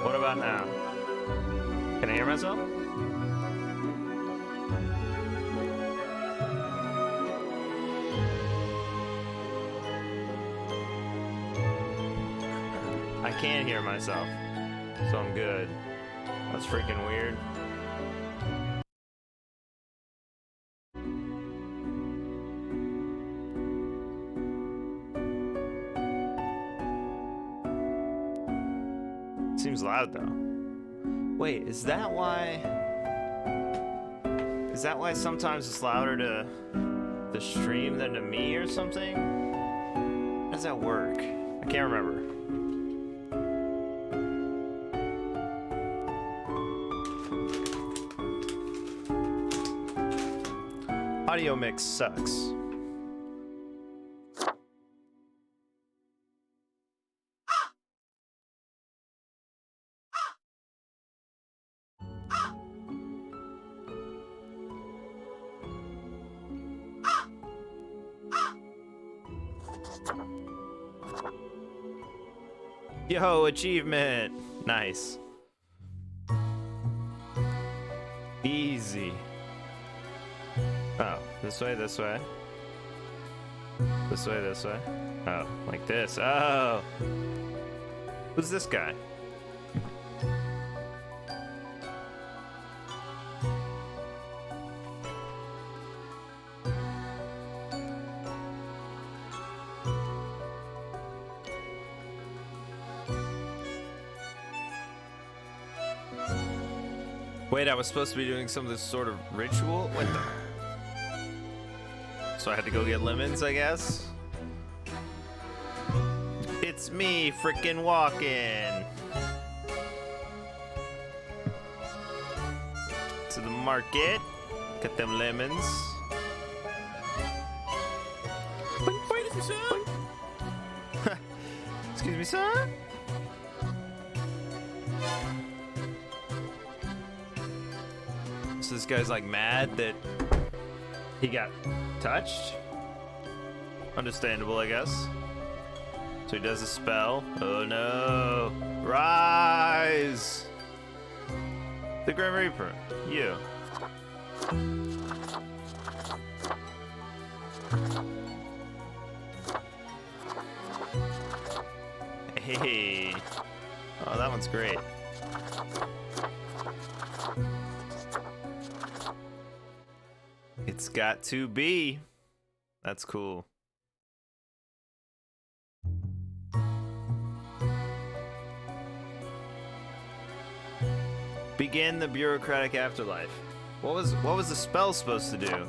What about now? Can I hear myself? I can't hear myself, so I'm good. That's freaking weird. Seems loud though. Wait, is that why? Is that why sometimes it's louder to the stream than to me or something? How does that work? I can't remember. Audio mix sucks. Yo, achievement! Nice. Easy. Oh, this way, this way. This way, this way. Oh, like this. Oh! Who's this guy? Wait, I was supposed to be doing some of this sort of ritual? What the? So I had to go get lemons, I guess? It's me, frickin' walking! To the market. Get them lemons. Excuse me, sir? So this guy's like mad that he got touched. Understandable, I guess. So he does a spell. Oh no! Rise! The Grim Reaper, you. Hey! Oh, that one's great. It's got to be. That's cool. Begin the bureaucratic afterlife. What was the spell supposed to do?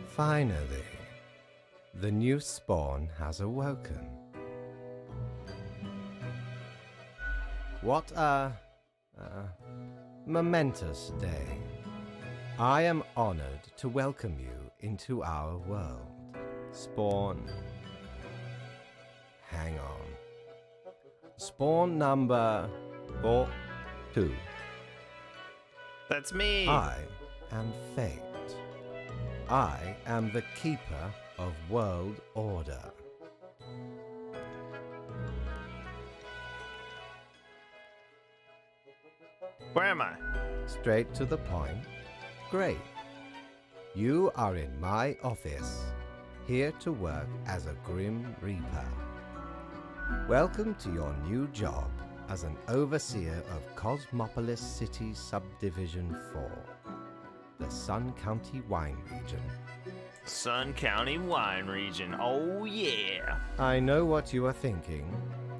Finally, the new spawn has awoken. What a momentous day. I am honored to welcome you into our world. Spawn. Hang on. Spawn number 42. That's me. I am Fate. I am the keeper of world order. Where am I? Straight to the point. Great. You are in my office, here to work as a Grim Reaper. Welcome to your new job as an overseer of Cosmopolis City Subdivision 4, the Sun County Wine Region. Sun County Wine Region. Oh yeah. I know what you are thinking,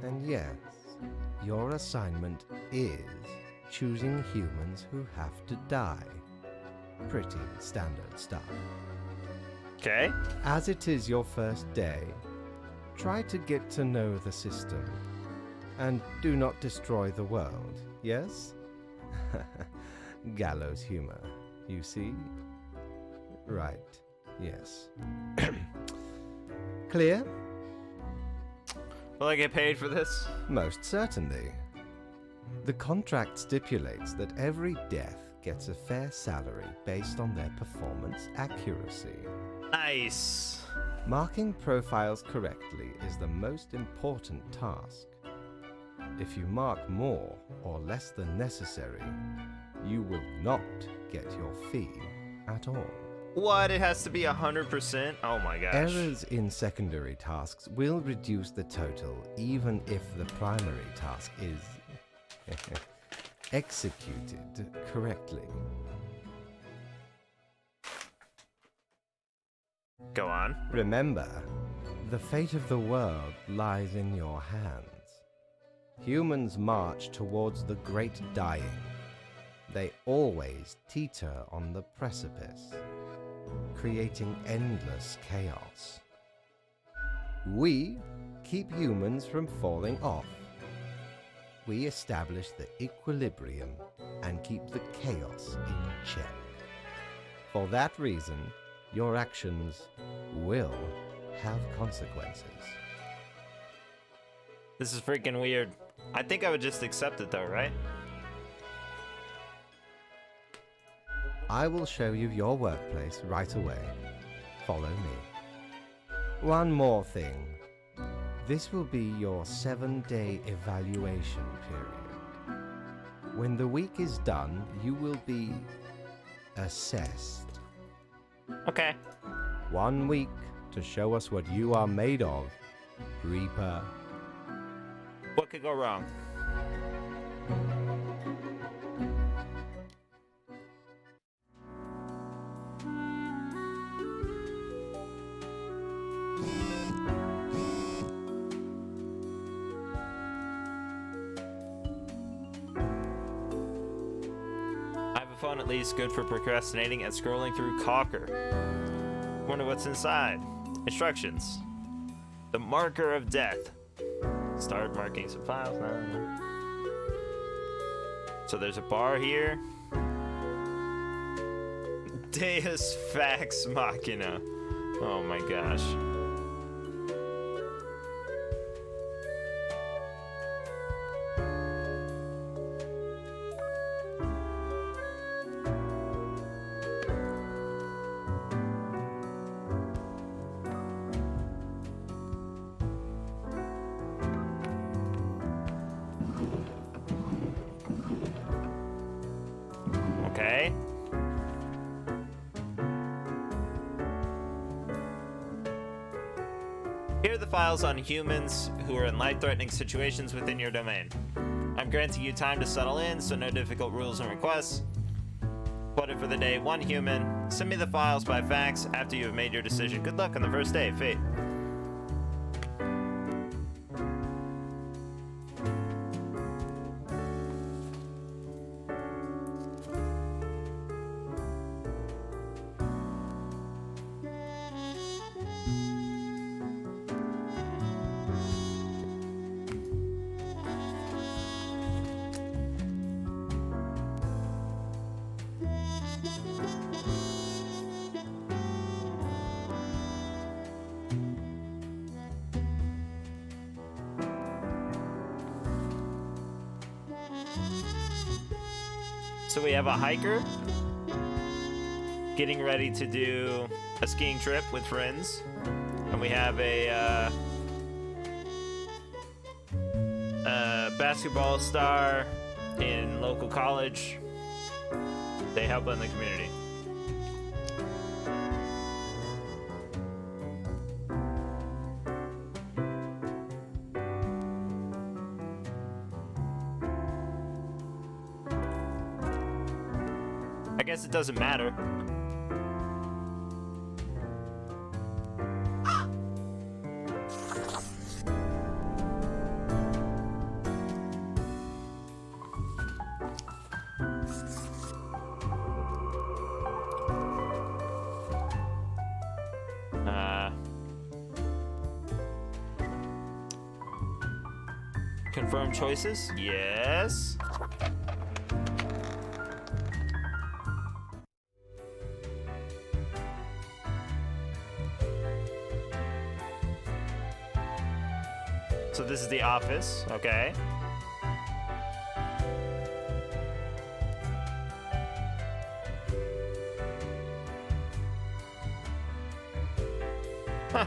and yes, your assignment is choosing humans who have to die. Pretty standard stuff. Okay. As it is your first day, try to get to know the system. And do not destroy the world, yes? Gallows humor, you see? Right, yes. Clear? Will I get paid for this? Most certainly. The contract stipulates that every death gets a fair salary based on their performance accuracy. Nice. Marking profiles correctly is the most important task. If you mark more or less than necessary, you will not get your fee at all. What? It has to be 100%? Oh my gosh. Errors in secondary tasks will reduce the total even if the primary task is executed correctly. Go on. Remember, the fate of the world lies in your hands. Humans march towards the great dying. They always teeter on the precipice, creating endless chaos. We keep humans from falling off. We establish the equilibrium and keep the chaos in check. For that reason, your actions will have consequences. This is freaking weird. I think I would just accept it though, right? I will show you your workplace right away. Follow me. One more thing. This will be your 7-day evaluation period. When the week is done, you will be assessed. Okay. 1 week to show us what you are made of, Reaper. What could go wrong? I have a phone at least good for procrastinating and scrolling through Cocker. Wonder what's inside. Instructions. The marker of death. Start marking some files now. So there's a bar here. Deus Fax Machina. Oh my gosh. Okay. Here are the files on humans who are in life-threatening situations within your domain. I'm granting you time to settle in, so no difficult rules and requests. Quoted for the day, 1 human. Send me the files by fax after you have made your decision. Good luck on the first day, Fate. So we have a hiker getting ready to do a skiing trip with friends, and we have a basketball star in local college. They help in the community. I guess it doesn't matter. Confirm choices? Yes. So this is the office, okay. Huh.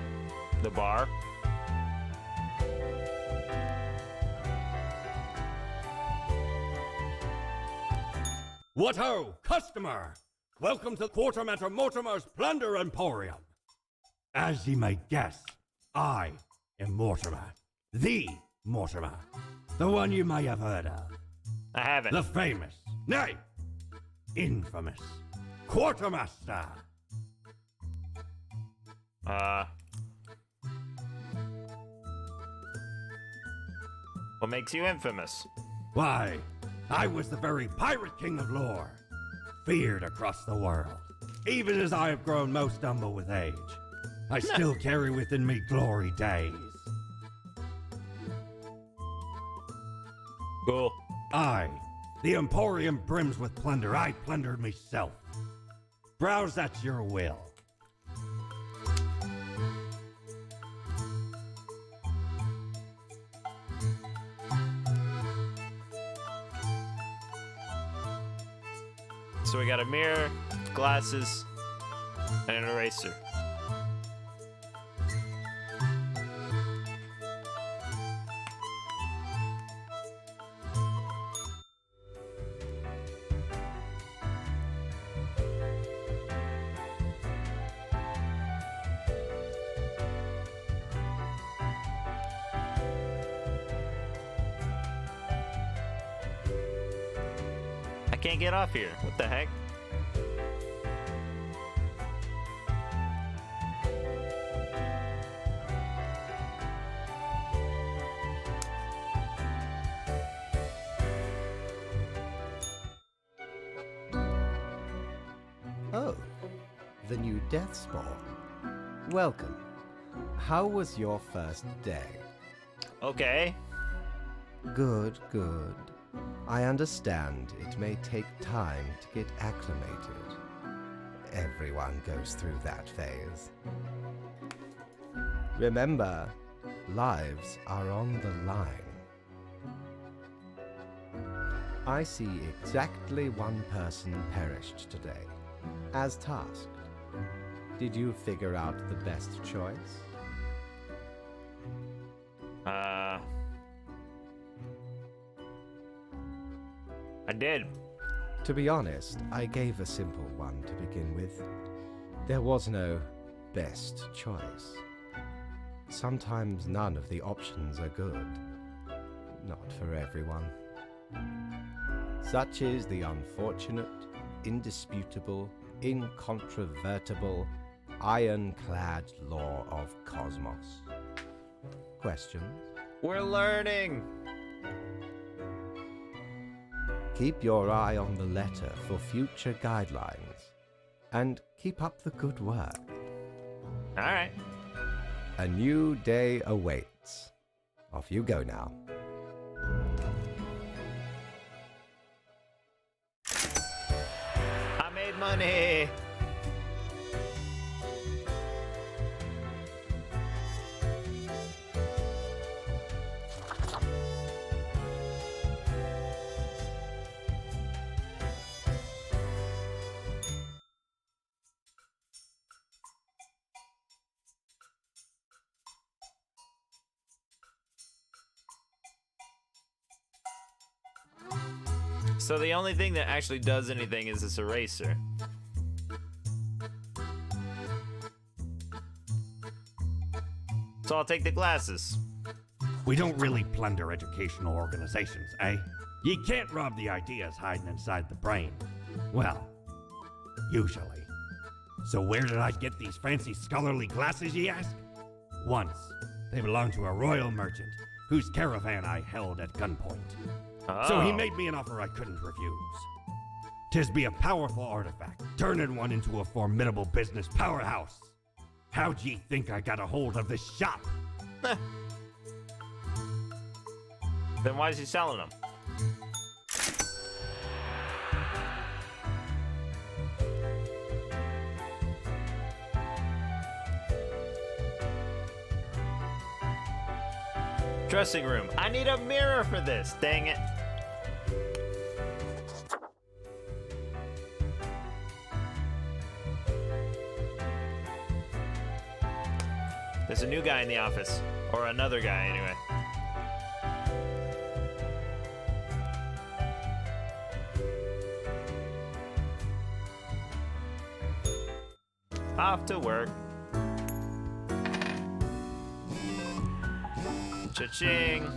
The bar. What ho, customer! Welcome to Quartermaster Mortimer's Plunder Emporium. As ye may guess, I am Mortimer. The Mortimer. The one you may have heard of. I haven't. The famous, nay, infamous Quartermaster. What makes you infamous? Why, I was the very pirate king of lore, feared across the world. Even as I have grown most humble with age, I still carry within me glory days. Cool. I, the Emporium brims with plunder, I plundered myself. Browse at your will. So we got a mirror, glasses, and an eraser. I can't get off here. What the heck? Oh, the new Deathspawn. Welcome. How was your first day? Okay. Good, good. I understand it may take time to get acclimated. Everyone goes through that phase. Remember, lives are on the line. I see exactly one person perished today, as tasked. Did you figure out the best choice? I did. To be honest, I gave a simple one to begin with. There was no best choice. Sometimes none of the options are good. Not for everyone. Such is the unfortunate, indisputable, incontrovertible, ironclad law of Cosmos. Questions? We're learning. Keep your eye on the letter for future guidelines. And keep up the good work. All right. A new day awaits. Off you go now. I made money. So the only thing that actually does anything is this eraser. So I'll take the glasses. We don't really plunder educational organizations, eh? You can't rob the ideas hiding inside the brain. Well, usually. So where did I get these fancy scholarly glasses, ye ask? Once, they belonged to a royal merchant, whose caravan I held at gunpoint. Oh. So he made me an offer I couldn't refuse. 'Tis be a powerful artifact, turning one into a formidable business powerhouse. How'd ye think I got a hold of this shop? Then why is he selling them? Dressing room. I need a mirror for this. Dang it. There's a new guy in the office. Or another guy, anyway. off to work. Cha-ching.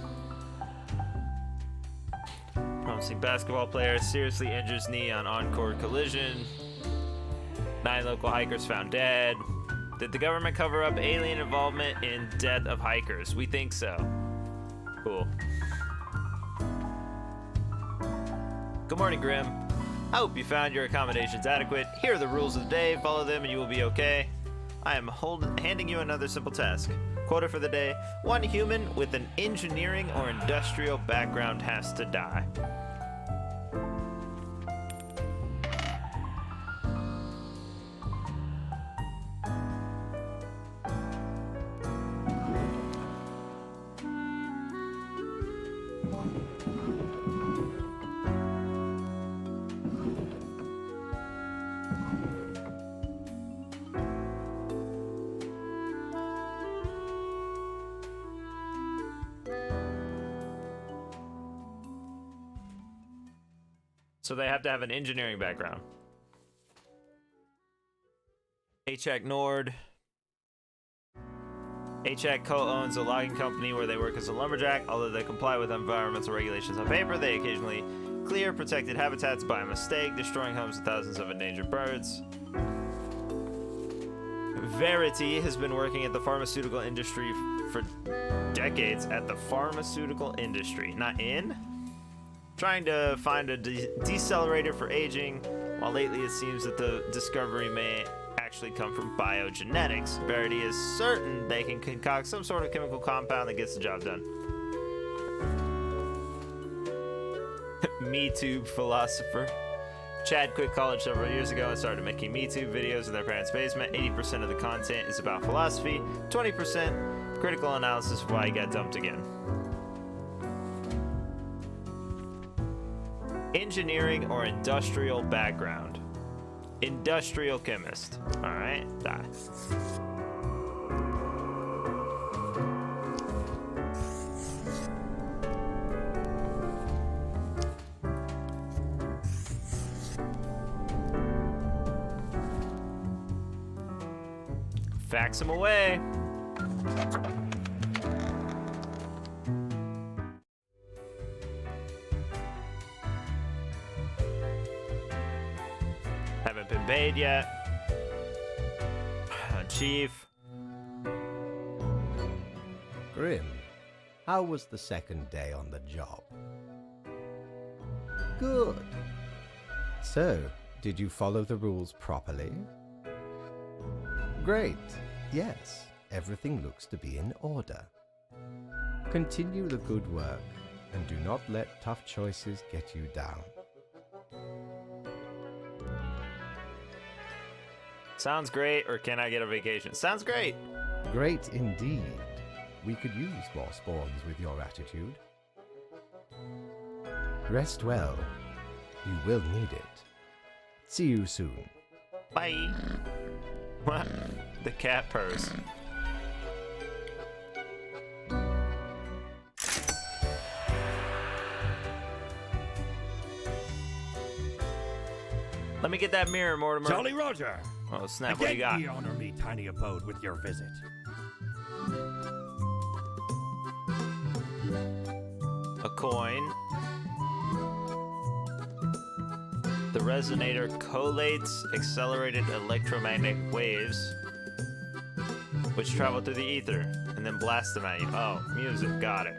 Promising basketball player seriously injures knee on on-court collision. 9 local hikers found dead. Did the government cover up alien involvement in death of hikers? We think so. Cool. Good morning, Grim. I hope you found your accommodations adequate. Here are the rules of the day. Follow them and you will be okay. I am handing you another simple task. Quota for the day: 1 human with an engineering or industrial background has to die. So they have to have an engineering background. HAC Nord. HAC co-owns a logging company where they work as a lumberjack. Although they comply with environmental regulations on paper, they occasionally clear protected habitats by mistake, destroying homes of thousands of endangered birds. Verity has been working at the pharmaceutical industry for decades. At the pharmaceutical industry, not in? Trying to find a decelerator for aging, while lately it seems that the discovery may actually come from biogenetics. Verity is certain they can concoct some sort of chemical compound that gets the job done. MeTube philosopher. Chad quit college several years ago and started making MeTube videos in their parents' basement. 80% of the content is about philosophy, 20% critical analysis of why he got dumped again. Engineering or industrial background. Industrial chemist. Alright, die. Fax him away. Haven't been paid yet. Chief. Grim, how was the second day on the job? Good. So, did you follow the rules properly? Great. Yes, everything looks to be in order. Continue the good work and do not let tough choices get you down. Sounds great, or can I get a vacation? Sounds great. Great indeed. We could use more spawns with your attitude. Rest well. You will need it. See you soon. Bye. What? The cat purrs. Let me get that mirror, Mortimer. Jolly Roger! Oh, snap. What do you Again, got? ye honor me, tiny abode, with your visit. A coin. The resonator collates accelerated electromagnetic waves, which travel through the ether and then blast them at you. Oh, music. Got it.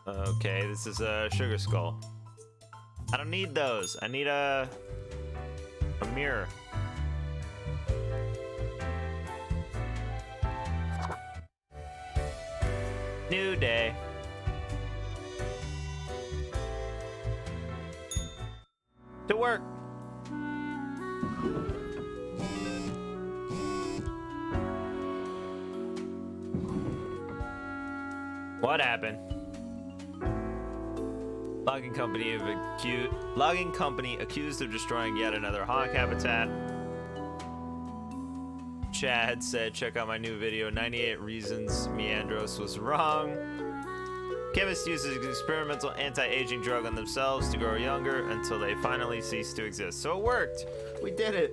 Okay, this is a sugar skull. I don't need those. I need a mirror. New day. To work. What happened? Logging company accused of destroying yet another hog habitat. Chad said, check out my new video, 98 Reasons Meandros Was Wrong. Chemists use this experimental anti-aging drug on themselves to grow younger until they finally cease to exist. So it worked! We did it!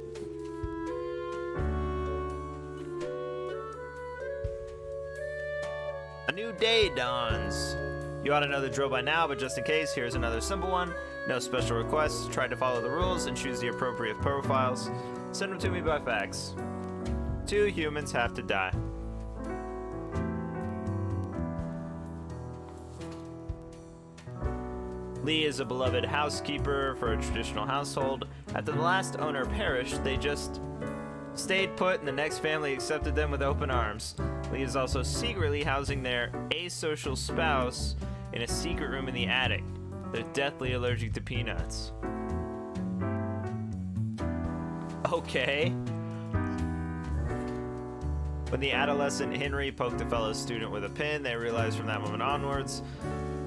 A new day dawns. You ought to know the drill by now, but just in case, here's another simple one. No special requests. Try to follow the rules and choose the appropriate profiles. Send them to me by fax. 2 humans have to die. Lee is a beloved housekeeper for a traditional household. After the last owner perished, they just stayed put and the next family accepted them with open arms. Lee is also secretly housing their asocial spouse in a secret room in the attic. They're deathly allergic to peanuts. Okay. When the adolescent Henry poked a fellow student with a pin, they realized from that moment onwards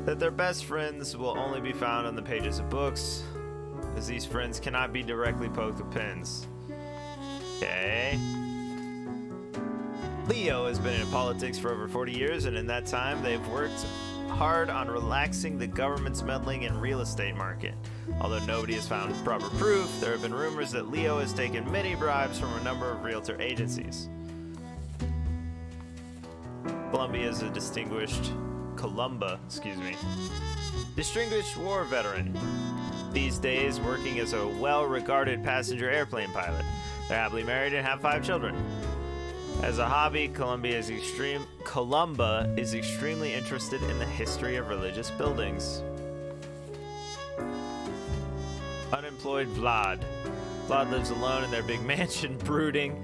that their best friends will only be found on the pages of books, as these friends cannot be directly poked with pins. Okay. Leo has been in politics for over 40 years, and in that time they've worked hard on relaxing the government's meddling in real estate market. Although nobody has found proper proof, there have been rumors that Leo has taken many bribes from a number of realtor agencies. Columba is a distinguished war veteran. These days working as a well-regarded passenger airplane pilot. They're happily married and have 5 children. As a hobby, Columba is extremely interested in the history of religious buildings. Unemployed Vlad. Vlad lives alone in their big mansion, brooding,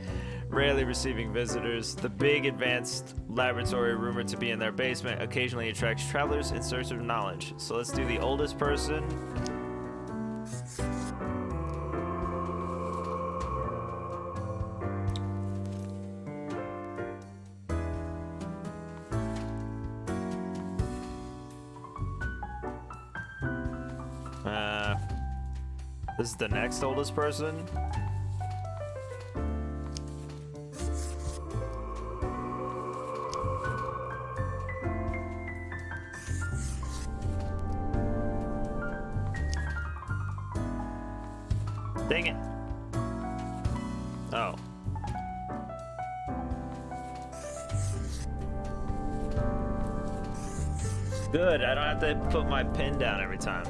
rarely receiving visitors. The big advanced laboratory rumored to be in their basement occasionally attracts travelers in search of knowledge. So let's do the oldest person. This is the next oldest person. Dang it. Oh. Good, I don't have to put my pin down every time.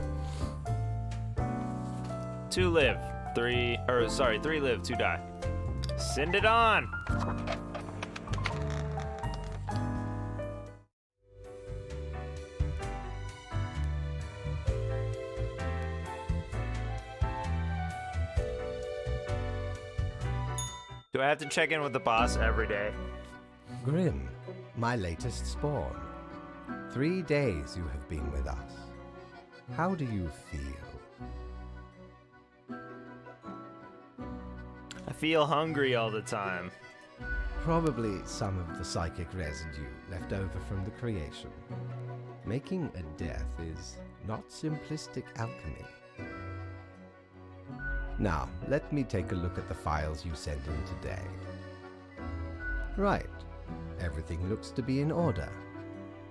2 live, 3 live, 2 die. Send it on! Do I have to check in with the boss every day? Grim, my latest spawn. 3 days you have been with us. How do you feel? I feel hungry all the time. Probably some of the psychic residue left over from the creation. Making a death is not simplistic alchemy. Now, let me take a look at the files you sent in today. Right. Everything looks to be in order.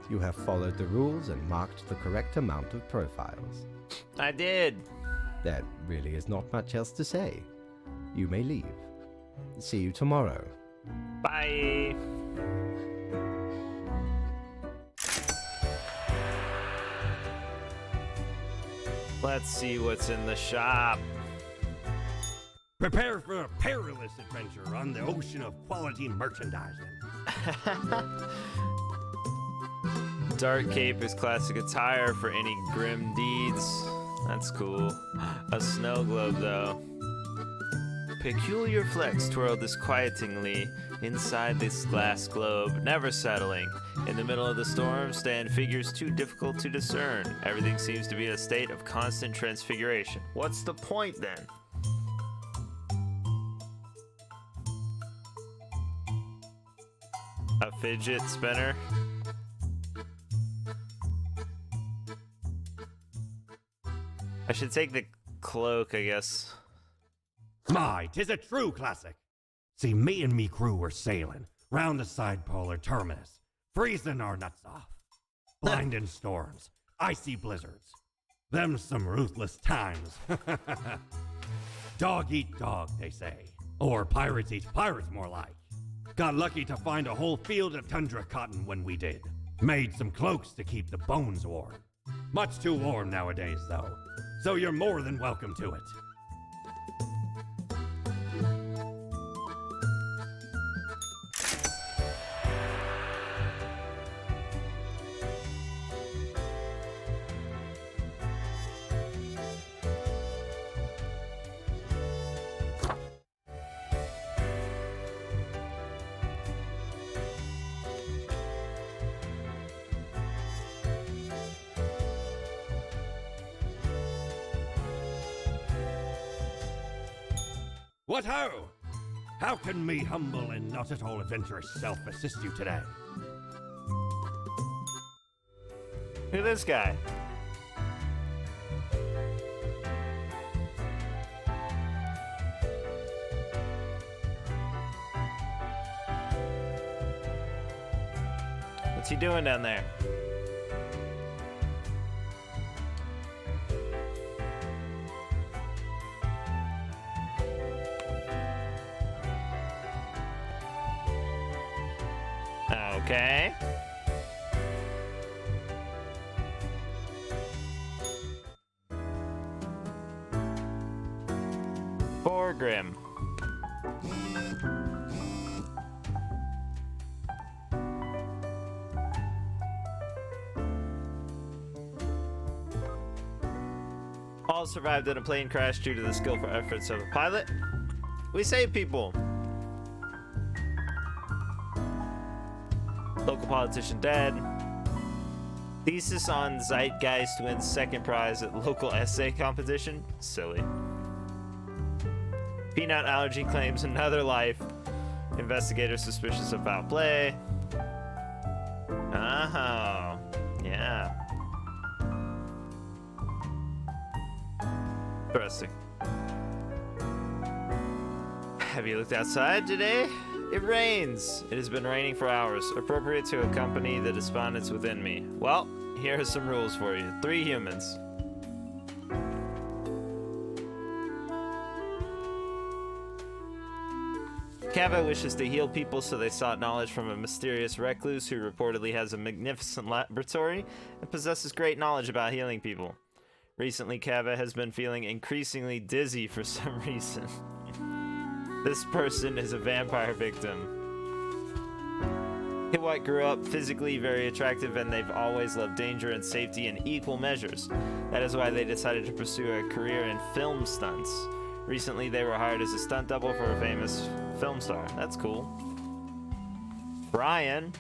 You have followed the rules and marked the correct amount of profiles. I did. There really is not much else to say. You may leave. See you tomorrow. Bye. Let's see what's in the shop. Prepare for a perilous adventure on the ocean of quality merchandising. Dark cape is classic attire for any grim deeds. That's cool. A snow globe, though. Peculiar flecks twirl disquietingly inside this glass globe, never settling. In the middle of the storm stand figures too difficult to discern. Everything seems to be in a state of constant transfiguration. What's the point, then? A fidget spinner? I should take the cloak, I guess. My, 'tis a true classic. See, me and me crew were sailing round the side polar terminus, freezing our nuts off. blinding storms, icy blizzards. Them's some ruthless times. Dog eat dog, they say. Or pirates eat pirates, more like. Got lucky to find a whole field of tundra cotton when we did. Made some cloaks to keep the bones warm. Much too warm nowadays, though. So you're more than welcome to it. What ho! How can me humble and not at all adventurous self assist you today? Who's this guy? What's he doing down there? Okay. Borgrim. All survived in a plane crash due to the skillful efforts of a pilot. We save people. Local politician dead. Thesis on Zeitgeist wins second prize at local essay competition. Silly. Peanut allergy claims another life. Investigator suspicious of foul play. Oh, yeah. Interesting. Have you looked outside today? It rains. It has been raining for hours, appropriate to accompany the despondence within me. Well, here are some rules for you. 3 humans. Kava wishes to heal people, so they sought knowledge from a mysterious recluse who reportedly has a magnificent laboratory and possesses great knowledge about healing people. Recently, Kava has been feeling increasingly dizzy for some reason. This person is a vampire victim. Hitwhite grew up physically very attractive, and they've always loved danger and safety in equal measures. That is why they decided to pursue a career in film stunts. Recently, they were hired as a stunt double for a famous film star. That's cool. Brian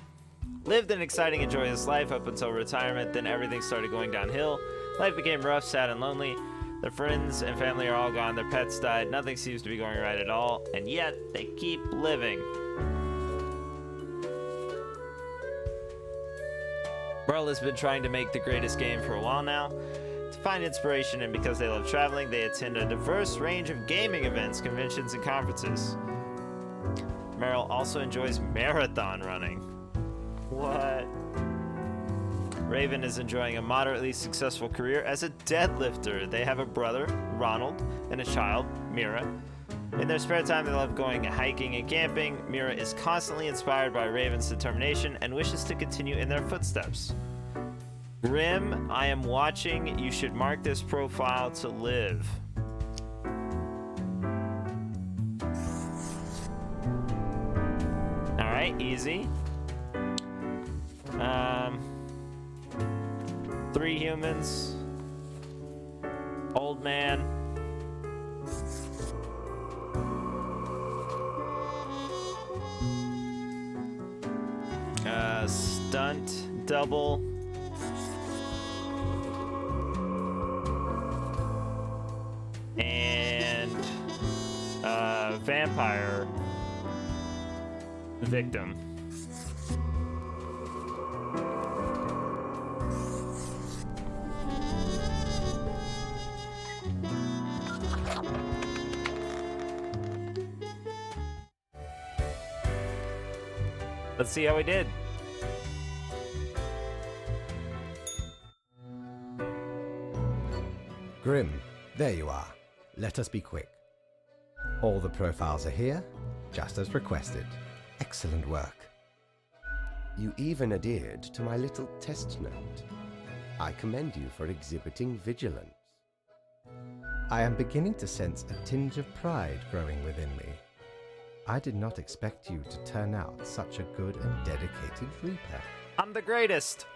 lived an exciting and joyous life up until retirement, then everything started going downhill. Life became rough, sad, and lonely. Their friends and family are all gone, their pets died, nothing seems to be going right at all, and yet they keep living. Merle has been trying to make the greatest game for a while now. To find inspiration, and because they love traveling, they attend a diverse range of gaming events, conventions, and conferences. Merrill also enjoys marathon running. What? Raven is enjoying a moderately successful career as a deadlifter. They have a brother, Ronald, and a child, Mira. In their spare time, they love going hiking and camping. Mira is constantly inspired by Raven's determination and wishes to continue in their footsteps. Grim, I am watching. You should mark this profile to live. Alright, easy. 3 humans. Old man. Stunt double. And vampire victim. Let's see how we did. Grim, there you are. Let us be quick. All the profiles are here, just as requested. Excellent work. You even adhered to my little test note. I commend you for exhibiting vigilance. I am beginning to sense a tinge of pride growing within me. I did not expect you to turn out such a good and dedicated Reaper. I'm the greatest.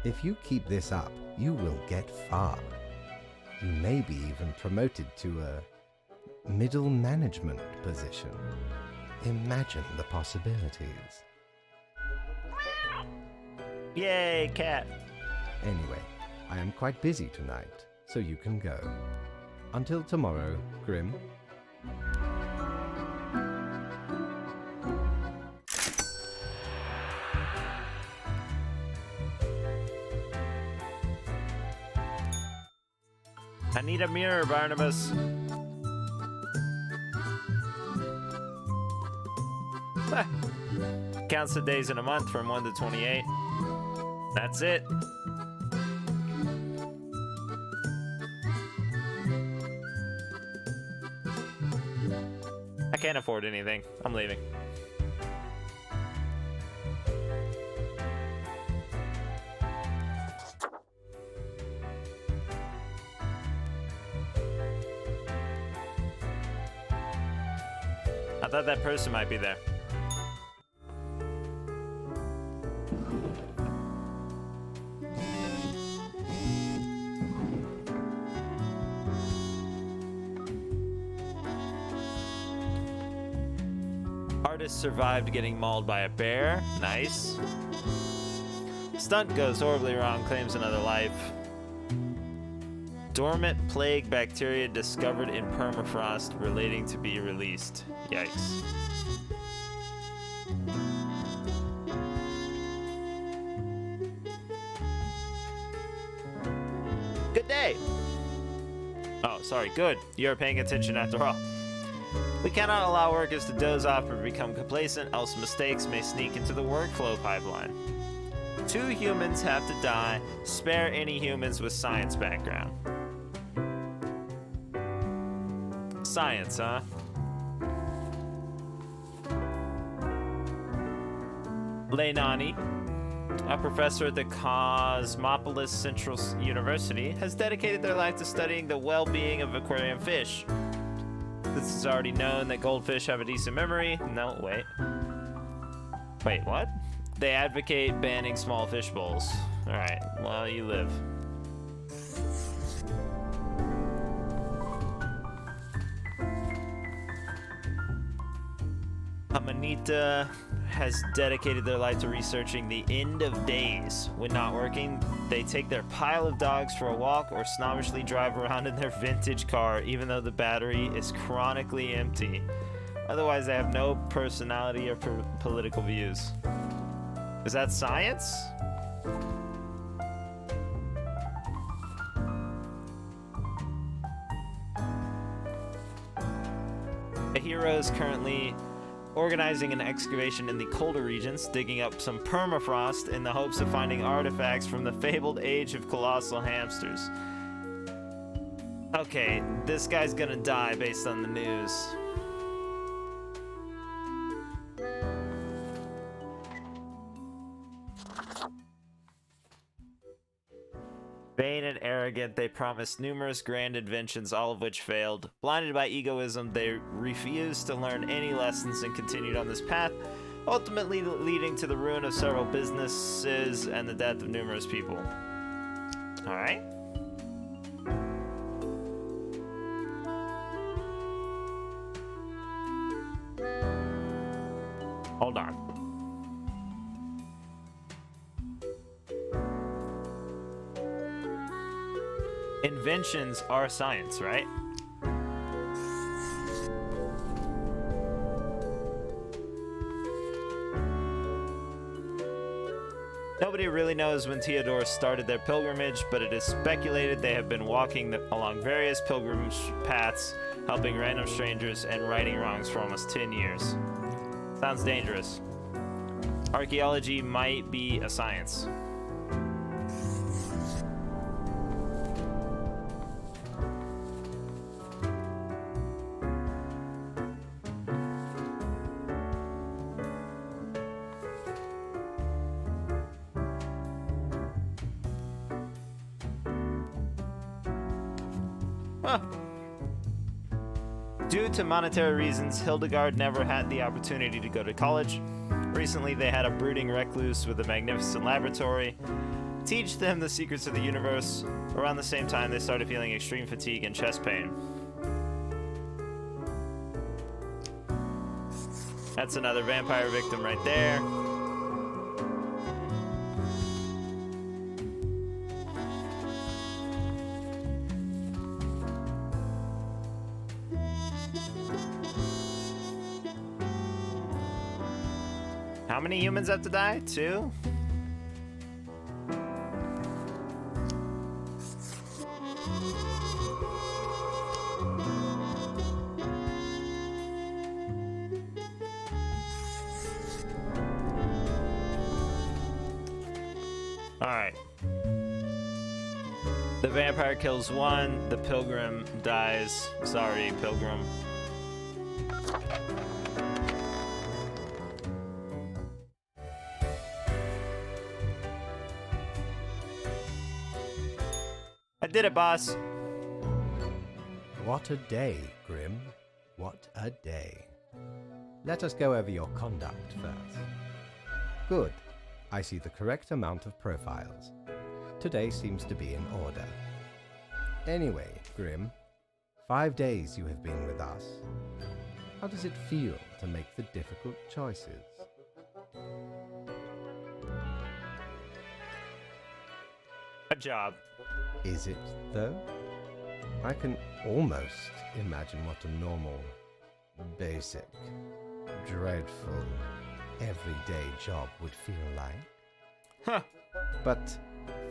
If you keep this up, you will get far. You may be even promoted to a middle management position. Imagine the possibilities. Yay, cat. Anyway, I am quite busy tonight, so you can go. Until tomorrow, Grim. I need a mirror, Barnabas. Counts the days in a month from 1 to 28. That's it. I can't afford anything. I'm leaving. I thought that person might be there. Artist survived getting mauled by a bear. Nice. Stunt goes horribly wrong, claims another life. Dormant plague bacteria discovered in permafrost relating to be released. Yikes. Good day. Oh, sorry, good. You're paying attention after all. We cannot allow workers to doze off or become complacent, else mistakes may sneak into the workflow pipeline. 2 humans have to die. Spare any humans with science background. Science, huh? Leinani, a professor at the Cosmopolis Central University, has dedicated their life to studying the well-being of aquarium fish. This is already known that goldfish have a decent memory. No, wait. Wait, what? They advocate banning small fish bowls. Alright, well, you live. Amanita has dedicated their life to researching the end of days. When not working, they take their pile of dogs for a walk or snobbishly drive around in their vintage car, even though the battery is chronically empty. Otherwise, they have no personality or political views. Is that science? A hero is currently organizing an excavation in the colder regions, digging up some permafrost in the hopes of finding artifacts from the fabled age of colossal hamsters. Okay, this guy's gonna die based on the news. Vain and arrogant, they promised numerous grand inventions, all of which failed. Blinded by egoism, they refused to learn any lessons and continued on this path, ultimately leading to the ruin of several businesses and the death of numerous people. Alright. Hold on. Inventions are science, right? Nobody really knows when Theodore started their pilgrimage, but it is speculated they have been walking along various pilgrimage paths, helping random strangers and righting wrongs for almost 10 years. Sounds dangerous. Archaeology might be a science. Due to monetary reasons, Hildegard never had the opportunity to go to college. Recently, they had a brooding recluse with a magnificent laboratory teach them the secrets of the universe. Around the same time, they started feeling extreme fatigue and chest pain. That's another vampire victim right there. How many humans have to die? 2? Alright. The vampire kills 1, the pilgrim dies. Sorry, pilgrim. I did it, boss. What a day, Grim. What a day. Let us go over your conduct first. Good. I see the correct amount of profiles. Today seems to be in order. Anyway, Grim, 5 days you have been with us. How does it feel to make the difficult choices? A job. Is it, though? I can almost imagine what a normal, basic, dreadful, everyday job would feel like. Huh. But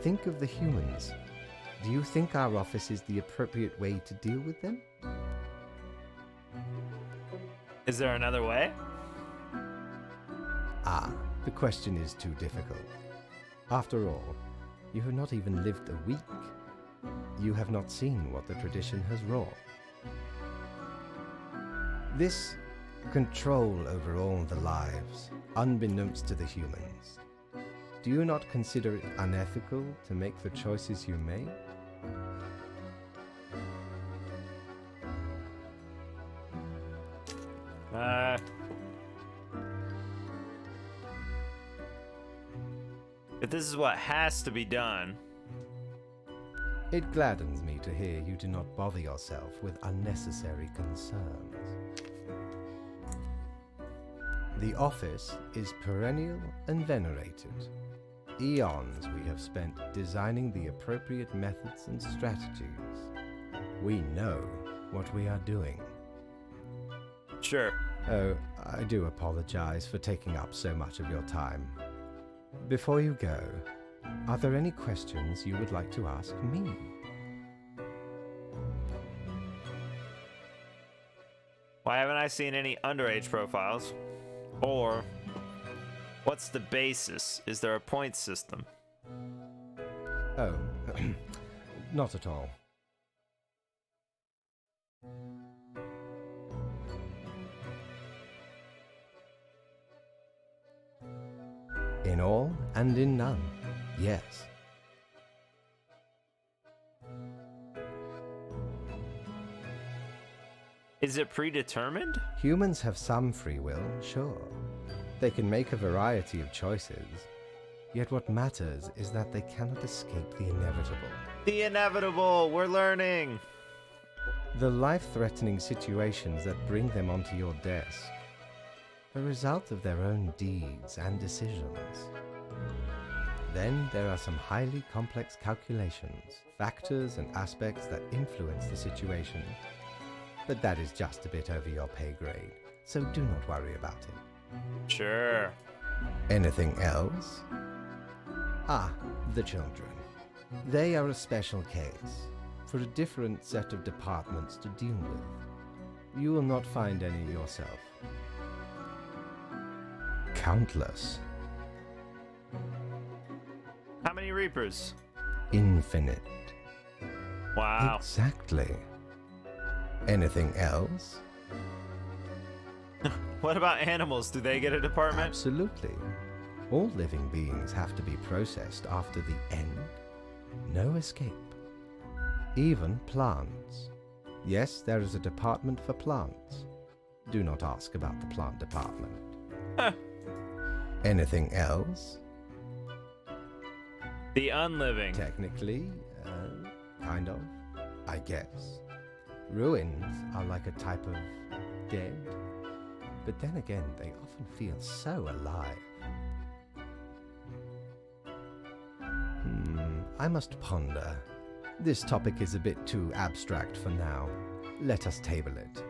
think of the humans. Do you think our office is the appropriate way to deal with them? Is there another way? Ah, the question is too difficult. After all, you have not even lived a week. You have not seen what the tradition has wrought. This control over all the lives, unbeknownst to the humans. Do you not consider it unethical to make the choices you make? If this is what has to be done. It gladdens me to hear you do not bother yourself with unnecessary concerns. The office is perennial and venerated. Eons we have spent designing the appropriate methods and strategies. We know what we are doing. Sure. Oh, I do apologize for taking up so much of your time. Before you go, are there any questions you would like to ask me? Why haven't I seen any underage profiles? Or, what's the basis? Is there a point system? Oh, not at all. In all and in none, yes. Is it predetermined? Humans have some free will, sure. They can make a variety of choices. Yet what matters is that they cannot escape the inevitable. The inevitable! We're learning! The life-threatening situations that bring them onto your desk. A result of their own deeds and decisions. Then there are some highly complex calculations, factors and aspects that influence the situation. But that is just a bit over your pay grade, so do not worry about it. Sure. Anything else? Ah, the children. They are a special case, for a different set of departments to deal with. You will not find any yourself. Countless. How many Reapers? Infinite. Wow. Exactly. Anything else? What about animals? Do they get a department? Absolutely. All living beings have to be processed after the end. No escape. Even plants. Yes, there is a department for plants. Do not ask about the plant department. Huh. Anything else? The unliving. Technically, kind of, I guess. Ruins are like a type of dead, but then again, they often feel so alive. I must ponder. This topic is a bit too abstract for now. Let us table it.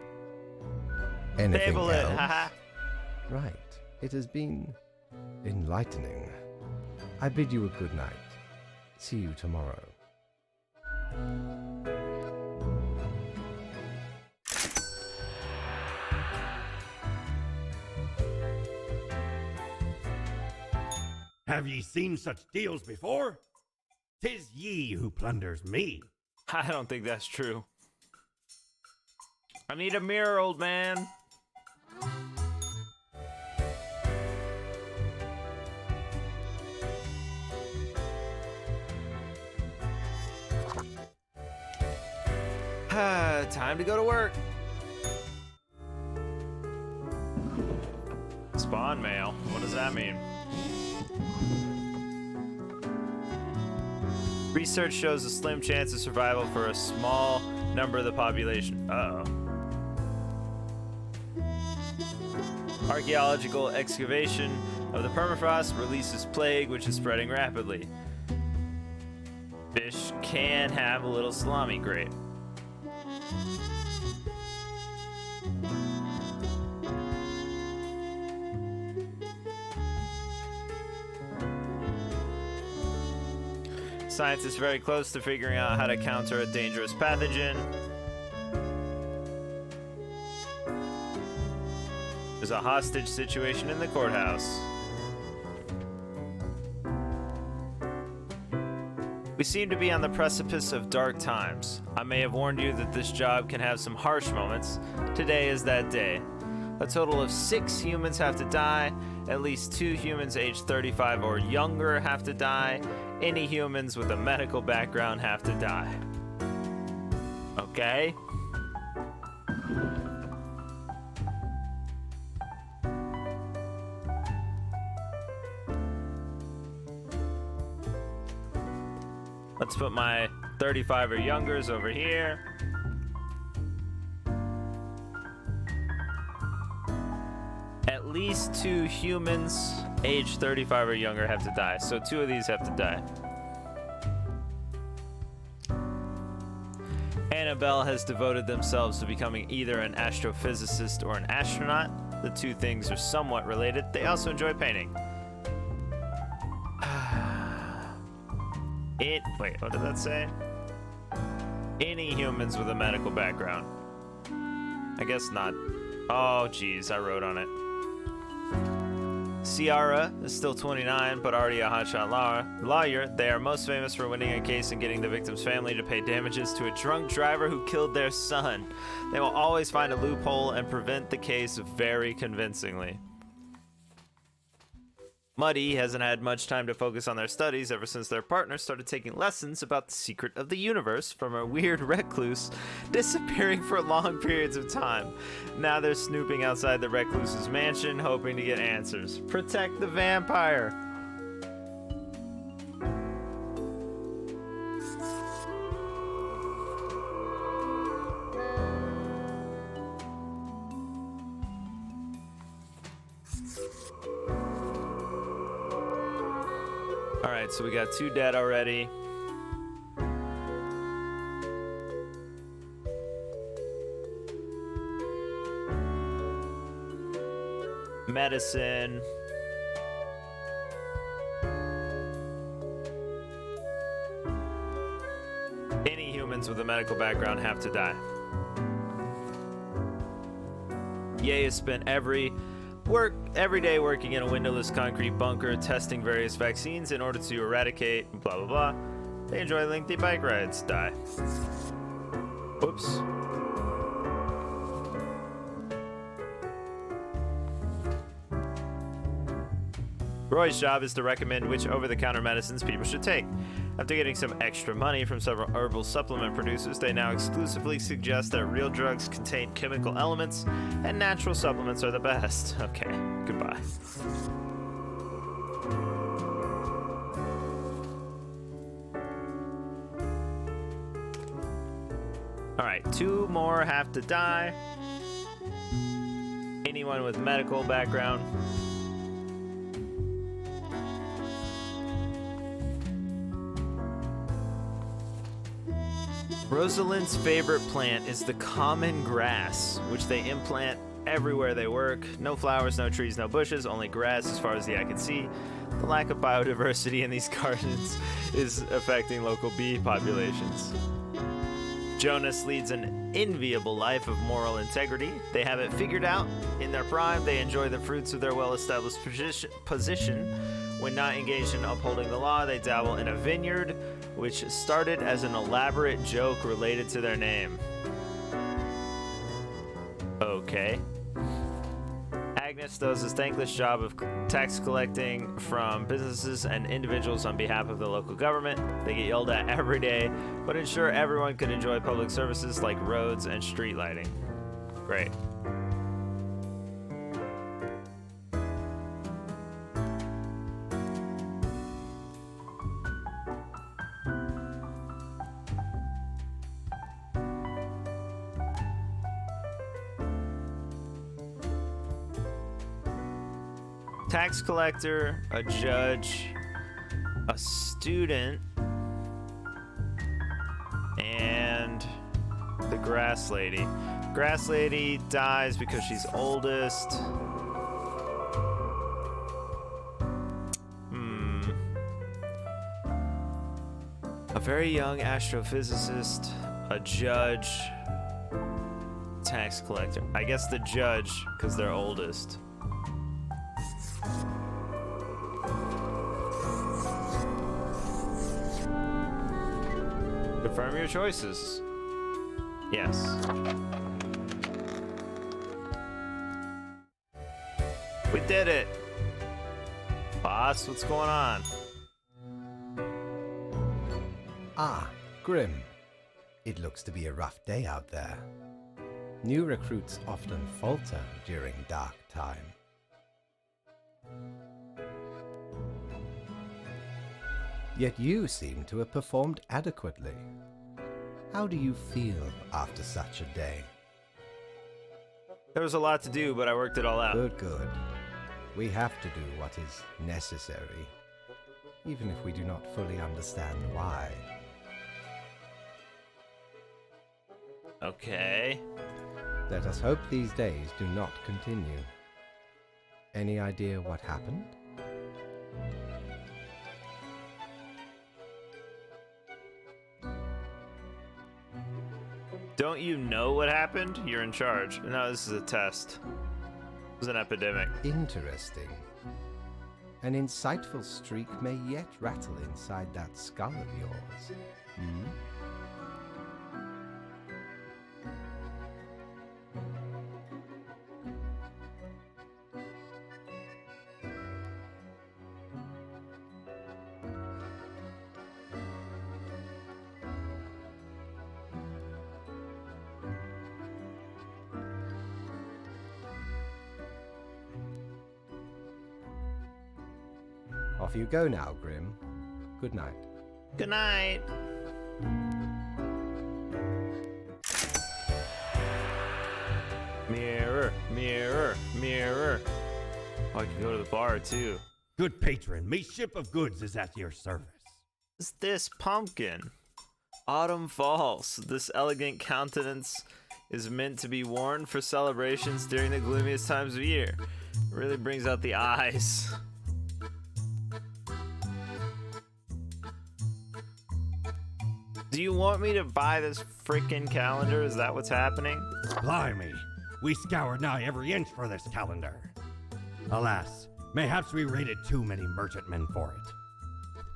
Anything Table it, else? haha. Right. It has been enlightening. I bid you a good night. See you tomorrow. Have ye seen such deals before? 'Tis ye who plunders me. I don't think that's true. I need a mirror, old man. Time to go to work. Spawn mail. What does that mean? Research shows a slim chance of survival for a small number of the population. Uh-oh. Archaeological excavation of the permafrost releases plague, which is spreading rapidly. Fish can have a little salami, great. Science is very close to figuring out how to counter a dangerous pathogen. There's a hostage situation in the courthouse. We seem to be on the precipice of dark times. I may have warned you that this job can have some harsh moments. Today is that day. A total of 6 humans have to die. At least 2 humans aged 35 or younger have to die. Any humans with a medical background have to die. Okay? Let's put my 35 or youngers over here. At least 2 humans aged 35 or younger have to die. So 2 of these have to die. Annabelle has devoted themselves to becoming either an astrophysicist or an astronaut. The 2 things are somewhat related. They also enjoy painting. Wait, what did that say? Any humans with a medical background. I guess not. Oh, geez, I wrote on it. Ciara is still 29, but already a hotshot lawyer. They are most famous for winning a case and getting the victim's family to pay damages to a drunk driver who killed their son. They will always find a loophole and prevent the case very convincingly. Muddy hasn't had much time to focus on their studies ever since their partner started taking lessons about the secret of the universe from a weird recluse disappearing for long periods of time. Now they're snooping outside the recluse's mansion, hoping to get answers. Protect the vampire! Alright, so we got 2 dead already. Medicine. Any humans with a medical background have to die. Ye has spent every day working in a windowless concrete bunker, testing various vaccines in order to eradicate blah blah blah. They enjoy lengthy bike rides. Die. Oops. Roy's job is to recommend which over-the-counter medicines people should take. After getting some extra money from several herbal supplement producers, they now exclusively suggest that real drugs contain chemical elements and natural supplements are the best. Okay, goodbye. Alright, 2 more have to die. Anyone with medical background. Rosalind's favorite plant is the common grass, which they implant everywhere they work. No flowers, no trees, no bushes, only grass as far as the eye can see. The lack of biodiversity in these gardens is affecting local bee populations. Jonas leads an enviable life of moral integrity. They have it figured out. In their prime, they enjoy the fruits of their well-established position. When not engaged in upholding the law, they dabble in a vineyard, which started as an elaborate joke related to their name. Okay. Agnes does a thankless job of tax collecting from businesses and individuals on behalf of the local government. They get yelled at every day, but ensure everyone can enjoy public services like roads and street lighting. Great. Tax collector, a judge, a student, and the grass lady. Grass lady dies because she's oldest. A very young astrophysicist, a judge, tax collector. I guess the judge, because they're oldest. Confirm your choices. Yes. We did it. Boss, what's going on? Ah, Grim. It looks to be a rough day out there. New recruits often falter during dark time. Yet you seem to have performed adequately. How do you feel after such a day? There was a lot to do, but I worked it all out. Good, good. We have to do what is necessary, even if we do not fully understand why. Okay. Let us hope these days do not continue. Any idea what happened? Don't you know what happened? You're in charge. No, this is a test. It was an epidemic. Interesting. An insightful streak may yet rattle inside that skull of yours. Hmm? Off you go now, Grim. Good night. Good night. Mirror, mirror, mirror. Oh, I can go to the bar too. Good patron, me ship of goods is at your service. What's this pumpkin? Autumn falls. This elegant countenance is meant to be worn for celebrations during the gloomiest times of year. It really brings out the eyes. Do you want me to buy this freaking calendar? Is that what's happening? Blimey, we scoured nigh every inch for this calendar. Alas, mayhaps we raided too many merchantmen for it.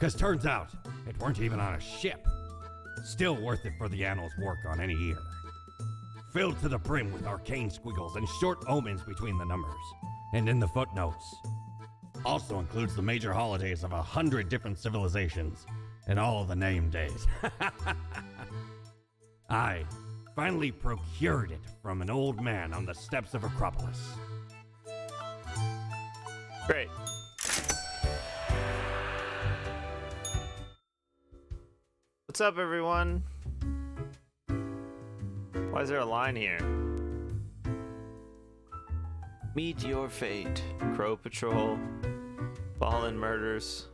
'Cause turns out, it weren't even on a ship. Still worth it for the annals' work on any year. Filled to the brim with arcane squiggles and short omens between the numbers. And in the footnotes, Also includes the major holidays of 100 different civilizations and all the name days. I finally procured it from an old man on the steps of Acropolis. Great. What's up, everyone? Why is there a line here? Meet your fate. Crow Patrol. Fallen Murders.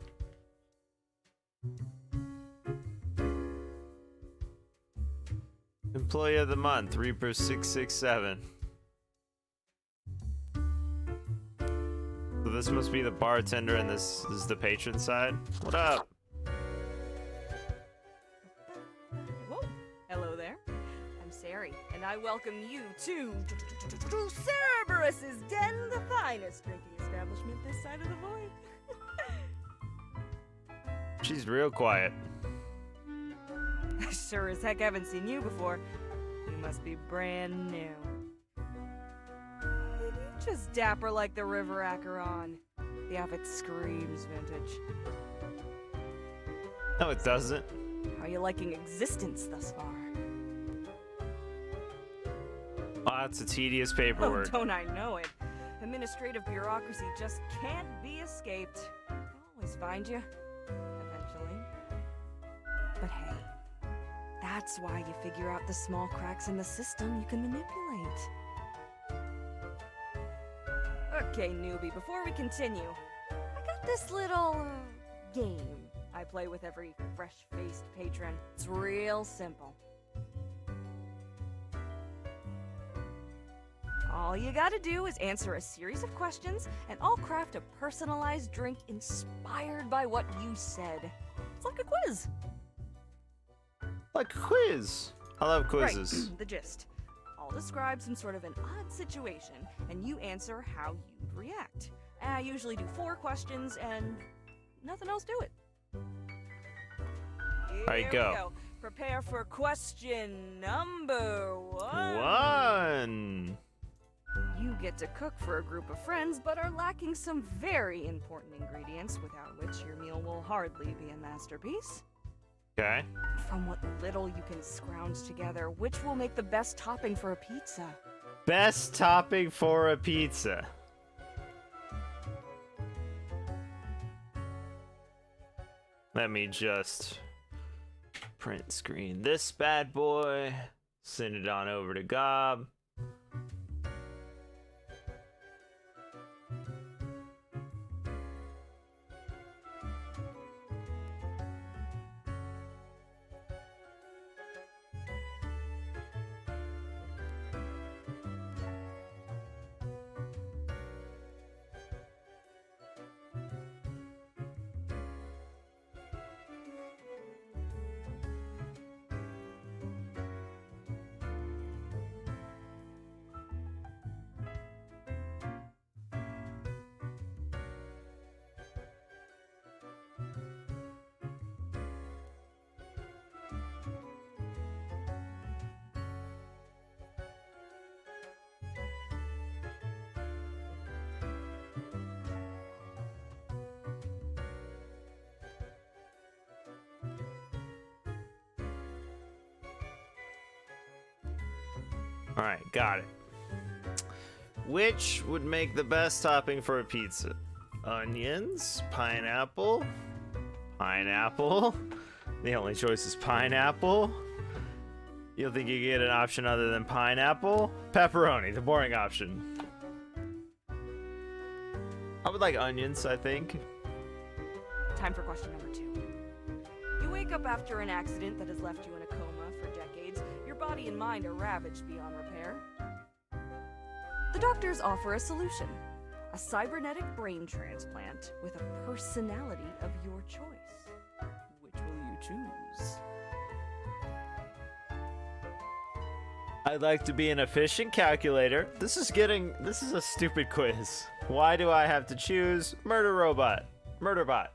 Employee of the Month, Reaper 667. So this must be the bartender and this is the patron side. What up? Whoa. Hello there. I'm Sari, and I welcome you to Cerberus's Den, the finest drinking establishment this side of the void. She's real quiet. I sure as heck haven't seen you before. You must be brand new. Maybe just dapper like the River Acheron. The outfit screams vintage. No, it doesn't. How are you liking existence thus far? Lots of tedious Oh, paperwork. don't I know it? Administrative bureaucracy just can't be escaped. They'll always find you. Eventually. But hey, that's why you figure out the small cracks in the system you can manipulate. Okay, newbie, before we continue, I got this little game I play with every fresh-faced patron. It's real simple. All you gotta do is answer a series of questions, and I'll craft a personalized drink inspired by what you said. It's like a quiz. Like a quiz. I love quizzes. Right, the gist. I'll describe some sort of an odd situation, and you answer how you'd react. I usually do 4 questions, and nothing else to it. Alright, Here go. we go. Prepare for question number 1. One. You get to cook for a group of friends, but are lacking some very important ingredients, without which your meal will hardly be a masterpiece. Okay. From what little you can scrounge together, which will make the best topping for a pizza? Best topping for a pizza. Let me just print screen this bad boy. Send it on over to Gob. All right, got it. Which would make the best topping for a pizza? Onions, pineapple, pineapple. The only choice is pineapple. You don't think you get an option other than pineapple? Pepperoni, the boring option. I would like onions, I think. Time for question number 2. You wake up after an accident that has left you in a coma for decades. Your body and mind are ravaged beyond repair. The doctors offer a solution. A cybernetic brain transplant with a personality of your choice. Which will you choose? I'd like to be an efficient calculator. This is a stupid quiz. Why do I have to choose murder robot? Murderbot.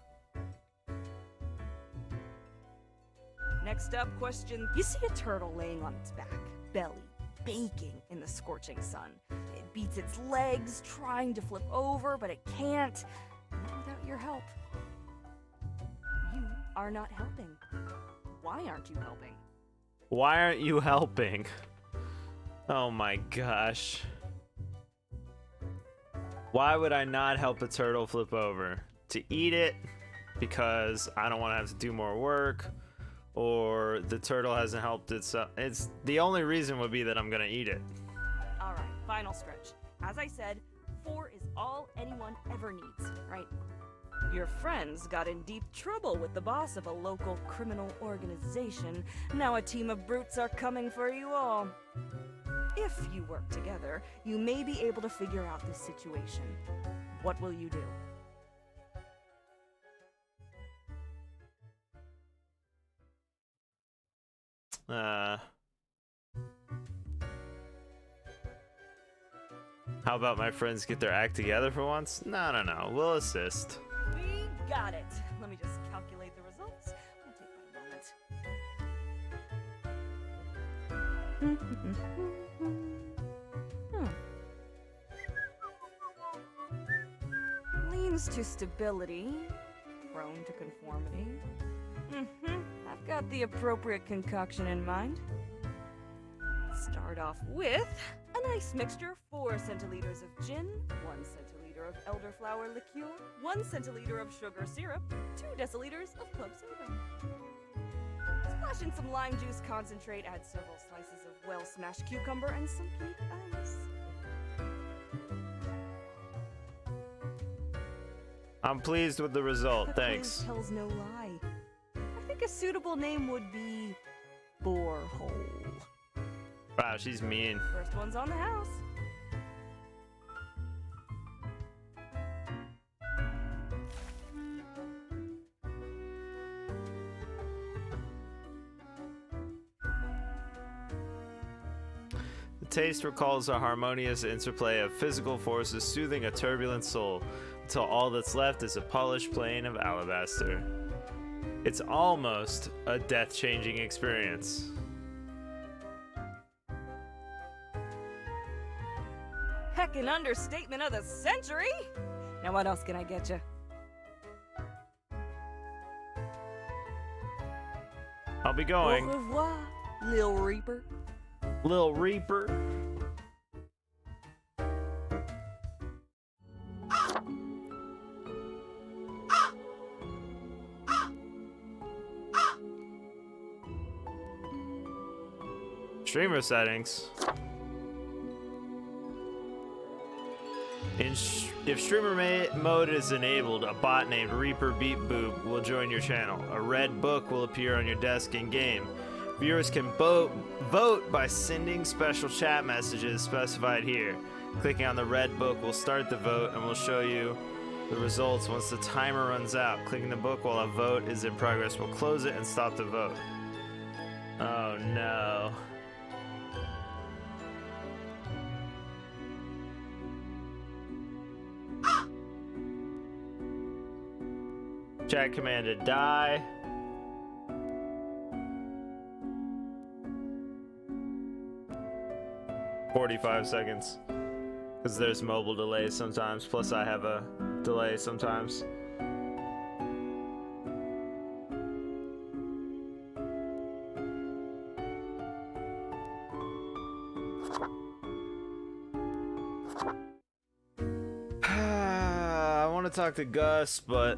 Next up, question. You see a turtle laying on its back, belly baking in the scorching sun. It beats its legs, trying to flip over, but it can't. your help. You are not helping. Why aren't you helping? Why aren't you helping? Oh my gosh. Why would I not help a turtle flip over? To eat it because I don't want to have to do more work, or the turtle hasn't helped itself. It's the only reason would be that I'm gonna eat it. All right, final stretch. As I said, 4 is all anyone ever needs, right? Your friends got in deep trouble with the boss of a local criminal organization. Now a team of brutes are coming for you all. If you work together, you may be able to figure out this situation. What will you do? How about my friends get their act together for once? No. We'll assist. We got it. Let me just calculate the results. I'll take my moment. Leans to stability, prone to conformity. I've got the appropriate concoction in mind. Start off with a nice mixture: 4 centiliters of gin, 1 centiliter of elderflower liqueur, 1 centiliter of sugar syrup, 2 deciliters of club soda. Splash in some lime juice concentrate, add several slices of well-smashed cucumber and some cake ice. I'm pleased with the result, The thanks. quiz tells no lie. I think a suitable name would be Borehole. Wow, she's mean. First one's on the house. The taste recalls a harmonious interplay of physical forces soothing a turbulent soul, until all that's left is a polished plane of alabaster. It's almost a death-changing experience. Heckin' understatement of the century! Now what else can I get you? I'll be Au going. revoir, Lil Reaper. Lil Reaper. Streamer settings. If streamer mode is enabled, a bot named Reaper Beat Boop will join your channel. A red book will appear on your desk in game. Viewers can vote by sending special chat messages specified here. Clicking on the red book will start the vote and will show you the results once the timer runs out. Clicking the book while a vote is in progress will close it and stop the vote. Oh no. Chat commanded die. "45 seconds. Because there's mobile delays sometimes, plus I have a delay sometimes. I want to talk to Gus, but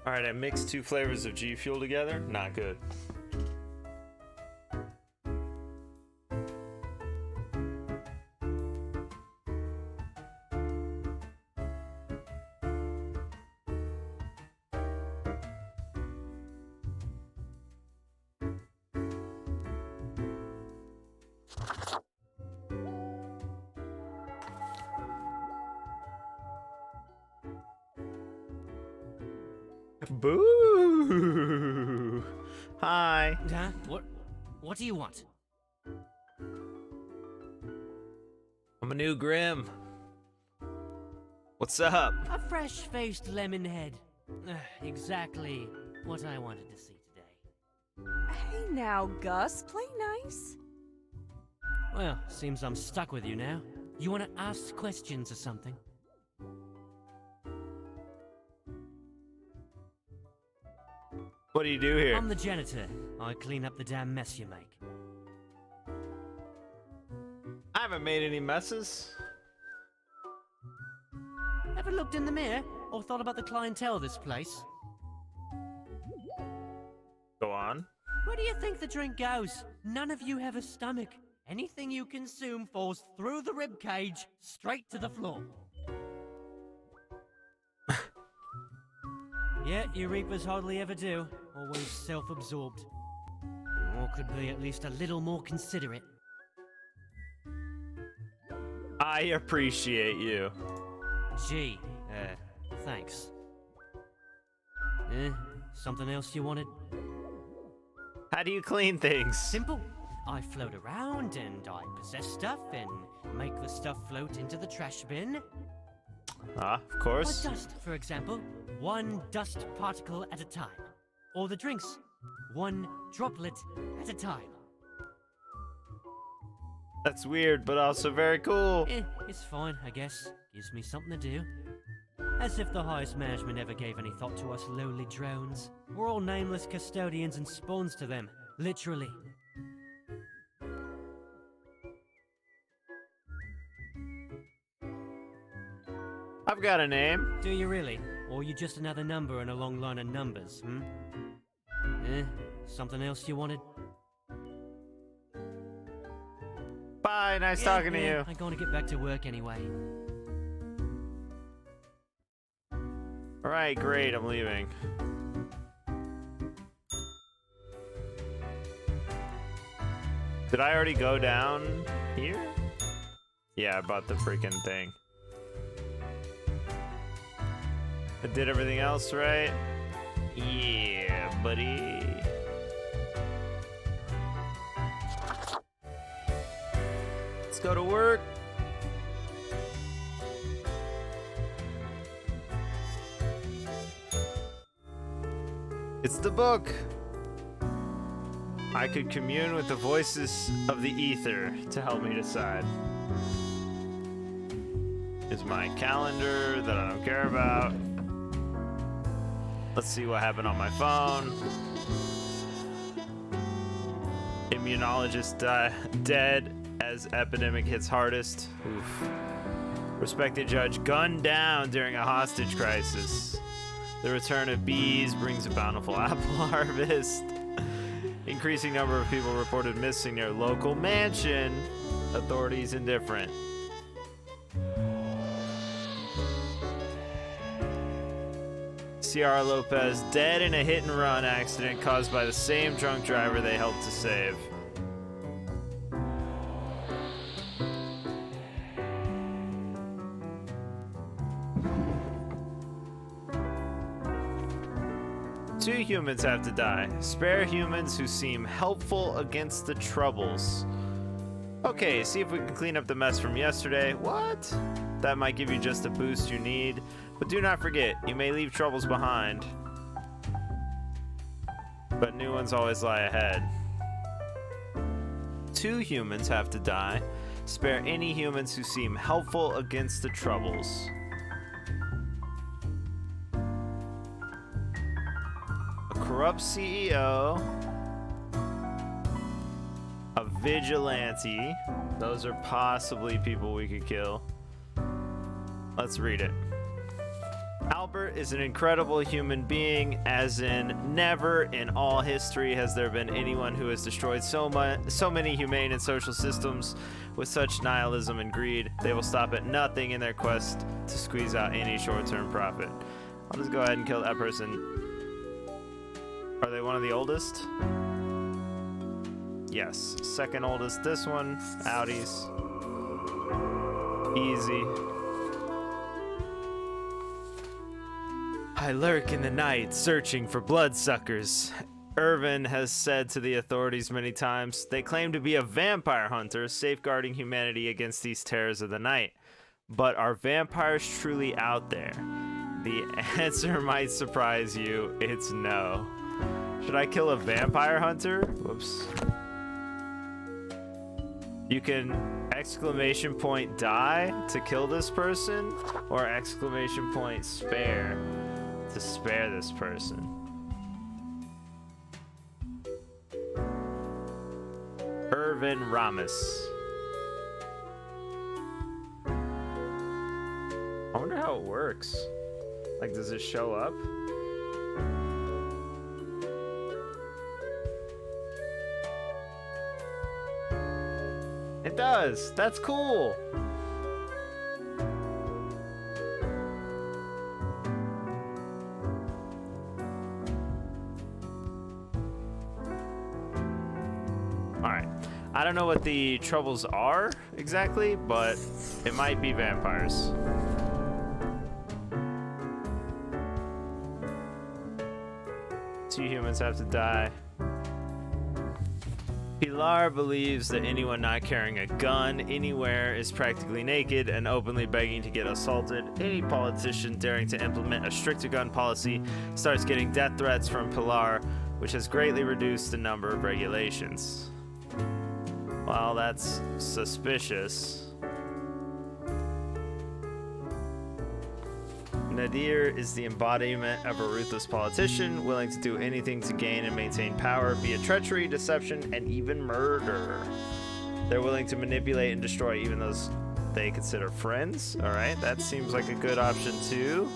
All right, I mixed 2 flavors of G Fuel together. Not good. Boo! Hi. Huh? What do you want? I'm a new Grim. What's up? A fresh-faced lemon head. Exactly what I wanted to see today. Hey now, Gus, play nice. Well, seems I'm stuck with you now. You want to ask questions or something? What do you do here? I'm the janitor. I clean up the damn mess you make. I haven't made any messes. Ever looked in the mirror or thought about the clientele of this place? Go on. Where do you think the drink goes? None of you have a stomach. Anything you consume falls through the rib cage straight to the floor. Yeah, you reapers hardly ever do. Always self-absorbed. Or could be at least a little more considerate. I appreciate you. Gee, thanks. Something else you wanted? How do you clean things? Simple. I float around and I possess stuff and make the stuff float into the trash bin. Ah, of course. Or dust, for example. One dust particle at a time. Or the drinks. One droplet at a time. That's weird, but also very cool. It's fine, I guess. Gives me something to do. As if the highest management ever gave any thought to us lowly drones. We're all nameless custodians and spawns to them. Literally. I've got a name. Do you really? Or are you just another number in a long line of numbers, hmm? Something else you wanted? Bye, nice talking to you. I'm going to get back to work anyway. Alright, great, I'm leaving. Did I already go down here? Yeah, I bought the freaking thing. I did everything else right? Yeah, buddy. Let's go to work. It's the book. I could commune with the voices of the ether to help me decide. Is my calendar that I don't care about. Let's see what happened on my phone. Immunologist dead as epidemic hits hardest. Oof. Respected judge gunned down during a hostage crisis. The return of bees brings a bountiful apple harvest. Increasing number of people reported missing near local mansion. Authorities indifferent. Ciara Lopez dead in a hit-and-run accident caused by the same drunk driver they helped to save. Two humans have to die. Spare humans who seem helpful against the troubles. Okay, see if we can clean up the mess from yesterday. What? That might give you just a boost you need. But do not forget, you may leave troubles behind. But new ones always lie ahead. Two humans have to die. Spare any humans who seem helpful against the troubles. A corrupt CEO. A vigilante. Those are possibly people we could kill. Let's read it. Albert is an incredible human being, as in never in all history has there been anyone who has destroyed so many humane and social systems with such nihilism and greed. They will stop at nothing in their quest to squeeze out any short-term profit. I'll just go ahead and kill that person. Are they one of the oldest? Yes. Second oldest, this one. Audis. Easy. I lurk in the night, searching for bloodsuckers. Irvin has said to the authorities many times, they claim to be a vampire hunter, safeguarding humanity against these terrors of the night. But are vampires truly out there? The answer might surprise you. It's no. Should I kill a vampire hunter? Whoops. You can exclamation point die to kill this person, or exclamation point spare to spare this person. Irvin Ramos. I wonder how it works. Like, does it show up? It does. That's cool. Alright. I don't know what the troubles are exactly, but it might be vampires. Two humans have to die. Pilar believes that anyone not carrying a gun anywhere is practically naked and openly begging to get assaulted. Any politician daring to implement a stricter gun policy starts getting death threats from Pilar, which has greatly reduced the number of regulations. Well, that's suspicious. Nadir is the embodiment of a ruthless politician, willing to do anything to gain and maintain power, be it treachery, deception, and even murder. They're willing to manipulate and destroy even those they consider friends. Alright, that seems like a good option too.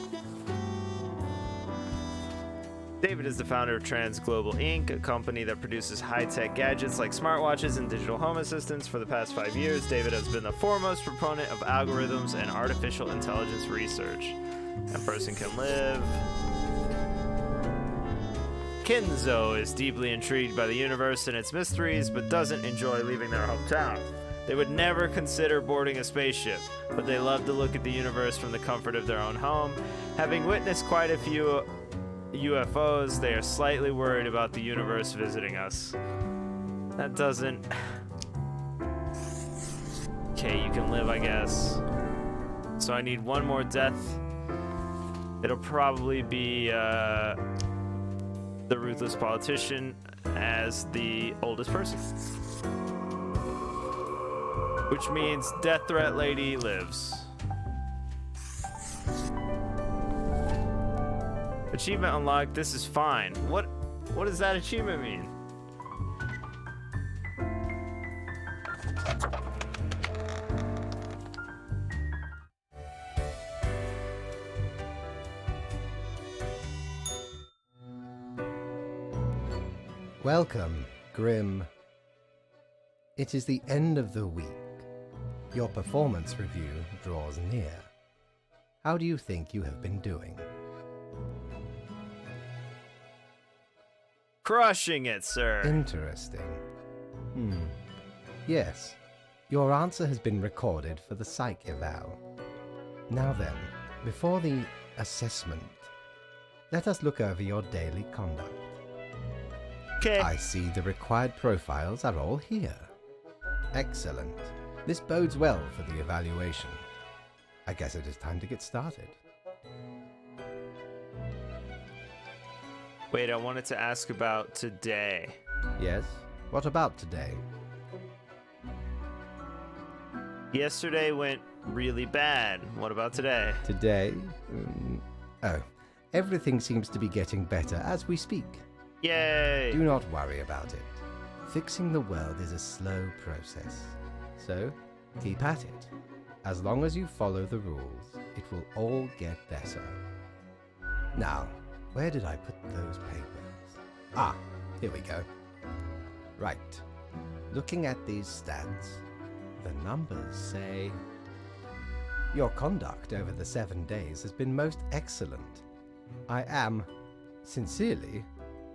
David is the founder of Trans Global Inc., a company that produces high-tech gadgets like smartwatches and digital home assistants. For the past 5 years, David has been the foremost proponent of algorithms and artificial intelligence research. That person can live. Kenzo is deeply intrigued by the universe and its mysteries, but doesn't enjoy leaving their hometown. They would never consider boarding a spaceship, but they love to look at the universe from the comfort of their own home. Having witnessed quite a few UFOs, they are slightly worried about the universe visiting us. That doesn't... Okay, you can live, I guess. So I need one more death. It'll probably be the ruthless politician as the oldest person. Which means death threat lady lives. Achievement unlocked. This is fine. What does that achievement mean? Welcome, Grim. It is the end of the week. Your performance review draws near. How do you think you have been doing? Crushing it, sir. Interesting. Yes, your answer has been recorded for the psych eval. Now then, before the assessment, let us look over your daily conduct. Okay. I see the required profiles are all here. Excellent. This bodes well for the evaluation. I guess it is time to get started. Wait, I wanted to ask about today. Yes? What about today? Yesterday went really bad. What about today? Today? Oh, everything seems to be getting better as we speak. Yay! Do not worry about it. Fixing the world is a slow process. So, keep at it. As long as you follow the rules, it will all get better. Now, where did I put those papers? Ah, here we go. Right. Looking at these stats, the numbers say... Your conduct over the 7 days has been most excellent. I am, sincerely,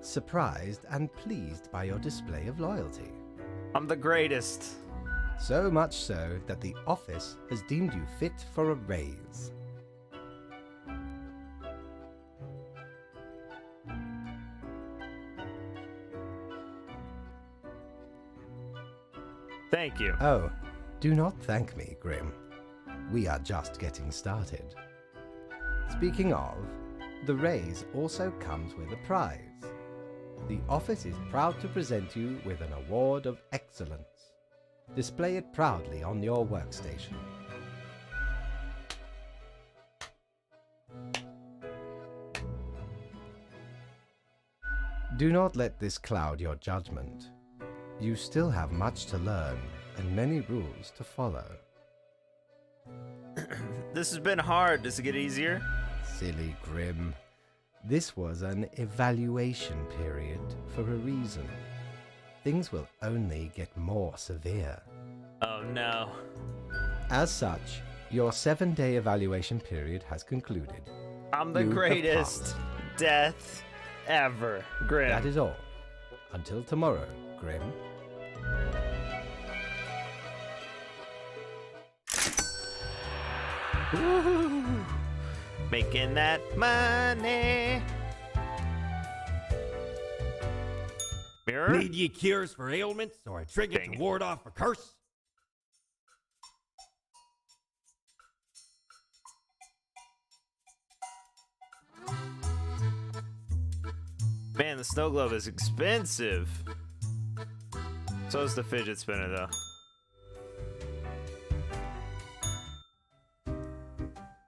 surprised and pleased by your display of loyalty. I'm the greatest. So much so that the office has deemed you fit for a raise. Thank you. Oh, do not thank me, Grim. We are just getting started. Speaking of, the raise also comes with a prize. The office is proud to present you with an award of excellence. Display it proudly on your workstation. Do not let this cloud your judgment. You still have much to learn and many rules to follow. This has been hard. Does it get easier? Silly Grim. This was an evaluation period for a reason. Things will only get more severe. Oh no. As such, your 7-day evaluation period has concluded. I'm the You have greatest passed. death ever. Grim. That is all. Until tomorrow, Grim. Woo-hoo. Making that money. Mirror? Need ye cures for ailments or a trinket Dang to it. ward off a curse? Man, the snow globe is expensive. So is the fidget spinner, though.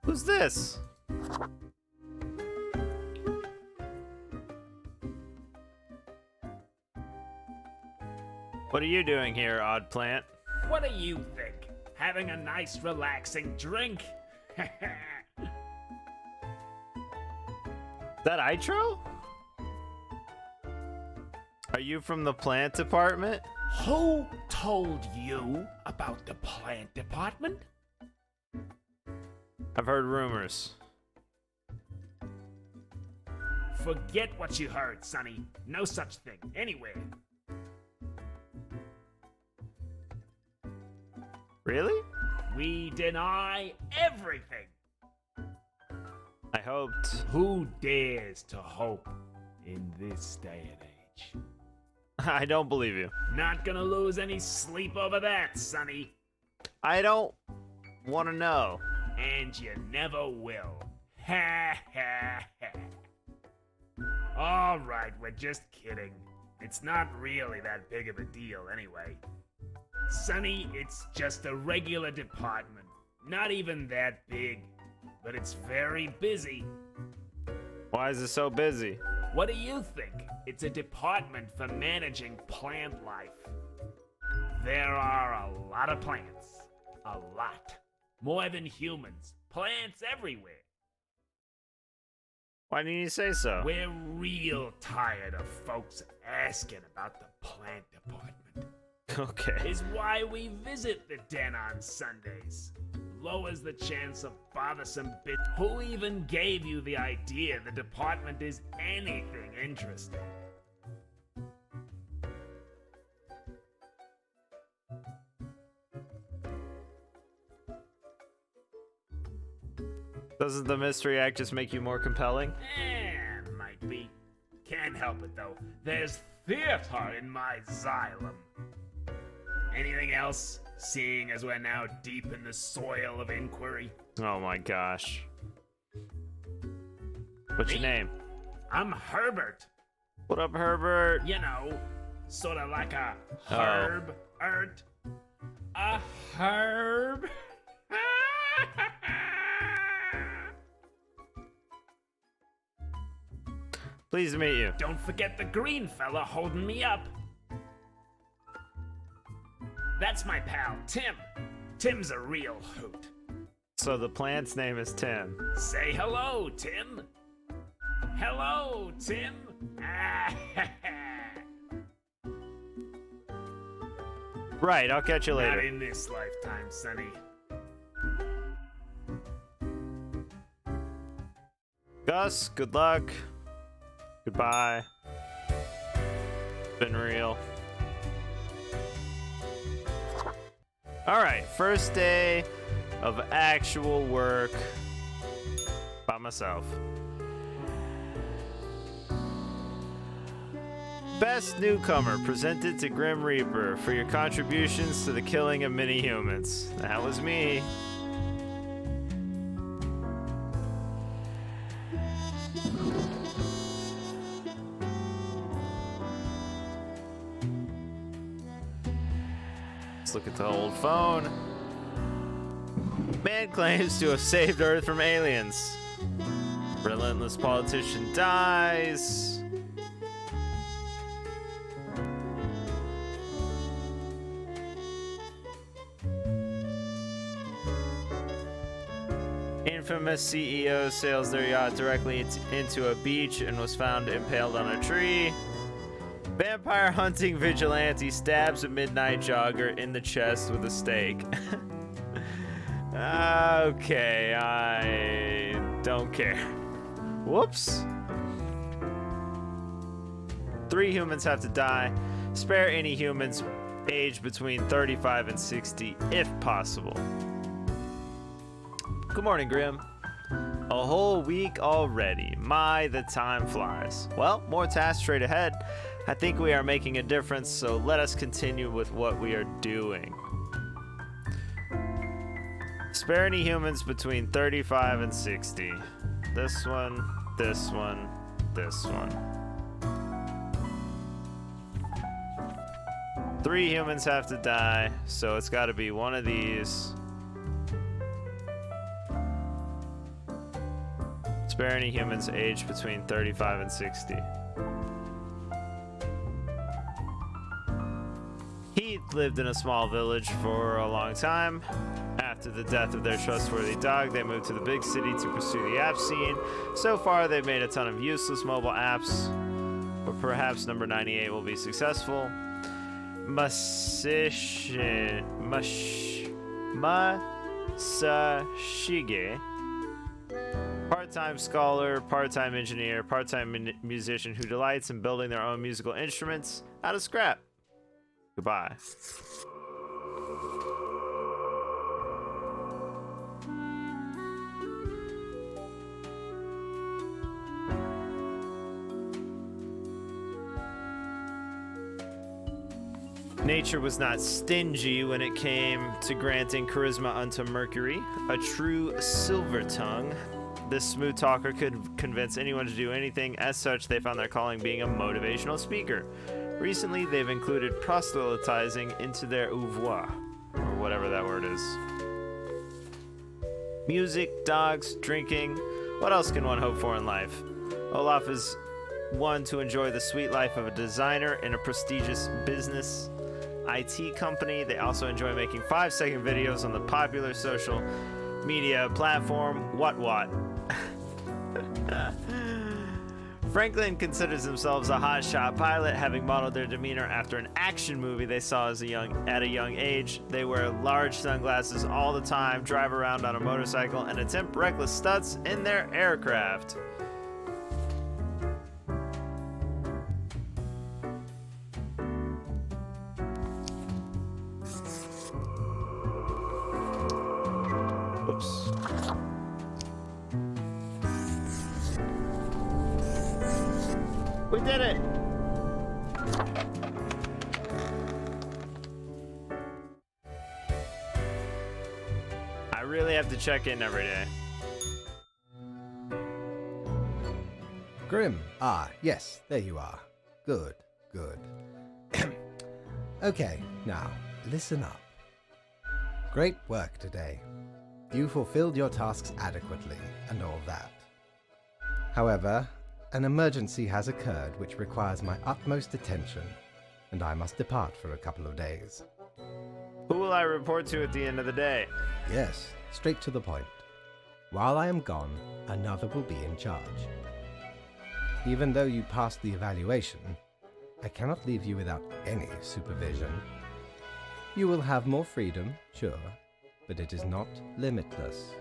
Who's this? What are you doing here, odd plant? What do you think? Having a nice, relaxing drink? Is that Itro? Are you from the plant department? Who told you about the plant department? I've heard rumors. Forget what you heard, Sonny. No such thing anywhere. Really? We deny everything. I hoped. Who dares to hope in this day and age? I don't believe you. Not gonna lose any sleep over that, Sonny. I don't want to know. And you never will. Ha ha ha. Alright, we're just kidding. It's not really that big of a deal anyway. Sonny, it's just a regular department. Not even that big, but it's very busy. Why is it so busy? What do you think? It's a department for managing plant life. There are a lot of plants. A lot. More than humans. Plants everywhere. Why didn't you say so? We're real tired of folks asking about the plant department. Okay. Is why we visit the den on Sundays. Lowers the chance of bothersome bit. Who even gave you the idea the department is anything interesting? Doesn't the Mystery Act just make you more compelling? Might be. Can't help it though. There's theater in my xylem. Anything else? Seeing as we're now deep in the soil of inquiry. Oh my gosh. What's your Me? name? I'm Herbert. What up, Herbert? You know, sort of like a Oh. herb. A herb. Pleased to meet you. Don't forget the green fella holding me up. That's my pal, Tim. Tim's a real hoot. So the plant's name is Tim. Say hello, Tim. Hello, Tim. Right, I'll catch you Not later. in this lifetime, Sonny. Gus, good luck. Goodbye. Been real. Alright, first day of actual work by myself. Best newcomer presented to Grim Reaper for your contributions to the killing of many humans. That was me. Let's look at the old phone. Man claims to have saved Earth from aliens. Relentless politician dies. Infamous CEO sails their yacht directly into a beach and was found impaled on a tree. Vampire hunting vigilante stabs a midnight jogger in the chest with a stake. Okay, I don't care. Whoops. 3 humans have to die. Spare any humans aged between 35 and 60 if possible. Good morning, Grim. A whole week already. My, the time flies. Well, more tasks straight ahead. I think we are making a difference, so let us continue with what we are doing. Spare any humans between 35 and 60. This one, this one, this one. 3 humans have to die, so it's got to be one of these. Spare any humans aged between 35 and 60. Heath lived in a small village for a long time. After the death of their trustworthy dog, they moved to the big city to pursue the app scene. So far, they've made a ton of useless mobile apps, but perhaps number 98 will be successful. Masashige, part-time scholar, part-time engineer, part-time musician who delights in building their own musical instruments out of scrap. Goodbye. Nature was not stingy when it came to granting charisma unto Mercury, a true silver tongue. This smooth talker could convince anyone to do anything. As such, they found their calling being a motivational speaker. Recently, they've included proselytizing into their oeuvre, or whatever that word is. Music, dogs, drinking. What else can one hope for in life? Olaf is one to enjoy the sweet life of a designer in a prestigious business IT company. They also enjoy making 5-second videos on the popular social media platform What. Franklin considers themselves a hotshot pilot, having modeled their demeanor after an action movie they saw at a young age. They wear large sunglasses all the time, drive around on a motorcycle, and attempt reckless stunts in their aircraft. Oops. We did it! I really have to check in every day. Grim. Ah, yes, there you are. Good, good. Okay, now, listen up. Great work today. You fulfilled your tasks adequately, and all that. However, an emergency has occurred which requires my utmost attention, and I must depart for a couple of days. Who will I report to at the end of the day? Yes, straight to the point. While I am gone, another will be in charge. Even though you passed the evaluation, I cannot leave you without any supervision. You will have more freedom, sure, but it is not limitless.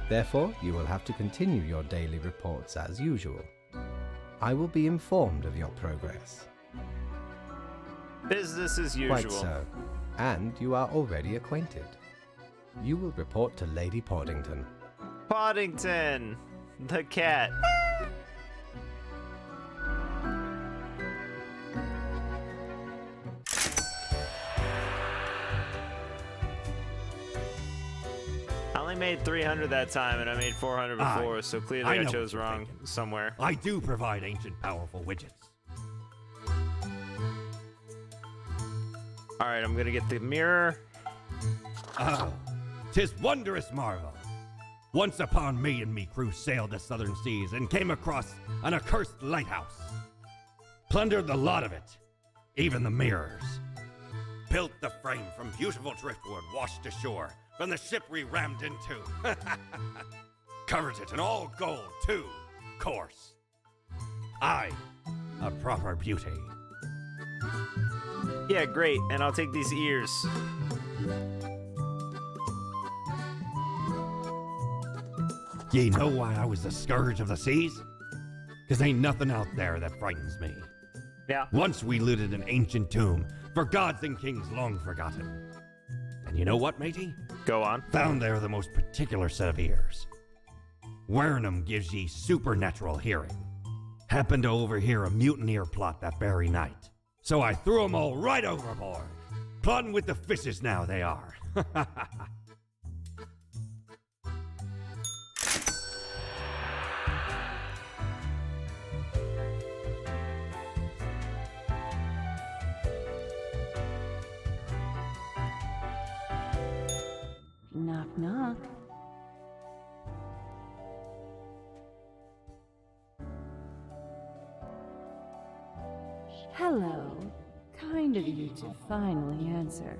Therefore, you will have to continue your daily reports as usual. I will be informed of your progress. Business as usual. Quite so. And you are already acquainted. You will report to Lady Portington. Poddington, the cat. I only made 300 that time, and I made 400 before, so clearly I know chose what you're wrong thinking. somewhere. I do provide ancient powerful widgets. All right, I'm gonna get the mirror. Oh, 'tis wondrous marvel. Once upon me and me crew sailed the southern seas and came across an accursed lighthouse. Plundered the lot of it, even the mirrors. Built the frame from beautiful driftwood washed ashore from the ship we rammed into. Covered it in all gold, too, course. Aye, a proper beauty. Yeah, great, and I'll take these ears. Ye know why I was the scourge of the seas? 'Cause ain't nothing out there that frightens me. Yeah. Once we looted an ancient tomb for gods and kings long forgotten. And you know what, matey? Go on. Found there the most particular set of ears. Wearing 'em gives ye supernatural hearing. Happened to overhear a mutineer plot that very night. So I threw 'em all right overboard. Plotting with the fishes now they are. Knock, knock. Hello. Kind of you to finally answer.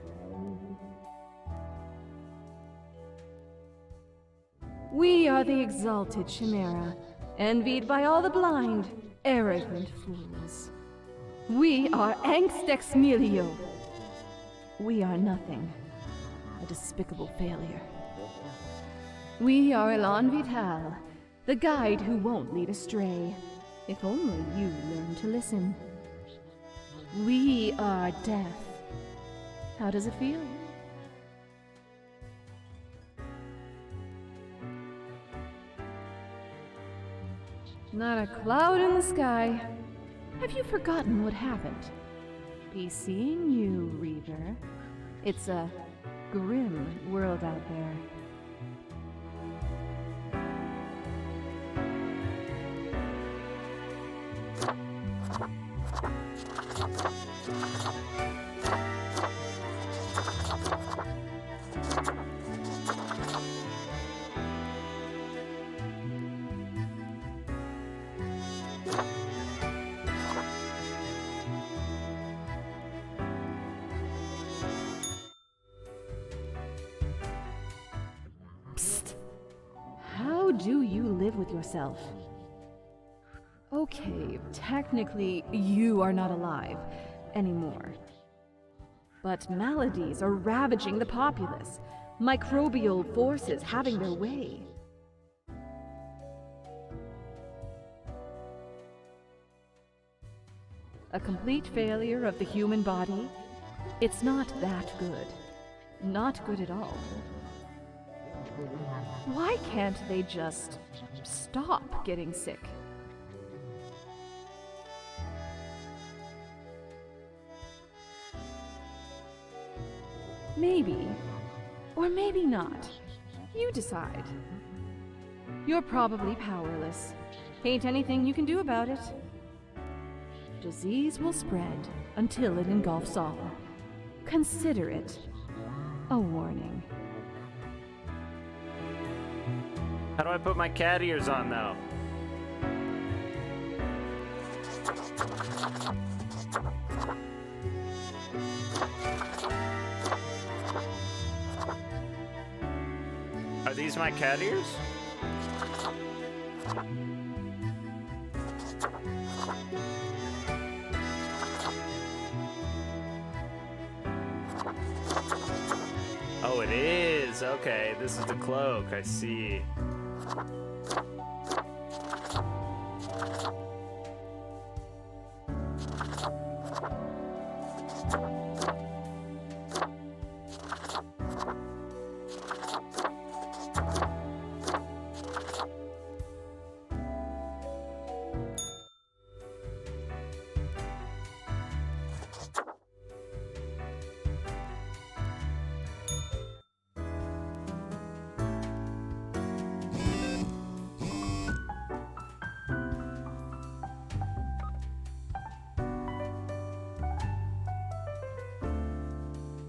We are the exalted Chimera, envied by all the blind, arrogant fools. We are Angst Ex Nihilo. We are nothing. A despicable failure. We are Elan Vital, the guide who won't lead astray, if only you learn to listen. We are death. How does it feel? Not a cloud in the sky. Have you forgotten what happened? Be seeing you, Reaver. It's a grim world out there. do you live with yourself? Okay, technically, you are not alive anymore. But maladies are ravaging the populace, microbial forces having their way. A complete failure of the human body? It's not that good. Not good at all. Why can't they just stop getting sick? Maybe, or maybe not. You decide. You're probably powerless. Ain't anything you can do about it. Disease will spread until it engulfs all. Consider it a warning. How do I put my cat ears on though? Are these my cat ears? Oh, it is. Okay, this is the cloak. I see.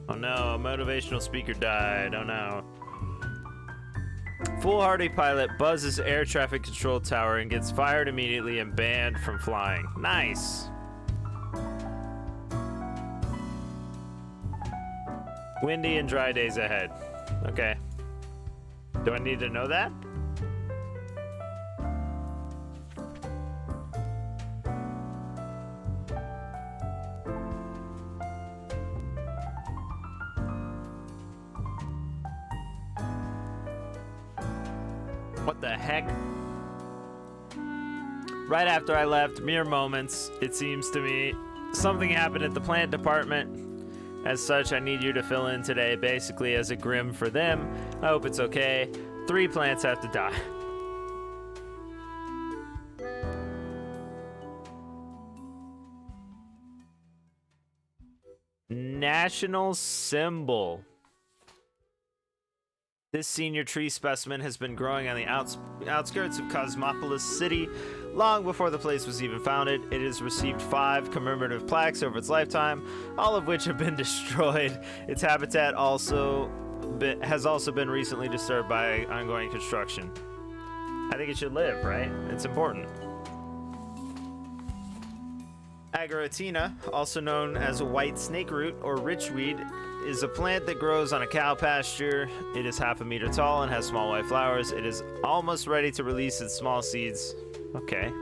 Oh no, a motivational speaker died. Oh no. Foolhardy pilot buzzes air traffic control tower and gets fired immediately and banned from flying. Nice. Windy and dry days ahead. Okay. Do I need to know that? What the heck? Right after I left, mere moments, it seems to me, something happened at the plant department. As such, I need you to fill in today, basically as a grim for them. I hope it's okay. 3 plants have to die. National symbol. This senior tree specimen has been growing on the outskirts of Cosmopolis City long before the place was even founded. It has received 5 commemorative plaques over its lifetime, all of which have been destroyed. Its habitat has also been recently disturbed by ongoing construction. I think it should live, right? It's important. Agaritina, also known as white snake root or richweed, is a plant that grows on a cow pasture. It is half a meter tall and has small white flowers. It is almost ready to release its small seeds. Okay.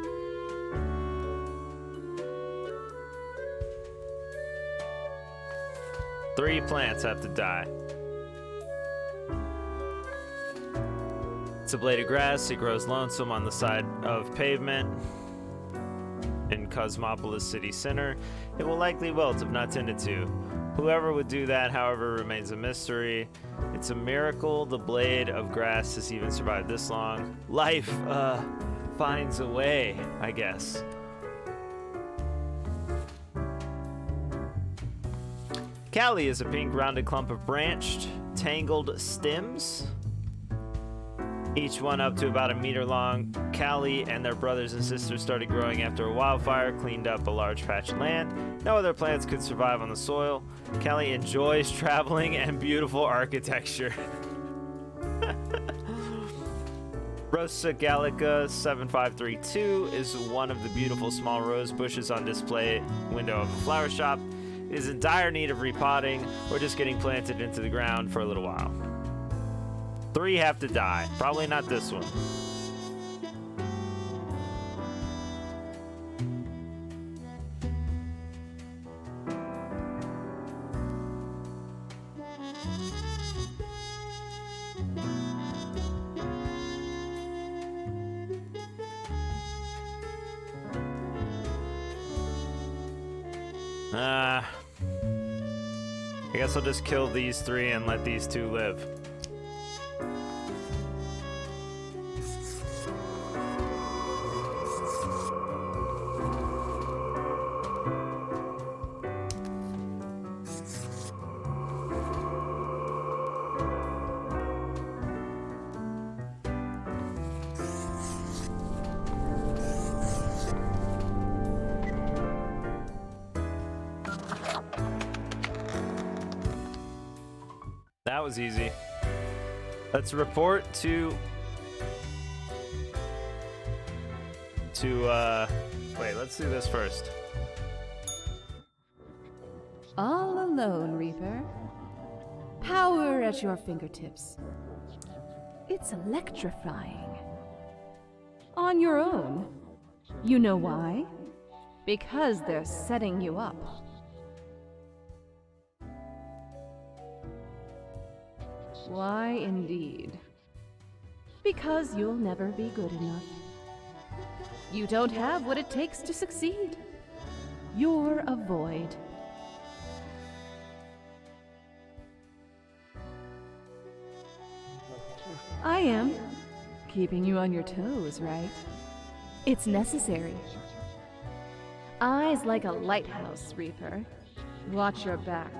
Three plants have to die. It's a blade of grass. It grows lonesome on the side of pavement in Cosmopolis City Center. It will likely wilt if not tended to. Whoever would do that, however, remains a mystery. It's a miracle the blade of grass has even survived this long. Life, finds a way, I guess. Callie is a pink rounded clump of branched, tangled stems, each one up to about a meter long. Callie and their brothers and sisters started growing after a wildfire cleaned up a large patch of land. No other plants could survive on the soil. Callie enjoys traveling and beautiful architecture. Rosa Gallica 7532 is one of the beautiful small rose bushes on display window of a flower shop. It is in dire need of repotting or just getting planted into the ground for a little while. 3 have to die. Probably not this one. I guess I'll just kill these 3 and let these 2 live. That was easy. Let's report to wait, let's do this first. All alone, Reaper. Power at your fingertips. It's electrifying. On your own. You know why? Because they're setting you up. Why, indeed. Because you'll never be good enough. You don't have what it takes to succeed. You're a void. I am. Keeping you on your toes, right? It's necessary. Eyes like a lighthouse, Reaper. Watch your back.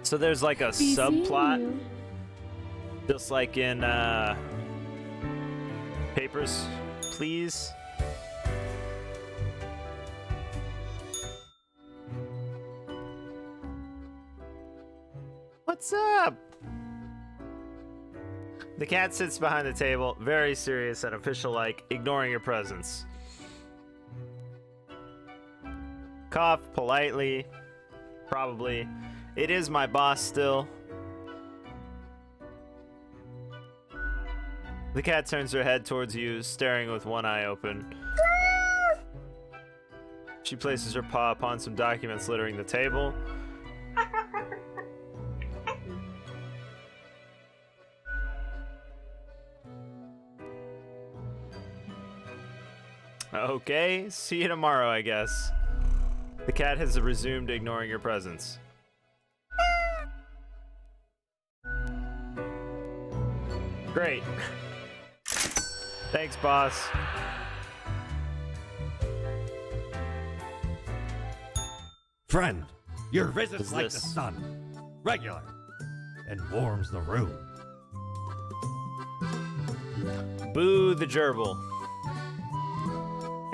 So there's like a Be seeing subplot, you. just like in Papers, Please. What's up? The cat sits behind the table, very serious and official-like, ignoring your presence. Cough politely, probably. It is my boss still. The cat turns her head towards you, staring with one eye open. She places her paw upon some documents littering the table. Okay, see you tomorrow, I guess. The cat has resumed ignoring your presence. Great. Thanks, boss. Friend, your visit's What's like this? the sun. Regular. And warms the room. Boo the gerbil.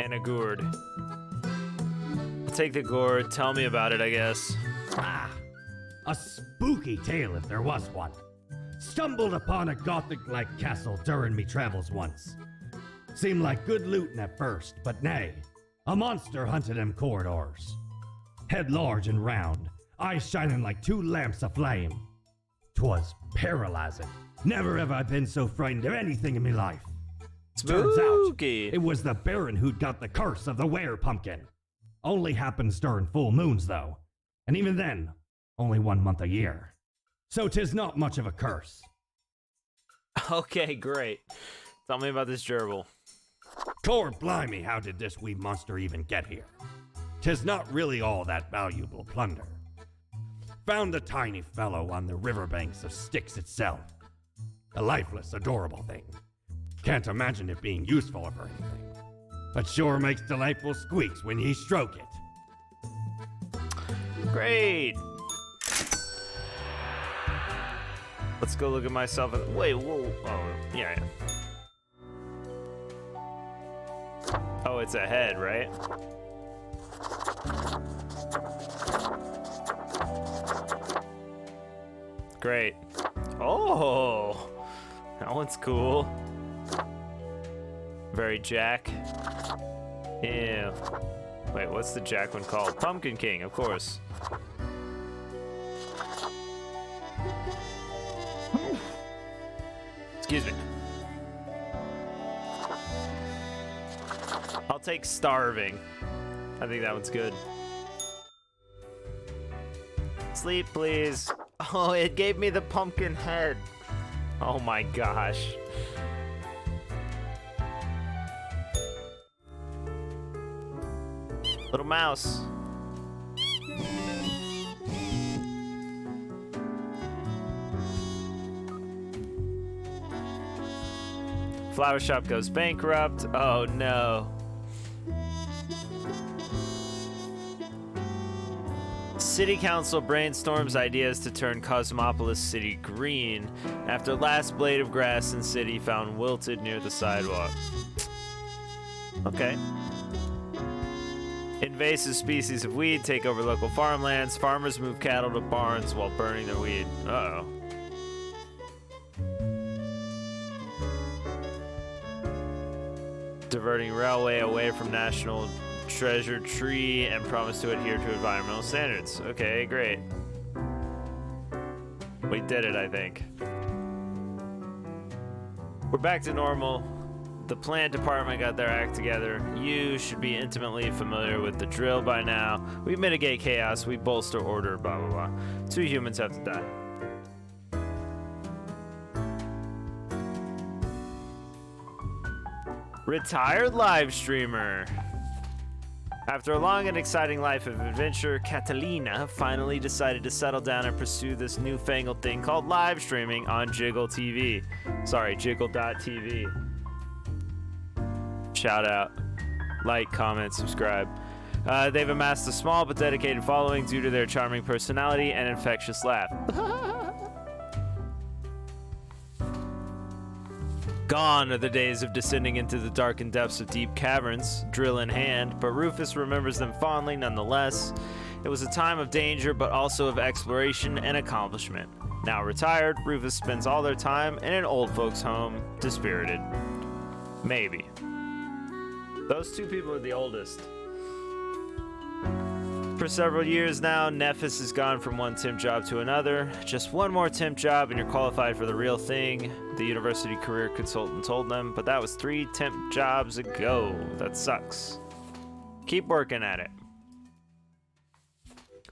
And a gourd. I'll take the gourd. Tell me about it, I guess. Ah, a spooky tale if there was one. Stumbled upon a Gothic-like castle during me travels once. Seemed like good looting at first, but nay, a monster hunted them corridors. Head large and round, eyes shining like 2 lamps aflame. 'Twas paralyzing. Never have I been so frightened of anything in me life. Turns out, Spooky. it was the Baron who'd got the curse of the were-pumpkin. Only happens during full moons, though. And even then, only 1 month a year. So 'tis not much of a curse. Okay, great. Tell me about this gerbil. Core blimey, how did this wee monster even get here? 'Tis not really all that valuable plunder. Found the tiny fellow on the riverbanks of Styx itself. A lifeless, adorable thing. Can't imagine it being useful or anything. But sure makes delightful squeaks when ye stroke it. Great. Let's go look at myself. Wait, whoa. Oh, yeah. Oh, it's a head, right? Great. Oh, that one's cool. Very Jack. Ew. Wait, what's the Jack one called? Pumpkin King, of course. Excuse me. I'll take starving. I think that one's good. Sleep, please. Oh, it gave me the pumpkin head. Oh my gosh. Little mouse. Flower shop goes bankrupt. Oh no. City Council brainstorms ideas to turn Cosmopolis City green after last blade of grass in city found wilted near the sidewalk. Okay. Invasive species of weed take over local farmlands. Farmers move cattle to barns while burning their weed. Uh-oh. Diverting railway away from national treasure tree and promise to adhere to environmental standards. Okay, great. We did it, I think. We're back to normal. The plant department got their act together. You should be intimately familiar with the drill by now. We mitigate chaos, we bolster order, blah, blah, blah. 2 humans have to die. Retired live streamer. After a long and exciting life of adventure, Catalina finally decided to settle down and pursue this newfangled thing called live streaming on Jiggle TV. Sorry, Jiggle.tv. Shout out. Like, comment, subscribe. They've amassed a small but dedicated following due to their charming personality and infectious laugh. Gone are the days of descending into the darkened depths of deep caverns, drill in hand, but Rufus remembers them fondly nonetheless. It was a time of danger, but also of exploration and accomplishment. Now retired, Rufus spends all their time in an old folks' home, dispirited. Maybe. Those 2 people are the oldest. For several years now, Nephis has gone from one temp job to another. Just one more temp job and you're qualified for the real thing, the university career consultant told them, but that was 3 temp jobs ago. That sucks. Keep working at it.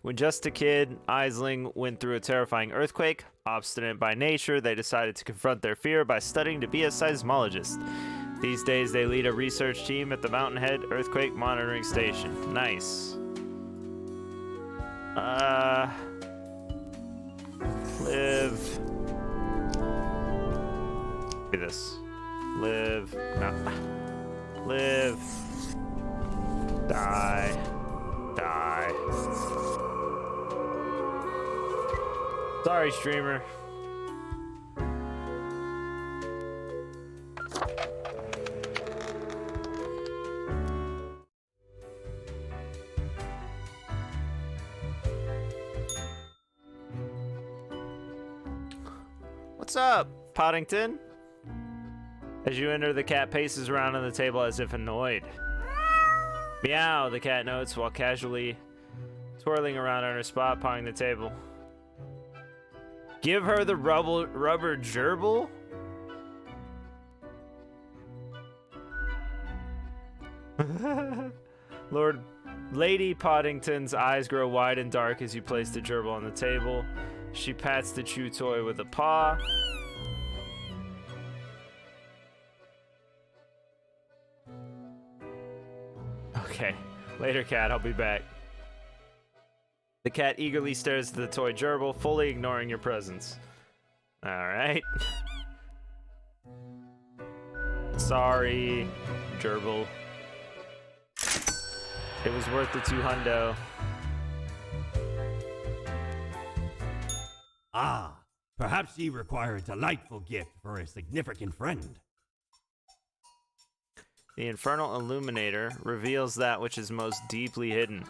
When just a kid, Aisling went through a terrifying earthquake. Obstinate by nature, they decided to confront their fear by studying to be a seismologist. These days, they lead a research team at the Mountainhead Earthquake Monitoring Station. Nice. Live. Do this. Live. No. Live. Die. Die. Sorry, streamer. What's up, Poddington? As you enter, the cat paces around on the table as if annoyed. Meow, the cat notes while casually twirling around on her spot, pawing the table. Give her the rubber gerbil? Lady Poddington's eyes grow wide and dark as you place the gerbil on the table. She pats the chew toy with a paw. Okay, later, cat. I'll be back. The cat eagerly stares at the toy gerbil, fully ignoring your presence. Alright. Sorry, gerbil. It was worth the 2 hundo. Ah, perhaps ye require a delightful gift for a significant friend. The Infernal Illuminator reveals that which is most deeply hidden.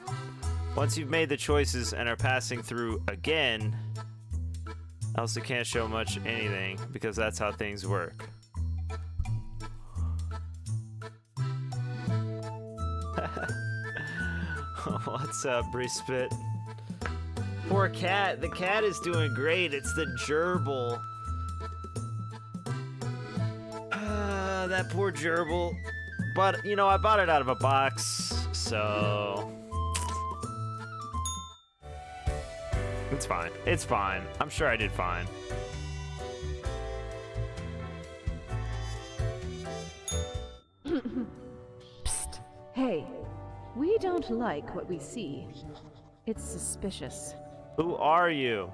Once you've made the choices and are passing through again, Elsa can't show much anything, because that's how things work. What's up, Brispit? Poor cat. The cat is doing great. It's the gerbil. That poor gerbil. But, you know, I bought it out of a box, so... It's fine. It's fine. I'm sure I did fine. Psst. Hey, we don't like what we see. It's suspicious. Who are you?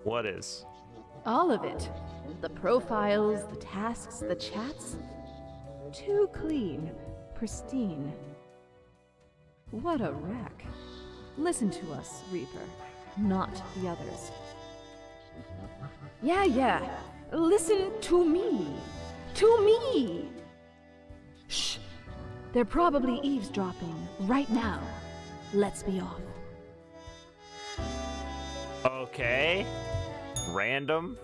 What is? All of it. The profiles, the tasks, the chats. Too clean, pristine. What a wreck. Listen to us, Reaper, not the others. Yeah. Listen to me. To me! Shh. They're probably eavesdropping right now. Let's be off. Okay. Random.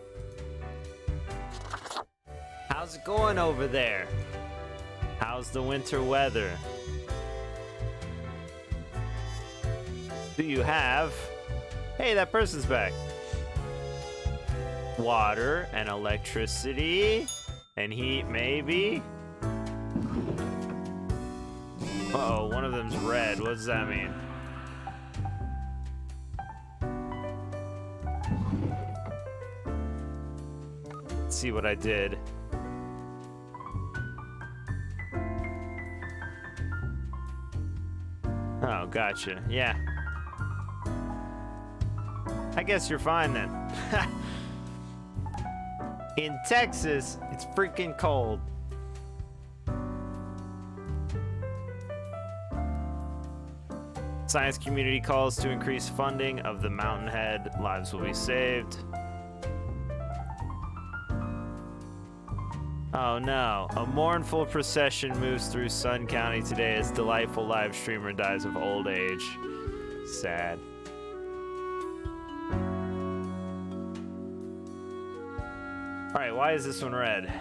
How's it going over there? How's the winter weather? Do you have... Hey, that person's back. Water and electricity and heat, maybe? Uh-oh, one of them's red. What does that mean? Let's see what I did. Oh, gotcha. Yeah. I guess you're fine then. In Texas, it's freaking cold. Science community calls to increase funding of the Mountainhead. Lives will be saved. Oh no. A mournful procession moves through Sun County today as delightful live streamer dies of old age. Sad. Alright, why is this one red?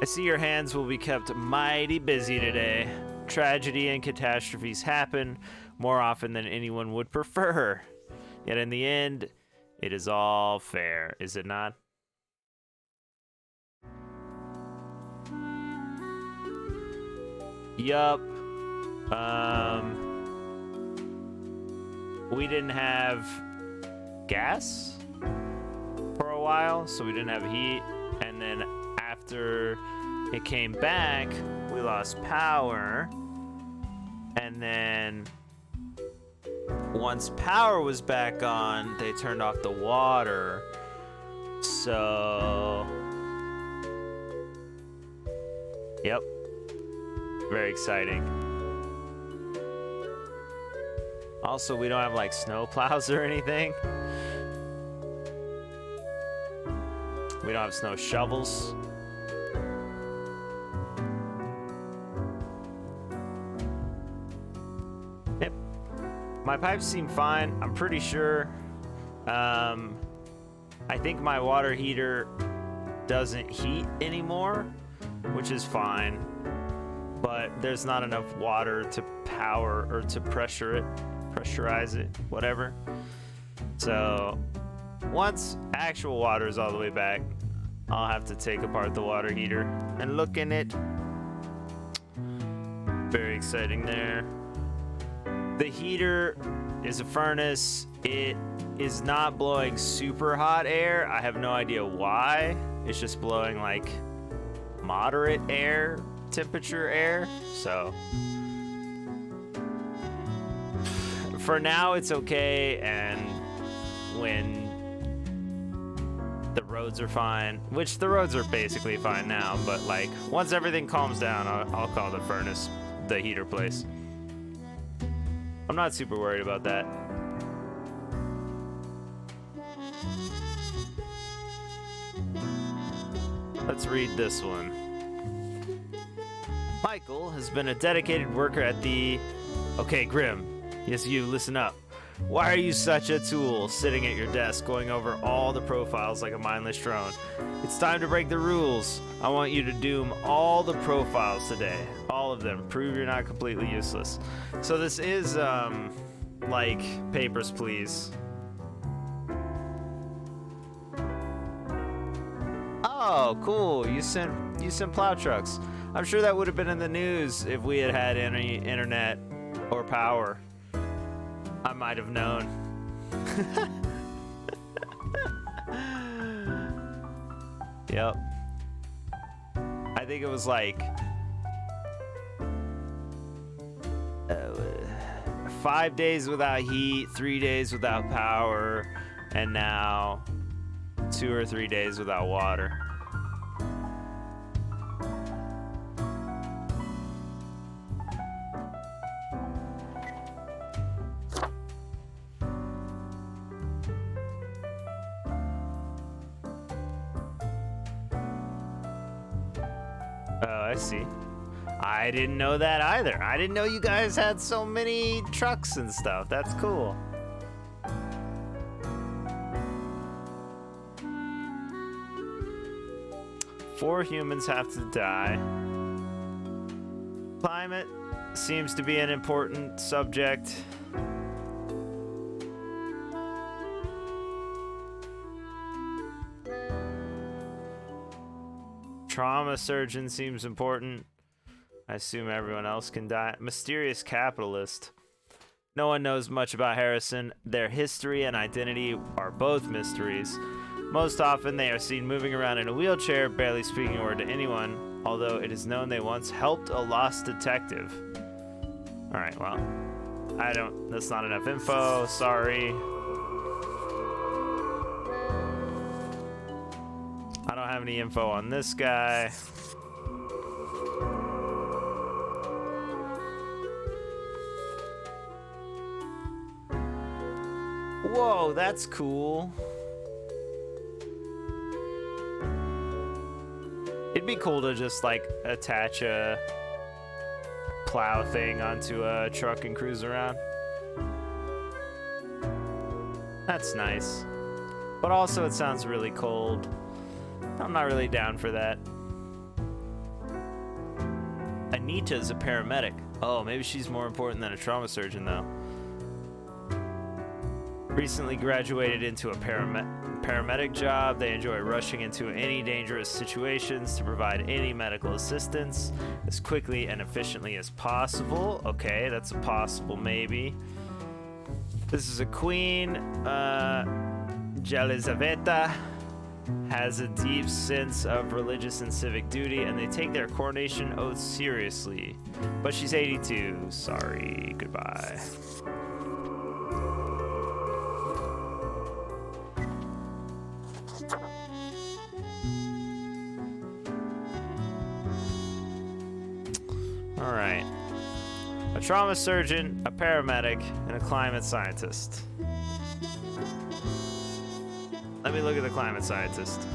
I see your hands will be kept mighty busy today. Tragedy and catastrophes happen more often than anyone would prefer. Yet in the end, it is all fair, is it not? Yup. We didn't have gas for a while, so we didn't have heat, and then after it came back, we lost power, and then once power was back on, they turned off the water. So yep, very exciting. Also, we don't have like snow plows or anything. We don't have snow shovels. Yep. My pipes seem fine. I'm pretty sure. I think my water heater doesn't heat anymore, which is fine. But there's not enough water to power or to pressurize it, whatever. So once actual water is all the way back, I'll have to take apart the water heater and look in it. Very exciting there. The heater is a furnace. It is not blowing super hot air. I have no idea why. It's just blowing like moderate air, temperature air. So for now it's okay, and when the roads are fine, which the roads are basically fine now, but like once everything calms down, I'll call the furnace the heater place. I'm not super worried about that. Let's read this one. Michael has been a dedicated worker at the... Okay, Grim. Yes, you, listen up. Why are you such a tool, sitting at your desk going over all the profiles like a mindless drone? It's time to break the rules. I want you to doom all the profiles today. All of them. Prove you're not completely useless. So this is, like, Papers, Please. Oh, cool. You sent plow trucks. I'm sure that would have been in the news if we had had any internet or power. I might have known. Yep. I think it was like 5 days without heat, 3 days without power, and now 2 or 3 days without water. Oh, I see. I didn't know that either. I didn't know you guys had so many trucks and stuff. That's cool. Four humans have to die. Climate seems to be an important subject. Trauma surgeon seems important. I assume everyone else can die. Mysterious capitalist. No one knows much about Harrison. Their history and identity are both mysteries. Most often, they are seen moving around in a wheelchair, barely speaking a word to anyone, although it is known they once helped a lost detective. Alright, well, that's not enough info, sorry. I don't have any info on this guy. Whoa, that's cool. It'd be cool to just like attach a plow thing onto a truck and cruise around. That's nice. But also it sounds really cold. I'm not really down for that. Anita's a paramedic. Oh, maybe she's more important than a trauma surgeon though. Recently graduated into a paramedic job. They enjoy rushing into any dangerous situations to provide any medical assistance as quickly and efficiently as possible. Okay, that's a possible maybe. This is a queen. Jelizaveta has a deep sense of religious and civic duty, and they take their coronation oaths seriously. But she's 82. Sorry. Goodbye. All right. A trauma surgeon, a paramedic, and a climate scientist. Let me look at the climate scientist.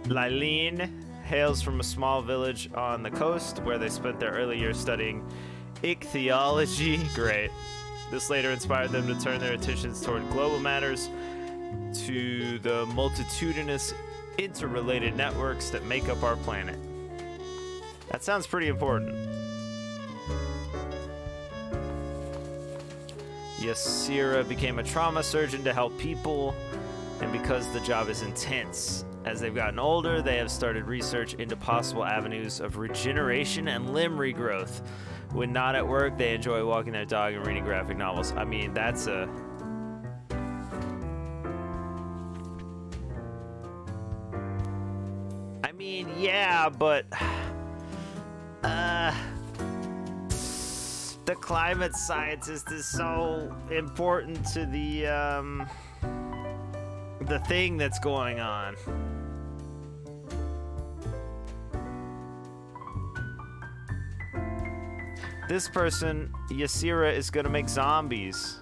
Lylene hails from a small village on the coast where they spent their early years studying ichthyology. Great. This later inspired them to turn their attentions toward global matters, to the multitudinous interrelated networks that make up our planet. That sounds pretty important. Ysera became a trauma surgeon to help people, and because the job is intense. As they've gotten older, they have started research into possible avenues of regeneration and limb regrowth. When not at work, they enjoy walking their dog and reading graphic novels. I mean, that's a... I mean, yeah, but... the climate scientist is so important to the thing that's going on. This person, Ysera, is gonna make zombies.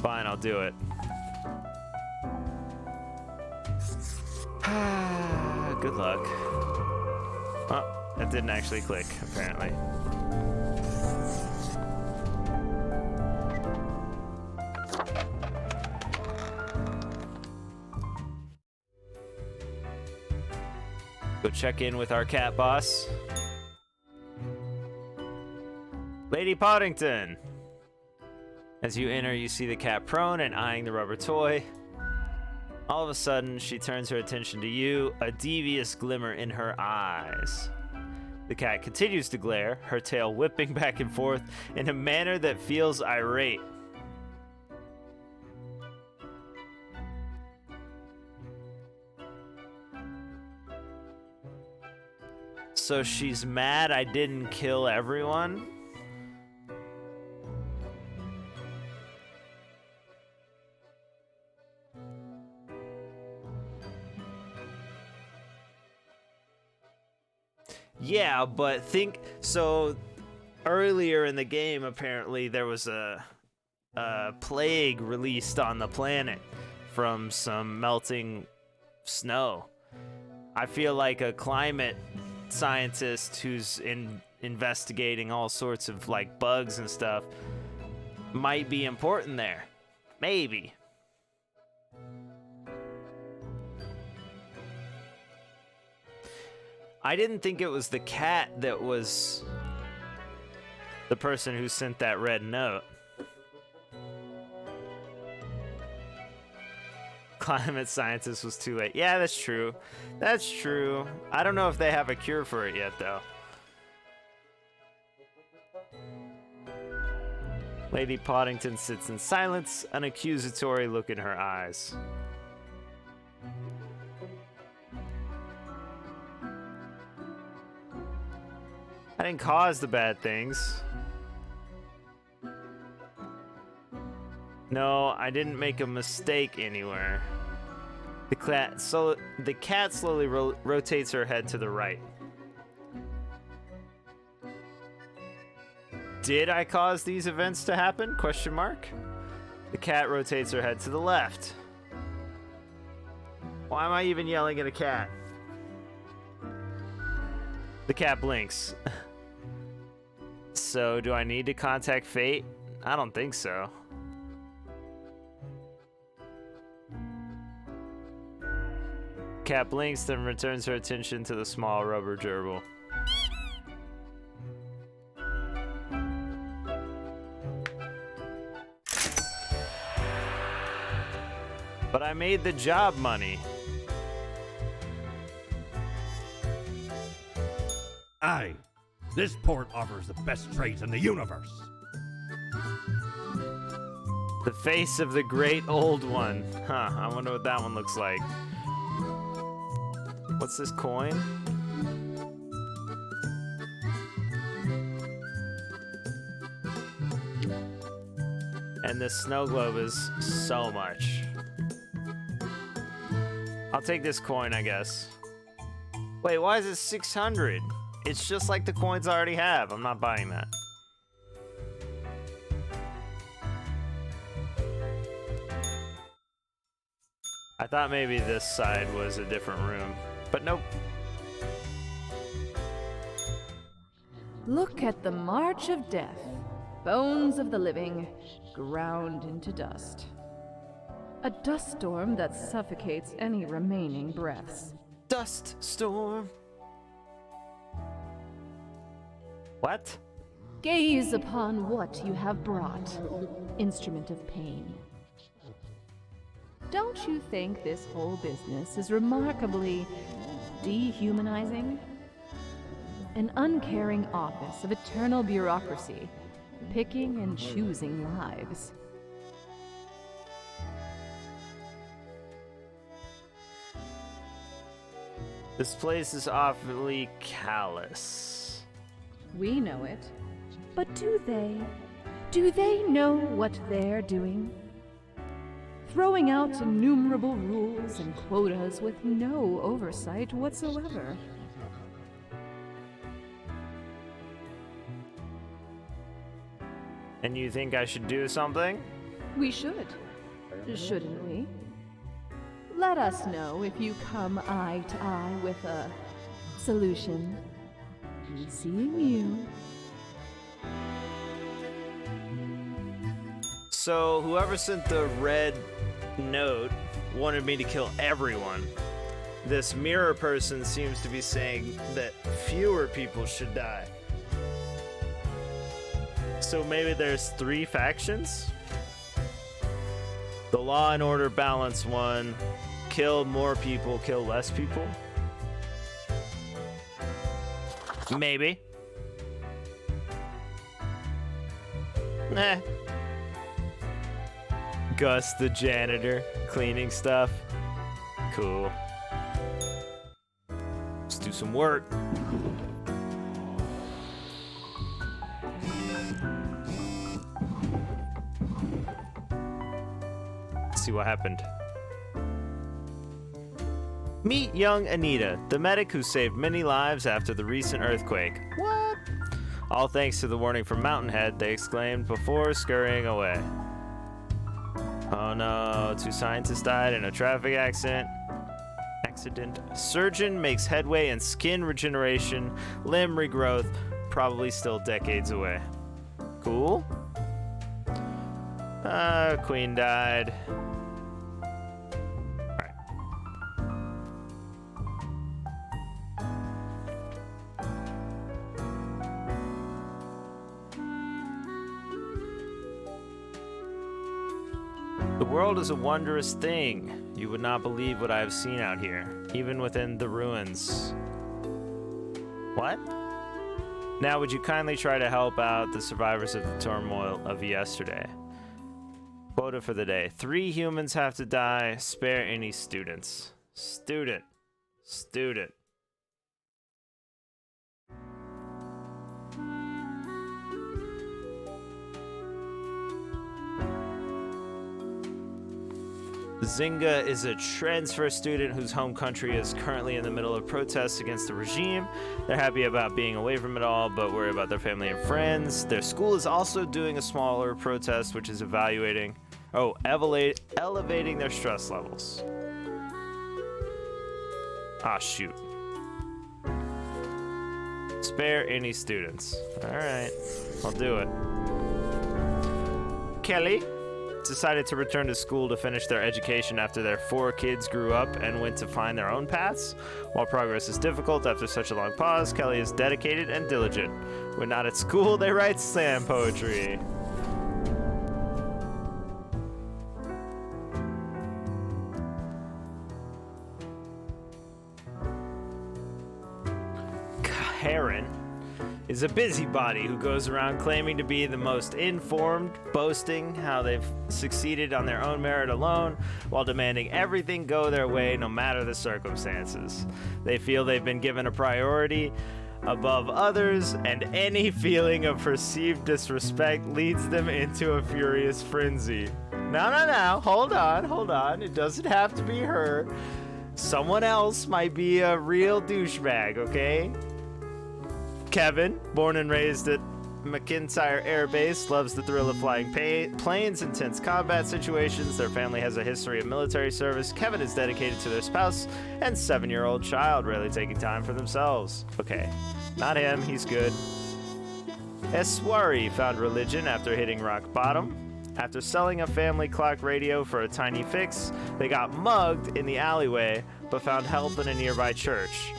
Fine, I'll do it. Good luck. Oh, that didn't actually click, apparently. Go check in with our cat boss. Lady Poddington. As you enter, you see the cat prone and eyeing the rubber toy. All of a sudden, she turns her attention to you, a devious glimmer in her eyes. The cat continues to glare, her tail whipping back and forth in a manner that feels irate. So she's mad I didn't kill everyone? Yeah, but think so. Earlier in the game, apparently there was a plague released on the planet from some melting snow. I feel like a climate scientist who's investigating all sorts of like bugs and stuff might be important there. Maybe. I didn't think it was the cat that was the person who sent that red note. Climate scientist was too late. Yeah, that's true. That's true. I don't know if they have a cure for it yet, though. Lady Poddington sits in silence, an accusatory look in her eyes. I didn't cause the bad things. No, I didn't make a mistake anywhere. The cat slowly rotates her head to the right. Did I cause these events to happen? Question mark. The cat rotates her head to the left. Why am I even yelling at a cat? The cat blinks. So, do I need to contact Fate? I don't think so. Cat blinks, then returns her attention to the small rubber gerbil. But I made the job money. Aye, this port offers the best trades in the universe. The face of the great old one. Huh, I wonder what that one looks like. What's this coin? And this snow globe is so much. I'll take this coin, I guess. Wait, why is it 600? It's just like the coins I already have. I'm not buying that. I thought maybe this side was a different room, but nope. Look at the march of death. Bones of the living, ground into dust. A dust storm that suffocates any remaining breaths. Dust storm. What? Gaze upon what you have brought, instrument of pain. Don't you think this whole business is remarkably dehumanizing? An uncaring office of eternal bureaucracy, picking and choosing lives. This place is awfully callous. We know it. But do they? Do they know what they're doing? Throwing out innumerable rules and quotas with no oversight whatsoever. And you think I should do something? We should. Shouldn't we? Let us know if you come eye to eye with a solution. Seeing you. So whoever sent the red note wanted me to kill everyone. This mirror person seems to be saying that fewer people should die. So maybe there's 3 factions? The law and order balance one. Kill more people, kill less people? Maybe. Gus the janitor, cleaning stuff. Cool. Let's do some work. see what happened. Meet young Anita, the medic who saved many lives after the recent earthquake. What? All thanks to the warning from Mountainhead, they exclaimed before scurrying away. Oh no, 2 scientists died in a traffic accident. Surgeon makes headway in skin regeneration, limb regrowth, probably still decades away. Cool. Queen died. Alright. The world is a wondrous thing. You would not believe what I have seen out here, even within the ruins. What? Now, would you kindly try to help out the survivors of the turmoil of yesterday? Quota for the day. 3 humans have to die. Spare any students. Student. Zynga is a transfer student whose home country is currently in the middle of protests against the regime. They're happy about being away from it all, but worry about their family and friends. Their school is also doing a smaller protest, which is elevating their stress levels. Ah, shoot. Spare any students. Alright, I'll do it. Kelly decided to return to school to finish their education after their 4 kids grew up and went to find their own paths. While progress is difficult after such a long pause, Kelly is dedicated and diligent. When not at school, they write slam poetry. Karen is a busybody who goes around claiming to be the most informed, boasting how they've succeeded on their own merit alone, while demanding everything go their way no matter the circumstances. They feel they've been given a priority above others, and any feeling of perceived disrespect leads them into a furious frenzy. No, hold on. It doesn't have to be her. Someone else might be a real douchebag, okay? Kevin, born and raised at McIntyre Air Base, loves the thrill of flying planes, intense combat situations. Their family has a history of military service. Kevin is dedicated to their spouse and 7-year-old child, rarely taking time for themselves. Okay, not him, he's good. Eswari found religion after hitting rock bottom. After selling a family clock radio for a tiny fix, they got mugged in the alleyway, but found help in a nearby church.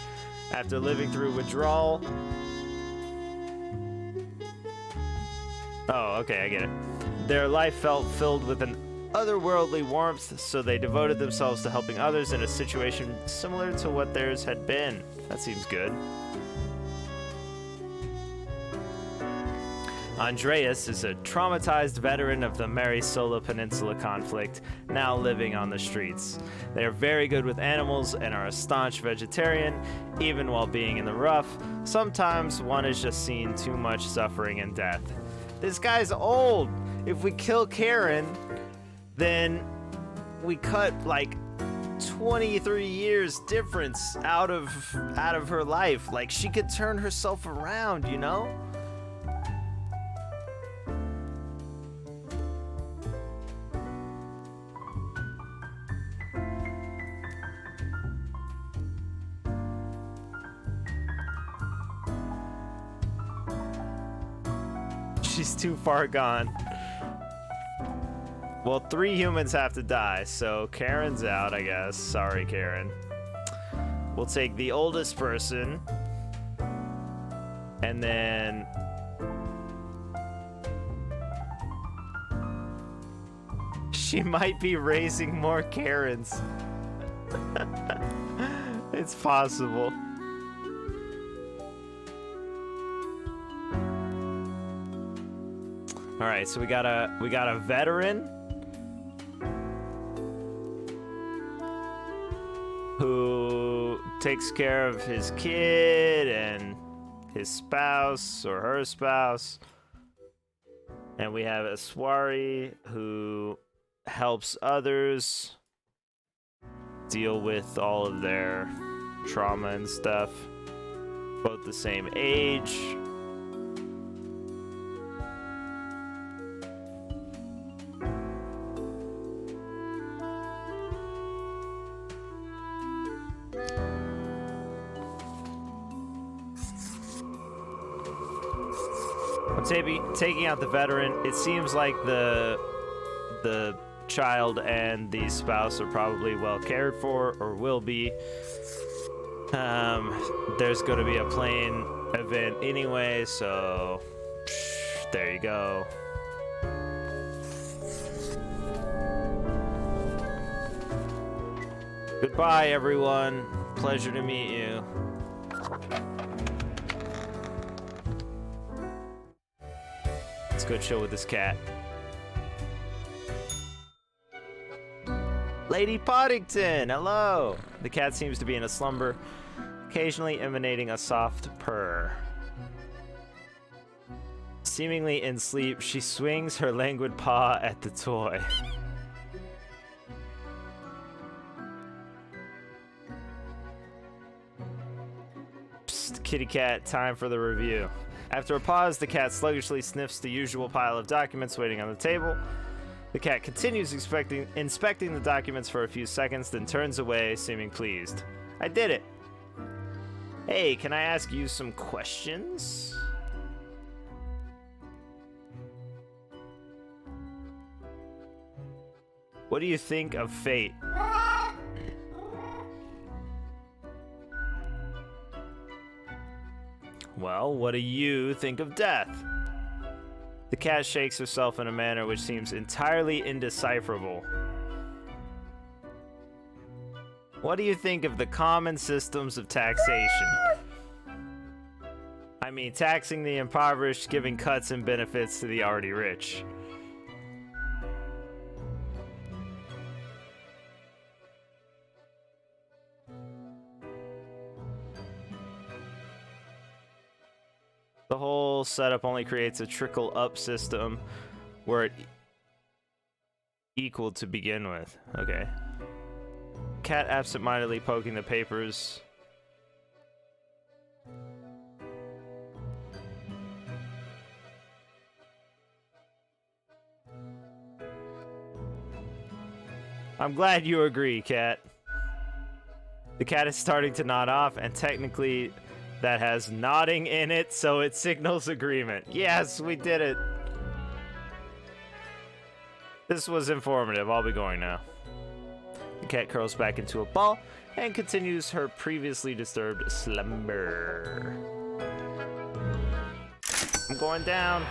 After living through withdrawal... Oh, okay, I get it. Their life felt filled with an otherworldly warmth, so they devoted themselves to helping others in a situation similar to what theirs had been. That seems good. Andreas is a traumatized veteran of the Marisola Peninsula conflict, now living on the streets. They are very good with animals and are a staunch vegetarian, even while being in the rough. Sometimes one has just seen too much suffering and death. This guy's old. If we kill Karen, then we cut like 23 years difference out of her life. Like, she could turn herself around, you know? She's too far gone. Well, 3 humans have to die, so Karen's out, I guess. Sorry, Karen. We'll take the oldest person. And then... she might be raising more Karens. It's possible. All right, so we got a veteran who takes care of his kid and his spouse or her spouse, and we have Eswari who helps others deal with all of their trauma and stuff. Both the same age. Taking out the veteran, it seems like the child and the spouse are probably well cared for, or will be. There's going to be a plane event anyway, so there you go. Goodbye, everyone. Pleasure to meet you. Let's go chill with this cat. Lady Poddington, hello! The cat seems to be in a slumber, occasionally emanating a soft purr. Seemingly in sleep, she swings her languid paw at the toy. Psst, kitty cat, time for the review. After a pause, the cat sluggishly sniffs the usual pile of documents waiting on the table. The cat continues inspecting the documents for a few seconds, then turns away, seeming pleased. I did it! Hey, can I ask you some questions? What do you think of fate? Well, what do you think of death? The cat shakes herself in a manner which seems entirely indecipherable. What do you think of the common systems of taxation? I mean, taxing the impoverished, giving cuts and benefits to the already rich. The whole setup only creates a trickle-up system where it equal to begin with. Okay. Cat absentmindedly poking the papers. I'm glad you agree, Cat. The cat is starting to nod off, and technically that has nodding in it, so it signals agreement. Yes, we did it. This was informative. I'll be going now. The cat curls back into a ball and continues her previously disturbed slumber. I'm going down.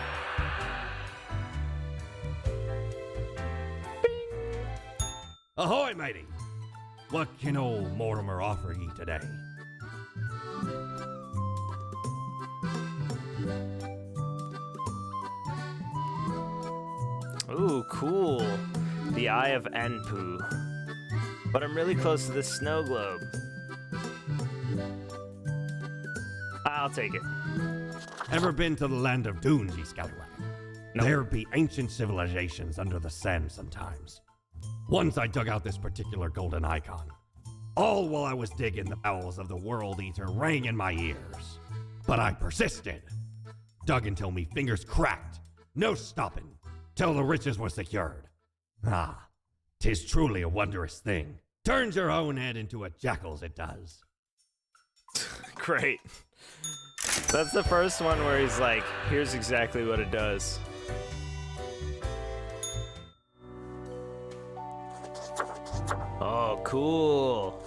Ahoy, matey! What can old Mortimer offer ye today? Ooh, cool. The Eye of Anpu. But I'm really close to the snow globe. I'll take it. Ever been to the land of dunes, ye scallywag? No. There be ancient civilizations under the sand sometimes. Once I dug out this particular golden icon. All while I was digging, the bowels of the World Eater rang in my ears. But I persisted. Dug until me fingers cracked. No stopping. Till the riches were secured. Ah, 'tis truly a wondrous thing. Turns your own head into a jackal's, it does. Great. That's the first one where he's like, here's exactly what it does. Oh, cool.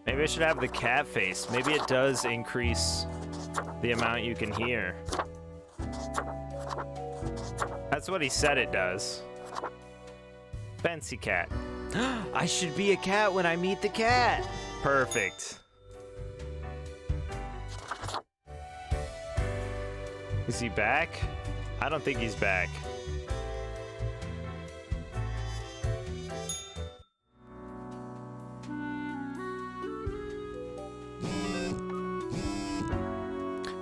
Maybe I should have the cat face. Maybe it does increase the amount you can hear. That's what he said it does. Fancy cat. I should be a cat when I meet the cat. Perfect. Is he back? I don't think he's back.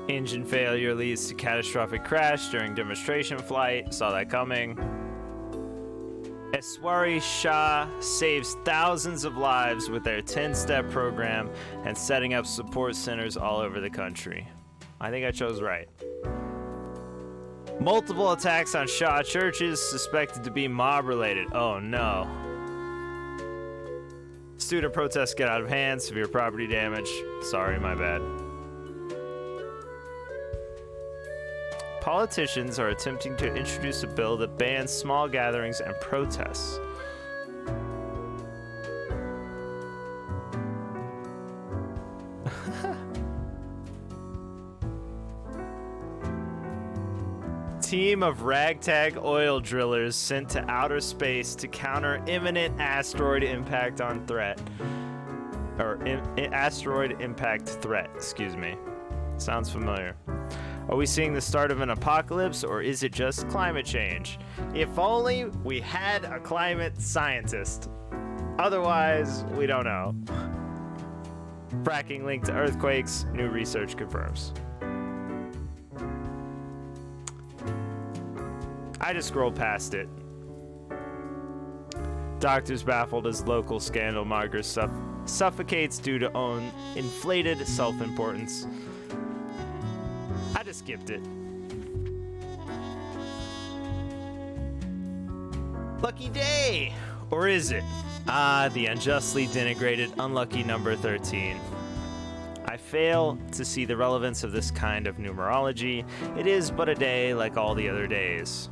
Engine failure leads to catastrophic crash during demonstration flight. Saw that coming. Eswari Shah saves thousands of lives with their 10-step program and setting up support centers all over the country. I think I chose right. Multiple attacks on Shah churches suspected to be mob-related. Oh no. Student protests get out of hand, severe property damage. Sorry, my bad. Politicians are attempting to introduce a bill that bans small gatherings and protests. Team of ragtag oil drillers sent to outer space to counter imminent asteroid impact on threat. Or asteroid impact threat, excuse me. Sounds familiar. Are we seeing the start of an apocalypse, or is it just climate change? If only we had a climate scientist. Otherwise, we don't know. Fracking linked to earthquakes, new research confirms. I just scrolled past it. Doctors baffled as local scandal monger suffocates due to own inflated self-importance. I just skipped it. Lucky day! Or is it? Ah, the unjustly denigrated unlucky number 13. I fail to see the relevance of this kind of numerology. It is but a day like all the other days.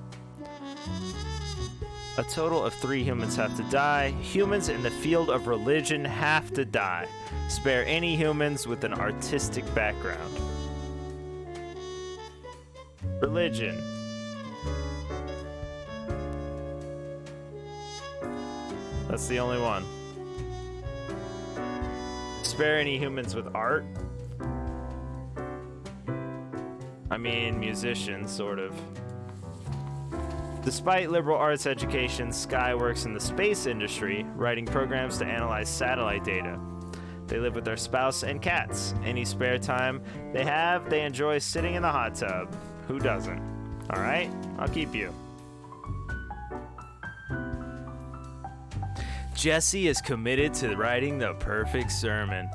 A total of 3 humans have to die. Humans in the field of religion have to die. Spare any humans with an artistic background. Religion. That's the only one. Spare any humans with art? I mean, musicians, sort of. Despite liberal arts education, Sky works in the space industry, writing programs to analyze satellite data. They live with their spouse and cats. Any spare time they have, they enjoy sitting in the hot tub. Who doesn't? All right, I'll keep you. Jesse is committed to writing the perfect sermon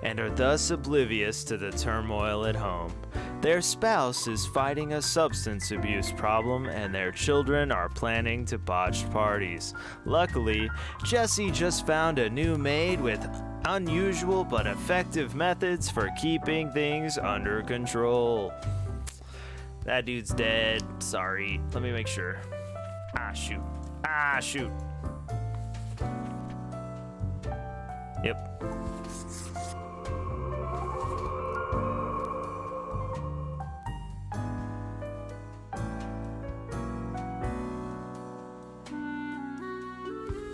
and are thus oblivious to the turmoil at home. Their spouse is fighting a substance abuse problem and their children are planning to botched parties. Luckily, Jesse just found a new maid with unusual but effective methods for keeping things under control. That dude's dead. Sorry. Let me make sure. Ah, shoot. Ah, shoot. Yep.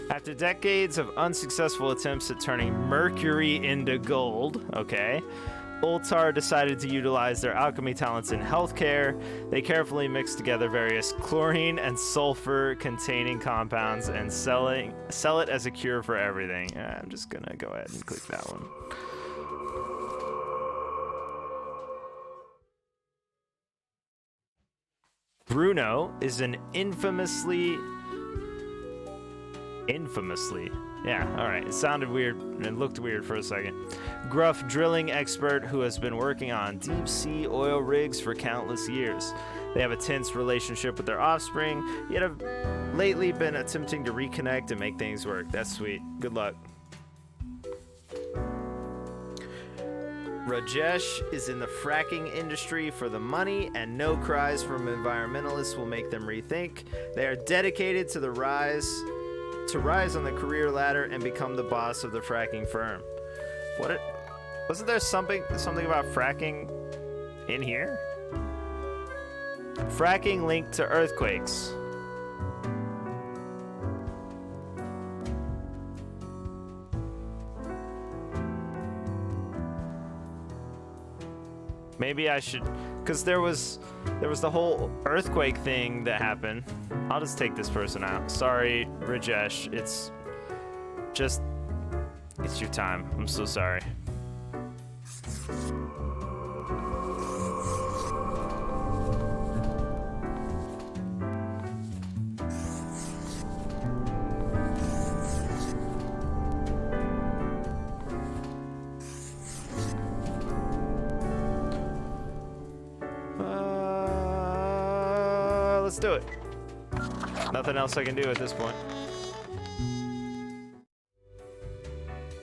After decades of unsuccessful attempts at turning mercury into gold, okay, Ultar decided to utilize their alchemy talents in healthcare. They carefully mixed together various chlorine and sulfur containing compounds and sell it as a cure for everything. I'm just gonna go ahead and click that one. Bruno is an infamously, yeah, all right, it sounded weird and looked weird for a second. Gruff drilling expert who has been working on deep sea oil rigs for countless years. They have a tense relationship with their offspring, yet have lately been attempting to reconnect and make things work. That's sweet. Good luck. Rajesh is in the fracking industry for the money, and no cries from environmentalists will make them rethink. They are dedicated to rise on the career ladder and become the boss of the fracking firm. Wasn't there something about fracking in here? Fracking linked to earthquakes. Maybe I should, because there was the whole earthquake thing that happened. I'll just take this person out. Sorry, Rajesh. It's your time. I'm so sorry. let's do it. Nothing else I can do at this point.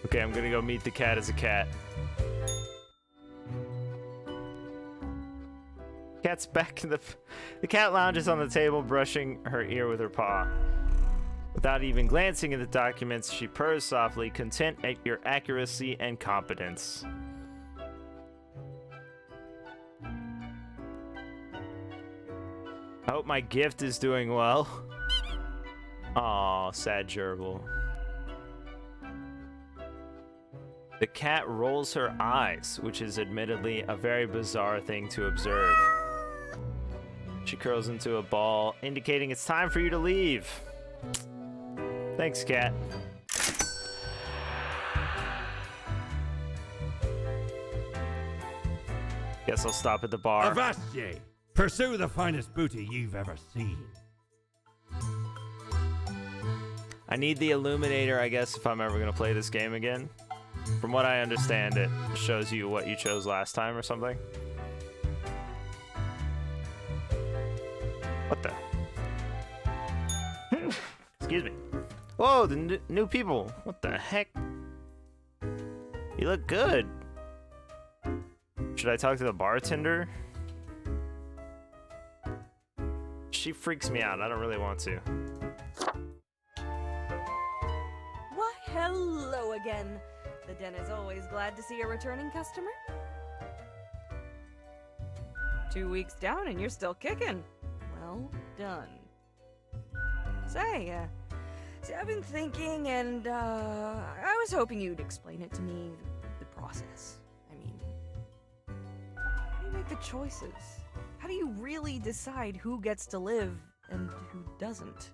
Okay, I'm gonna go meet the cat as a cat. Cat's back in the cat lounges on the table, brushing her ear with her paw. Without even glancing at the documents, she purrs softly, content at your accuracy and competence. I hope my gift is doing well. Aw, sad gerbil. The cat rolls her eyes, which is admittedly a very bizarre thing to observe. She curls into a ball, indicating it's time for you to leave. Thanks, cat. Guess I'll stop at the bar. Avast! Pursue the finest booty you've ever seen. I need the Illuminator, I guess, if I'm ever going to play this game again. From what I understand, it shows you what you chose last time or something. What the? Excuse me. Whoa, the new people. What the heck? You look good. Should I talk to the bartender? She freaks me out. I don't really want to. Why, hello again. The den is always glad to see a returning customer. 2 weeks down and you're still kicking. Well done. Say, I've been thinking, and I was hoping you'd explain it to me, the process. I mean, how do you make the choices? How do you really decide who gets to live and who doesn't?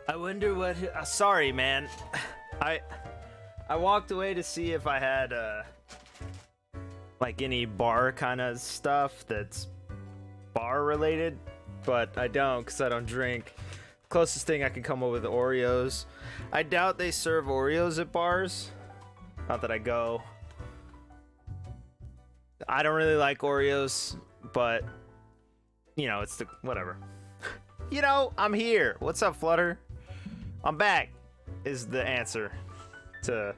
I wonder what. Sorry, man. I walked away to see if I had like any bar kind of stuff that's bar related, but I don't because I don't drink. Closest thing I can come up with Oreos. I doubt they serve Oreos at bars. Not that I go. I don't really like Oreos, but you know, it's the whatever. You know, I'm here. What's up, Flutter? I'm back. Is the answer to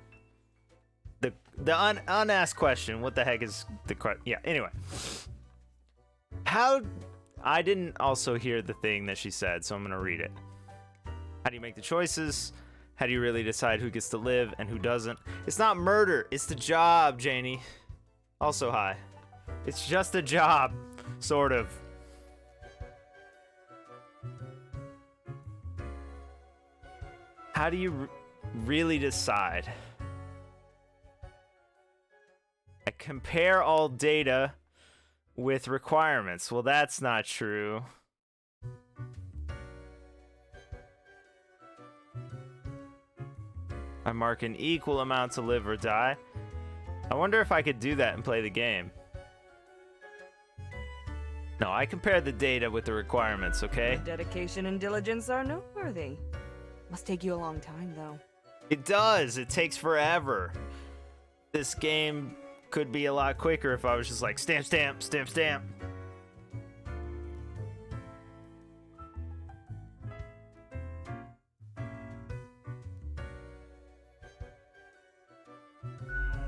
the unasked question. What the heck is the question? Yeah. Anyway, how? I didn't also hear the thing that she said, so I'm gonna read it. How do you make the choices? How do you really decide who gets to live and who doesn't? It's not murder. It's the job, Janie. Also, hi. It's just a job, sort of. How do you really decide? I compare all data with requirements. Well, that's not true. I mark an equal amount to live or die. I wonder if I could do that and play the game. No, I compare the data with the requirements, okay? Your dedication and diligence are noteworthy. Must take you a long time, though. It does. It takes forever. This game could be a lot quicker if I was just like, stamp, stamp, stamp, stamp.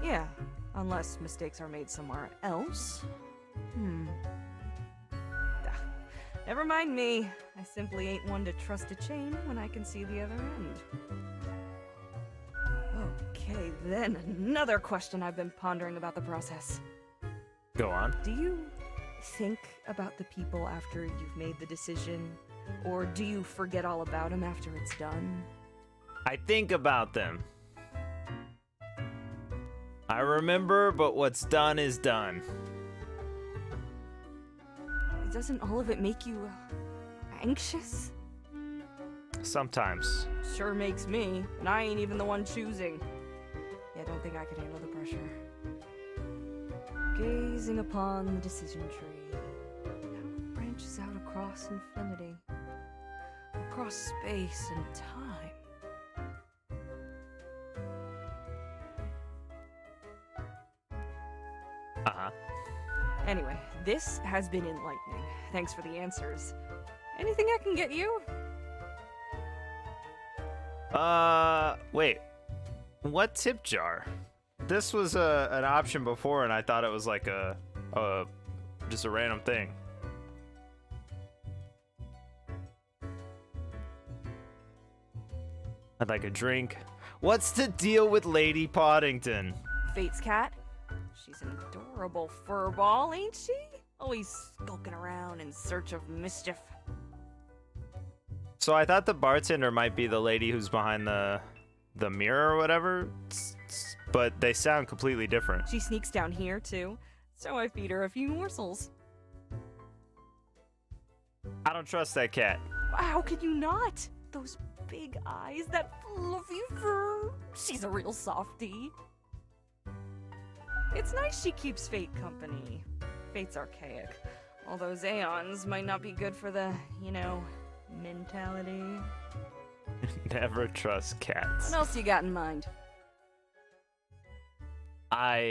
Yeah, unless mistakes are made somewhere else. Never mind me. I simply ain't one to trust a chain when I can see the other end. Okay, then another question I've been pondering about the process. Go on. Do you think about the people after you've made the decision? Or do you forget all about them after it's done? I think about them. I remember, but what's done is done. Doesn't all of it make you anxious? Sometimes. Sure makes me, and I ain't even the one choosing. Yeah, I don't think I could handle the pressure. Gazing upon the decision tree, how it branches out across infinity, across space and time. Uh-huh. Anyway, this has been enlightening. Thanks for the answers. Anything I can get you? Wait. What tip jar? This was an option before, and I thought it was like just a random thing. I'd like a drink. What's the deal with Lady Poddington? Fate's cat? She's an adorable furball, ain't she? Always skulking around in search of mischief. So I thought the bartender might be the lady who's behind the mirror or whatever, but they sound completely different. She sneaks down here, too, so I feed her a few morsels. I don't trust that cat. How could you not? Those big eyes, that fluffy fur. She's a real softie. It's nice she keeps Fate company. Fate's archaic. All those aeons might not be good for the, mentality. Never trust cats. What else you got in mind? Huh.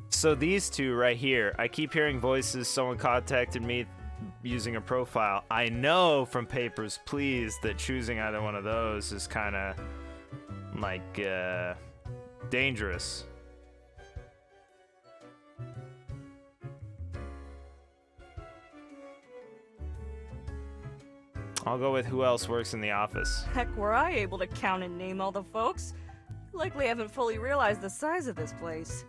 So these two right here, I keep hearing voices. Someone contacted me using a profile. I know from Papers, Please that choosing either one of those is kind of like dangerous. I'll go with who else works in the office. Heck, were I able to count and name all the folks? You likely haven't fully realized the size of this place.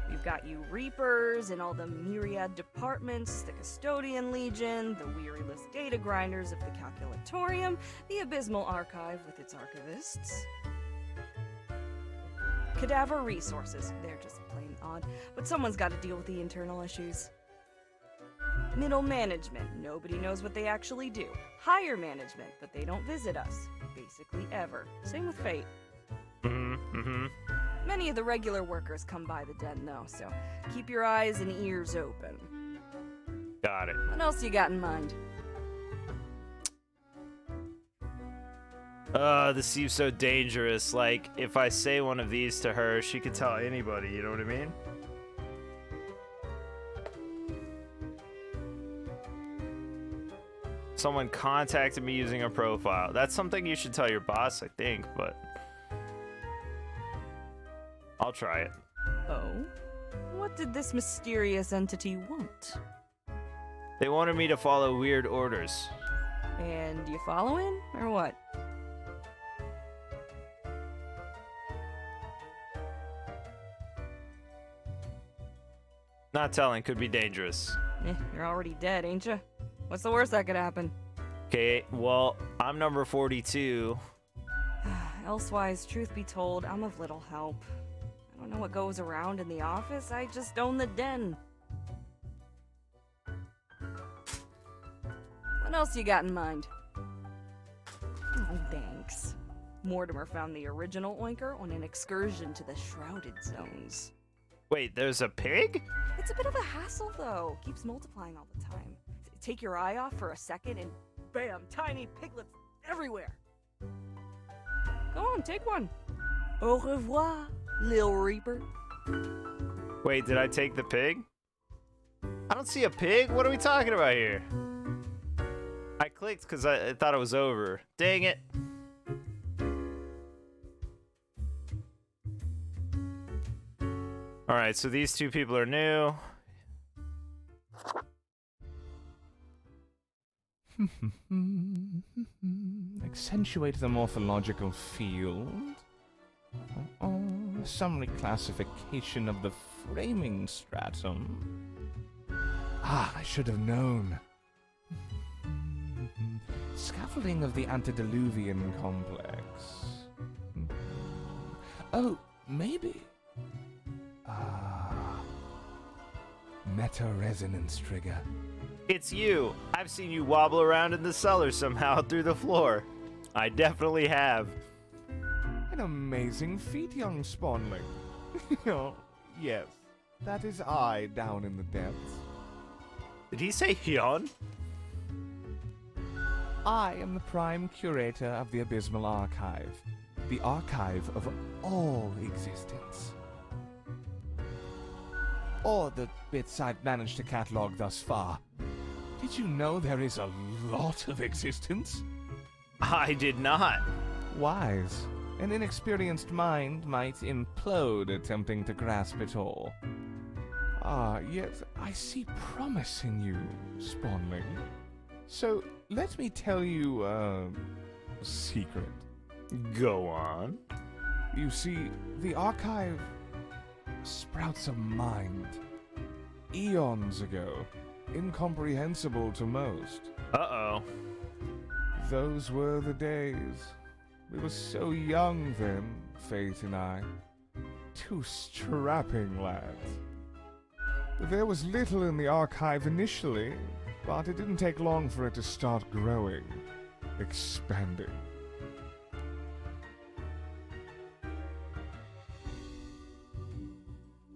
We've got you Reapers in all the myriad departments, the Custodian Legion, the wearyless data grinders of the Calculatorium, the Abysmal Archive with its archivists. Cadaver Resources, they're just plain odd, but someone's got to deal with the internal issues. Middle management, nobody knows what they actually do. Higher management, but they don't visit us, basically ever. Same with Fate. Many of the regular workers come by the den, though, so keep your eyes and ears open. Got it. What else you got in mind? This seems so dangerous. Like, if I say one of these to her, she could tell anybody, you know what I mean? Someone contacted me using a profile. That's something you should tell your boss, I think, but I'll try it. Oh? What did this mysterious entity want? They wanted me to follow weird orders. And you following, or what? Not telling, could be dangerous. You're already dead, ain't you? What's the worst that could happen? Okay, well, I'm number 42. Elsewise, truth be told, I'm of little help. I don't know what goes around in the office, I just own the den. What else you got in mind? Oh, thanks. Mortimer found the original Oinker on an excursion to the Shrouded Zones. Wait, there's a pig? It's a bit of a hassle, though. Keeps multiplying all the time. Take your eye off for a second and bam, tiny piglets everywhere. Go on, take one. Au revoir, Lil Reaper. Wait, did I take the pig? I don't see a pig. What are we talking about here? I clicked because I thought it was over. Dang it. Alright, so these two people are new. Accentuate the morphological field. Some reclassification of the framing stratum. I should have known. Scaffolding of the antediluvian complex. Oh, maybe. Meta-resonance trigger. It's you. I've seen you wobble around in the cellar somehow through the floor. I definitely have. An amazing feat, young spawnling. Oh, yes. That is I down in the depths. Did he say Hyun? I am the prime curator of the Abysmal Archive. The archive of all existence. Or the bits I've managed to catalog thus far. Did you know there is a lot of existence? I did not. Wise. An inexperienced mind might implode attempting to grasp it all. Yet I see promise in you, Spawnling. So, let me tell you a secret. Go on. You see, the archive sprouts a mind. Eons ago, incomprehensible to most. Uh-oh. Those were the days. We were so young then, Fate and I. Two strapping lads. There was little in the archive initially, but it didn't take long for it to start growing, expanding.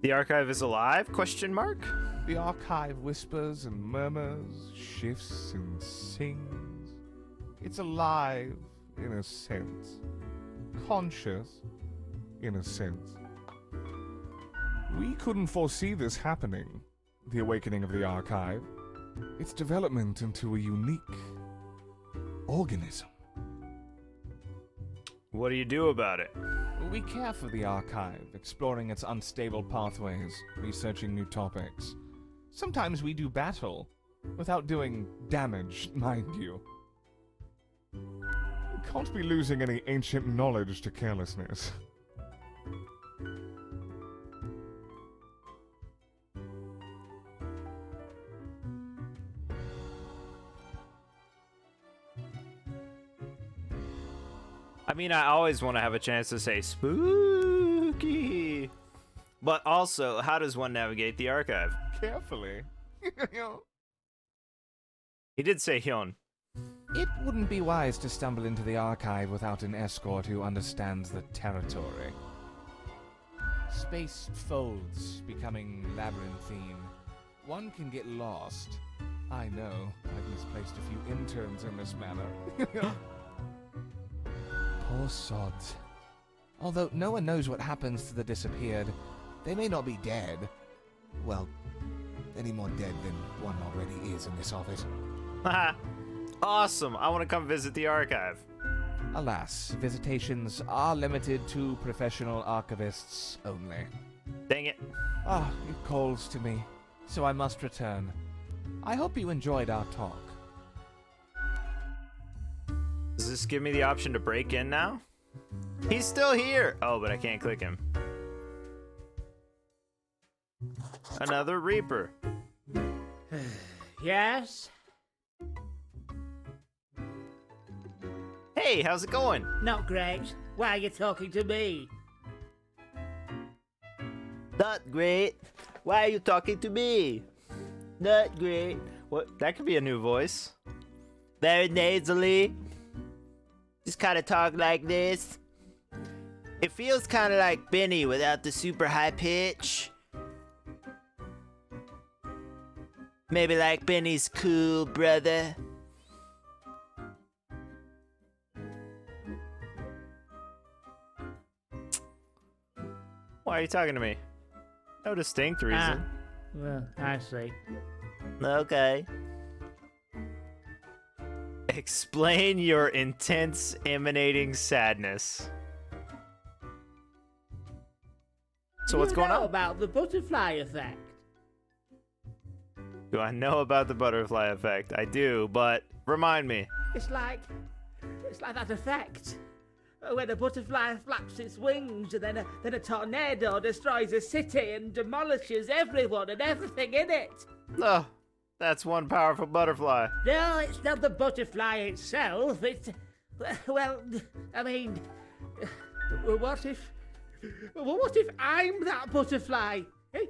The archive is alive? Question mark? The archive whispers and murmurs, shifts and sings. It's alive, in a sense. Conscious, in a sense. We couldn't foresee this happening, the awakening of the archive. Its development into a unique organism. What do you do about it? We care for the archive, exploring its unstable pathways, researching new topics. Sometimes we do battle, without doing damage, mind you. We can't be losing any ancient knowledge to carelessness. I mean, I always want to have a chance to say spooky. But also, how does one navigate the archive? Carefully. He did say Hyun. It wouldn't be wise to stumble into the archive without an escort who understands the territory. Space folds, becoming labyrinthine. One can get lost. I know, I've misplaced a few interns in this manner. Poor sods. Although no one knows what happens to the disappeared, they may not be dead. Well, any more dead than one already is in this office. Haha. Awesome. I want to come visit the archive. Alas, visitations are limited to professional archivists only. Dang it. Ah, it calls to me, so I must return. I hope you enjoyed our talk. Does this give me the option to break in now? He's still here. Oh, but I can't click him. Another Reaper. Yes? Hey, how's it going? Not great. Why are you talking to me? Not great. Why are you talking to me? Not great. What? That could be a new voice. Very nasally. Just kind of talk like this. It feels kind of like Benny without the super high pitch. Maybe like Benny's cool brother. Why are you talking to me? No distinct reason. Well, I see. Okay. Explain your intense emanating sadness. So what's going on? About the butterfly effect. Do I know about the butterfly effect? I do, but remind me. It's like that effect. When a butterfly flaps its wings and then a tornado destroys a city and demolishes everyone and everything in it. Oh, that's one powerful butterfly. No, it's not the butterfly itself. It's... Well, I mean... What if I'm that butterfly? Eh?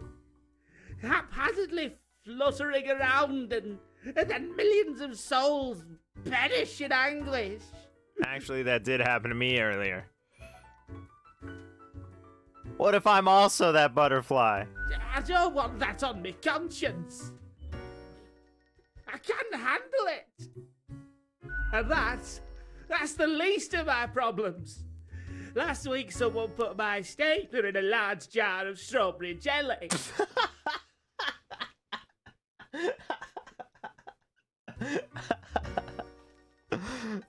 Haphazardly fluttering around and then millions of souls perish in anguish. Actually, that did happen to me earlier. What if I'm also that butterfly? I don't want that on my conscience. I can't handle it. And that's the least of my problems. Last week, someone put my stapler in a large jar of strawberry jelly.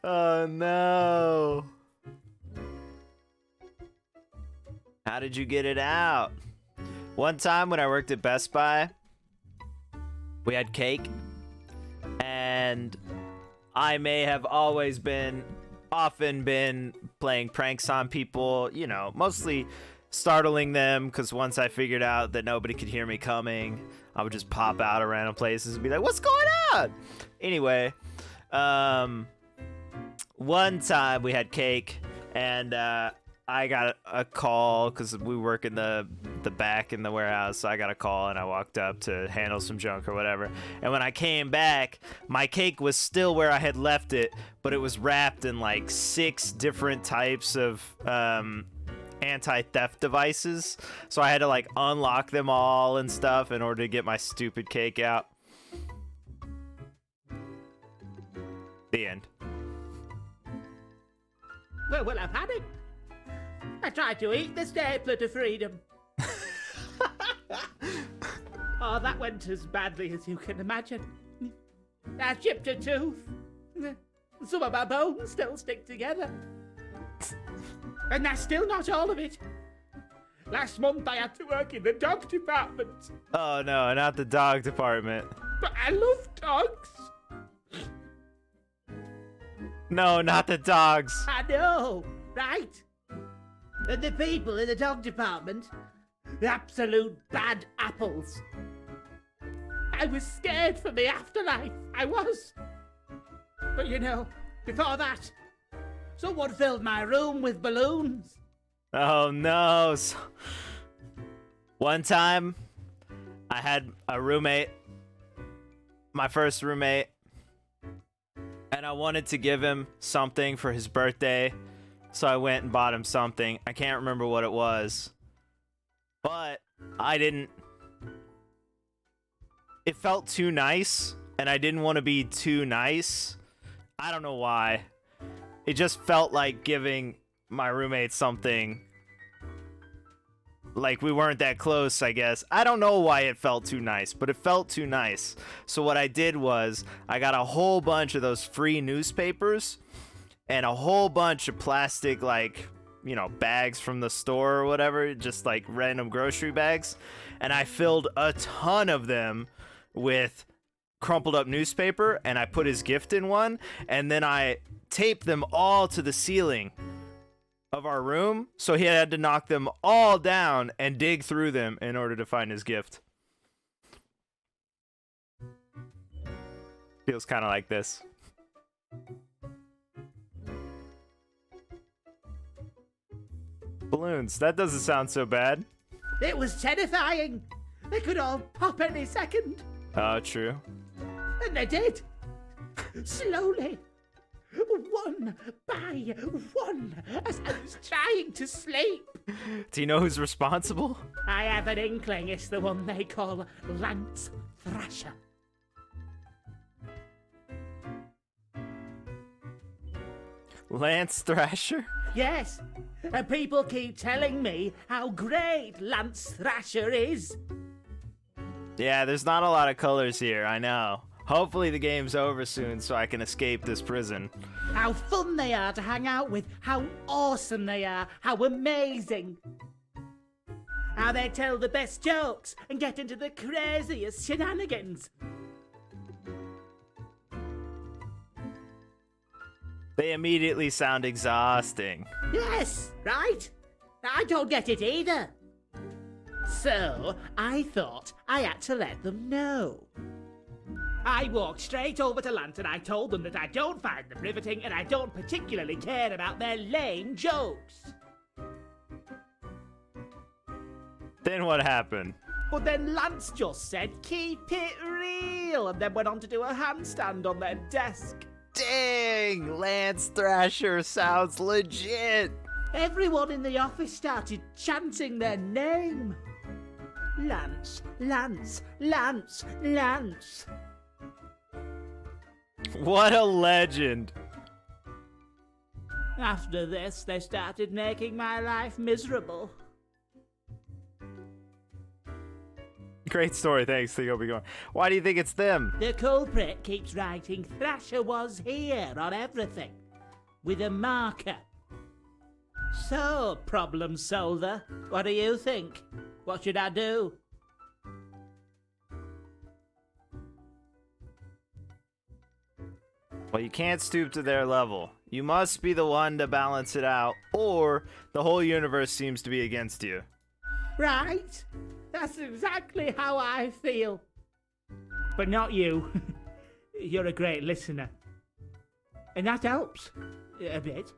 Oh no. How did you get it out? One time when I worked at Best Buy, we had cake, and I may have often been playing pranks on people, you know, mostly startling them, because once I figured out that nobody could hear me coming, I would just pop out of random places and be like, what's going on? Anyway, one time we had cake, and I got a call because we work in the back in the warehouse. So I got a call and I walked up to handle some junk or whatever. And when I came back, my cake was still where I had left it, but it was wrapped in like 6 different types of anti-theft devices. So I had to like unlock them all and stuff in order to get my stupid cake out. The end. Well, I've had it. I tried to eat the stapler to freedom. Oh, that went as badly as you can imagine. I chipped a tooth. Some of my bones still stick together. And that's still not all of it. Last month I had to work in the dog department. Oh no, not the dog department. But I love dogs. No, not the dogs. I know, right? And the people in the dog department, the absolute bad apples. I was scared for the afterlife, I was. But you know, before that, someone filled my room with balloons. Oh no. One time, I had a roommate, my first roommate, and I wanted to give him something for his birthday. So I went and bought him something. I can't remember what it was, but I didn't. It felt too nice, and I didn't want to be too nice. I don't know why. It just felt like giving my roommate something. Like, we weren't that close, I guess. I don't know why it felt too nice, but it felt too nice. So what I did was, I got a whole bunch of those free newspapers and a whole bunch of plastic, like, you know, bags from the store or whatever, just like random grocery bags. And I filled a ton of them with crumpled up newspaper, and I put his gift in one, and then I taped them all to the ceiling of our room, so he had to knock them all down and dig through them in order to find his gift. Feels kind of like this. Balloons, that doesn't sound so bad. It was terrifying. They could all pop any second. Oh, true. And they did. Slowly. One by one, as I was trying to sleep. Do you know who's responsible? I have an inkling it's the one they call Lance Thrasher. Lance Thrasher? Yes, and people keep telling me how great Lance Thrasher is. Yeah, there's not a lot of colors here, I know. Hopefully the game's over soon so I can escape this prison. How fun they are to hang out with, how awesome they are, how amazing. How they tell the best jokes and get into the craziest shenanigans. They immediately sound exhausting. Yes, right? I don't get it either. So, I thought I had to let them know. I walked straight over to Lance and I told them that I don't find them riveting and I don't particularly care about their lame jokes. Then what happened? But then Lance just said, keep it real, and then went on to do a handstand on their desk. Dang! Lance Thrasher sounds legit! Everyone in the office started chanting their name. Lance, Lance, Lance, Lance. What a legend! After this, they started making my life miserable. Great story, thanks. Think I'll be going. Why do you think it's them? The culprit keeps writing Thrasher was here on everything, with a marker. So, problem solver, what do you think? What should I do? Well, you can't stoop to their level. You must be the one to balance it out, or the whole universe seems to be against you. Right? That's exactly how I feel. But not you. You're a great listener. And that helps a bit.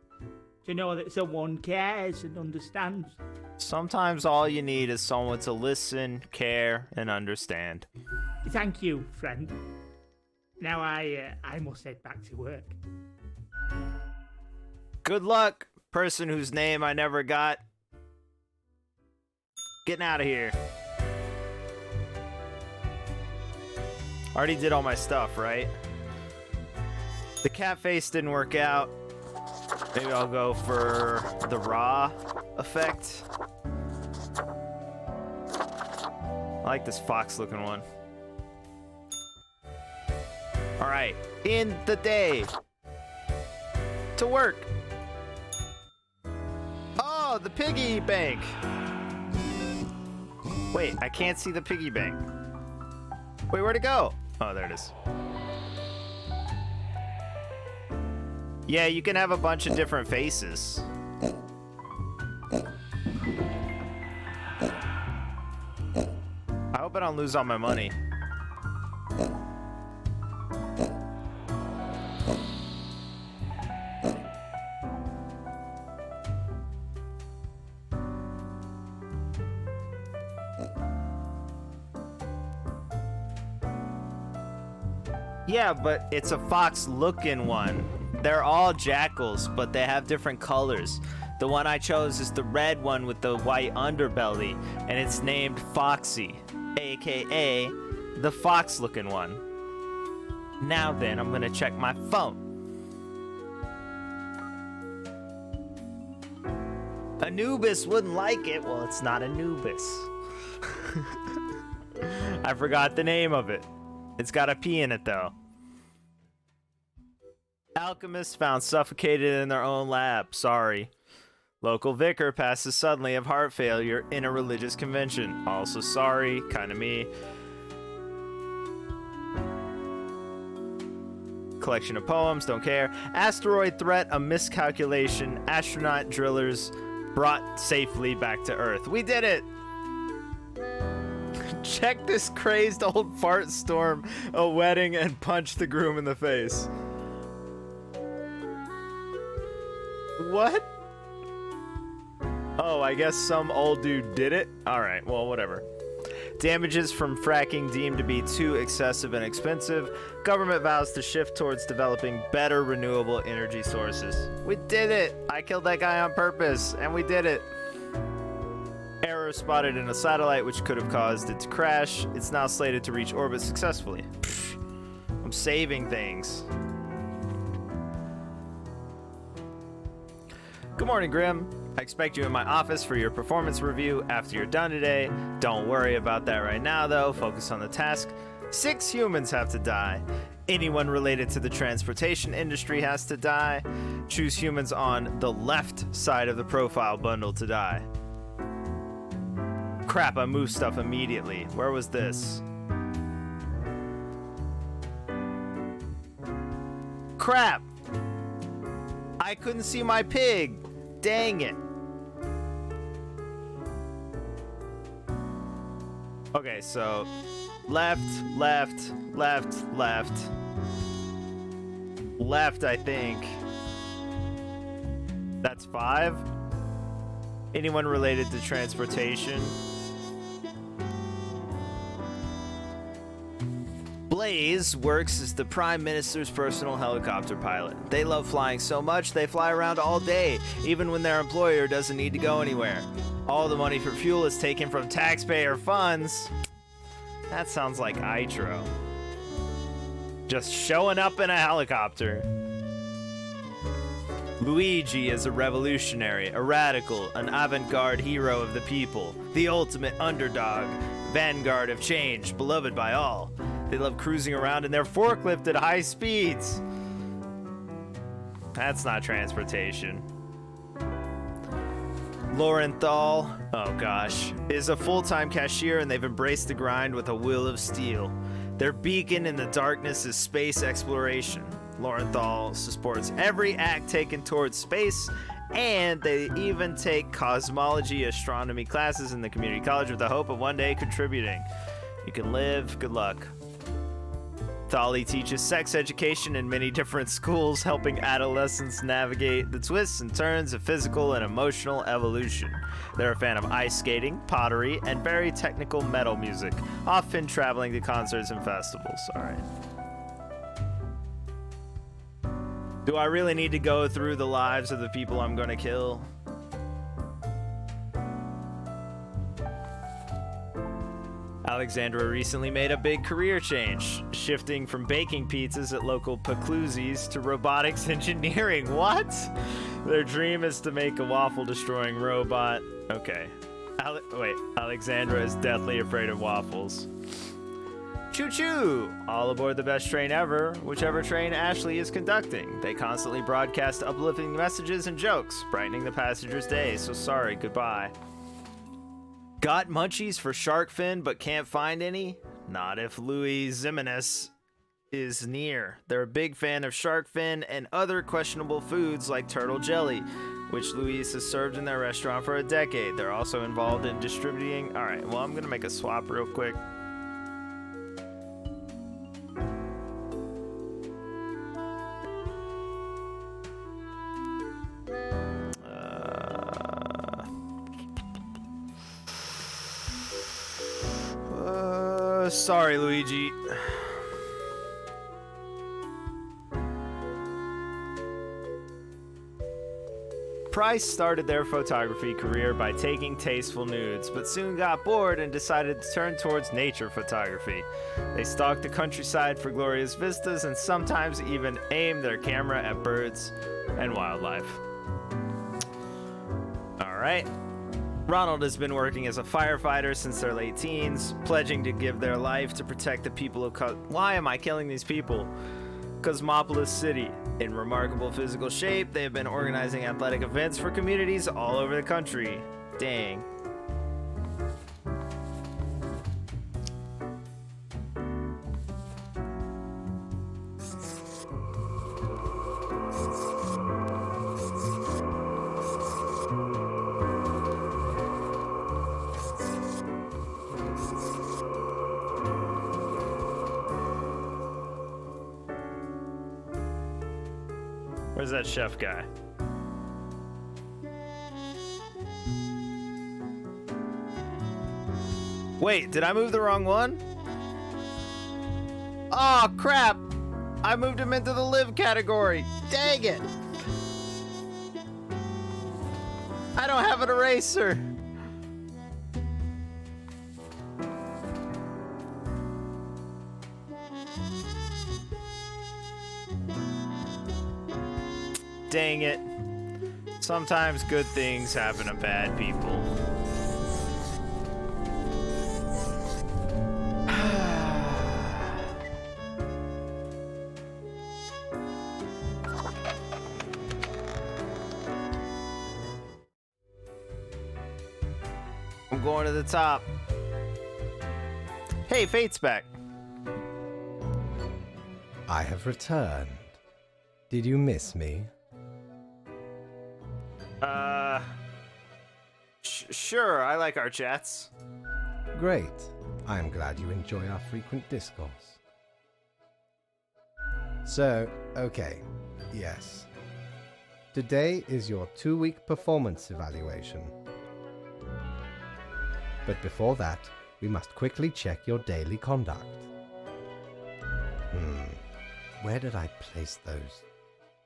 To know that someone cares and understands. Sometimes all you need is someone to listen, care, and understand. Thank you, friend. Now I must head back to work. Good luck, person whose name I never got. Getting out of here. Already did all my stuff, right? The cat face didn't work out. Maybe I'll go for the raw effect. I like this fox looking one. Alright, in the day. To work. Oh, the piggy bank. Wait, I can't see the piggy bank. Wait, where'd it go? Oh, there it is. Yeah, you can have a bunch of different faces. I hope I don't lose all my money. Yeah, but it's a fox-looking one. They're all jackals, but they have different colors. The one I chose is the red one with the white underbelly, and it's named Foxy, aka the fox-looking one. Now then, I'm gonna check my phone. Anubis wouldn't like it. Well, it's not Anubis. I forgot the name of it. It's got a P in it, though. Alchemists found suffocated in their own lab. Sorry. Local vicar passes suddenly of heart failure in a religious convention. Also sorry. Kinda me. Collection of poems. Don't care. Asteroid threat. A miscalculation. Astronaut drillers brought safely back to Earth. We did it! Check this crazed old fart storm a wedding and punch the groom in the face. What? Oh, I guess some old dude did it? Alright, well, whatever. Damages from fracking deemed to be too excessive and expensive. Government vows to shift towards developing better renewable energy sources. We did it! I killed that guy on purpose, and we did it. Error spotted in a satellite which could have caused it to crash. It's now slated to reach orbit successfully. Pfft. I'm saving things. Good morning, Grim. I expect you in my office for your performance review after you're done today. Don't worry about that right now, though. Focus on the task. 6 humans have to die. Anyone related to the transportation industry has to die. Choose humans on the left side of the profile bundle to die. Crap, I moved stuff immediately. Where was this? Crap! I couldn't see my pig. Dang it. Okay, so left, left, left, left. Left, I think. That's 5. Anyone related to transportation? Blaze works as the Prime Minister's personal helicopter pilot. They love flying so much they fly around all day, even when their employer doesn't need to go anywhere. All the money for fuel is taken from taxpayer funds. That sounds like Itro. Just showing up in a helicopter. Luigi is a revolutionary, a radical, an avant-garde hero of the people, the ultimate underdog, vanguard of change, beloved by all. They love cruising around in their forklift at high speeds. That's not transportation. Lorenthal, oh gosh, is a full-time cashier and they've embraced the grind with a will of steel. Their beacon in the darkness is space exploration. Lorenthal supports every act taken towards space, and they even take cosmology astronomy classes in the community college with the hope of one day contributing. You can live, good luck. Thali teaches sex education in many different schools, helping adolescents navigate the twists and turns of physical and emotional evolution. They're a fan of ice skating, pottery, and very technical metal music, often traveling to concerts and festivals. All right. Do I really need to go through the lives of the people I'm going to kill? Alexandra recently made a big career change, shifting from baking pizzas at local Pacluzzi's to robotics engineering. What? Their dream is to make a waffle-destroying robot. Okay. Wait, Alexandra is deathly afraid of waffles. Choo-choo! All aboard the best train ever, whichever train Ashley is conducting. They constantly broadcast uplifting messages and jokes, brightening the passengers' day, so sorry, goodbye. Got munchies for shark fin but can't find any? Not if Louis Ximenez is near. They're a big fan of shark fin and other questionable foods like turtle jelly, which Louise has served in their restaurant for a decade. They're also involved in distributing... Alright, well, I'm gonna make a swap real quick. Sorry, Luigi. Price started their photography career by taking tasteful nudes, but soon got bored and decided to turn towards nature photography. They stalked the countryside for glorious vistas and sometimes even aimed their camera at birds and wildlife. All right. Ronald has been working as a firefighter since their late teens, pledging to give their life to protect the people of Why am I killing these people? Cosmopolis City. In remarkable physical shape, they have been organizing athletic events for communities all over the country. Dang. Where's that chef guy? Wait, did I move the wrong one? Oh crap! I moved him into the live category. Dang it! I don't have an eraser. Dang it. Sometimes good things happen to bad people. I'm going to the top. Hey, Fate's back. I have returned. Did you miss me? Sure, I like our chats. Great. I am glad you enjoy our frequent discourse. So, okay, yes. Today is your 2-week performance evaluation. But before that, we must quickly check your daily conduct. Where did I place those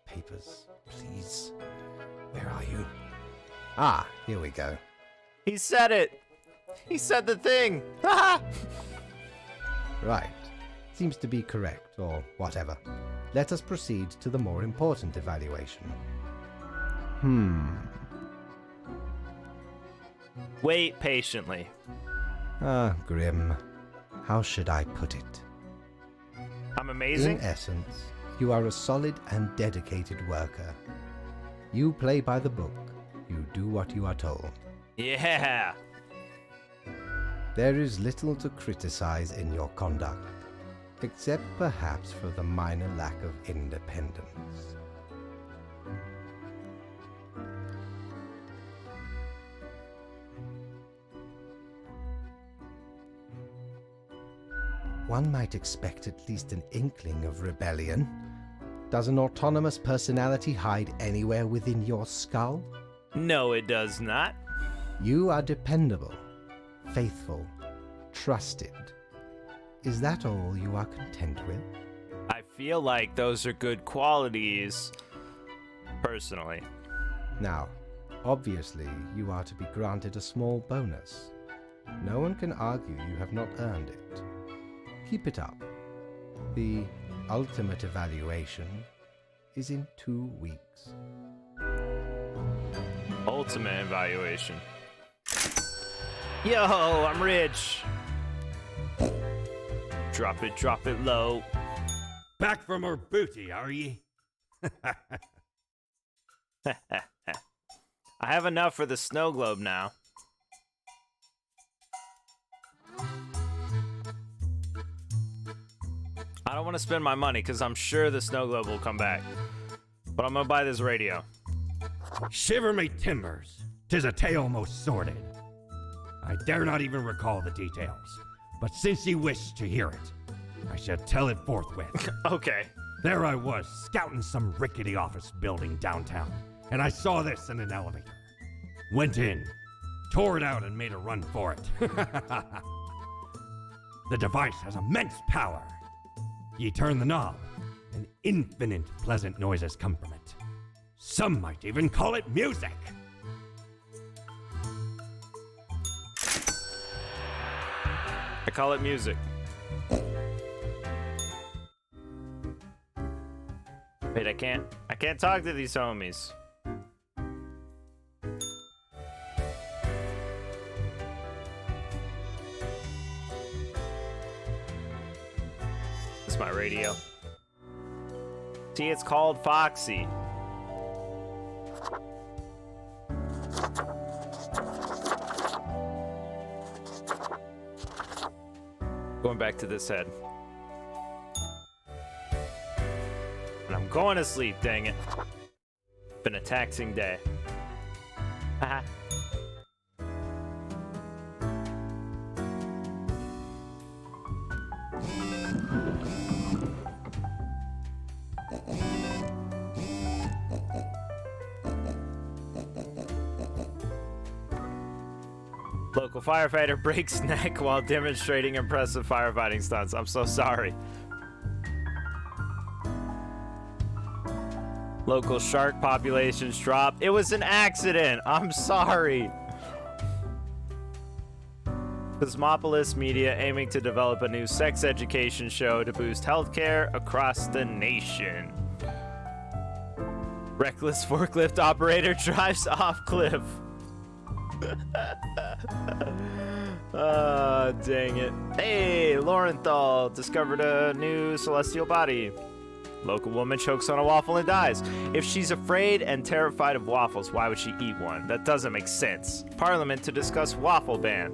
papers? Please. Where are you? Ah, here we go. He said it! He said the thing! Haha! Right. Seems to be correct, or whatever. Let us proceed to the more important evaluation. Wait patiently. Ah, Grim. How should I put it? I'm amazing? In essence, you are a solid and dedicated worker. You play by the book. You do what you are told. Yeah! There is little to criticize in your conduct, except perhaps for the minor lack of independence. One might expect at least an inkling of rebellion. Does an autonomous personality hide anywhere within your skull? No, it does not. You are dependable, faithful, trusted. Is that all you are content with? I feel like those are good qualities, personally. Now, obviously, you are to be granted a small bonus. No one can argue you have not earned it. Keep it up. The ultimate evaluation is in 2 weeks. Ultimate evaluation. Yo, I'm rich. Drop it low. Back for more booty, are ye? I have enough for the snow globe now. I don't want to spend my money because I'm sure the snow globe will come back. But I'm gonna buy this radio. Shiver me timbers, 'tis a tale most sordid. I dare not even recall the details, but since ye wish to hear it, I shall tell it forthwith. Okay. There I was, scouting some rickety office building downtown, and I saw this in an elevator. Went in, tore it out, and made a run for it. The device has immense power. Ye turn the knob, and infinite pleasant noises come from it. Some might even call it music. I call it music. Wait, I can't talk to these homies. radio. See, it's called Foxy. Going back to this head. And I'm going to sleep, dang it. Been a taxing day. Haha. Local firefighter breaks neck while demonstrating impressive firefighting stunts. I'm so sorry. Local shark populations drop. It was an accident. I'm sorry. Cosmopolis Media aiming to develop a new sex education show to boost healthcare across the nation. Reckless forklift operator drives off cliff. Dang it. Hey, Lorenthal discovered a new celestial body. Local woman chokes on a waffle and dies. If she's afraid and terrified of waffles, why would she eat one? That doesn't make sense. Parliament to discuss waffle ban.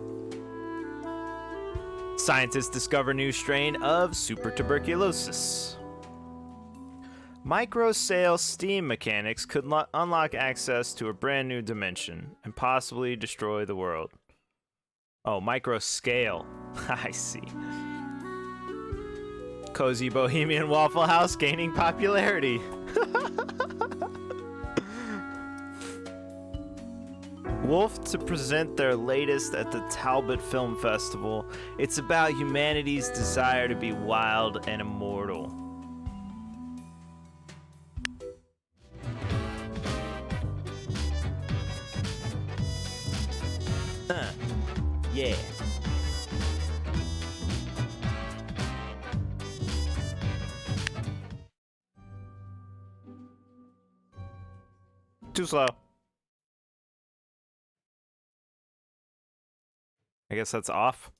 Scientists discover new strain of super tuberculosis. Microscale steam mechanics could unlock access to a brand new dimension and possibly destroy the world. Oh, microscale. I see. Cozy Bohemian Waffle House gaining popularity. Wolf to present their latest at the Talbot Film Festival. It's about humanity's desire to be wild and immortal. Yeah. Too slow. I guess that's off.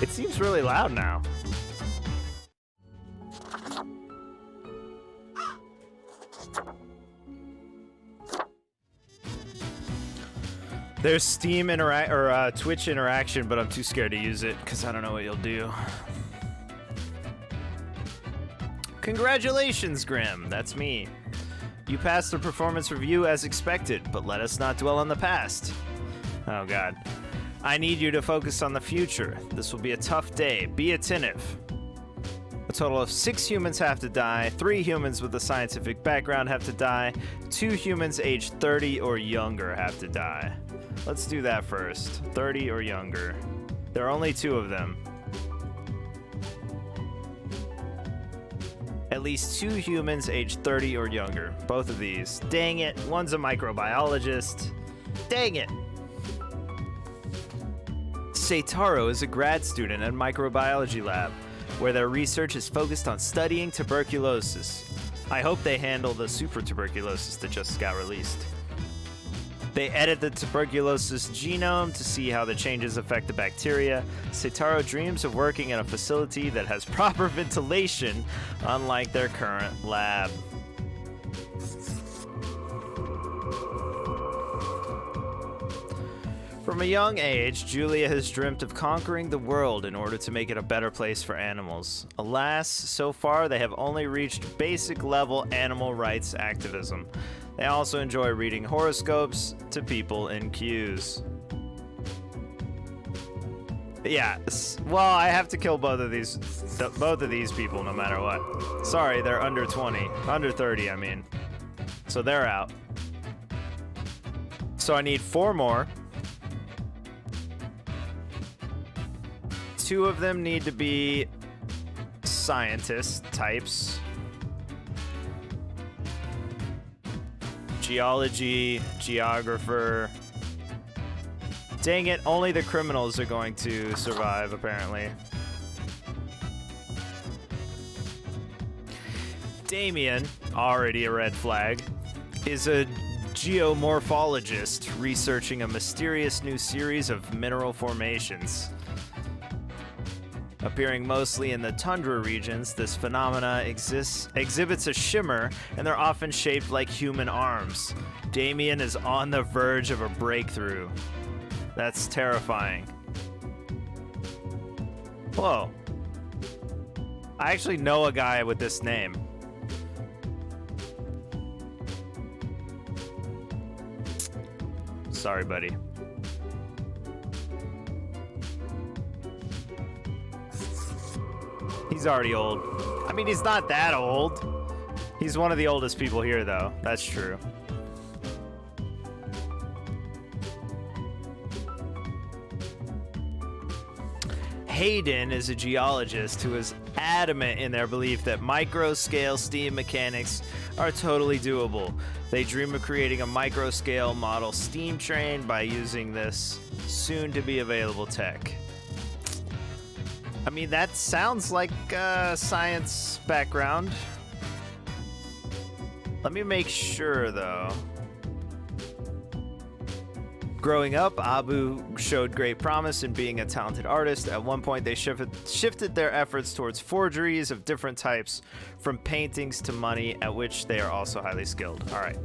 It seems really loud now. There's Steam Twitch interaction, but I'm too scared to use it because I don't know what you'll do. Congratulations, Grim. That's me. You passed the performance review as expected, but let us not dwell on the past. Oh, God. I need you to focus on the future. This will be a tough day. Be attentive. A total of 6 humans have to die. 3 humans with a scientific background have to die. 2 humans aged 30 or younger have to die. Let's do that first. 30 or younger. There are only 2 of them. At least 2 humans aged 30 or younger. Both of these. Dang it. One's a microbiologist. Dang it. Seitaro is a grad student at a microbiology lab, where their research is focused on studying tuberculosis. I hope they handle the super tuberculosis that just got released. They edit the tuberculosis genome to see how the changes affect the bacteria. Seitaro dreams of working in a facility that has proper ventilation, unlike their current lab. From a young age, Julia has dreamt of conquering the world in order to make it a better place for animals. Alas, so far they have only reached basic level animal rights activism. They also enjoy reading horoscopes to people in queues. Yeah, well, I have to kill both of these people no matter what. Sorry, they're under 20. Under 30, I mean. So they're out. So I need 4 more. 2 of them need to be scientist types. Geology, geographer. Dang it, only the criminals are going to survive, apparently. Damien, already a red flag, is a geomorphologist researching a mysterious new series of mineral formations. Appearing mostly in the tundra regions, this phenomena exhibits a shimmer, and they're often shaped like human arms. Damien is on the verge of a breakthrough. That's terrifying. Whoa. I actually know a guy with this name. Sorry, buddy. He's already old. I mean, he's not that old. He's one of the oldest people here, though. That's true. Hayden is a geologist who is adamant in their belief that micro-scale steam mechanics are totally doable. They dream of creating a micro-scale model steam train by using this soon-to-be-available tech. I mean, that sounds like a science background. Let me make sure, though. Growing up, Abu showed great promise in being a talented artist. At one point, they shifted their efforts towards forgeries of different types, from paintings to money, at which they are also highly skilled. All right.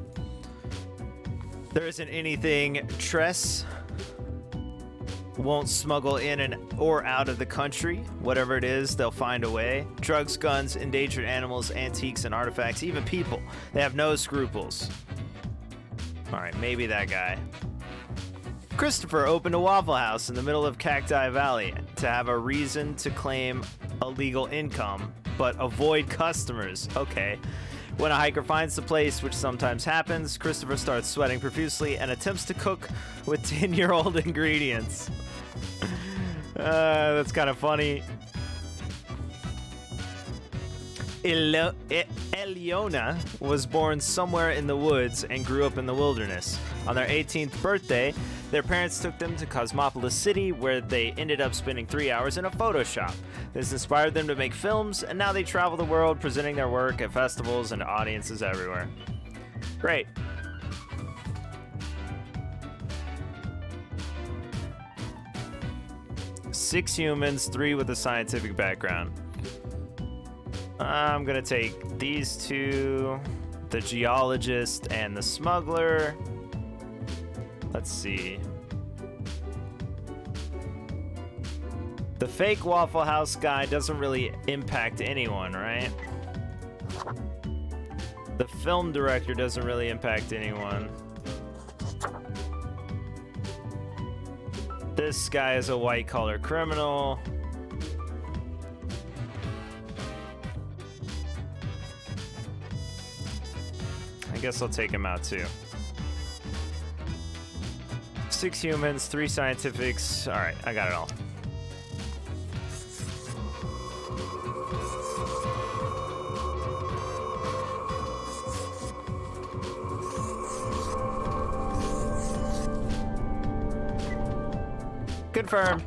There isn't anything Tress won't smuggle in and or out of the country. Whatever it is, they'll find a way. Drugs, guns, endangered animals, antiques, and artifacts, even people. They have no scruples. All right, maybe that guy. Christopher opened a Waffle House in the middle of Cacti Valley to have a reason to claim illegal income, but avoid customers. Okay. When a hiker finds the place, which sometimes happens, Christopher starts sweating profusely and attempts to cook with 10-year-old ingredients. That's kind of funny. Eliona was born somewhere in the woods and grew up in the wilderness. On their 18th birthday, their parents took them to Cosmopolis City, where they ended up spending 3 hours in a photo shop. This inspired them to make films, and now they travel the world presenting their work at festivals and audiences everywhere. Great. Six humans, 3 with a scientific background. I'm gonna take these 2, the geologist and the smuggler. Let's see. The fake Waffle House guy doesn't really impact anyone, right? The film director doesn't really impact anyone. This guy is a white-collar criminal. I guess I'll take him out too. 6 humans, 3 scientifics. All right, I got it all. Confirmed.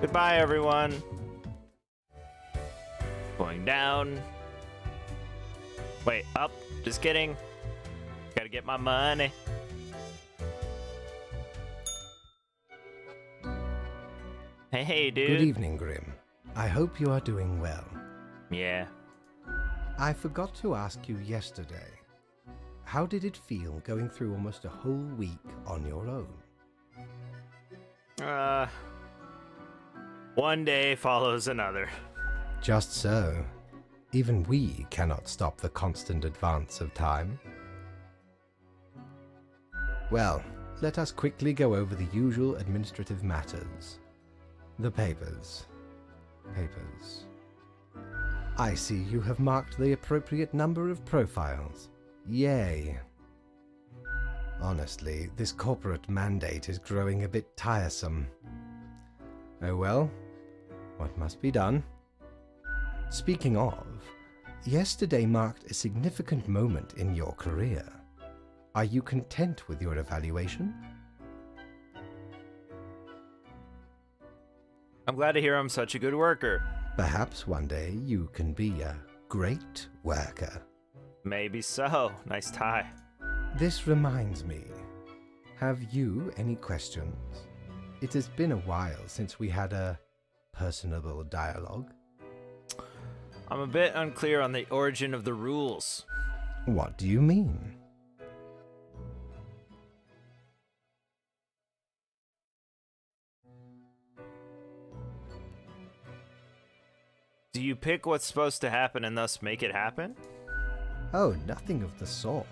Goodbye, everyone. Going down. Wait, up. Just kidding. Gotta get my money. Hey, dude. Good evening, Grim. I hope you are doing well. Yeah. I forgot to ask you yesterday. How did it feel going through almost a whole week on your own? One day follows another. Just so. Even we cannot stop the constant advance of time. Well, let us quickly go over the usual administrative matters. The papers. I see you have marked the appropriate number of profiles. Yay. Honestly, this corporate mandate is growing a bit tiresome. Oh well, what must be done? Speaking of, yesterday marked a significant moment in your career. Are you content with your evaluation? I'm glad to hear I'm such a good worker. Perhaps one day you can be a great worker. Maybe so. Nice tie. This reminds me. Have you any questions? It has been a while since we had a personable dialogue. I'm a bit unclear on the origin of the rules. What do you mean? Do you pick what's supposed to happen and thus make it happen? Oh, nothing of the sort.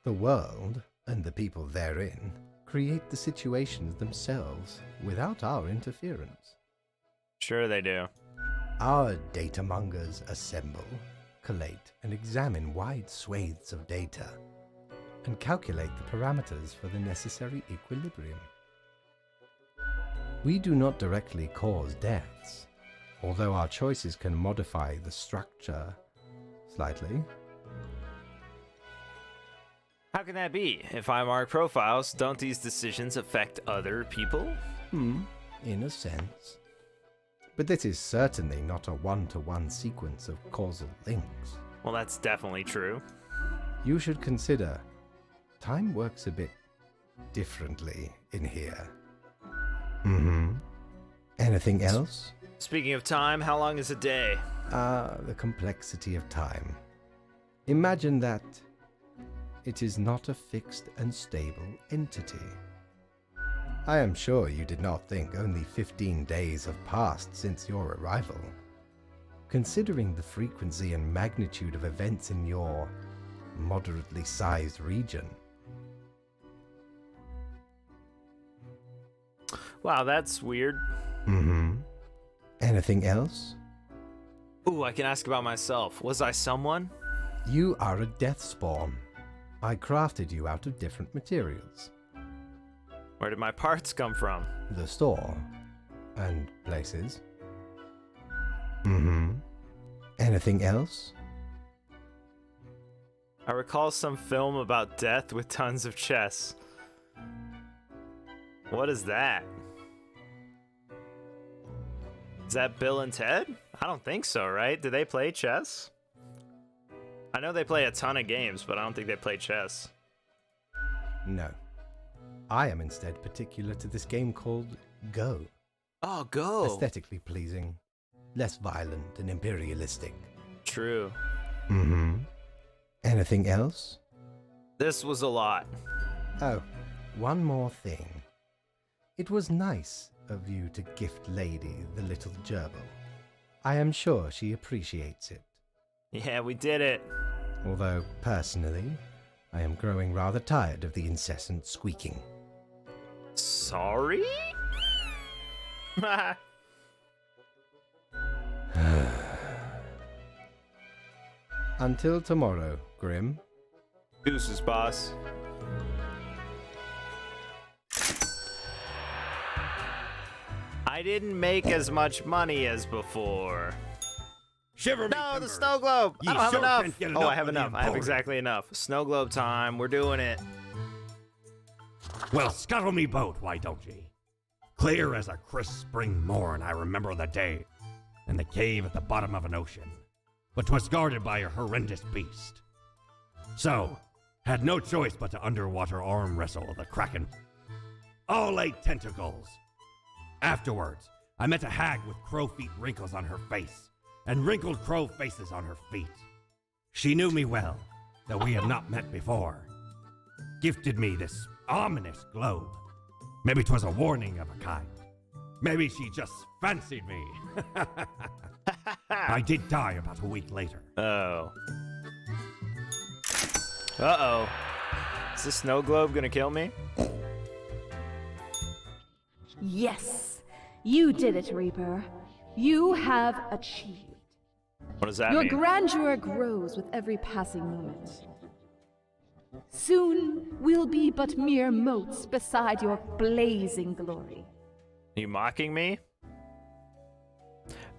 The world, and the people therein, create the situations themselves without our interference. Sure they do. Our data mongers assemble, collate, and examine wide swathes of data, and calculate the parameters for the necessary equilibrium. We do not directly cause deaths, although our choices can modify the structure slightly. How can that be? If I mark profiles, don't these decisions affect other people? In a sense. But this is certainly not a one-to-one sequence of causal links. Well, that's definitely true. You should consider, time works a bit differently in here. Anything else? Speaking of time, how long is a day? The complexity of time. Imagine that it is not a fixed and stable entity. I am sure you did not think only 15 days have passed since your arrival. Considering the frequency and magnitude of events in your moderately sized region. Wow, that's weird. Anything else? Ooh, I can ask about myself. Was I someone? You are a death spawn. I crafted you out of different materials. Where did my parts come from? The store. And places. Anything else? I recall some film about death with tons of chess. What is that? Is that Bill and Ted? I don't think so, right? Do they play chess? I know they play a ton of games, but I don't think they play chess. No. I am instead particular to this game called Go. Oh, Go! Aesthetically pleasing, less violent and imperialistic. True. Anything else? This was a lot. Oh, one more thing. It was nice of you to gift Lady the little gerbil. I am sure she appreciates it. Yeah, we did it. Although, personally, I am growing rather tired of the incessant squeaking. Sorry? Until tomorrow, Grim. Deuces, boss. I didn't make as much money as before. Shiver me No, the timbers. snow globe! Ye I don't have sure enough! can't get Oh, I enough have of the enough. I have imported. exactly enough. Snow globe time. We're doing it. Well, scuttle me boat, why don't ye? Clear as a crisp spring morn, I remember the day, in the cave at the bottom of an ocean, but 'twas guarded by a horrendous beast. So, had no choice but to underwater arm wrestle the kraken. All 8 tentacles. Afterwards, I met a hag with crow feet wrinkles on her face, and wrinkled crow faces on her feet. She knew me well, though we had not met before. Gifted me this ominous globe. Maybe 'twas a warning of a kind. Maybe she just fancied me. I did die about a week later. Oh. Uh-oh. Is the snow globe gonna kill me? Yes, you did it, Reaper. You have achieved. What does that Your mean? grandeur grows with every passing moment. Soon we'll be but mere motes beside your blazing glory. Are you mocking me?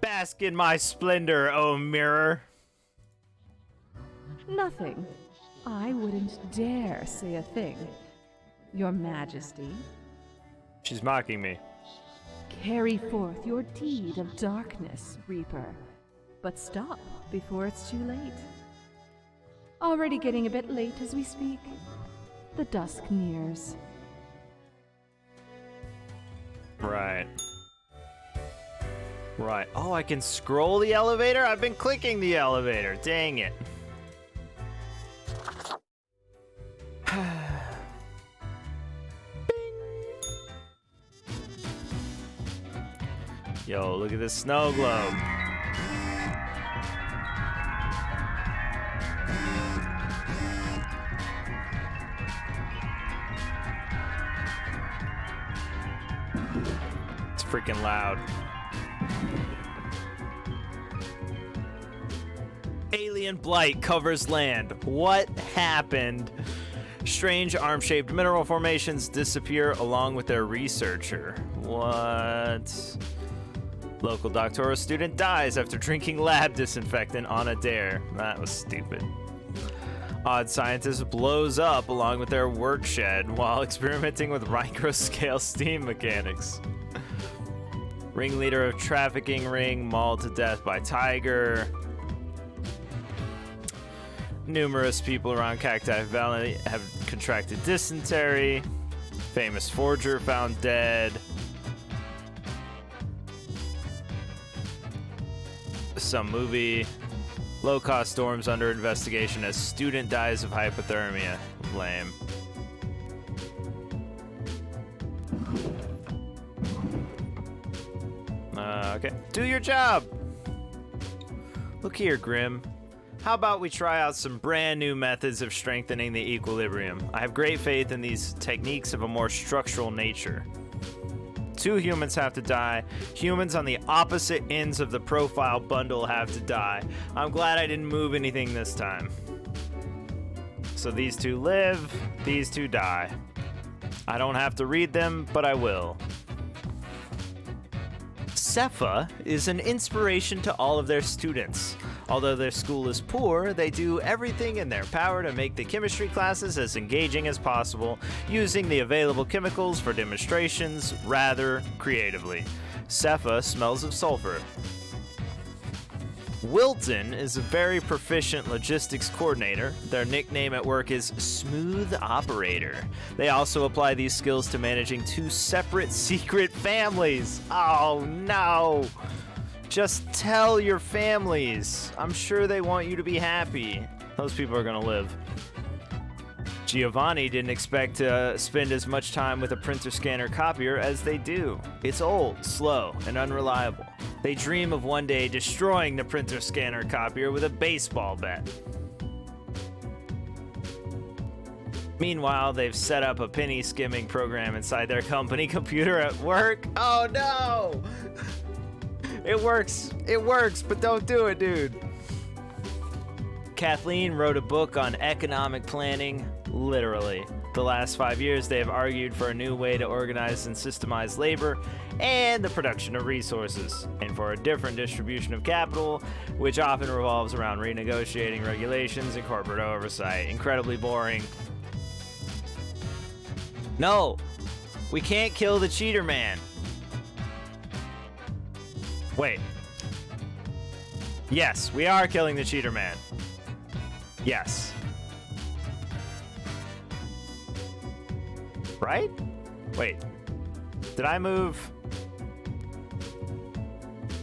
Bask in my splendor, oh mirror. Nothing. I wouldn't dare say a thing. Your Majesty, She's mocking me. carry forth your deed of darkness, Reaper. But stop before it's too late. Already getting a bit late as we speak. The dusk nears. Right. Right. Oh, I can scroll the elevator? I've been clicking the elevator. Dang it. Yo, look at this snow globe. It's freaking loud. Alien blight covers land. What happened? Strange arm-shaped mineral formations disappear along with their researcher. What? Local doctoral student dies after drinking lab disinfectant on a dare. That was stupid. Odd scientist blows up along with their work shed while experimenting with microscale steam mechanics. Ringleader of trafficking ring mauled to death by tiger. Numerous people around Cacti Valley have contracted dysentery. Famous forger found dead. Some movie. Low-cost storms under investigation as student dies of hypothermia. Lame. Okay. Do your job! Look here, Grim. How about we try out some brand new methods of strengthening the equilibrium? I have great faith in these techniques of a more structural nature. 2 humans have to die. Humans on the opposite ends of the profile bundle have to die. I'm glad I didn't move anything this time. So these 2 live, these 2 die. I don't have to read them, but I will. Cepha is an inspiration to all of their students. Although their school is poor, they do everything in their power to make the chemistry classes as engaging as possible, using the available chemicals for demonstrations rather creatively. Cepha smells of sulfur. Wilton is a very proficient logistics coordinator. Their nickname at work is Smooth Operator. They also apply these skills to managing 2 separate secret families. Oh no! Just tell your families. I'm sure they want you to be happy. Those people are gonna live. Giovanni didn't expect to spend as much time with a printer scanner copier as they do. It's old, slow, and unreliable. They dream of one day destroying the printer scanner copier with a baseball bat. Meanwhile, they've set up a penny skimming program inside their company computer at work. Oh no! It works, but don't do it, dude. Kathleen wrote a book on economic planning, literally. The last 5 years, they have argued for a new way to organize and systemize labor and the production of resources, and for a different distribution of capital, which often revolves around renegotiating regulations and corporate oversight. Incredibly boring. No, we can't kill the cheater man. Wait. Yes, we are killing the cheater man. Yes. Right? Wait. Did I move?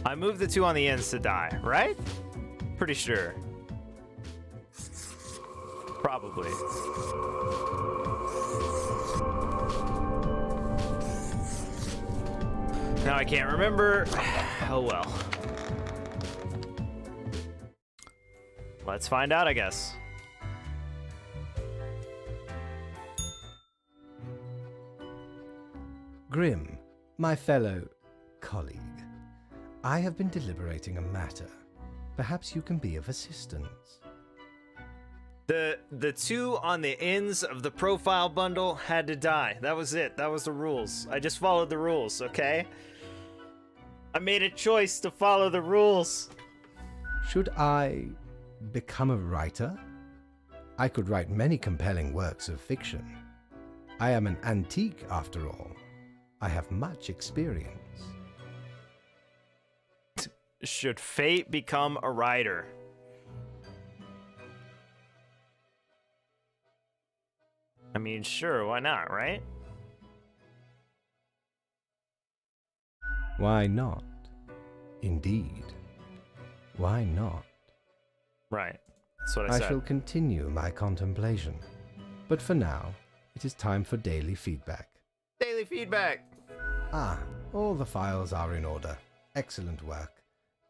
I moved the 2 on the ends to die, right? Pretty sure. Probably. Now I can't remember. Oh well. Let's find out, I guess. Grim, my fellow colleague, I have been deliberating a matter. Perhaps you can be of assistance. The 2 on the ends of the profile bundle had to die. That was it. That was the rules. I just followed the rules, okay? I made a choice to follow the rules. Should I become a writer? I could write many compelling works of fiction. I am an antique, after all. I have much experience. Should Fate become a writer? I mean, sure, why not, right? Why not? Indeed. Why not? Right. That's what I I said. shall continue my contemplation. But for now, it is time for daily feedback. Daily feedback. Ah, all the files are in order. Excellent work.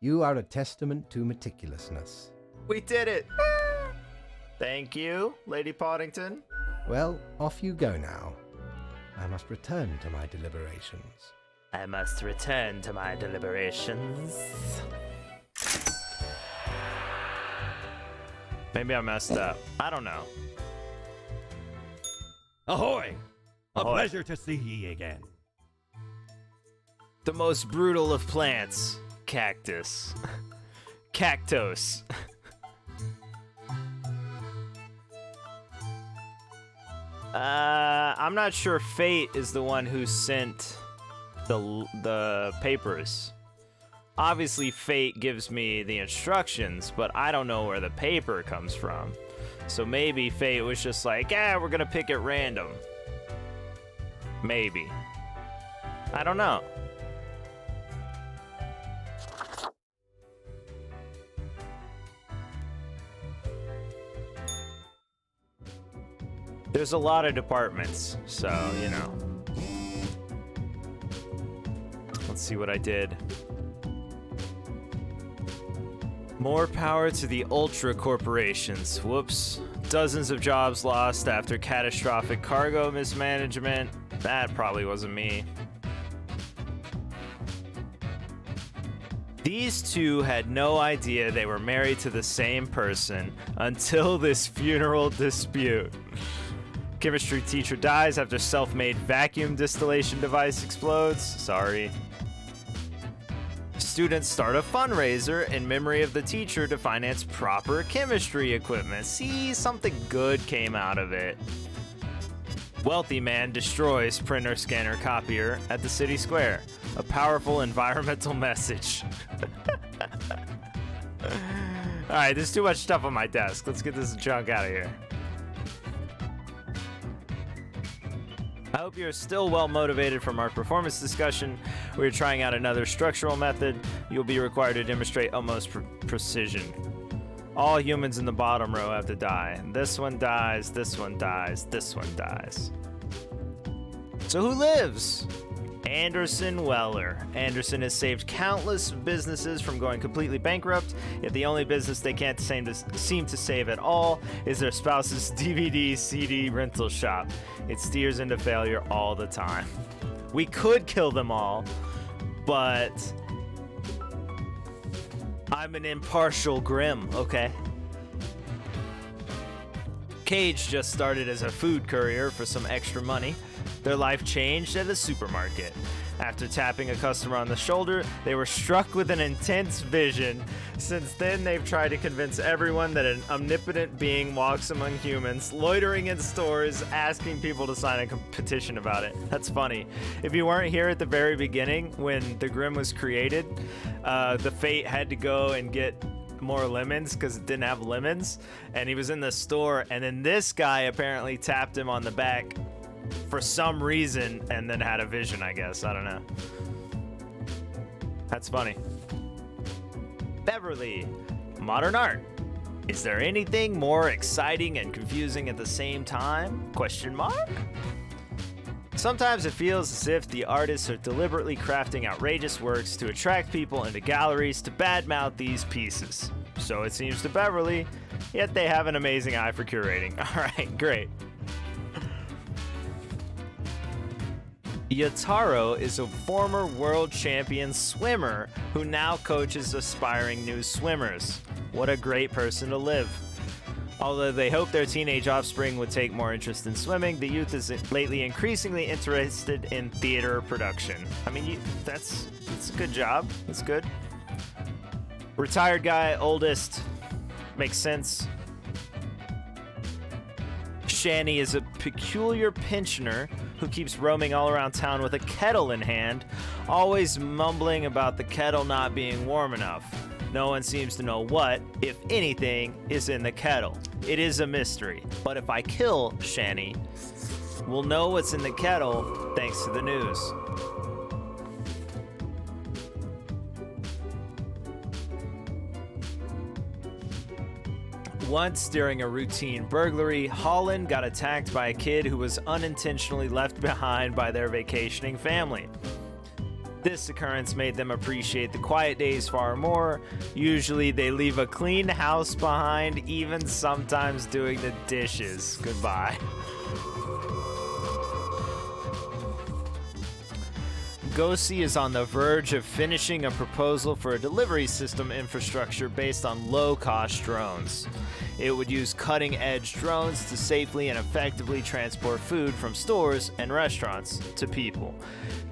You are a testament to meticulousness. We did it. Thank you, Lady Poddington. Well, off you go now. I must return to my deliberations. I must return to my deliberations. Maybe I messed up. I don't know. Ahoy! A Ahoy. pleasure to see ye again. The most brutal of plants. Cactus. Cactos. I'm not sure Fate is the one who sent the papers. Obviously, Fate gives me the instructions, but I don't know where the paper comes from. So maybe Fate was just like, we're gonna pick at random. Maybe. I don't know. There's a lot of departments, so, you know. Let's see what I did. More power to the Ultra corporations. Whoops. Dozens of jobs lost after catastrophic cargo mismanagement. That probably wasn't me. These two had no idea they were married to the same person until this funeral dispute. Chemistry teacher dies after self-made vacuum distillation device explodes. Sorry. Students start a fundraiser in memory of the teacher to finance proper chemistry equipment. See, something good came out of it. Wealthy man destroys printer, scanner, copier at the city square. A powerful environmental message. Alright, there's too much stuff on my desk. Let's get this junk out of here. I hope you're still well motivated from our performance discussion. We're trying out another structural method. You'll be required to demonstrate utmost precision. All humans in the bottom row have to die. This one dies, this one dies, this one dies. So who lives? Anderson Weller. Anderson has saved countless businesses from going completely bankrupt, yet the only business they can't seem to save at all is their spouse's DVD CD rental shop. It steers into failure all the time. We could kill them all, but I'm an impartial Grimm, okay? Cage just started as a food courier for some extra money. Their life changed at a supermarket. After tapping a customer on the shoulder, they were struck with an intense vision. Since then, they've tried to convince everyone that an omnipotent being walks among humans, loitering in stores, asking people to sign a petition about it. That's funny. If you weren't here at the very beginning, when the Grimm was created, the Fate had to go and get more lemons because it didn't have lemons, and he was in the store, and then this guy apparently tapped him on the back for some reason and then had a vision, I guess. I don't know. That's funny. Beverly. Modern art. Is there anything more exciting and confusing at the same time? Question mark? Sometimes it feels as if the artists are deliberately crafting outrageous works to attract people into galleries to badmouth these pieces. So it seems to Beverly, yet they have an amazing eye for curating. Alright, great. Yataro is a former world champion swimmer who now coaches aspiring new swimmers. What a great person to live. Although they hope their teenage offspring would take more interest in swimming, the youth is lately increasingly interested in theater production. I mean, that's a good job. That's good. Retired guy, oldest. Makes sense. Shanny is a peculiar pensioner who keeps roaming all around town with a kettle in hand, always mumbling about the kettle not being warm enough. No one seems to know what, if anything, is in the kettle. It is a mystery, but if I kill Shanny, we'll know what's in the kettle thanks to the news. Once, during a routine burglary, Holland got attacked by a kid who was unintentionally left behind by their vacationing family. This occurrence made them appreciate the quiet days far more. Usually they leave a clean house behind, even sometimes doing the dishes. Goodbye. Gosi is on the verge of finishing a proposal for a delivery system infrastructure based on low-cost drones. It would use cutting-edge drones to safely and effectively transport food from stores and restaurants to people.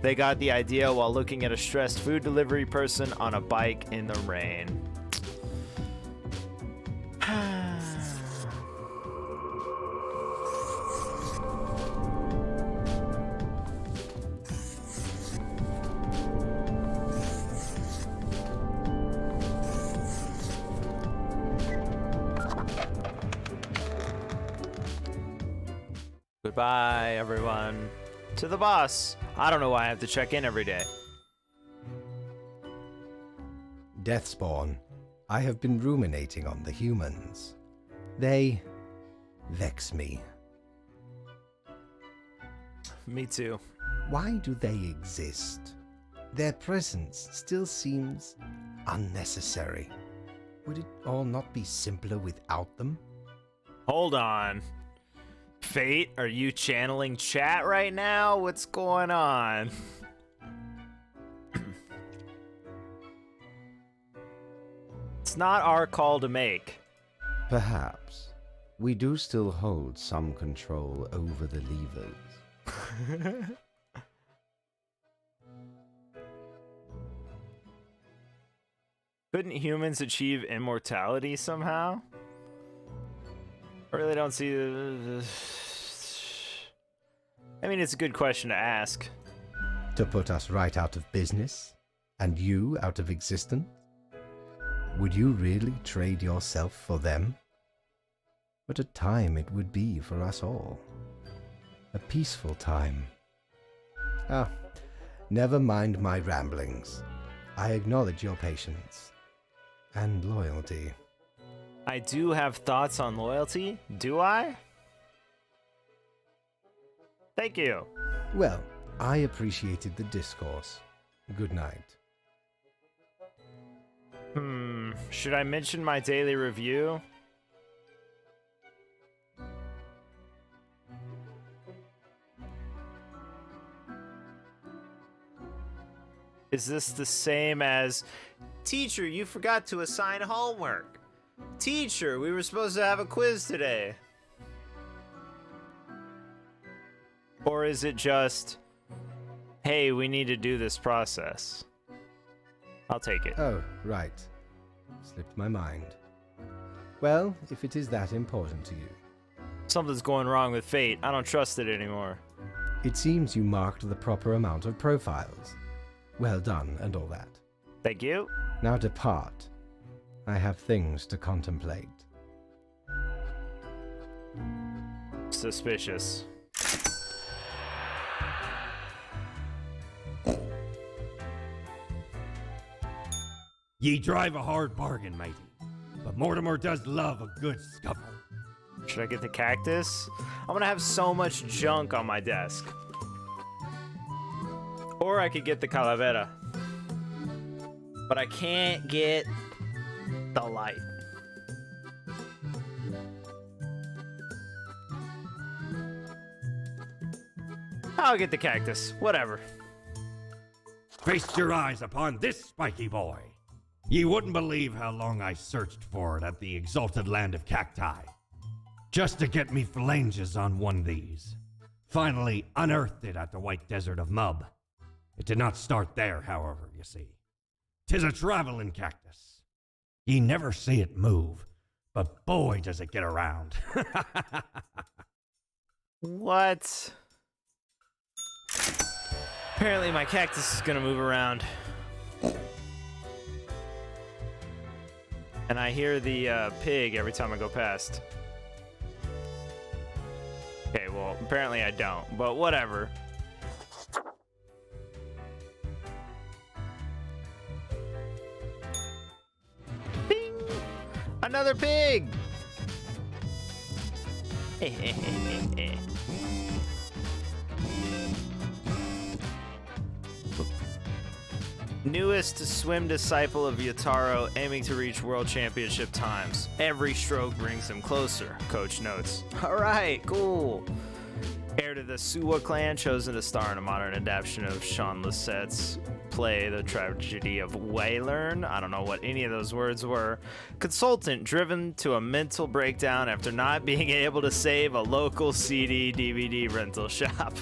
They got the idea while looking at a stressed food delivery person on a bike in the rain. Goodbye, everyone. To the boss. I don't know why I have to check in every day. Deathspawn, I have been ruminating on the humans. They vex me. Me too. Why do they exist? Their presence still seems unnecessary. Would it all not be simpler without them? Hold on. Fate, are you channeling chat right now? What's going on? It's not our call to make. Perhaps. We do still hold some control over the levers. Couldn't humans achieve immortality somehow? I really don't see. I mean, it's a good question to ask. To put us right out of business? And you out of existence? Would you really trade yourself for them? What a time it would be for us all. A peaceful time. Ah, never mind my ramblings. I acknowledge your patience and loyalty. I do have thoughts on loyalty, do I? Thank you. Well, I appreciated the discourse. Good night. Should I mention my daily review? Is this the same as, Teacher, you forgot to assign homework. Teacher, we were supposed to have a quiz today. Or is it just, hey, we need to do this process? I'll take it. Oh, right. Slipped my mind. Well, if it is that important to you. Something's going wrong with Fate. I don't trust it anymore. It seems you marked the proper amount of profiles. Well done and all that. Thank you. Now depart. I have things to contemplate. Suspicious. Ye drive a hard bargain, matey, but Mortimer does love a good scuffle. Should I get the cactus? I'm gonna have so much junk on my desk. Or I could get the calavera. But I can't get the light. I'll get the cactus. Whatever. Feast your eyes upon this spiky boy. Ye wouldn't believe how long I searched for it at the exalted land of cacti. just to get me phalanges on one of these. Finally unearthed it at the White Desert of Mub. It did not start there, however, you see. 'Tis a traveling cactus. Ye never see it move, but boy does it get around. What? Apparently my cactus is gonna move around. And I hear the pig every time I go past. Okay, well, apparently I don't, but whatever. Bing! Another pig! Newest swim disciple of Yataro, aiming to reach world championship times. Every stroke brings him closer, coach notes. Alright, cool. Heir to the Suwa clan, chosen to star in a modern adaptation of Sean Lassette's play The Tragedy of Waylern. I don't know what any of those words were. Consultant driven to a mental breakdown after not being able to save a local CD DVD rental shop.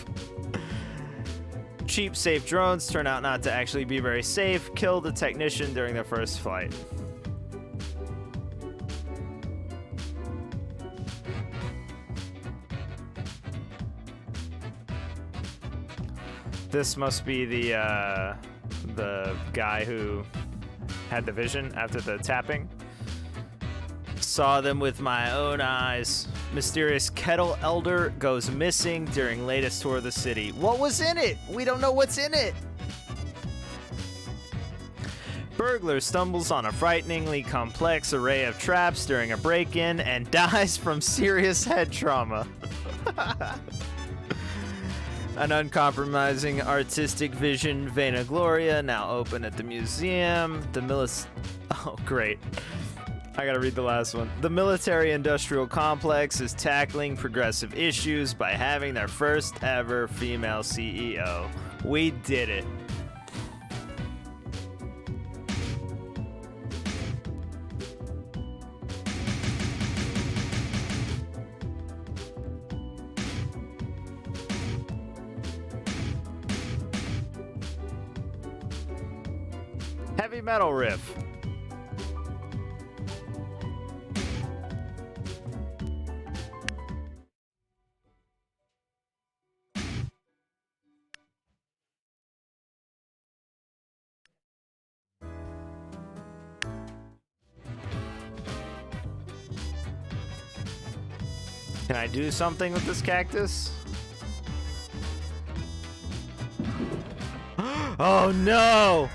Cheap, safe drones turn out not to actually be very safe. Killed a technician during their first flight. This must be the guy who had the vision after the tapping. Saw them with my own eyes. Mysterious kettle elder goes missing during latest tour of the city. What was in it? We don't know what's in it. Burglar stumbles on a frighteningly complex array of traps during a break-in and dies from serious head trauma. An uncompromising artistic vision, Vena Gloria, now open at the museum. Oh, great. I gotta read the last one. The military-industrial complex is tackling progressive issues by having their first ever female CEO. We did it. Heavy metal riff. Can I do something with this cactus? Oh no!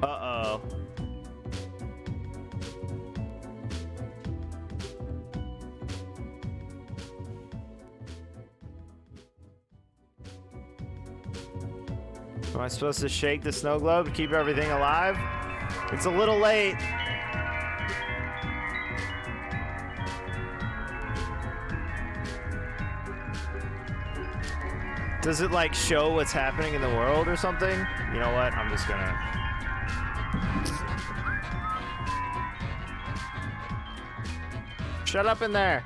Uh-oh. Am I supposed to shake the snow globe to keep everything alive? It's a little late. Does it like show what's happening in the world or something? You know what? I'm just gonna... Shut up in there.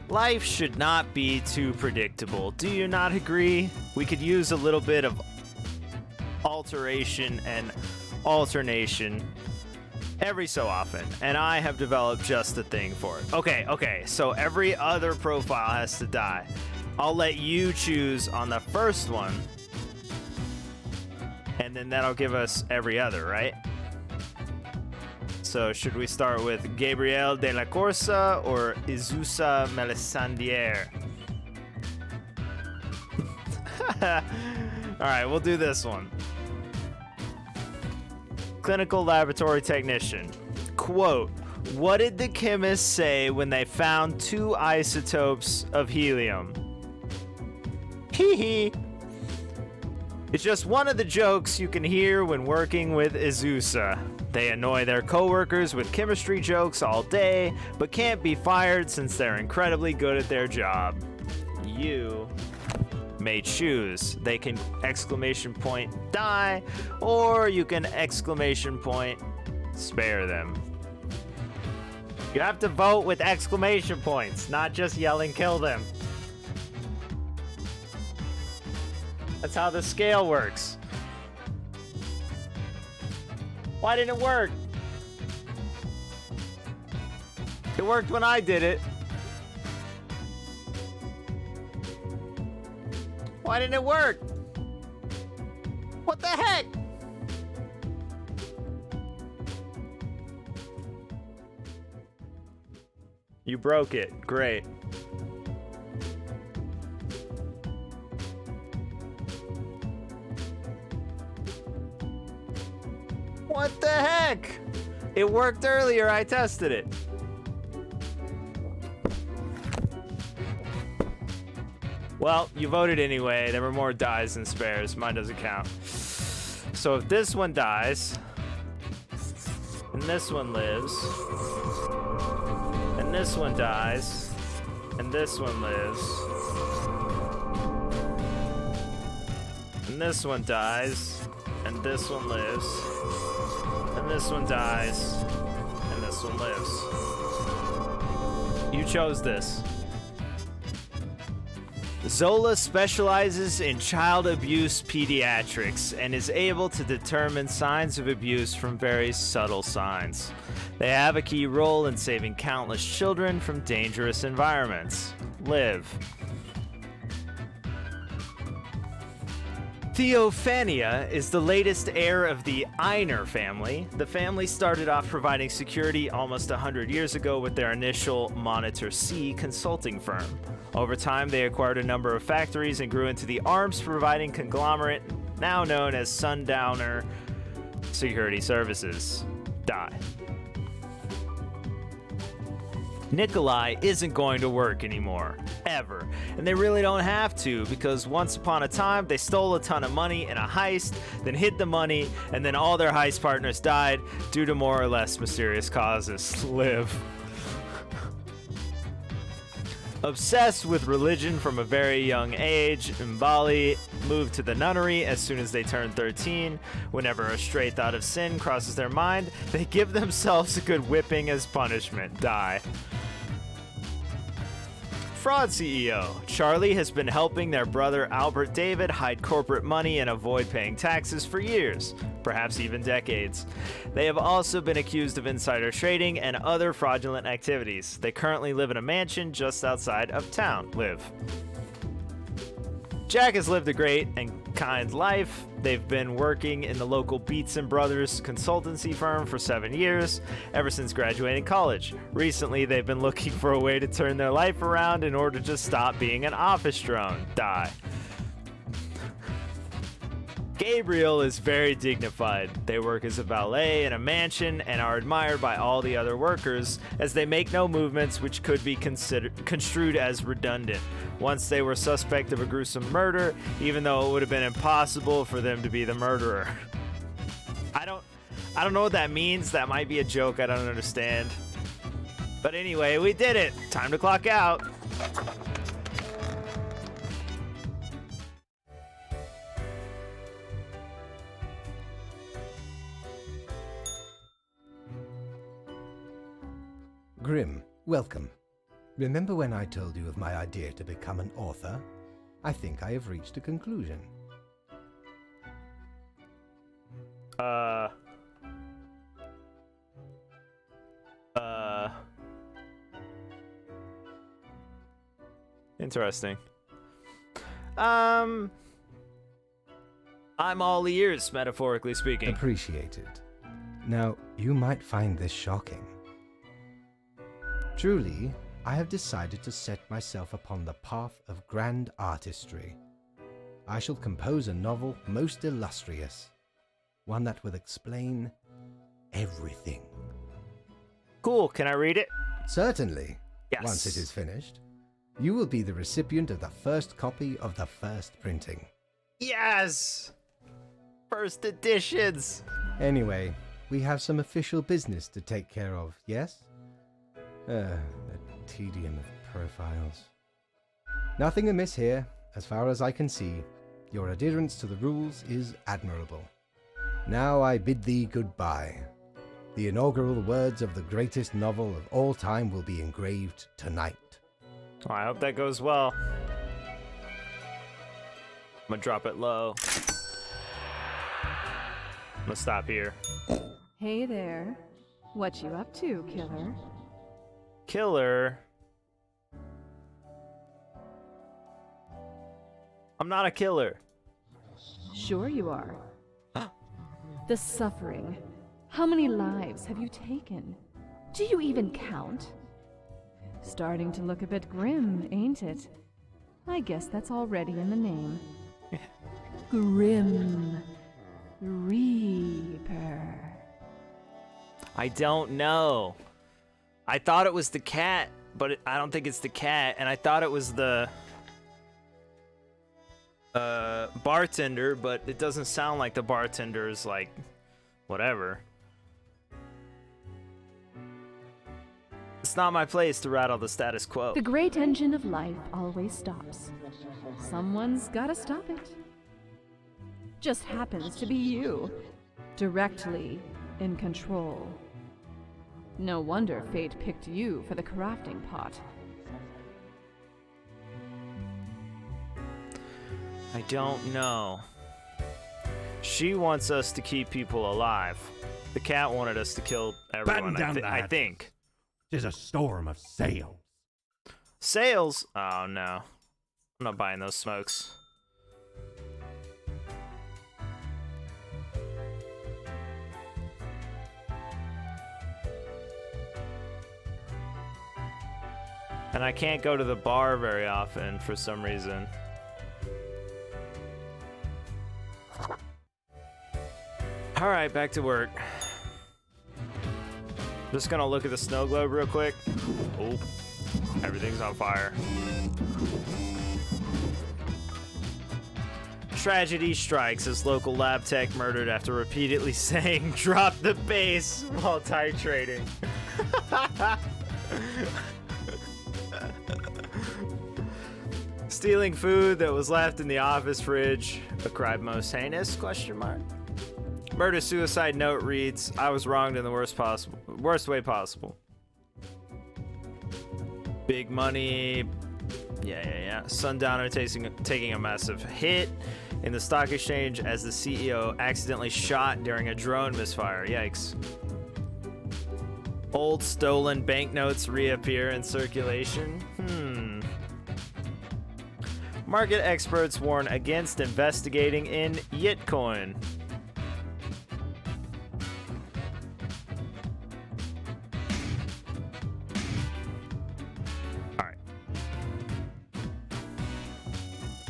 Life should not be too predictable. Do you not agree? We could use a little bit of alteration and alternation every so often, and I have developed just the thing for it. Okay, so every other profile has to die. I'll let you choose on the first one, and then that'll give us every other, right? So should we start with Gabriel de la Corsa or Izusa Melissandier? All right, we'll do this one. Clinical laboratory technician. Quote, what did the chemists say when they found 2 isotopes of helium? Hee hee. It's just one of the jokes you can hear when working with Izusa. They annoy their coworkers with chemistry jokes all day, but can't be fired since they're incredibly good at their job. You may choose. They can exclamation point die, or you can exclamation point spare them. You have to vote with exclamation points, not just yelling kill them. That's how the scale works. Why didn't it work? It worked when I did it. Why didn't it work? What the heck? You broke it. Great. What the heck? It worked earlier. I tested it. Well, you voted anyway. There were more dies than spares. Mine doesn't count. So if this one dies, and this one lives, and this one dies, and this one lives, and this one dies, and this one lives, and this one dies, and this one lives. You chose this. Zola specializes in child abuse pediatrics and is able to determine signs of abuse from very subtle signs. They have a key role in saving countless children from dangerous environments. Live. Theophania is the latest heir of the Einer family. The family started off providing security almost 100 years ago with their initial Monitor C consulting firm. Over time, they acquired a number of factories and grew into the arms providing conglomerate now known as Sundowner Security Services. Die. Nikolai isn't going to work anymore, ever. And they really don't have to, because once upon a time, they stole a ton of money in a heist, then hid the money, and then all their heist partners died due to more or less mysterious causes. Live. Obsessed with religion from a very young age, Mbali moved to the nunnery as soon as they turn 13. Whenever a stray thought of sin crosses their mind, they give themselves a good whipping as punishment. Die. Fraud CEO. Charlie has been helping their brother Albert David hide corporate money and avoid paying taxes for years, perhaps even decades. They have also been accused of insider trading and other fraudulent activities. They currently live in a mansion just outside of town. Live. Jack has lived a great and kind life. They've been working in the local Beats & Brothers consultancy firm for 7 years, ever since graduating college. Recently, they've been looking for a way to turn their life around in order to stop being an office drone. Die. Gabriel is very dignified. They work as a valet in a mansion and are admired by all the other workers, as they make no movements which could be construed as redundant. Once they were suspect of a gruesome murder, even though it would have been impossible for them to be the murderer. I don't know what that means. That might be a joke I don't understand. But anyway, we did it. Time to clock out. Grim, welcome. Remember when I told you of my idea to become an author? I think I have reached a conclusion. Interesting. I'm all ears, metaphorically speaking. Appreciated. Now, you might find this shocking. Truly, I have decided to set myself upon the path of grand artistry. I shall compose a novel most illustrious, one that will explain everything. Cool, can I read it? Certainly. Yes. Once it is finished, you will be the recipient of the first copy of the first printing. Yes! First editions! Anyway, we have some official business to take care of, yes? The tedium of profiles. Nothing amiss here, as far as I can see. Your adherence to the rules is admirable. Now I bid thee goodbye. The inaugural words of the greatest novel of all time will be engraved tonight. I hope that goes well. I'm gonna drop it low. I'm gonna stop here. Hey there. What you up to, killer? Killer? I'm not a killer. Sure you are. The suffering. How many lives have you taken? Do you even count? Starting to look a bit grim, ain't it? I guess that's already in the name. Grim Reaper. I don't know. I thought it was the cat, but I don't think it's the cat, and I thought it was the bartender, but it doesn't sound like the bartender's like whatever. It's not my place to rattle the status quo. The great engine of life always stops. Someone's gotta stop it. Just happens to be you, directly in control. No wonder fate picked you for the crafting pot. I don't know. She wants us to keep people alive. The cat wanted us to kill everyone, I think. There's a storm of sales. Sales? Oh no. I'm not buying those smokes. And I can't go to the bar very often for some reason. Alright, back to work. Just gonna look at the snow globe real quick. Oh, everything's on fire. Tragedy strikes as local lab tech murdered after repeatedly saying drop the bass while titrating. Stealing food that was left in the office fridge, a crime most heinous, ? Murder-suicide note reads, I was wronged in the worst way possible. Big money. Yeah. Sundowner taking a massive hit in the stock exchange as the CEO accidentally shot during a drone misfire. Yikes. Old stolen banknotes reappear in circulation. Market experts warn against investigating in Yitcoin.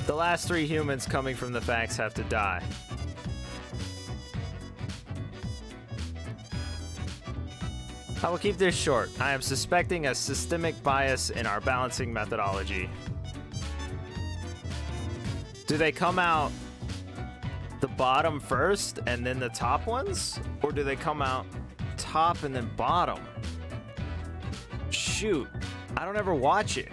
The last 3 humans coming from the facts have to die. I will keep this short. I am suspecting a systemic bias in our balancing methodology. Do they come out the bottom first and then the top ones? Or do they come out top and then bottom? Shoot, I don't ever watch it.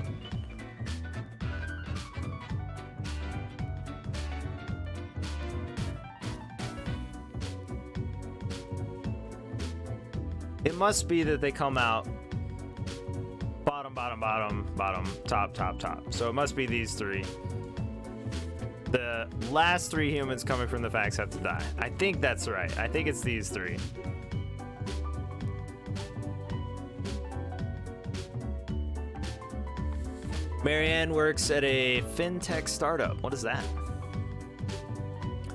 It must be that they come out bottom, top. So it must be these 3. The last 3 humans coming from the facts have to die. I think that's right. I think it's these 3. Marianne works at a fintech startup. What is that?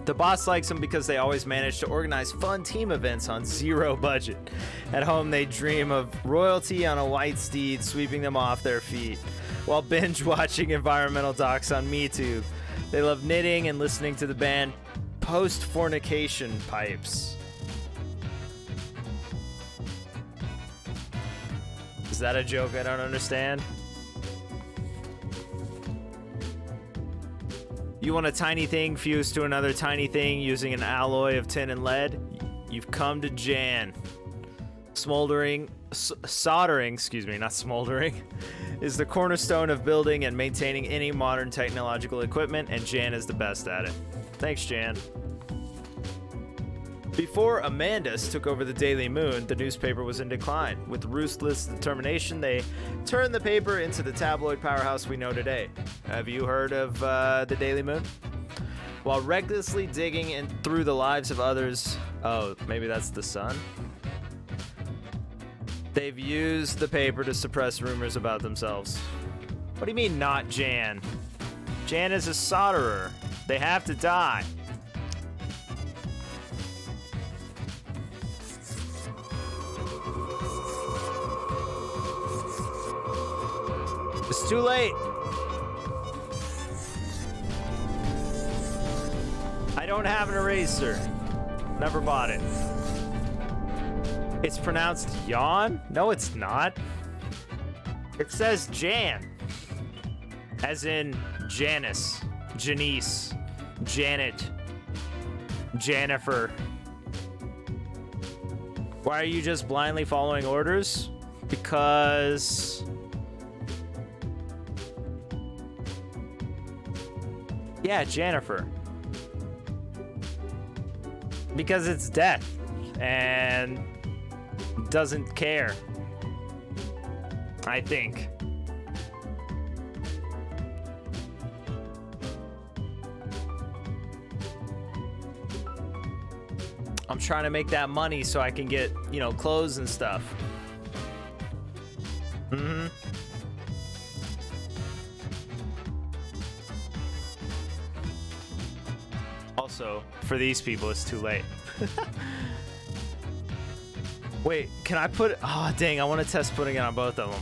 The boss likes them because they always manage to organize fun team events on 0 budget. At home, they dream of royalty on a white steed sweeping them off their feet, while binge watching environmental docs on MeTube. They love knitting and listening to the band Post-Fornication Pipes. Is that a joke I don't understand? You want a tiny thing fused to another tiny thing using an alloy of tin and lead? You've come to Jan. Soldering, not smoldering, is the cornerstone of building and maintaining any modern technological equipment, and Jan is the best at it. Thanks, Jan. Before Amandus took over the Daily Moon, the newspaper was in decline. With ruthless determination, they turned the paper into the tabloid powerhouse we know today. Have you heard of the Daily Moon? While recklessly digging in through the lives of others... Oh, maybe that's the Sun? They've used the paper to suppress rumors about themselves. What do you mean, not Jan? Jan is a solderer. They have to die. It's too late. I don't have an eraser. Never bought it. It's pronounced yawn? No, it's not. It says Jan. As in Janice, Janice, Janet, Jennifer. Why are you just blindly following orders? Because... yeah, Jennifer. Because it's death. And... doesn't care. I think. I'm trying to make that money so I can get, you know, clothes and stuff. Also, for these people, it's too late. Wait, can I put... oh, dang, I want to test putting it on both of them.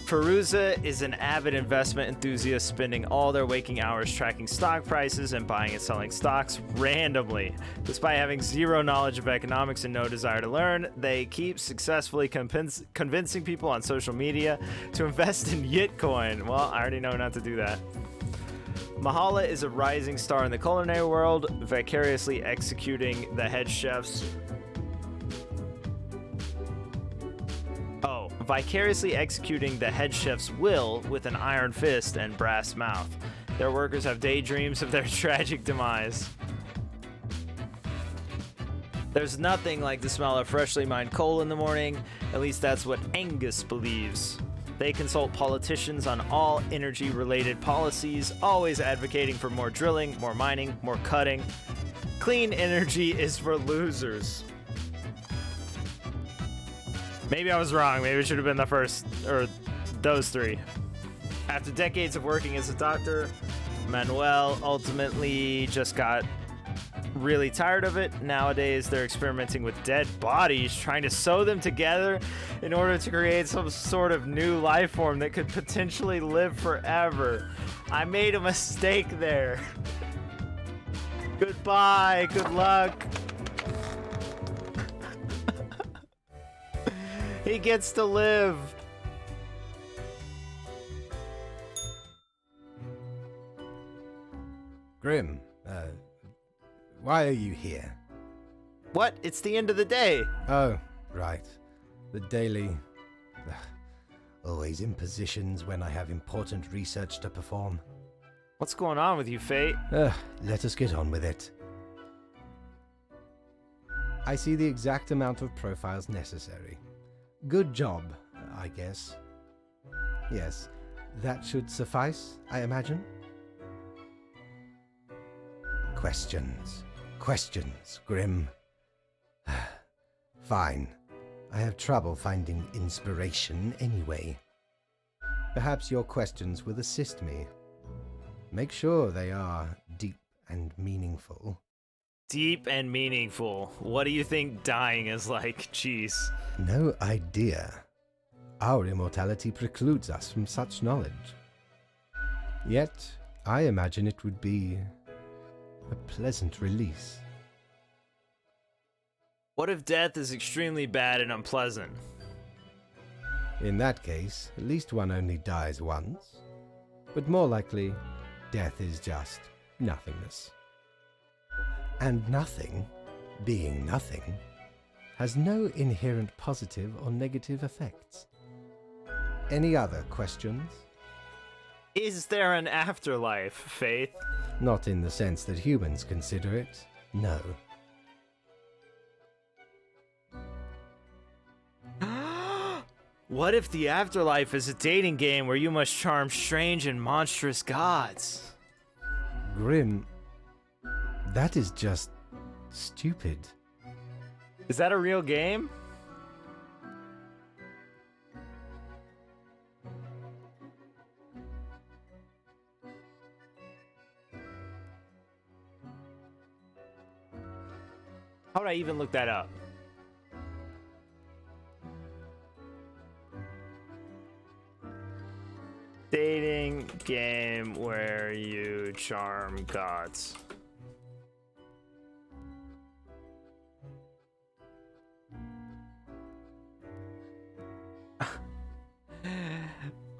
Feruza is an avid investment enthusiast, spending all their waking hours tracking stock prices and buying and selling stocks randomly. Despite having zero knowledge of economics and no desire to learn, they keep successfully convincing people on social media to invest in Yitcoin. Well, I already know not to do that. Mahala is a rising star in the culinary world, vicariously executing the head chef's will with an iron fist and brass mouth. Their workers have daydreams of their tragic demise. There's nothing like the smell of freshly mined coal in the morning. At least that's what Angus believes. They consult politicians on all energy-related policies, always advocating for more drilling, more mining, more cutting. Clean energy is for losers. Maybe I was wrong. Maybe it should have been the first, or those three. After decades of working as a doctor, Manuel ultimately just got really tired of it. Nowadays, they're experimenting with dead bodies, trying to sew them together in order to create some sort of new life form that could potentially live forever. I made a mistake there. Goodbye. Good luck. He gets to live. Grim, why are you here? What? It's the end of the day. Oh, right. The daily... always in positions when I have important research to perform. What's going on with you, Fate? Let us get on with it. I see the exact amount of profiles necessary. Good job, I guess. Yes, that should suffice, I imagine. Questions. Questions, Grim. Fine. I have trouble finding inspiration anyway. Perhaps your questions will assist me. Make sure they are deep and meaningful. Deep and meaningful. What do you think dying is like? Jeez. No idea. Our immortality precludes us from such knowledge. Yet, I imagine it would be a pleasant release. What if death is extremely bad and unpleasant? In that case, at least one only dies once. But more likely, death is just nothingness. And nothing? being nothing, has no inherent positive or negative effects. Any other questions? Is there an afterlife, Faith? Not in the sense that humans consider it, no. What if the afterlife is a dating game where you must charm strange and monstrous gods? Grim, that is just stupid. Is that a real game? How would I even look that up? Dating game where you charm gods.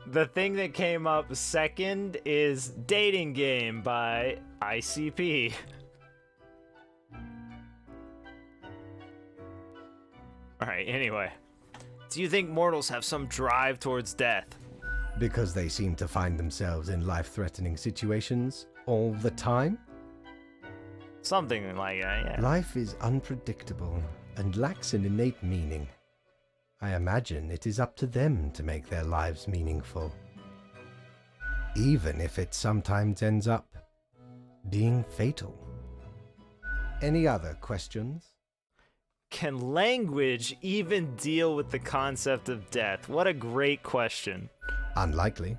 The thing that came up second is Dating Game by ICP. Alright, anyway. Do you think mortals have some drive towards death? Because they seem to find themselves in life-threatening situations all the time? Something like that, yeah. Life is unpredictable and lacks an innate meaning. I imagine it is up to them to make their lives meaningful. Even if it sometimes ends up being fatal. Any other questions? Can language even deal with the concept of death? What a great question. Unlikely.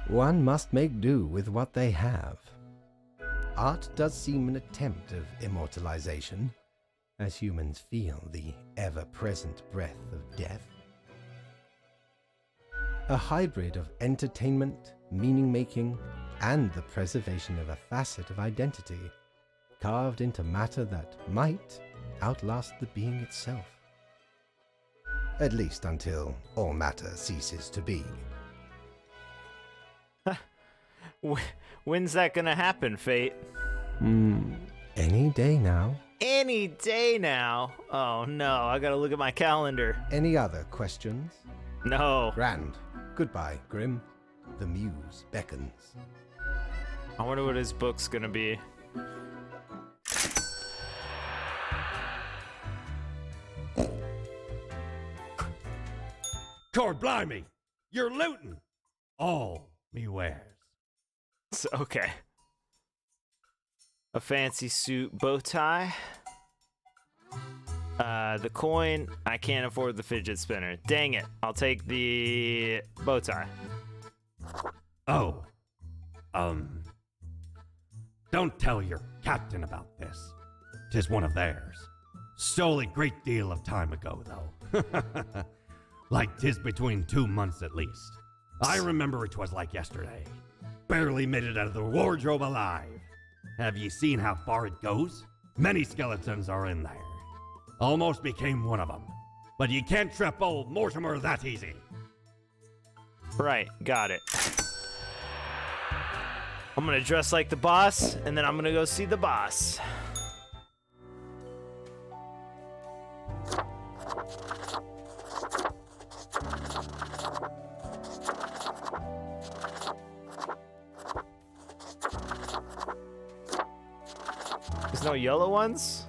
One must make do with what they have. Art does seem an attempt of immortalization, as humans feel the ever-present breath of death. A hybrid of entertainment, meaning-making, and the preservation of a facet of identity, carved into matter that might outlast the being itself. At least until all matter ceases to be. When's that gonna happen, Fate? Any day now. Any day now? Oh no, I gotta look at my calendar. Any other questions? No. Grand. Goodbye, Grim. The muse beckons. I wonder what his book's gonna be. Cord blimey! You're looting! All me wares. Okay. A fancy suit bow tie. The coin. I can't afford the fidget spinner. Dang it. I'll take the bow tie. Oh. Don't tell your captain about this. 'Tis one of theirs. Stole a great deal of time ago, though. Like 'tis between 2 months at least. I remember 'twas like yesterday. Barely made it out of the wardrobe alive. Have ye seen how far it goes? Many skeletons are in there. Almost became one of them. But you can't trap old Mortimer that easy. Right, got it. I'm gonna dress like the boss, and then I'm gonna go see the boss. There's no yellow ones?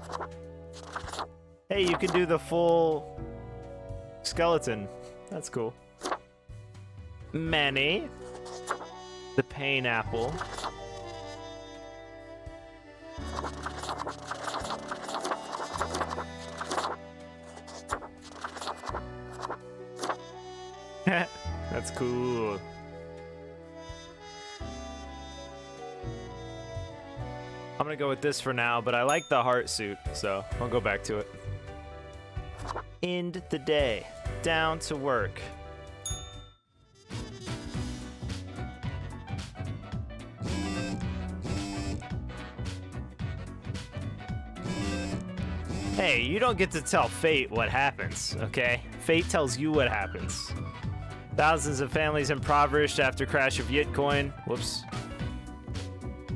Hey, you can do the full skeleton. That's cool. Manny. The pain apple. That's cool. I'm gonna go with this for now, but I like the heart suit, so I'll go back to it. End the day. Down to work. Hey, you don't get to tell fate what happens, okay? Fate tells you what happens. Thousands of families impoverished after crash of Yitcoin. Whoops.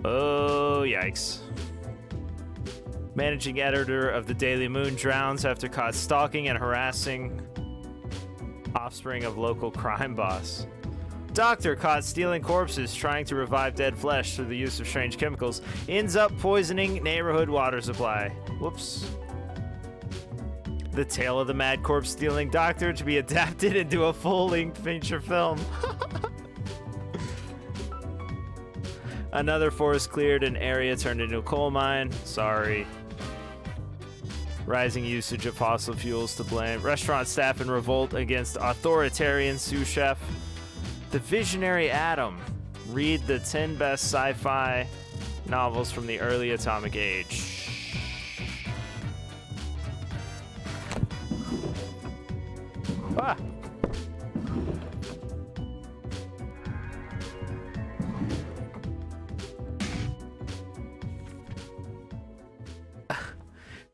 Oh, yikes. Managing editor of the Daily Moon drowns after caught stalking and harassing offspring of local crime boss. Doctor caught stealing corpses trying to revive dead flesh through the use of strange chemicals ends up poisoning neighborhood water supply. Whoops. The Tale of the Mad Corpse Stealing Doctor to be adapted into a full-length feature film. Another forest cleared, an area turned into a coal mine. Sorry. Rising usage of fossil fuels to blame. Restaurant staff in revolt against authoritarian sous chef. The Visionary Atom. Read the 10 best sci-fi novels from the early atomic age. Ah.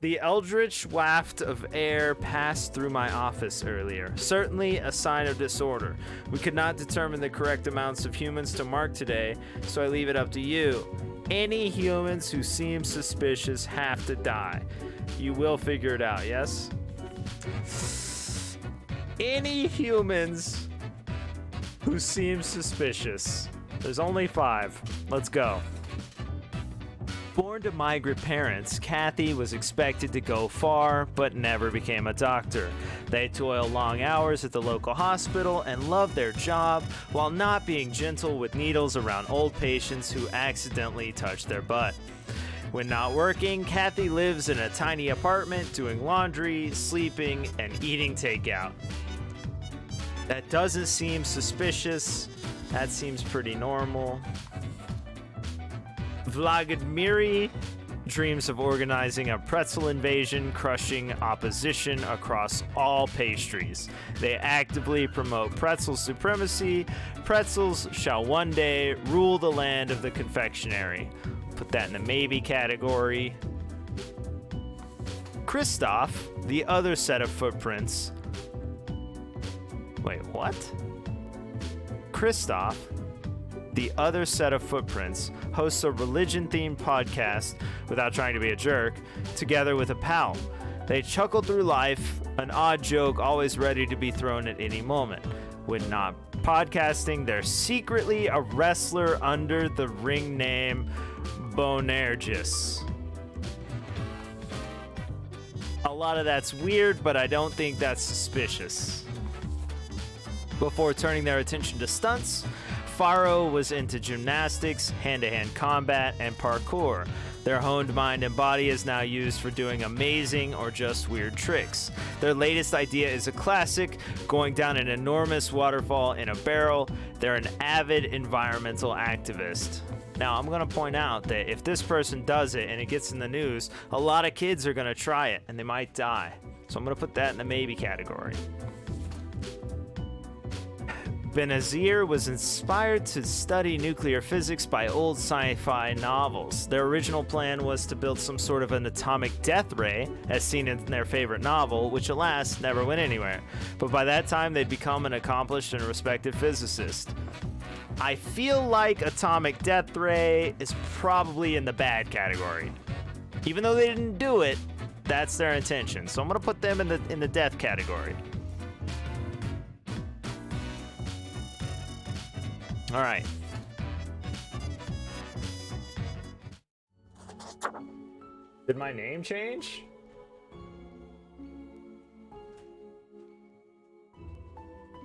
The eldritch waft of air passed through my office earlier. Certainly a sign of disorder. We could not determine the correct amounts of humans to mark today, so I leave it up to you. Any humans who seem suspicious have to die. You will figure it out, yes? Any humans who seem suspicious. There's only 5. Let's go. Born to migrant parents, Kathy was expected to go far, but never became a doctor. They toil long hours at the local hospital and love their job while not being gentle with needles around old patients who accidentally touch their butt. When not working, Kathy lives in a tiny apartment doing laundry, sleeping, and eating takeout. That doesn't seem suspicious. That seems pretty normal. Vladimiri dreams of organizing a pretzel invasion, crushing opposition across all pastries. They actively promote pretzel supremacy. Pretzels shall one day rule the land of the confectionery. Put that in the maybe category. Kristoff, the other set of footprints. Wait, what? Kristoff, the other set of footprints, hosts a religion-themed podcast without trying to be a jerk, together with a pal. They chuckle through life, an odd joke always ready to be thrown at any moment. When not podcasting, they're secretly a wrestler under the ring name Bonergis. A lot of that's weird, but I don't think that's suspicious. Before turning their attention to stunts, Faro was into gymnastics, hand-to-hand combat, and parkour. Their honed mind and body is now used for doing amazing or just weird tricks. Their latest idea is a classic, going down an enormous waterfall in a barrel. They're an avid environmental activist. Now, I'm going to point out that if this person does it and it gets in the news, a lot of kids are going to try it and they might die. So I'm going to put that in the maybe category. Benazir was inspired to study nuclear physics by old sci-fi novels. Their original plan was to build some sort of an atomic death ray, as seen in their favorite novel, which alas, never went anywhere. But by that time, they'd become an accomplished and respected physicist. I feel like atomic death ray is probably in the bad category. Even though they didn't do it, that's their intention. So I'm gonna put them in the death category. All right. Did my name change?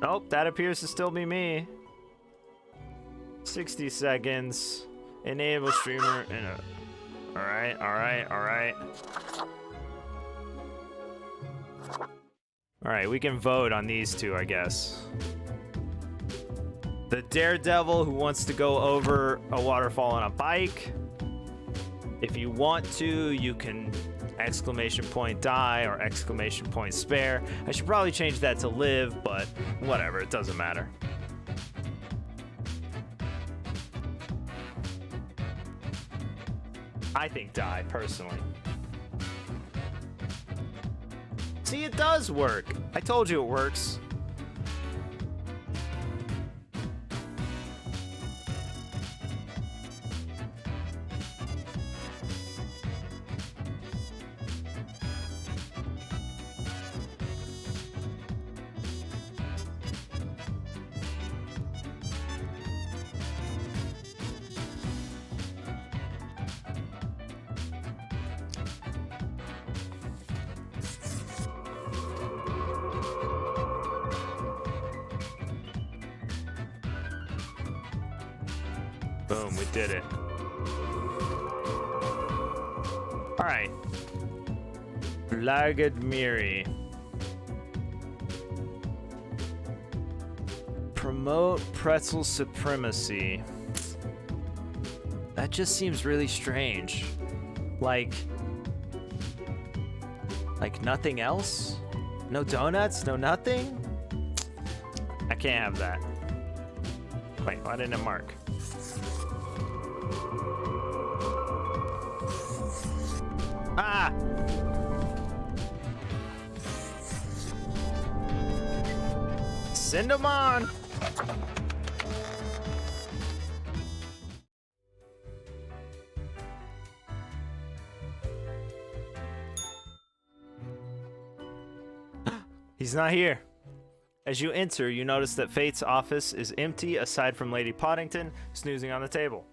Nope, that appears to still be me. 60 seconds. Enable streamer in a... Alright. Alright, we can vote on these two, I guess. The daredevil who wants to go over a waterfall on a bike. If you want to, you can !die or !spare. I should probably change that to live, but whatever, it doesn't matter. I think die, personally. See, it does work. I told you it works. Boom, we did it. Alright. Vlagadmiri. Promote pretzel supremacy. That just seems really strange. Like nothing else? No donuts? No nothing? I can't have that. Wait, why didn't it mark? Ah! Send them on! He's not here. As you enter, you notice that Fate's office is empty aside from Lady Poddington snoozing on the table.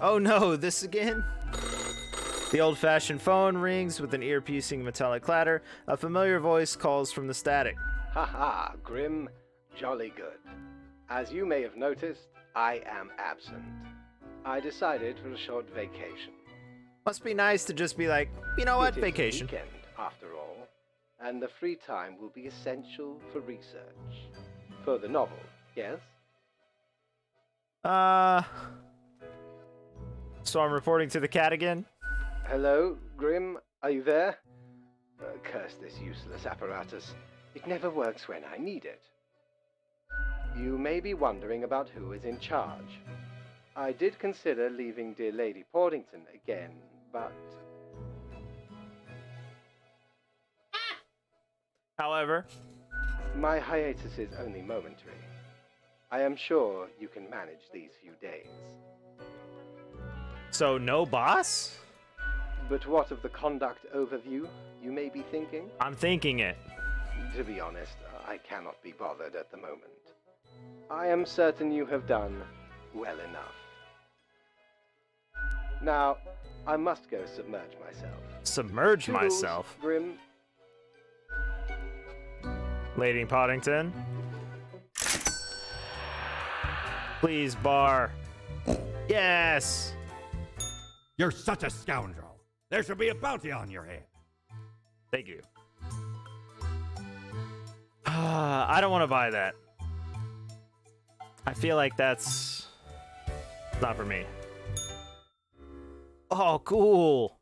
Oh no, this again? The old-fashioned phone rings with an ear-piercing metallic clatter. A familiar voice calls from the static. Haha, Grim, jolly good. As you may have noticed, I am absent. I decided for a short vacation. Must be nice to just be like, you know what, It is vacation. a weekend, after all, and the free time will be essential for research. For the novel, yes? So I'm reporting to the cat again? Hello, Grim, are you there? Curse this useless apparatus. It never works when I need it. You may be wondering about who is in charge. I did consider leaving dear Lady Poddington again, but... However, my hiatus is only momentary. I am sure you can manage these few days. so no boss? But what of the conduct overview, you may be thinking? I'm thinking it. To be honest, I cannot be bothered at the moment. I am certain you have done well enough. Now, I must go submerge myself. Submerge Toodles, myself. Grim. Lady Poddington. Please, bar. Yes! You're such a scoundrel. There should be a bounty on your head. Thank you. I don't want to buy that. I feel like that's not for me. Oh, cool.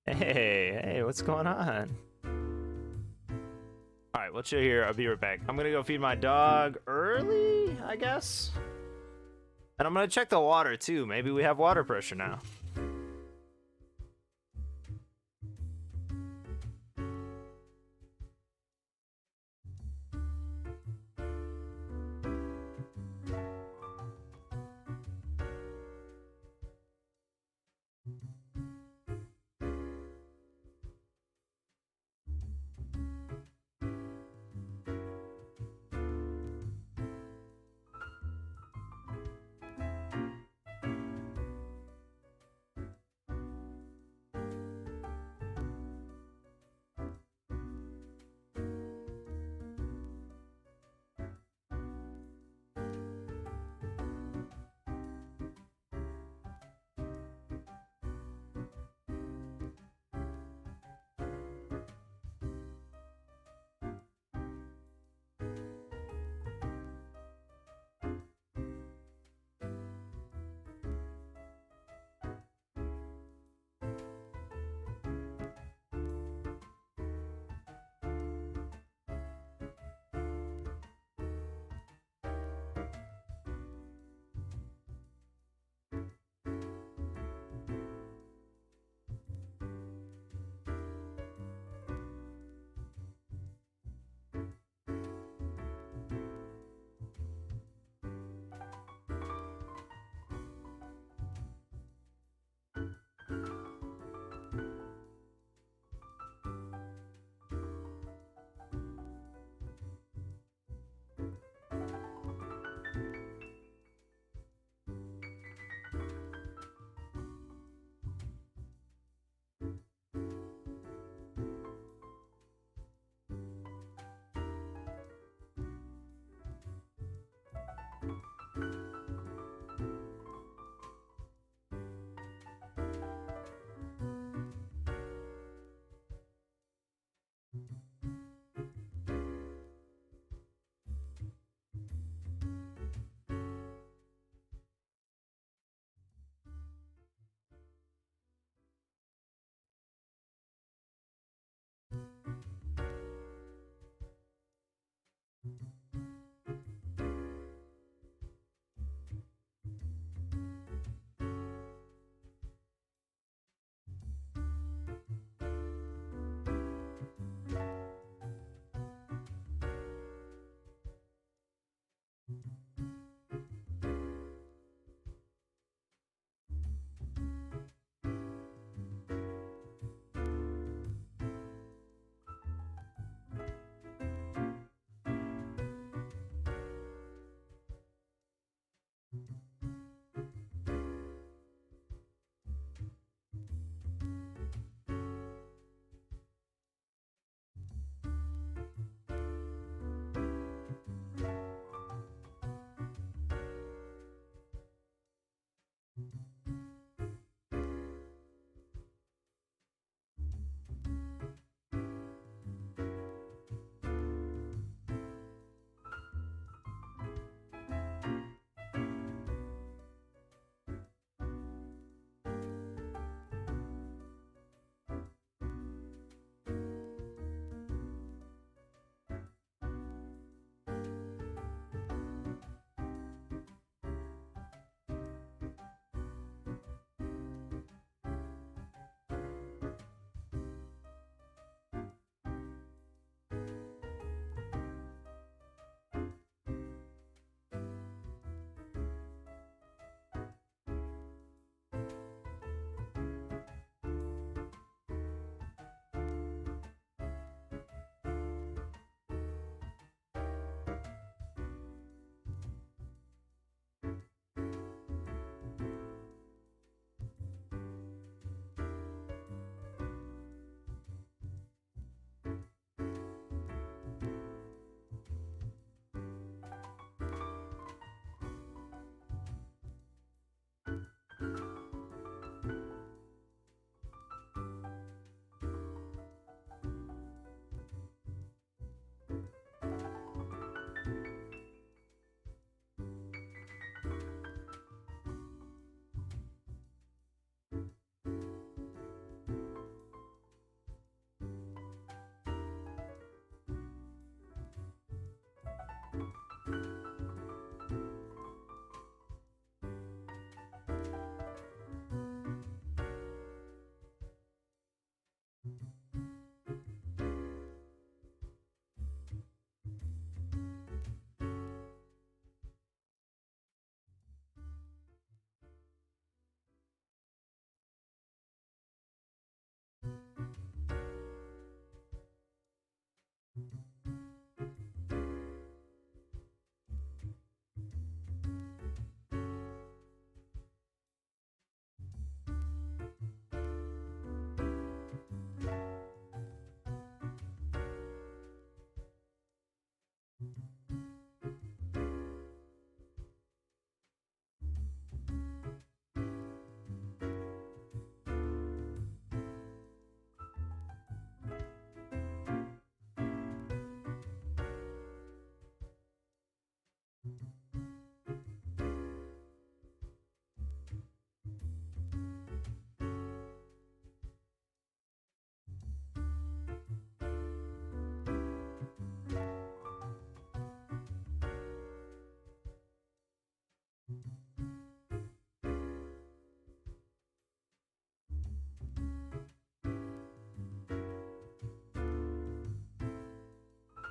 Hey, what's going on? All right, we'll chill here. I'll be right back. I'm gonna go feed my dog early, I guess. And I'm gonna check the water too. Maybe we have water pressure now.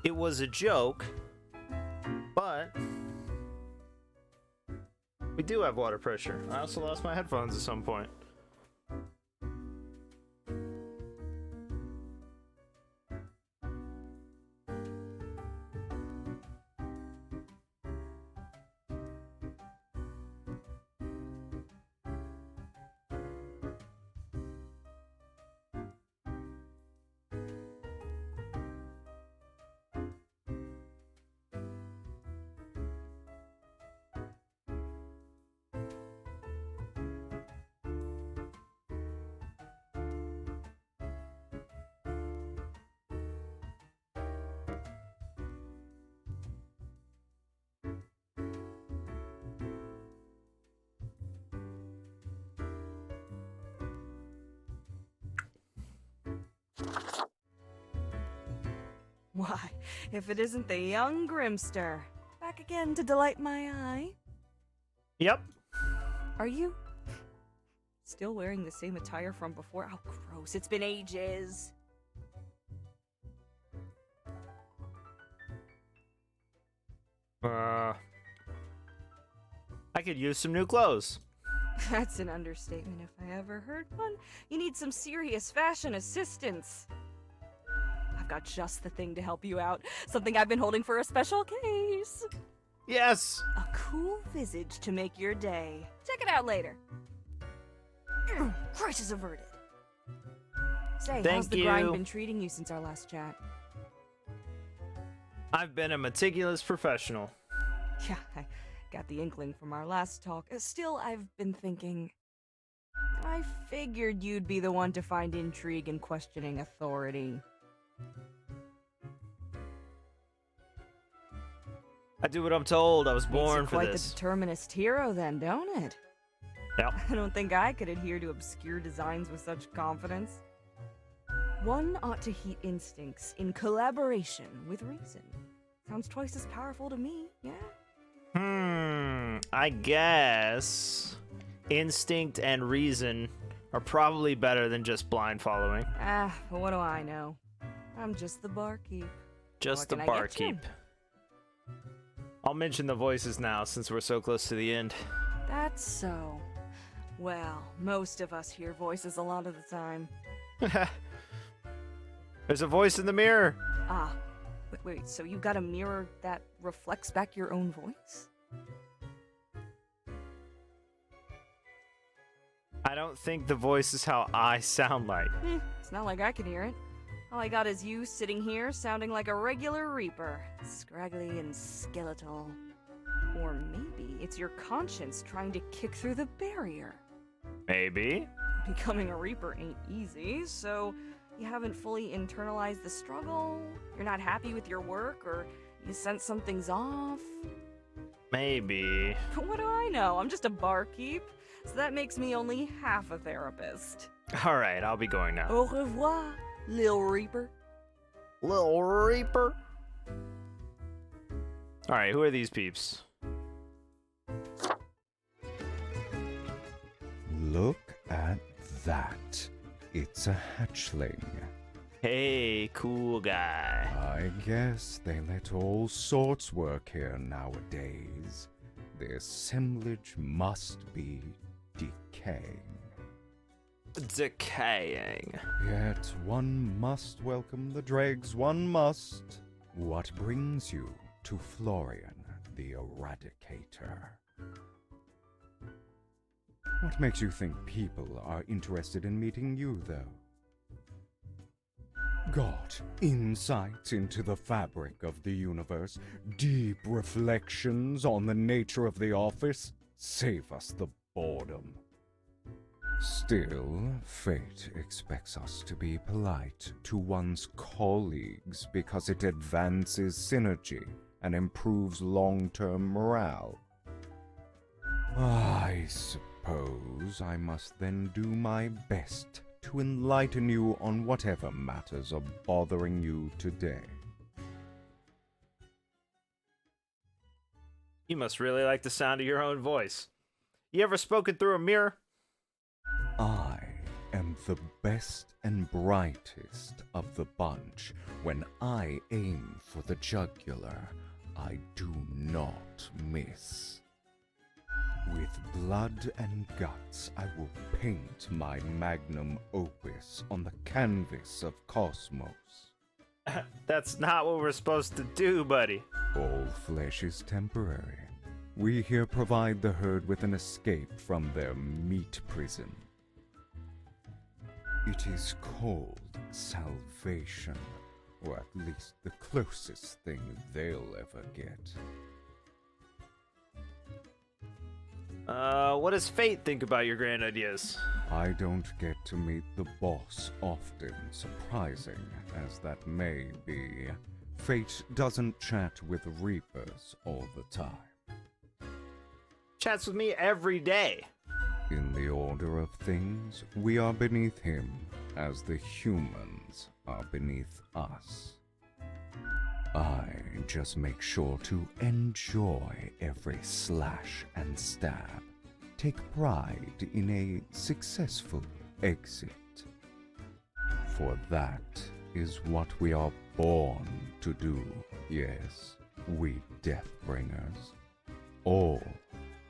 it was a joke, but we do have water pressure. I also lost my headphones at some point. Why, if it isn't the young Grimster, back again to delight my eye. Yep. Are you still wearing the same attire from before? Oh, gross. It's been ages. I could use some new clothes. That's an understatement if I ever heard one. You need some serious fashion assistance. I've got just the thing to help you out. Something I've been holding for a special case. Yes. A cool visage to make your day. Check it out later. Crisis averted. Say, how's the grind been treating you since our last chat? I've been a meticulous professional. Yeah, I got the inkling from our last talk. Still, I've been thinking. I figured you'd be the one to find intrigue in questioning authority. I do what I'm told. I was born for quite this. the determinist hero then, don't it? Yep. I don't think I could adhere to obscure designs with such confidence. One ought to heed instincts in collaboration with reason. Sounds twice as powerful to me, yeah? I guess instinct and reason are probably better than just blind following. But what do I know? I'm just the barkeep. Just the What can I get barkeep. you? I'll mention the voices now since we're so close to the end. That's so. Well, most of us hear voices a lot of the time. There's a voice in the mirror. Wait, so you got a mirror that reflects back your own voice? I don't think the voice is how I sound like. It's not like I can hear it. All I got is you sitting here sounding like a regular Reaper. Scraggly and skeletal. Or maybe it's your conscience trying to kick through the barrier. Maybe. Becoming a Reaper ain't easy, so you haven't fully internalized the struggle? You're not happy with your work, or you sense something's off? Maybe. What do I know? I'm just a barkeep, so that makes me only half a therapist. Alright, I'll be going now. Au revoir, Lil Reaper. Lil Reaper? Alright, who are these peeps? Look at that. It's a hatchling. Hey, cool guy. I guess they let all sorts work here nowadays. The assemblage must be decaying. Decaying. Yet one must welcome the dregs, one must. What brings you to Florian the Eradicator? What makes you think people are interested in meeting you, though? Got insights into the fabric of the universe, deep reflections on the nature of the office? Save us the boredom. Still, fate expects us to be polite to one's colleagues because it advances synergy and improves long-term morale. I suppose I must then do my best to enlighten you on whatever matters are bothering you today. You must really like the sound of your own voice. You ever spoken through a mirror? I am the best and brightest of the bunch. When I aim for the jugular, I do not miss. With blood and guts, I will paint my magnum opus on the canvas of cosmos. That's not what we're supposed to do, buddy. All flesh is temporary. We here provide the herd with an escape from their meat prison. It is called salvation, or at least the closest thing they'll ever get. What does Fate think about your grand ideas? I don't get to meet the boss often, surprising as that may be. Fate doesn't chat with Reapers all the time. Chats with me every day. In the order of things, we are beneath him, as the humans are beneath us. I just make sure to enjoy every slash and stab. Take pride in a successful exit. For that is what we are born to do. Yes, we Deathbringers. All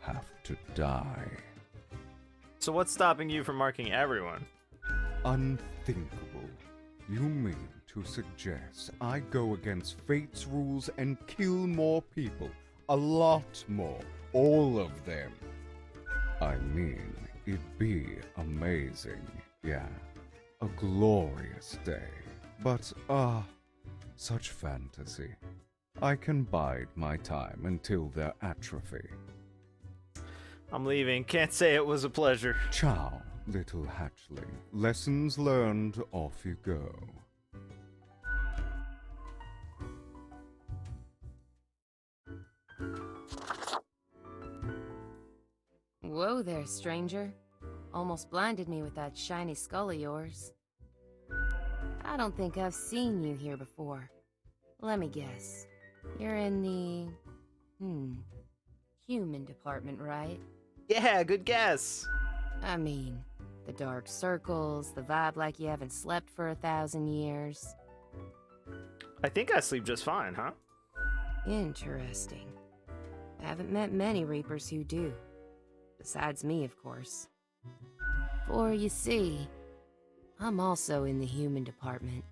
have to die. So what's stopping you from marking everyone? Unthinkable. You mean to suggest I go against Fate's rules and kill more people? A lot more. All of them. I mean, it'd be amazing. Yeah. A glorious day. But, such fantasy. I can bide my time until their atrophy. I'm leaving. Can't say it was a pleasure. Ciao, little hatchling. Lessons learned, off you go. Whoa there, stranger. Almost blinded me with that shiny skull of yours. I don't think I've seen you here before. Let me guess. You're in the... human department, right? Yeah, good guess. I mean, the dark circles, the vibe like you haven't slept for 1,000 years. I think I sleep just fine, huh? Interesting. I haven't met many Reapers who do. Besides me, of course. For, you see, I'm also in the human department.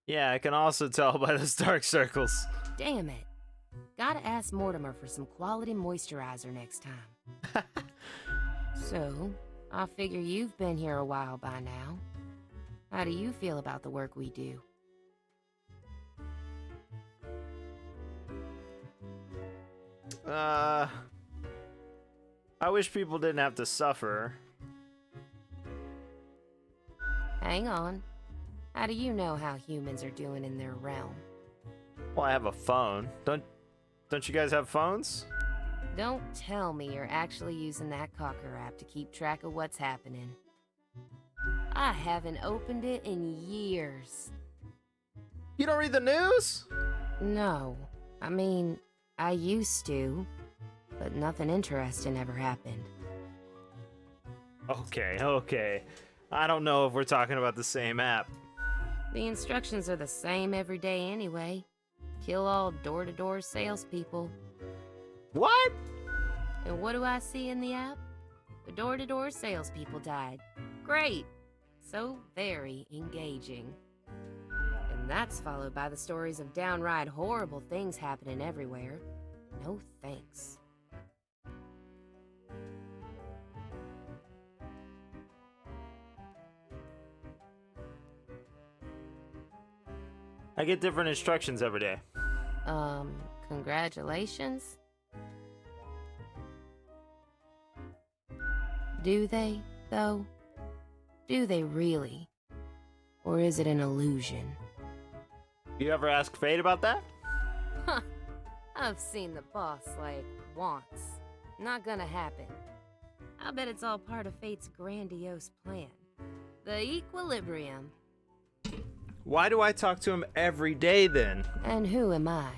Yeah, I can also tell by those dark circles. Damn it. Gotta ask Mortimer for some quality moisturizer next time. So, I figure you've been here a while by now. How do you feel about the work we do? I wish people didn't have to suffer. Hang on. How do you know how humans are doing in their realm? Well, I have a phone. Don't you guys have phones? Don't tell me you're actually using that Cocker app to keep track of what's happening. I haven't opened it in years. You don't read the news? No. I mean, I used to, but nothing interesting ever happened. Okay. I don't know if we're talking about the same app. The instructions are the same every day anyway. Kill all door-to-door salespeople. What? And what do I see in the app? The door-to-door salespeople died. Great! So very engaging. And that's followed by the stories of downright horrible things happening everywhere. No thanks. I get different instructions every day. Congratulations? Do they, though? Do they really? Or is it an illusion? You ever ask Fate about that? Huh. I've seen the boss, like, once. Not gonna happen. I bet it's all part of Fate's grandiose plan. The equilibrium. Why do I talk to him every day then? And who am I?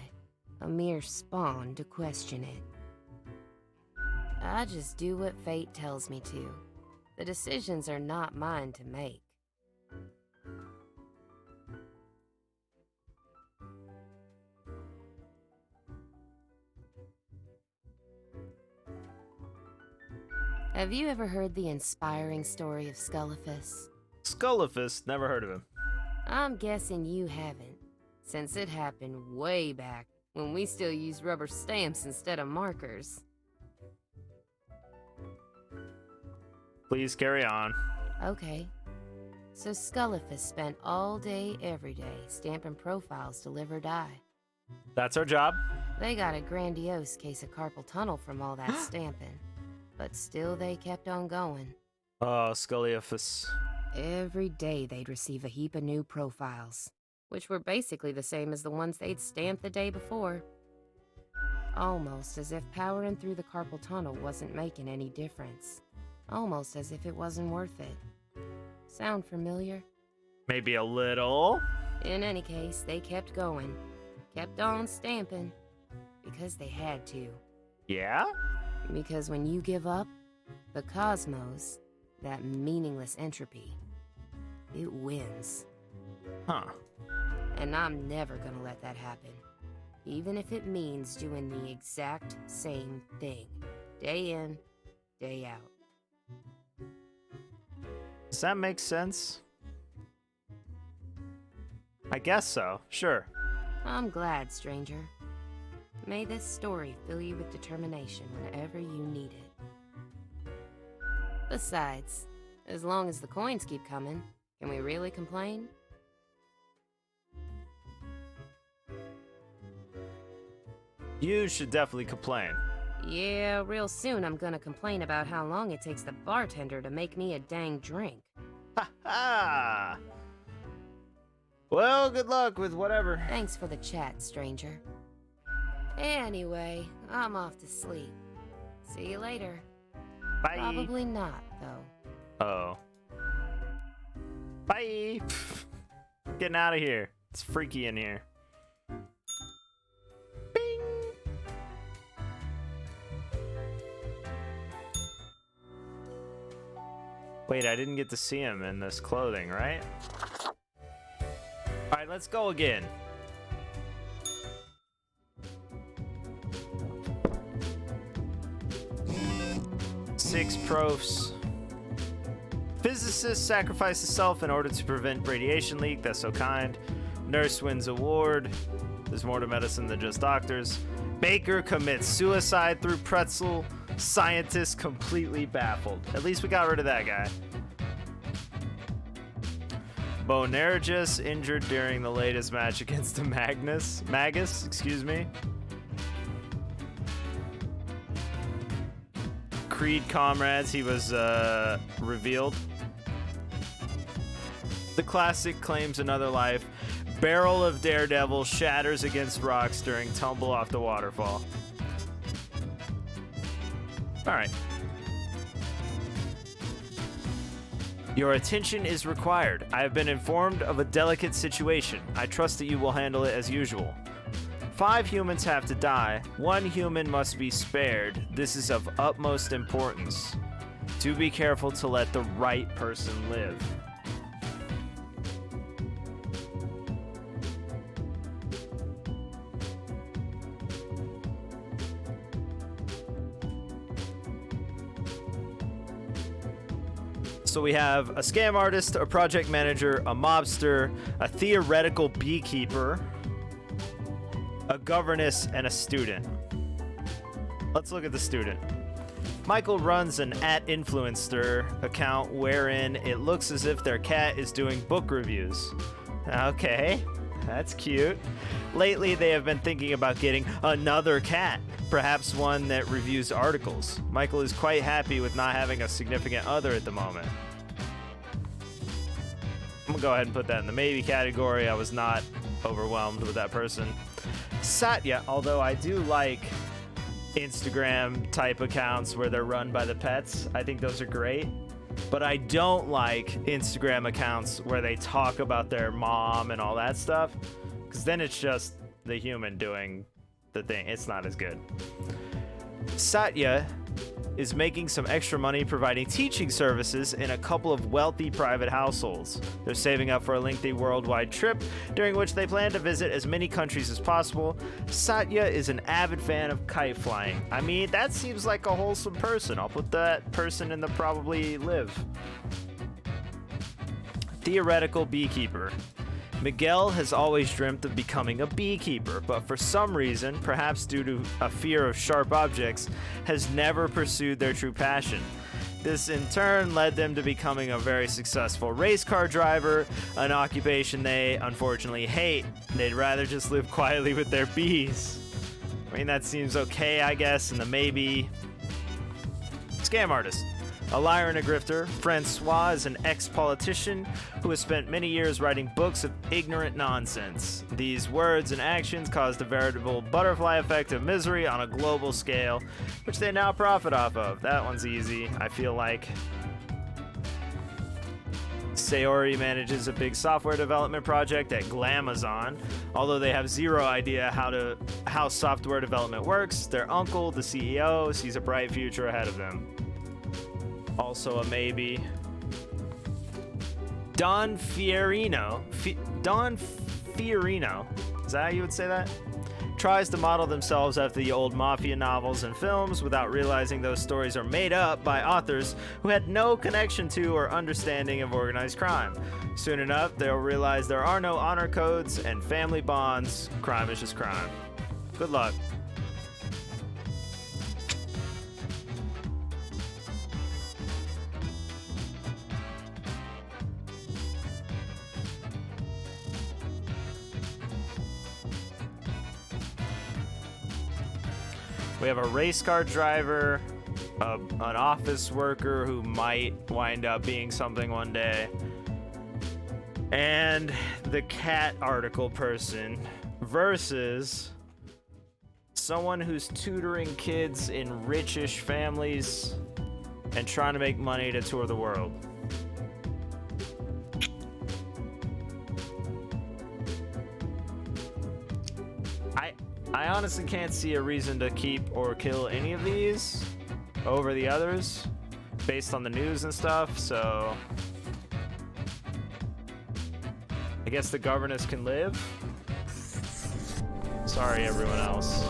A mere spawn to question it. I just do what fate tells me to. The decisions are not mine to make. Have you ever heard the inspiring story of Skullifus? Skullifus, never heard of him. I'm guessing you haven't, since it happened way back when we still used rubber stamps instead of markers. Please carry on. Okay. So Skullifus spent all day, every day, stamping profiles to live or die. That's our job. They got a grandiose case of carpal tunnel from all that stamping. But still they kept on going. Oh, Skullifus. Every day they'd receive a heap of new profiles, which were basically the same as the ones they'd stamped the day before. Almost as if powering through the carpal tunnel wasn't making any difference. Almost as if it wasn't worth it. Sound familiar? Maybe a little. In any case, they kept going. Kept on stamping. Because they had to. Yeah? Because when you give up, the cosmos, that meaningless entropy, it wins. Huh. And I'm never gonna let that happen. Even if it means doing the exact same thing. Day in, day out. Does that make sense? I guess so, sure. I'm glad, stranger. May this story fill you with determination whenever you need it. Besides, as long as the coins keep coming, can we really complain? You should definitely complain. Yeah, real soon I'm gonna complain about how long it takes the bartender to make me a dang drink. Ha ha! Well, good luck with whatever. Thanks for the chat, stranger. Anyway, I'm off to sleep. See you later. Bye. Probably not, though. Oh. Bye. Getting out of here. It's freaky in here. Bing. Wait, I didn't get to see him in this clothing, right? All right, let's go again. Six profs. Physicist sacrifices self in order to prevent radiation leak. That's so kind. Nurse wins award. There's more to medicine than just doctors. Baker commits suicide through pretzel. Scientist completely baffled. At least we got rid of that guy. Bonergus injured during the latest match against the Magus, excuse me. Creed comrades, he was revealed. The classic claims another life. Barrel of Daredevil shatters against rocks during tumble off the waterfall. All right. Your attention is required. I have been informed of a delicate situation. I trust that you will handle it as usual. 5 humans have to die. 1 human must be spared. This is of utmost importance. Do be careful to let the right person live. So we have a scam artist, a project manager, a mobster, a theoretical beekeeper, a governess, and a student. Let's look at the student. Michael runs an @influencer account wherein it looks as if their cat is doing book reviews. Okay, that's cute. Lately, they have been thinking about getting another cat, perhaps one that reviews articles. Michael is quite happy with not having a significant other at the moment. I'm gonna go ahead and put that in the maybe category. I was not overwhelmed with that person. Satya, although I do like Instagram type accounts where they're run by the pets. I think those are great. But I don't like Instagram accounts where they talk about their mom and all that stuff, because then it's just the human doing the thing. It's not as good. Satya is making some extra money providing teaching services in a couple of wealthy private households. They're saving up for a lengthy worldwide trip, during which they plan to visit as many countries as possible. Satya is an avid fan of kite flying. I mean, that seems like a wholesome person. I'll put that person in the probably live. Theoretical beekeeper. Miguel has always dreamt of becoming a beekeeper, but for some reason, perhaps due to a fear of sharp objects, has never pursued their true passion. This in turn led them to becoming a very successful race car driver, an occupation they unfortunately hate. They'd rather just live quietly with their bees. I mean, that seems okay, I guess, in the maybe. Scam artist. A liar and a grifter, Francois is an ex-politician who has spent many years writing books of ignorant nonsense. These words and actions caused a veritable butterfly effect of misery on a global scale, which they now profit off of. That one's easy, I feel like. Sayori manages a big software development project at Glamazon. Although they have zero idea how software development works, their uncle, the CEO, sees a bright future ahead of them. Also a maybe. Don Fiorino. Don Fiorino. Is that how you would say that? Tries to model themselves after the old mafia novels and films without realizing those stories are made up by authors who had no connection to or understanding of organized crime. Soon enough, they'll realize there are no honor codes and family bonds. Crime is just crime. Good luck. We have a race car driver, an office worker who might wind up being something one day, and the cat article person versus someone who's tutoring kids in richish families and trying to make money to tour the world. I honestly can't see a reason to keep or kill any of these over the others based on the news and stuff, so I guess the governess can live. Sorry, everyone else.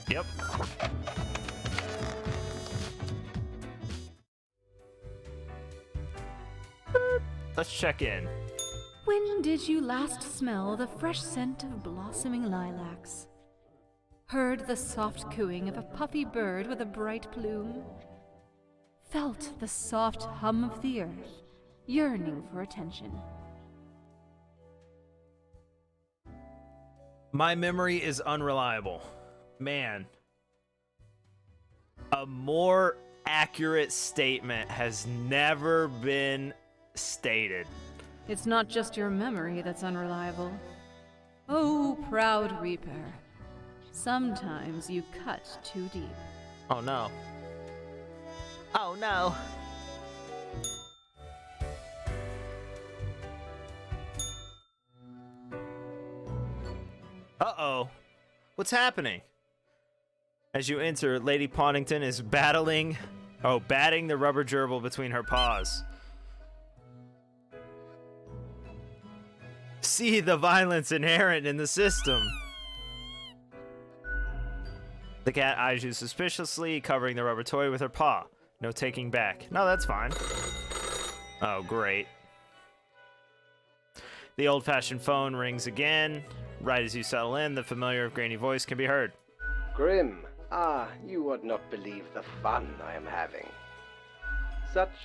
Yep. Let's check in. When did you last smell the fresh scent of blossoming lilacs? Heard the soft cooing of a puffy bird with a bright plume? Felt the soft hum of the earth, yearning for attention? My memory is unreliable. Man. A more accurate statement has never been stated. It's not just your memory that's unreliable. Oh, proud Reaper. Sometimes you cut too deep. Oh no. Oh no. Uh-oh. What's happening? As you enter, Lady Ponnington is batting the rubber gerbil between her paws. See the violence inherent in the system. The cat eyes you suspiciously, covering the rubber toy with her paw. No taking back. No, that's fine. Oh, great. The old-fashioned phone rings again. Right as you settle in, the familiar grainy voice can be heard. Grim, you would not believe the fun I am having. Such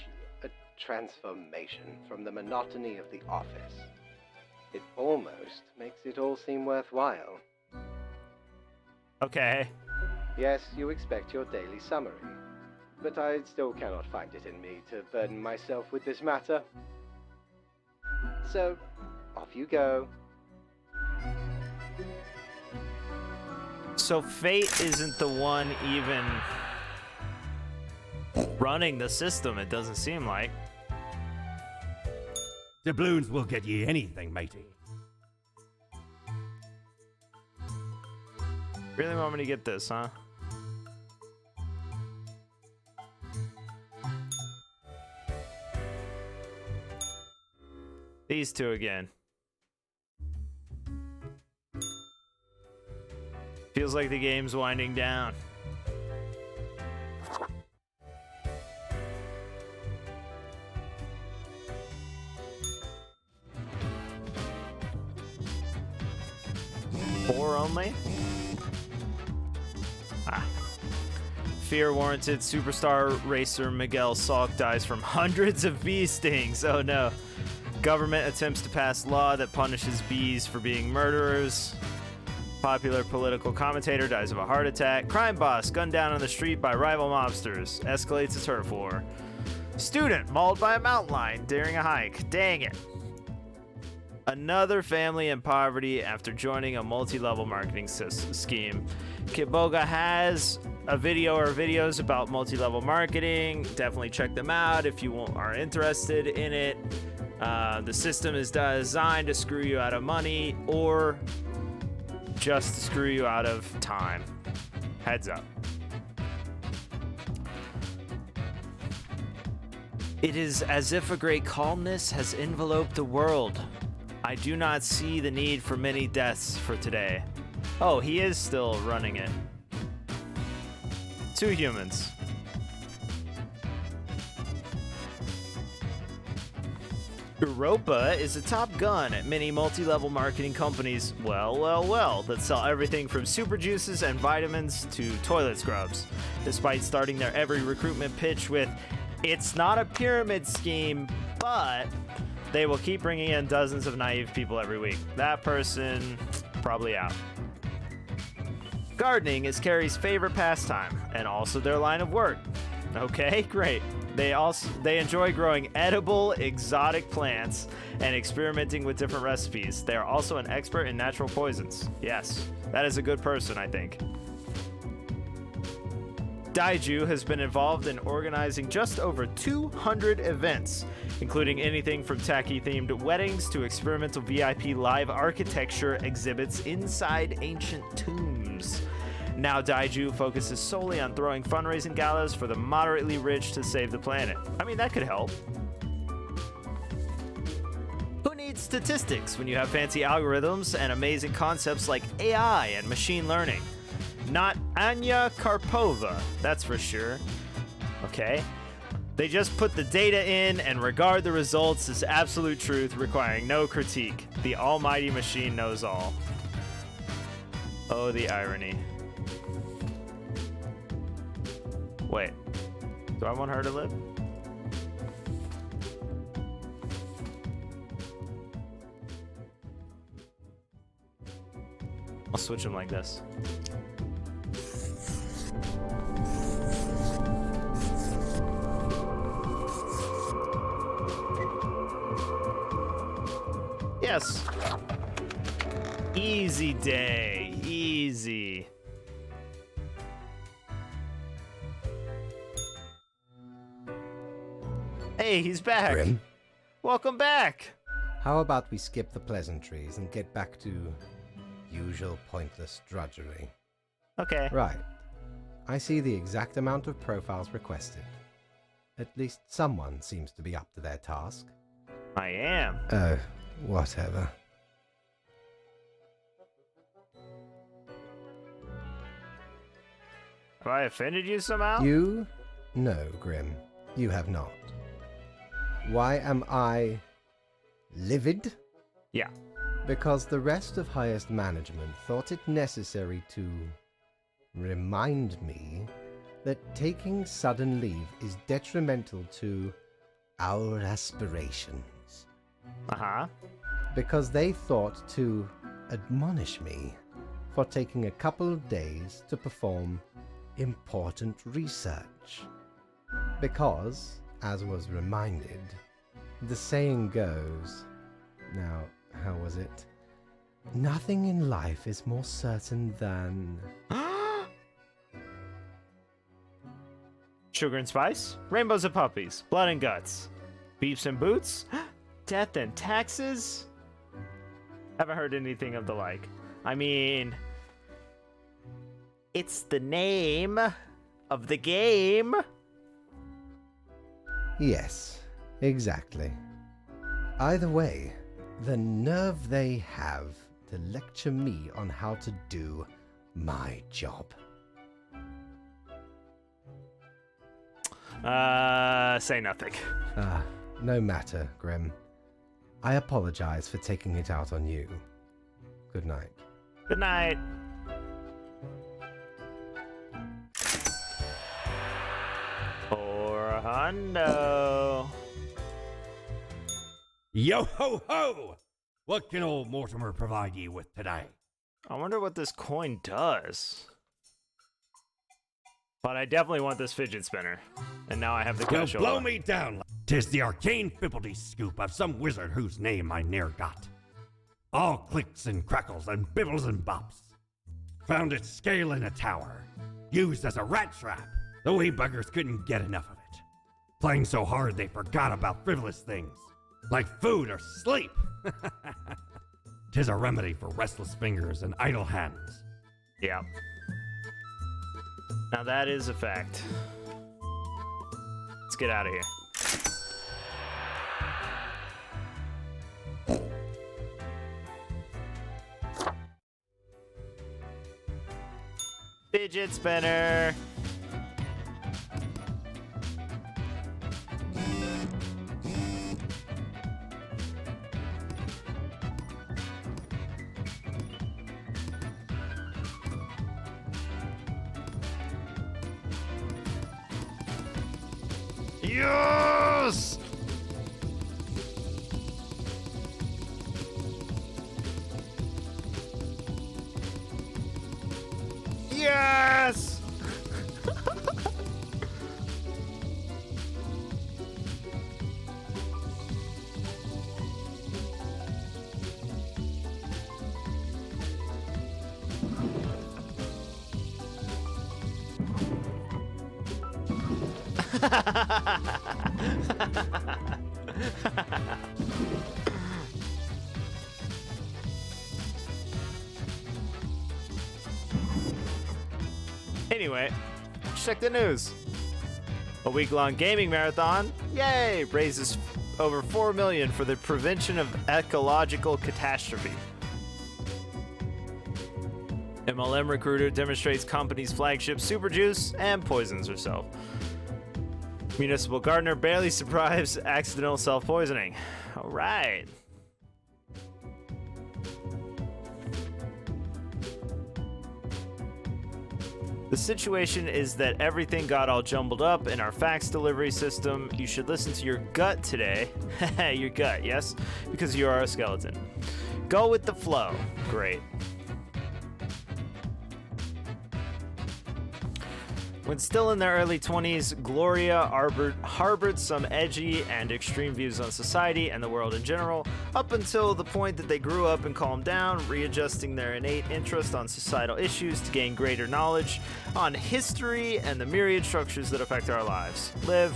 a transformation from the monotony of the office. It almost makes it all seem worthwhile. Okay. Yes, you expect your daily summary, but I still cannot find it in me to burden myself with this matter. So, off you go. So Fate isn't the one even running the system, it doesn't seem like. Doubloons will get ye anything, matey. Really want me to get this, huh? These two again. Feels like the game's winding down. Four only? Ah. Fear warranted superstar racer Miguel Salk dies from hundreds of bee stings. Oh no. Government attempts to pass law that punishes bees for being murderers. Popular political commentator dies of a heart attack. Crime boss gunned down on the street by rival mobsters. Escalates a turf war. Student mauled by a mountain lion during a hike. Dang it. Another family in poverty after joining a multi-level marketing scheme. Kitboga has a video or videos about multi-level marketing. Definitely check them out if you are interested in it. The system is designed to screw you out of money or just to screw you out of time. Heads up. It is as if a great calmness has enveloped the world. I do not see the need for many deaths for today. Oh, he is still running it. 2 humans. Europa is a top gun at many multi-level marketing companies, well, that sell everything from super juices and vitamins to toilet scrubs. Despite starting their every recruitment pitch with, "It's not a pyramid scheme, but..." they will keep bringing in dozens of naive people every week. That person, probably out. Gardening is Carrie's favorite pastime, and also their line of work. Okay, great. They enjoy growing edible, exotic plants and experimenting with different recipes. They are also an expert in natural poisons. Yes, that is a good person, I think. Daiju has been involved in organizing just over 200 events, including anything from tacky-themed weddings to experimental VIP live architecture exhibits inside ancient tombs. Now Daiju focuses solely on throwing fundraising galas for the moderately rich to save the planet. I mean, that could help. Who needs statistics when you have fancy algorithms and amazing concepts like AI and machine learning? Not Anya Karpova, that's for sure. Okay. They just put the data in and regard the results as absolute truth, requiring no critique. The almighty machine knows all. Oh, the irony. Wait, do I want her to live? I'll switch them like this. Yes. Easy day. Easy. Hey, he's back. Grim? Welcome back. How about we skip the pleasantries and get back to usual pointless drudgery? Okay. Right. I see the exact amount of profiles requested. At least someone seems to be up to their task. I am. Oh, whatever. Have I offended you somehow? You? No, Grim. You have not. Why am I livid? Yeah. Because the rest of highest management thought it necessary to remind me that taking sudden leave is detrimental to our aspirations. Uh-huh. Because they thought to admonish me for taking a couple of days to perform important research. Because, as was reminded, the saying goes, now, how was it? Nothing in life is more certain than... Sugar and spice, rainbows and puppies, blood and guts, beeps and boots, death and taxes? Haven't heard anything of the like. I mean, it's the name of the game. Yes, exactly. Either way, the nerve they have to lecture me on how to do my job. Say nothing. No matter, Grim. I apologize for taking it out on you. Good night. Good night. For a hundo. Yo ho ho! What can old Mortimer provide you with today? I wonder what this coin does. But I definitely want this fidget spinner. And now I have the Well, cash. blow me down. 'Tis the arcane fibbledy scoop of some wizard whose name I ne'er got. All clicks and crackles and bibbles and bops. Found its scale in a tower. Used as a rat trap. The wee buggers couldn't get enough of it. Playing so hard they forgot about frivolous things. Like food or sleep. 'Tis a remedy for restless fingers and idle hands. Yeah. Now that is a fact. Let's get out of here. Fidget spinner. Yes! Yes! Anyway, check the news. A week-long gaming marathon, yay, raises over $4 million for the prevention of ecological catastrophe. MLM recruiter demonstrates company's flagship Super Juice and poisons herself. Municipal gardener barely survives accidental self-poisoning. All right. The situation is that everything got all jumbled up in our fax delivery system. You should listen to your gut today. Your gut, yes? Because you are a skeleton. Go with the flow. Great. When still in their early 20s, Gloria harbored some edgy and extreme views on society and the world in general, up until the point that they grew up and calmed down, readjusting their innate interest on societal issues to gain greater knowledge on history and the myriad structures that affect our lives. Live.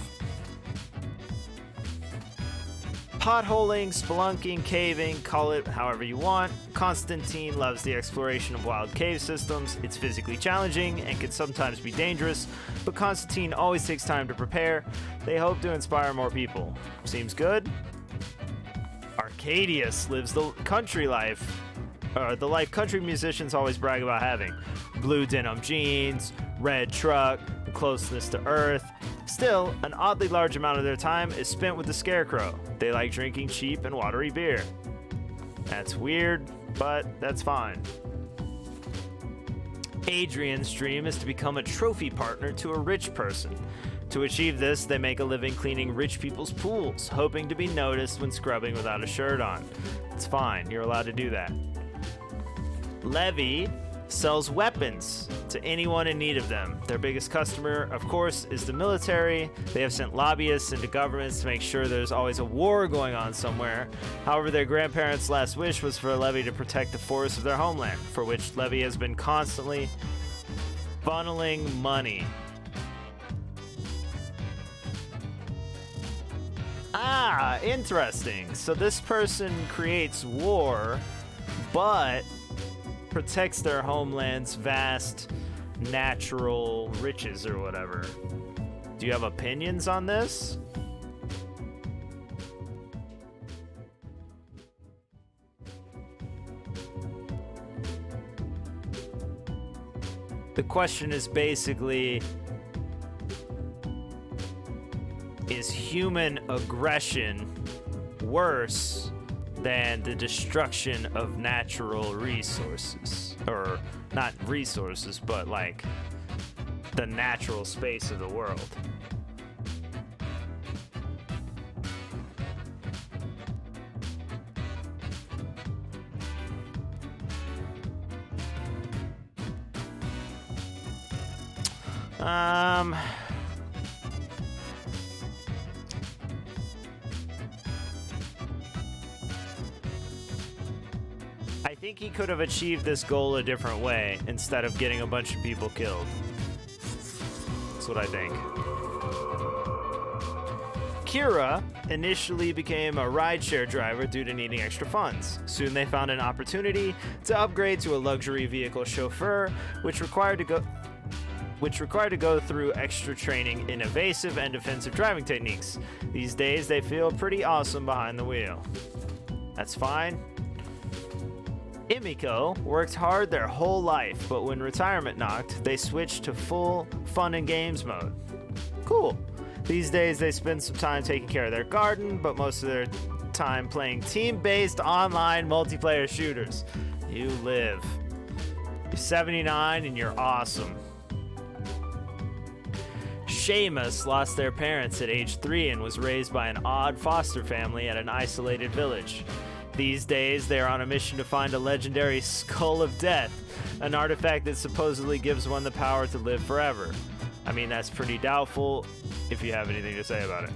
Potholing, spelunking, caving, call it however you want. Constantine loves the exploration of wild cave systems. It's physically challenging and can sometimes be dangerous, but Constantine always takes time to prepare. They hope to inspire more people. Seems good? Arcadius lives the country life. The life country musicians always brag about having. Blue denim jeans, red truck, closeness to Earth. Still, an oddly large amount of their time is spent with the Scarecrow. They like drinking cheap and watery beer. That's weird, but that's fine. Adrian's dream is to become a trophy partner to a rich person. To achieve this, they make a living cleaning rich people's pools, hoping to be noticed when scrubbing without a shirt on. It's fine, you're allowed to do that. Levy sells weapons to anyone in need of them. Their biggest customer, of course, is the military. They have sent lobbyists into governments to make sure there's always a war going on somewhere. However, their grandparents' last wish was for Levy to protect the forests of their homeland, for which Levy has been constantly funneling money. Ah, interesting. So this person creates war, but protects their homeland's vast natural riches or whatever. Do you have opinions on this? The question is basically, is human aggression worse than the destruction of natural resources? Or not resources, but like the natural space of the world. I think he could have achieved this goal a different way instead of getting a bunch of people killed. That's what I think. Kira initially became a rideshare driver due to needing extra funds. Soon they found an opportunity to upgrade to a luxury vehicle chauffeur, which required to go through extra training in evasive and defensive driving techniques. These days, they feel pretty awesome behind the wheel. That's fine. Emiko worked hard their whole life, but when retirement knocked, they switched to full fun and games mode. Cool. These days, they spend some time taking care of their garden, but most of their time playing team-based online multiplayer shooters. You live. You're 79 and you're awesome. Seamus lost their parents at age 3 and was raised by an odd foster family at an isolated village. These days, they are on a mission to find a legendary Skull of Death, an artifact that supposedly gives one the power to live forever. I mean, that's pretty doubtful if you have anything to say about it.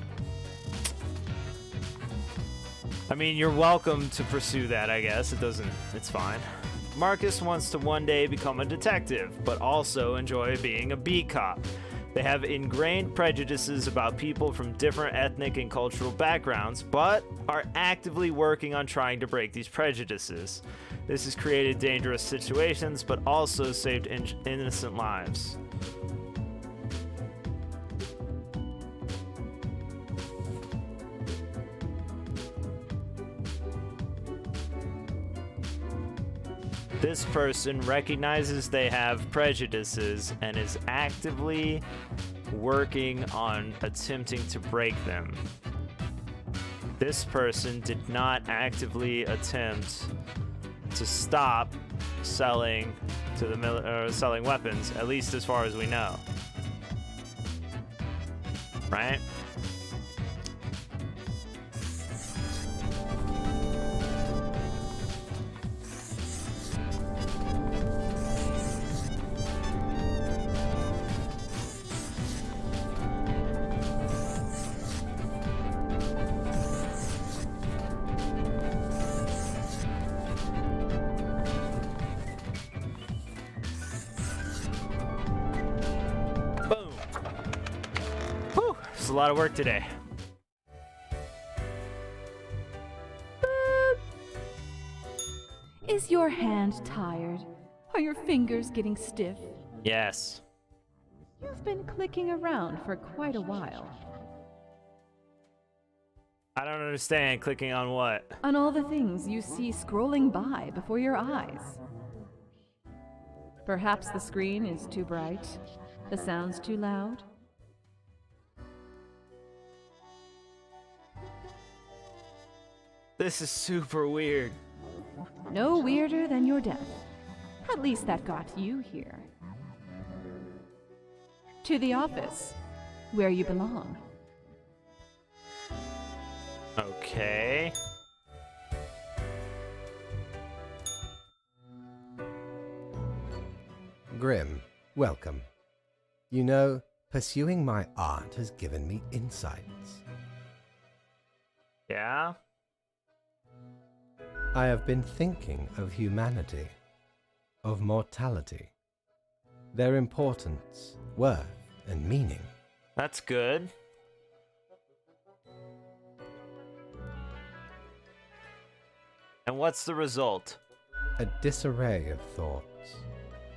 I mean, you're welcome to pursue that, I guess. It's fine. Marcus wants to one day become a detective, but also enjoy being a beat cop. They have ingrained prejudices about people from different ethnic and cultural backgrounds, but are actively working on trying to break these prejudices. This has created dangerous situations, but also saved innocent lives. This person recognizes they have prejudices and is actively working on attempting to break them. This person did not actively attempt to stop selling to the selling weapons, at least as far as we know. Right? A lot of work today. Is your hand tired? Are your fingers getting stiff? Yes. You've been clicking around for quite a while. I don't understand. Clicking on what? On all the things you see scrolling by before your eyes. Perhaps the screen is too bright, the sound's too loud. This is super weird. No weirder than your death. At least that got you here. To the office, where you belong. Okay. Grim, welcome. You know, pursuing my art has given me insights. Yeah? I have been thinking of humanity, of mortality, their importance, worth, and meaning. That's good. And what's the result? A disarray of thoughts.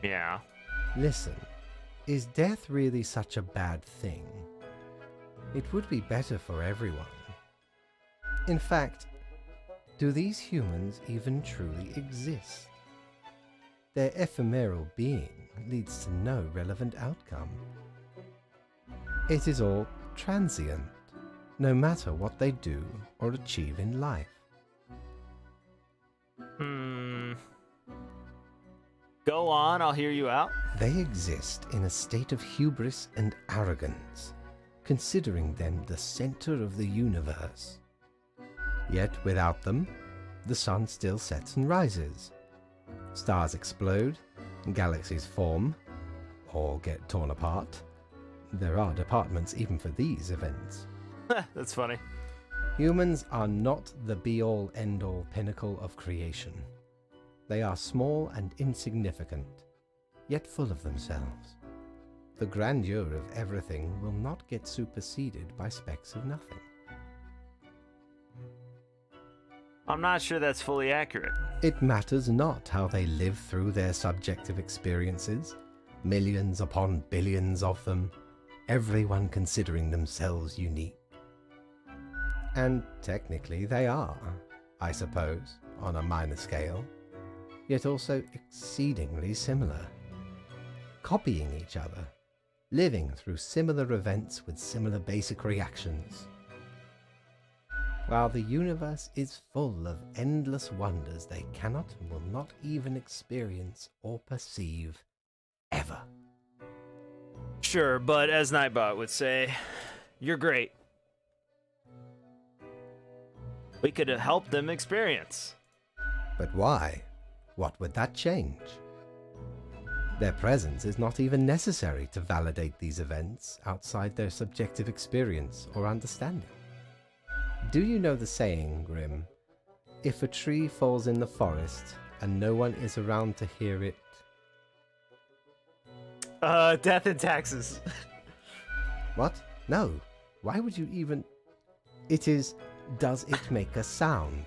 Yeah. Listen, is death really such a bad thing? It would be better for everyone. In fact, do these humans even truly exist? Their ephemeral being leads to no relevant outcome. It is all transient, no matter what they do or achieve in life. Go on, I'll hear you out. They exist in a state of hubris and arrogance, considering them the center of the universe. Yet without them, the sun still sets and rises. Stars explode, galaxies form, or get torn apart. There are departments even for these events. That's funny. Humans are not the be-all, end-all pinnacle of creation. They are small and insignificant, yet full of themselves. The grandeur of everything will not get superseded by specks of nothing. I'm not sure that's fully accurate. It matters not how they live through their subjective experiences, millions upon billions of them, everyone considering themselves unique. And technically they are, I suppose, on a minor scale, yet also exceedingly similar. Copying each other, living through similar events with similar basic reactions. While the universe is full of endless wonders they cannot and will not even experience or perceive, ever. Sure, but as Nightbot would say, you're great. We could help them experience. But why? What would that change? Their presence is not even necessary to validate these events outside their subjective experience or understanding. Do you know the saying, Grim? If a tree falls in the forest and no one is around to hear it... Death and taxes. What? No. Why would you even... It is, does it make a sound?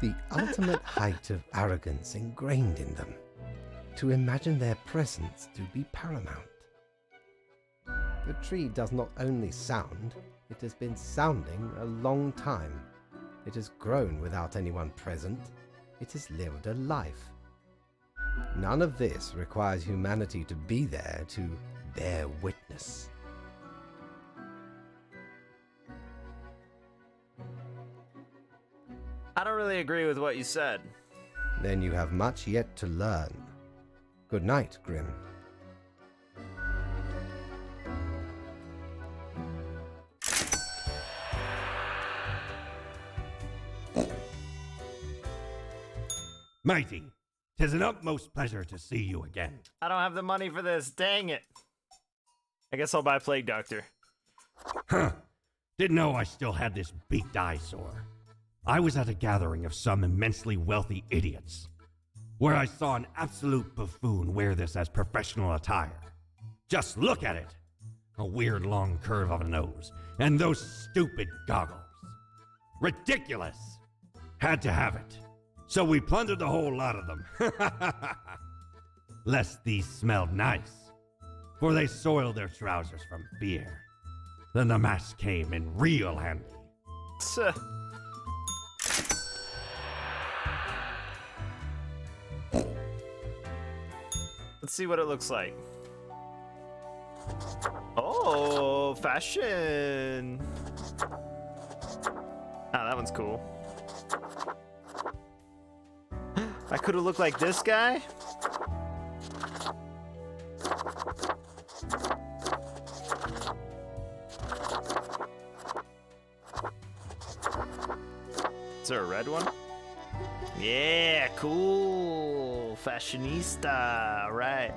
The ultimate height of arrogance ingrained in them. To imagine their presence to be paramount. The tree does not only sound, it has been sounding a long time. It has grown without anyone present. It has lived a life. None of this requires humanity to be there to bear witness. I don't really agree with what you said. Then you have much yet to learn. Good night, Grim. Mighty, 'tis an utmost pleasure to see you again. I don't have the money for this. Dang it. I guess I'll buy Plague Doctor. Huh. Didn't know I still had this beaked eyesore. I was at a gathering of some immensely wealthy idiots, where I saw an absolute buffoon wear this as professional attire. Just look at it! A weird long curve of a nose, and those stupid goggles. Ridiculous! Had to have it. So we plundered the whole lot of them. Lest these smelled nice, for they soiled their trousers from fear. Then the mask came in real handy. Let's see what it looks like. Oh, fashion. Ah, that one's cool. I could have looked like this guy. Is there a red one? Yeah, cool. Fashionista, right.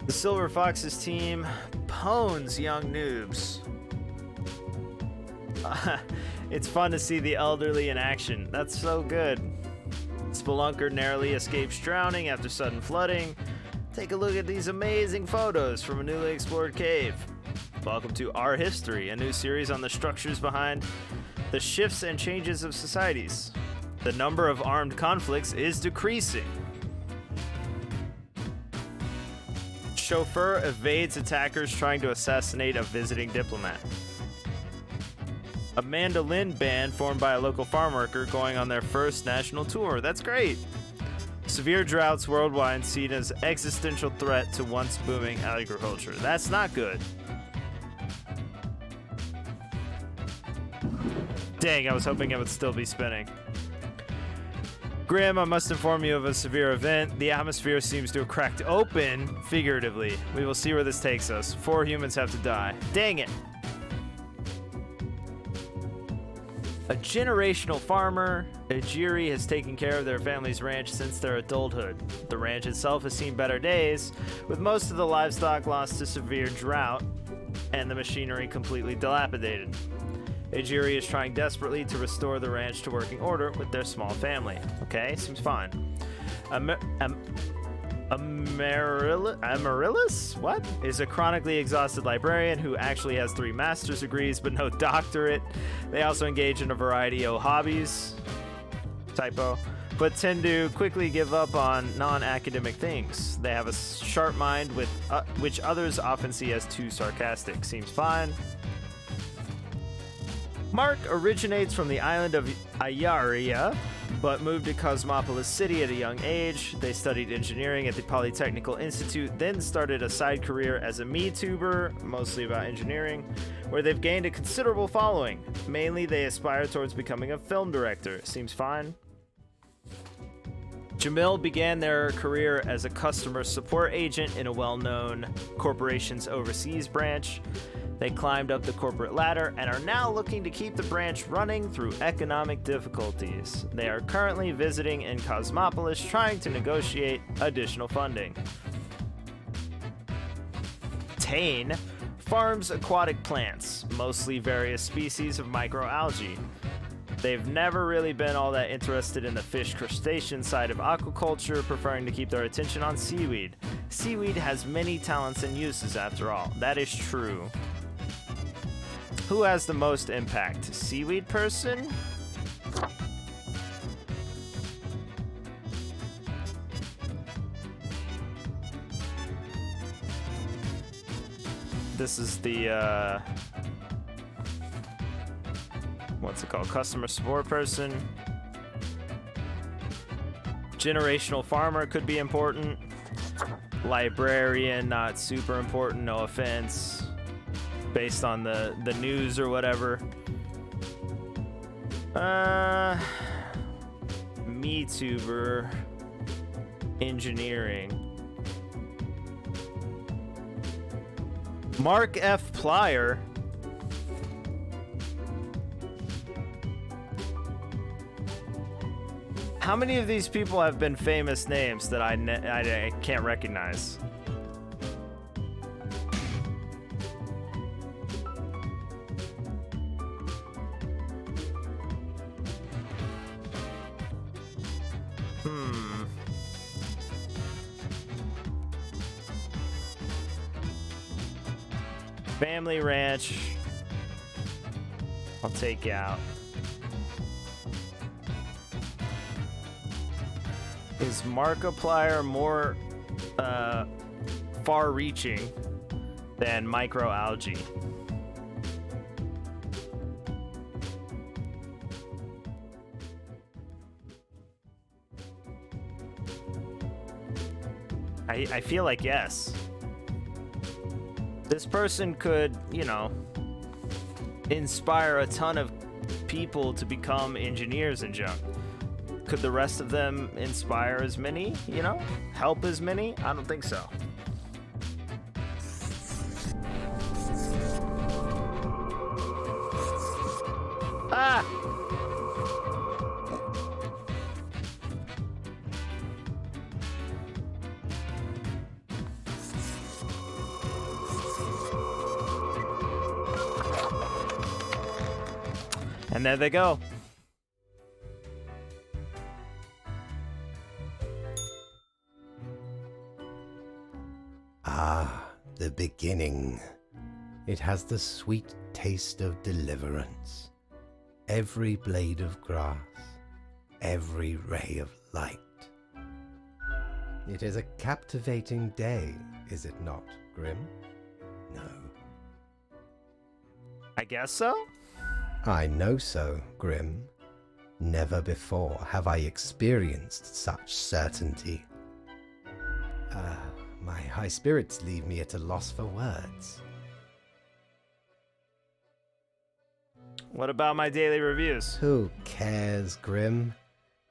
The Silver Foxes team pwns young noobs. It's fun to see the elderly in action. That's so good. Spelunker narrowly escapes drowning after sudden flooding. Take a look at these amazing photos from a newly explored cave. Welcome to Our History, a new series on the structures behind the shifts and changes of societies. The number of armed conflicts is decreasing. Chauffeur evades attackers trying to assassinate a visiting diplomat. A mandolin band formed by a local farm worker going on their first national tour. That's great. Severe droughts worldwide seen as existential threat to once booming agriculture. That's not good. Dang, I was hoping it would still be spinning. Grim, I must inform you of a severe event. The atmosphere seems to have cracked open, figuratively. We will see where this takes us. 4 humans have to die. Dang it! A generational farmer, Ejiri, has taken care of their family's ranch since their adulthood. The ranch itself has seen better days, with most of the livestock lost to severe drought and the machinery completely dilapidated. Ejiri is trying desperately to restore the ranch to working order with their small family. Okay, seems fine. Amaryllis? What? Is a chronically exhausted librarian who actually has 3 master's degrees but no doctorate. They also engage in a variety of hobbies. Typo. But tend to quickly give up on non-academic things. They have a sharp mind with which others often see as too sarcastic. Seems fine. Mark originates from the island of Ayaria, but moved to Cosmopolis City at a young age. They studied engineering at the Polytechnical Institute, then started a side career as a MeTuber, mostly about engineering, where they've gained a considerable following. Mainly, they aspire towards becoming a film director. Seems fine. Jamil began their career as a customer support agent in a well-known corporation's overseas branch. They climbed up the corporate ladder and are now looking to keep the branch running through economic difficulties. They are currently visiting in Cosmopolis, trying to negotiate additional funding. Tane farms aquatic plants, mostly various species of microalgae. They've never really been all that interested in the fish crustacean side of aquaculture, preferring to keep their attention on seaweed. Seaweed has many talents and uses after all. That is true. Who has the most impact? Seaweed person? This is the, what's it called? Customer support person. Generational farmer could be important. Librarian, not super important, no offense. Based on the news or whatever. MeTuber. Engineering. Mark F. Plier. How many of these people have been famous names that I can't recognize? Family ranch. I'll take out. Is Markiplier more far-reaching than microalgae? I feel like yes. This person could, you know, inspire a ton of people to become engineers and junk. Could the rest of them inspire as many, you know? Help as many? I don't think so. Ah! And there they go. Ah, the beginning. It has the sweet taste of deliverance. Every blade of grass, every ray of light. It is a captivating day, is it not, Grim? No. I guess so? I know so, Grim. Never before have I experienced such certainty. My high spirits leave me at a loss for words. What about my daily reviews? Who cares, Grim?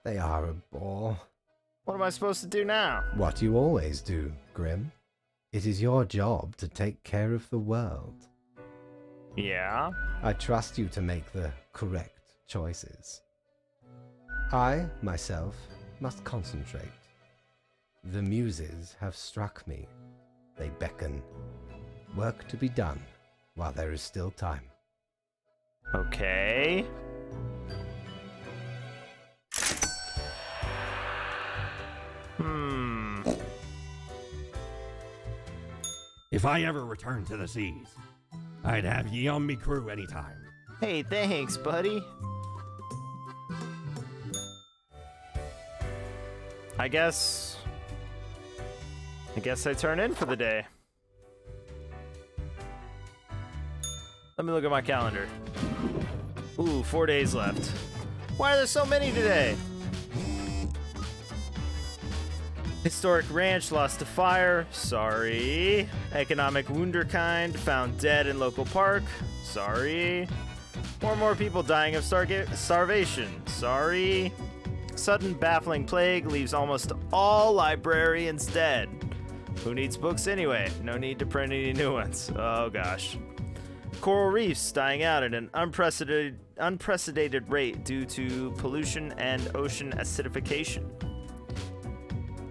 They are a bore. What am I supposed to do now? What you always do, Grim. It is your job to take care of the world. Yeah? I trust you to make the correct choices. I, myself, must concentrate. The muses have struck me. They beckon. Work to be done while there is still time. Okay. If I ever return to the seas, I'd have ye on me crew anytime. Hey, thanks, buddy. I guess I turn in for the day. Let me look at my calendar. Ooh, 4 days left. Why are there so many today? Historic ranch lost to fire. Sorry. Economic wunderkind found dead in local park. Sorry. More people dying of starvation. Sorry. Sudden baffling plague leaves almost all librarians dead. Who needs books anyway? No need to print any new ones. Oh gosh. Coral reefs dying out at an unprecedented rate due to pollution and ocean acidification.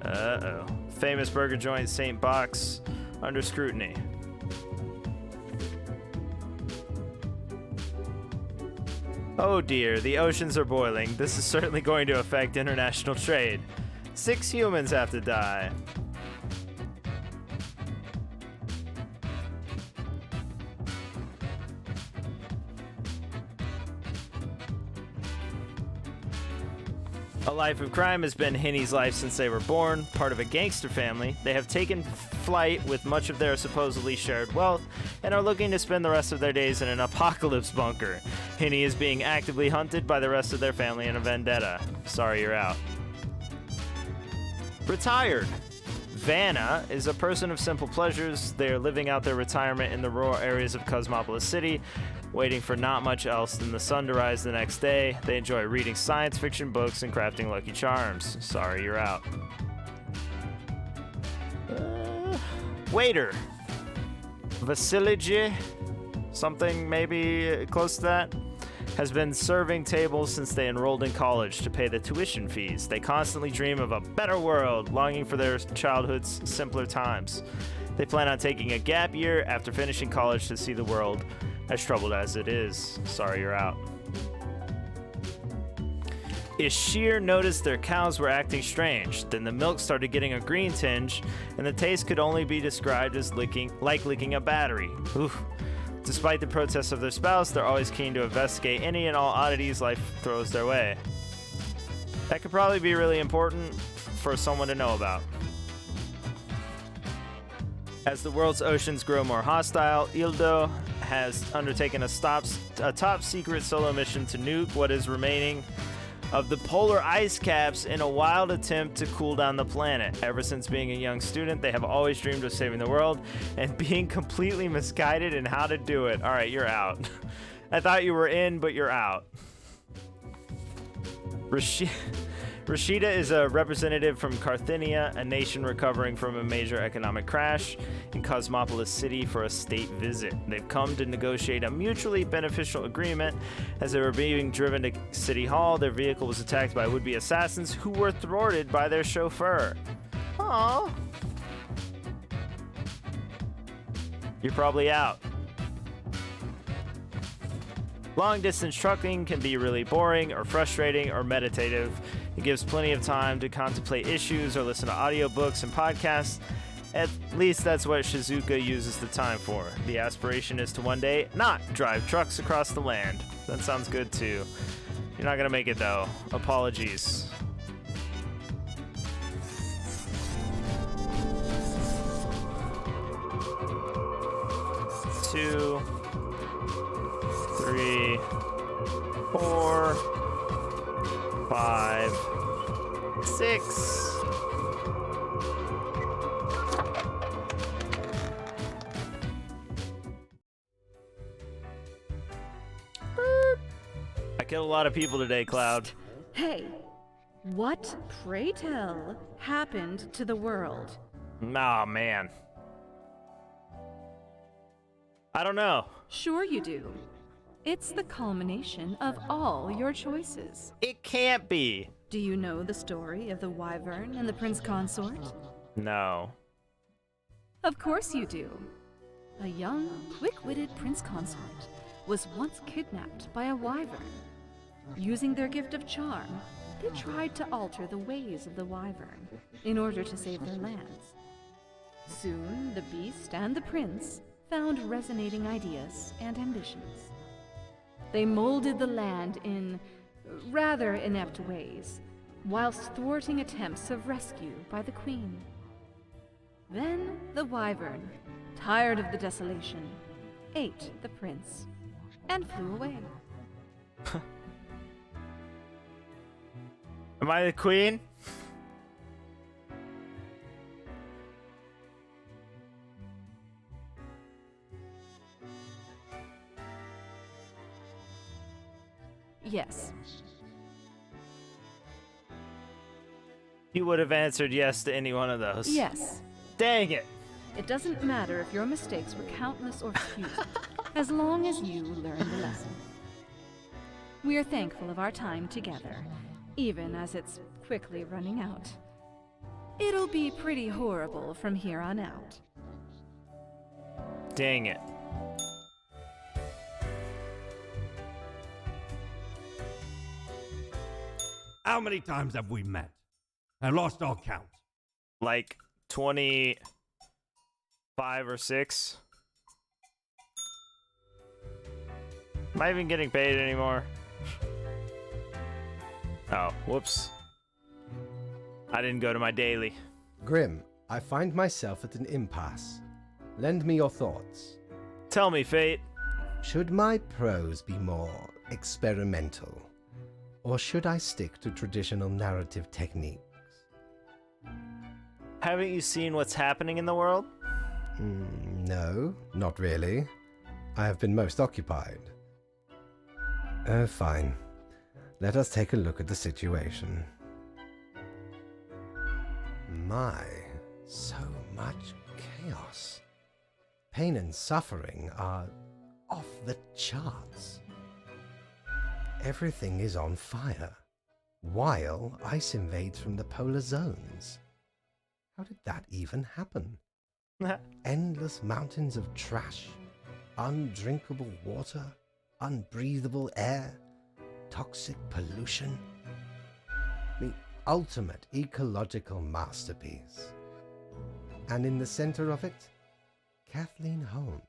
Uh-oh. Famous burger joint St. Box under scrutiny. Oh dear, the oceans are boiling. This is certainly going to affect international trade. 6 humans have to die. A life of crime has been Hinny's life since they were born. Part of a gangster family, they have taken flight with much of their supposedly shared wealth and are looking to spend the rest of their days in an apocalypse bunker. Hinny is being actively hunted by the rest of their family in a vendetta. Sorry, you're out. Retired. Vanna is a person of simple pleasures. They are living out their retirement in the rural areas of Cosmopolis City, waiting for not much else than the sun to rise the next day. They enjoy reading science fiction books and crafting Lucky Charms. Sorry, you're out. Waiter. Vasilij, something maybe close to that, has been serving tables since they enrolled in college to pay the tuition fees. They constantly dream of a better world, longing for their childhood's simpler times. They plan on taking a gap year after finishing college to see the world, as troubled as it is. Sorry, you're out. Ishir noticed their cows were acting strange. Then the milk started getting a green tinge, and the taste could only be described as licking a battery. Oof. Despite the protests of their spouse, they're always keen to investigate any and all oddities life throws their way. That could probably be really important for someone to know about. As the world's oceans grow more hostile, Ildo has undertaken a top-secret solo mission to nuke what is remaining of the polar ice caps in a wild attempt to cool down the planet. Ever since being a young student, they have always dreamed of saving the world and being completely misguided in how to do it. All right, you're out. I thought you were in, but you're out. Rashida is a representative from Carthinia, a nation recovering from a major economic crash in Cosmopolis City for a state visit. They've come to negotiate a mutually beneficial agreement. As they were being driven to City Hall, their vehicle was attacked by would-be assassins who were thwarted by their chauffeur. Aww. You're probably out. Long-distance trucking can be really boring or frustrating or meditative. It gives plenty of time to contemplate issues or listen to audiobooks and podcasts, At least that's what Shizuka uses the time for. The aspiration is to one day not drive trucks across the land. That sounds good too. You're not gonna make it though. Apologies. Two, 3, 4, 5, 6. I killed a lot of people today, Cloud. Hey, what, pray tell, happened to the world? Nah, man. I don't know. Sure you do. It's the culmination of all your choices. It can't be. Do you know the story of the Wyvern and the Prince Consort? No. Of course you do. A young, quick-witted Prince Consort was once kidnapped by a Wyvern. Using their gift of charm, they tried to alter the ways of the Wyvern in order to save their lands. Soon, the beast and the prince found resonating ideas and ambitions. They molded the land in rather inept ways, whilst thwarting attempts of rescue by the queen. Then the Wyvern, tired of the desolation, ate the prince and flew away. Am I the queen? Yes. You would have answered yes to any one of those. Yes. Dang it. It doesn't matter if your mistakes were countless or few, as long as you learned the lesson. We are thankful of our time together, even as it's quickly running out. It'll be pretty horrible from here on out. Dang it. How many times have we met? I lost all count. Like 25 or 6. Am I even getting paid anymore? Oh, whoops. I didn't go to my daily. Grim, I find myself at an impasse. Lend me your thoughts. Tell me, Fate. Should my prose be more experimental? Or should I stick to traditional narrative techniques? Haven't you seen what's happening in the world? No, not really. I have been most occupied. Oh, fine. Let us take a look at the situation. My, so much chaos. Pain and suffering are off the charts. Everything is on fire, while ice invades from the polar zones. How did that even happen? Endless mountains of trash, undrinkable water, unbreathable air, toxic pollution. The ultimate ecological masterpiece. And in the center of it, Kathleen Holmes.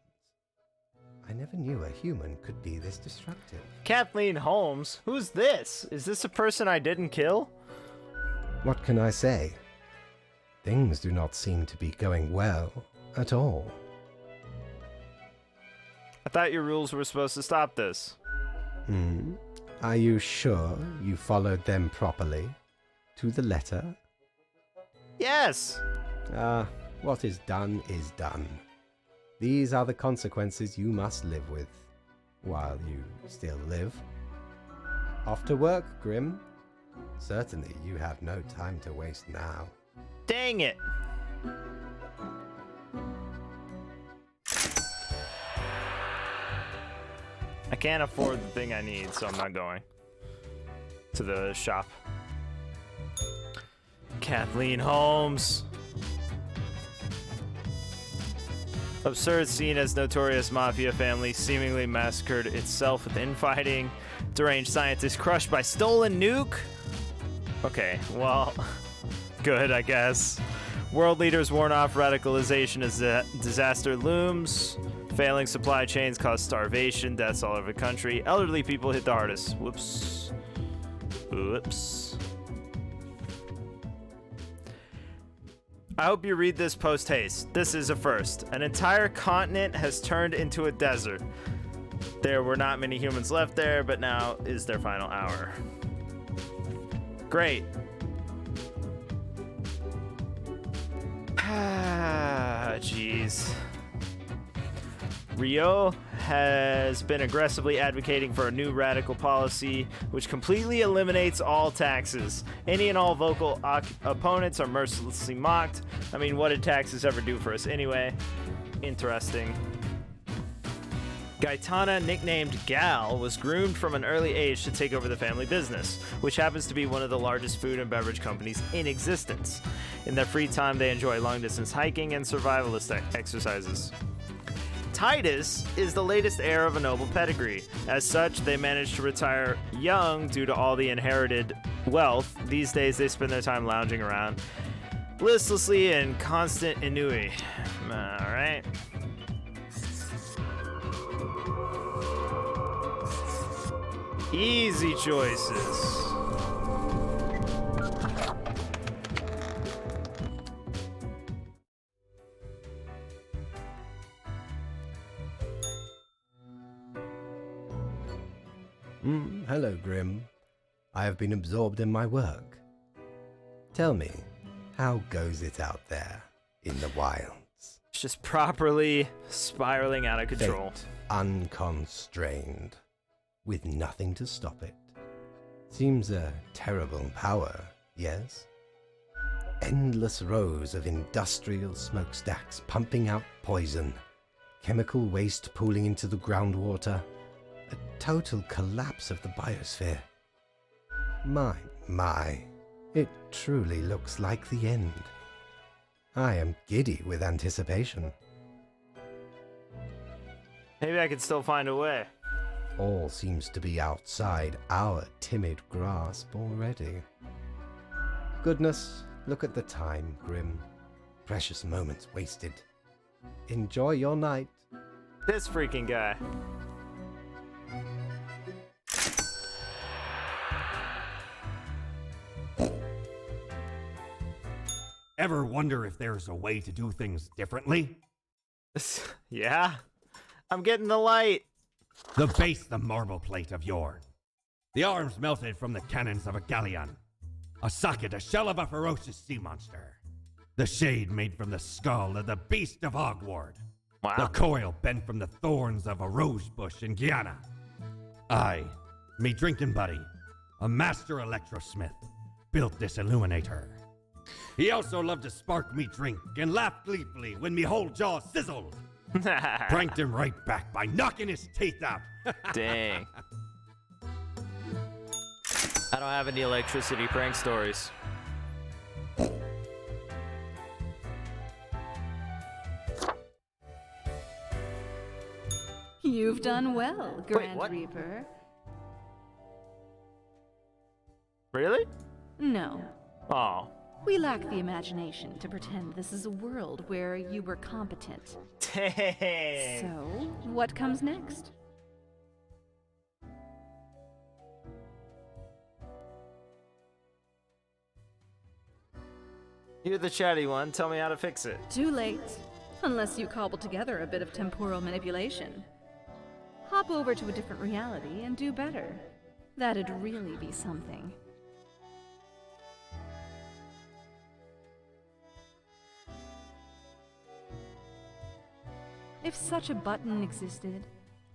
I never knew a human could be this destructive. Kathleen Holmes? Who's this? Is this a person I didn't kill? What can I say? Things do not seem to be going well at all. I thought your rules were supposed to stop this. Are you sure you followed them properly? To the letter? Yes! What is done is done. These are the consequences you must live with, while you still live. Off to work, Grim. Certainly you have no time to waste now. Dang it! I can't afford the thing I need, so I'm not going to the shop. Kathleen Holmes. Absurd scene as notorious mafia family seemingly massacred itself with infighting. Deranged scientist crushed by stolen nuke? Okay, well, good, I guess. World leaders warn off radicalization as disaster looms. Failing supply chains cause starvation, deaths all over the country. Elderly people hit the hardest. Whoops. Whoops. I hope you read this post-haste. This is a first. An entire continent has turned into a desert. There were not many humans left there, but now is their final hour. Great. Jeez. Rio has been aggressively advocating for a new radical policy which completely eliminates all taxes. Any and all vocal opponents are mercilessly mocked. I mean, what did taxes ever do for us anyway? Interesting. Gaetana, nicknamed Gal, was groomed from an early age to take over the family business, which happens to be one of the largest food and beverage companies in existence. In their free time, they enjoy long-distance hiking and survivalist exercises. Titus is the latest heir of a noble pedigree. As such, they managed to retire young due to all the inherited wealth. These days, they spend their time lounging around listlessly in constant ennui. All right. Easy choices. Hello, Grim. I have been absorbed in my work. Tell me, how goes it out there in the wilds? It's just properly spiraling out of control. Fate unconstrained, with nothing to stop it. Seems a terrible power, yes? Endless rows of industrial smokestacks pumping out poison, chemical waste pooling into the groundwater, a total collapse of the biosphere. My, it truly looks like the end. I am giddy with anticipation. Maybe I can still find a way. All seems to be outside our timid grasp already. Goodness, look at the time, Grim. Precious moments wasted. Enjoy your night. This freaking guy. Ever wonder if there's a way to do things differently? Yeah? I'm getting the light. The base, the marble plate of Yorn. The arms melted from the cannons of a galleon. A socket, a shell of a ferocious sea monster. The shade made from the skull of the beast of Hogward. Wow. The coil bent from the thorns of a rose bush in Guyana. I, me drinking buddy, a master electrosmith, built this illuminator. He also loved to spark me drink and laughed gleefully when me whole jaw sizzled. Pranked him right back by knocking his teeth out. Dang. I don't have any electricity prank stories. You've done well, Grand what? Reaper. Really? No. Oh. We lack the imagination to pretend this is a world where you were competent. Dang. So, what comes next? You're the chatty one. Tell me how to fix it. Too late. Unless you cobble together a bit of temporal manipulation. Hop over to a different reality and do better. That'd really be something. If such a button existed,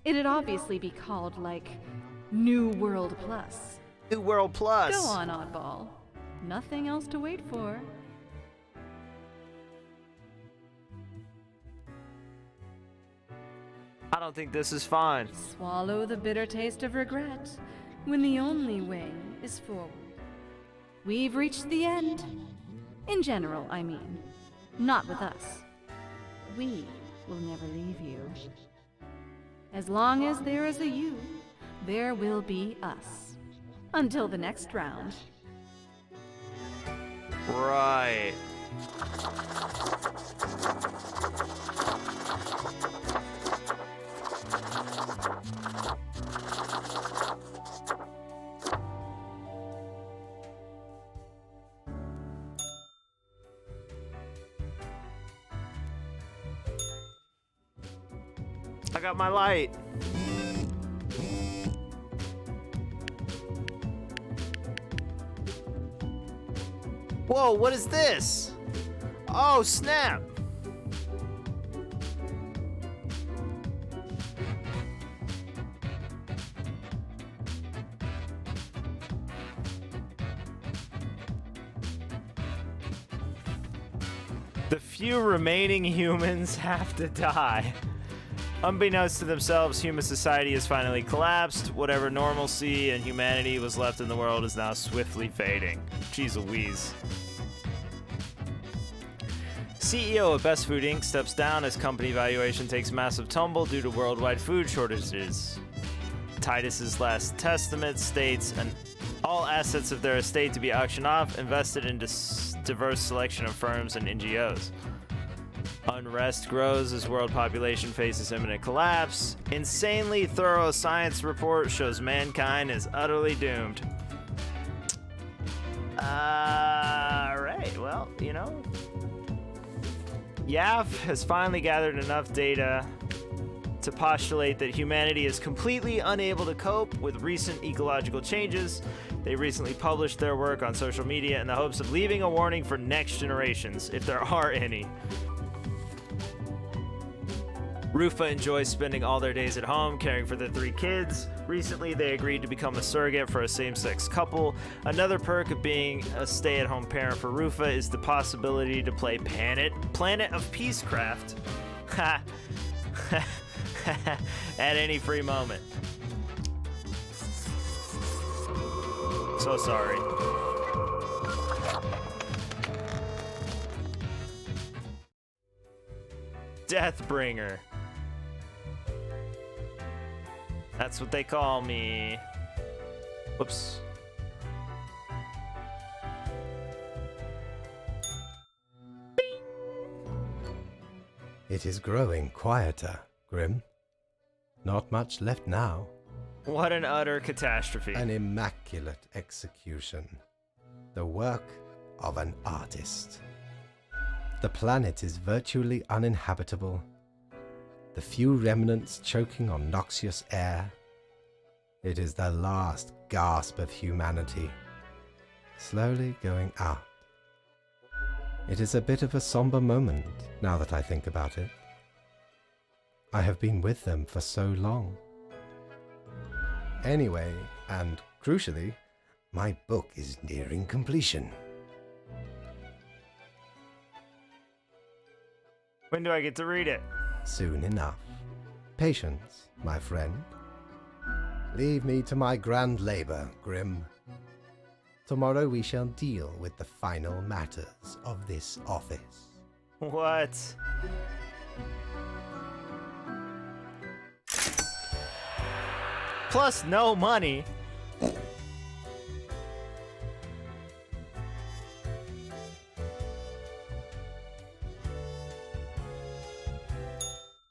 it'd obviously be called, like, New World Plus. New World Plus. Go on, oddball. Nothing else to wait for. I don't think this is fine. Swallow the bitter taste of regret when the only way is forward. We've reached the end. In general, I mean. Not with us. We will never leave you. As long as there is a you, there will be us. Until the next round. Right. I got my light. Whoa, what is this? Oh, snap. The few remaining humans have to die. Unbeknownst to themselves, human society has finally collapsed. Whatever normalcy and humanity was left in the world is now swiftly fading. Jeez Louise. CEO of Best Food Inc. steps down as company valuation takes massive tumble due to worldwide food shortages. Titus's last testament states all assets of their estate to be auctioned off, invested in diverse selection of firms and NGOs. Unrest grows as world population faces imminent collapse. Insanely thorough science report shows mankind is utterly doomed. Alright, well, you know. YAF has finally gathered enough data to postulate that humanity is completely unable to cope with recent ecological changes. They recently published their work on social media in the hopes of leaving a warning for next generations, if there are any. Rufa enjoys spending all their days at home caring for their 3 kids. Recently, they agreed to become a surrogate for a same-sex couple. Another perk of being a stay-at-home parent for Rufa is the possibility to play Planet of Peacecraft at any free moment. So sorry. Deathbringer. That's what they call me. Whoops. It is growing quieter, Grim. Not much left now. What an utter catastrophe. An immaculate execution. The work of an artist. The planet is virtually uninhabitable. The few remnants choking on noxious air. It is the last gasp of humanity, slowly going out. It is a bit of a somber moment, now that I think about it. I have been with them for so long. Anyway, and crucially, my book is nearing completion. When do I get to read it? Soon enough. Patience, my friend. Leave me to my grand labor, Grim. Tomorrow we shall deal with the final matters of this office. What? Plus no money.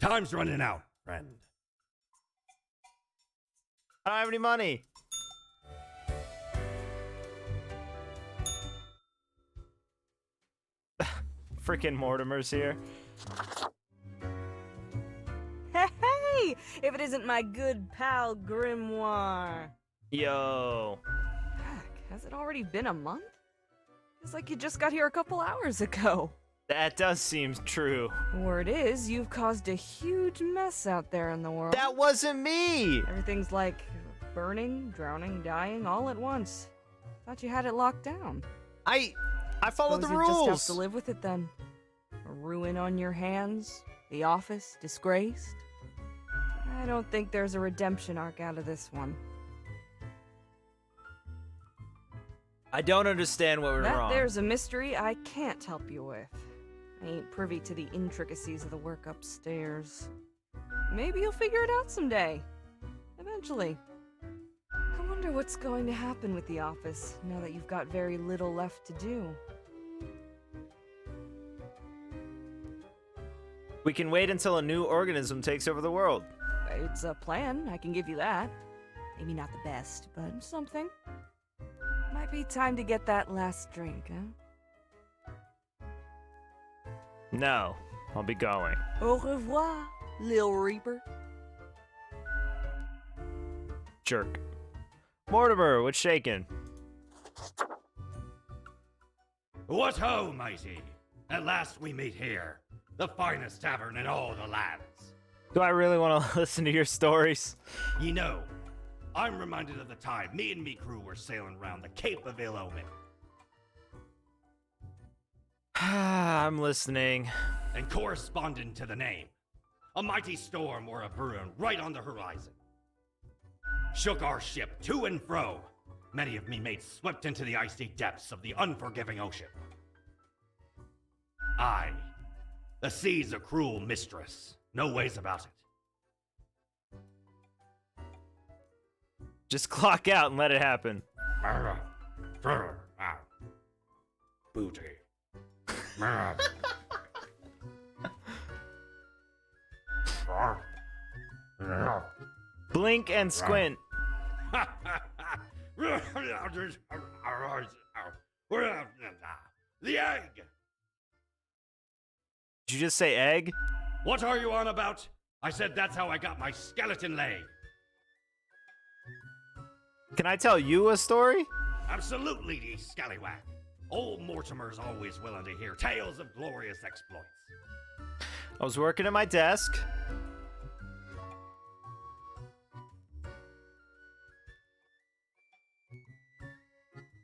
Time's running out, friend. I don't have any money. Freaking Mortimer's here. Hey! If it isn't my good pal Grimoire. Yo. Heck, has it already been a month? It's like you just got here a couple hours ago. That does seem true. Word is, you've caused a huge mess out there in the world. That wasn't me! Everything's like burning, drowning, dying all at once. Thought you had it locked down. I followed the Suppose rules. you just have to live with it then. A ruin on your hands, the office disgraced. I don't think there's a redemption arc out of this one. I don't understand what went That wrong. there's a mystery I can't help you with. I ain't privy to the intricacies of the work upstairs. Maybe you'll figure it out someday. Eventually. I wonder what's going to happen with the office now that you've got very little left to do. We can wait until a new organism takes over the world. It's a plan, I can give you that. Maybe not the best, but something. Might be time to get that last drink, huh? No, I'll be going. Au revoir, Lil Reaper. Jerk. Mortimer, what's shaking? What ho, mighty! At last we meet here, the finest tavern in all the lands. Do I really want to listen to your stories? You know, I'm reminded of the time me and me crew were sailing around the Cape of Ill Omen. I'm listening. And corresponding to the name, a mighty storm were a brewing right on the horizon. Shook our ship to and fro. Many of me mates swept into the icy depths of the unforgiving ocean. Aye, the sea's a cruel mistress. No ways about it. Just clock out and let it happen. Booty. Blink and squint. The egg! Did you just say egg? What are you on about? I said that's how I got my skeleton leg. Can I tell you a story? Absolutely, ye scallywag. Old Mortimer's always willing to hear tales of glorious exploits. I was working at my desk.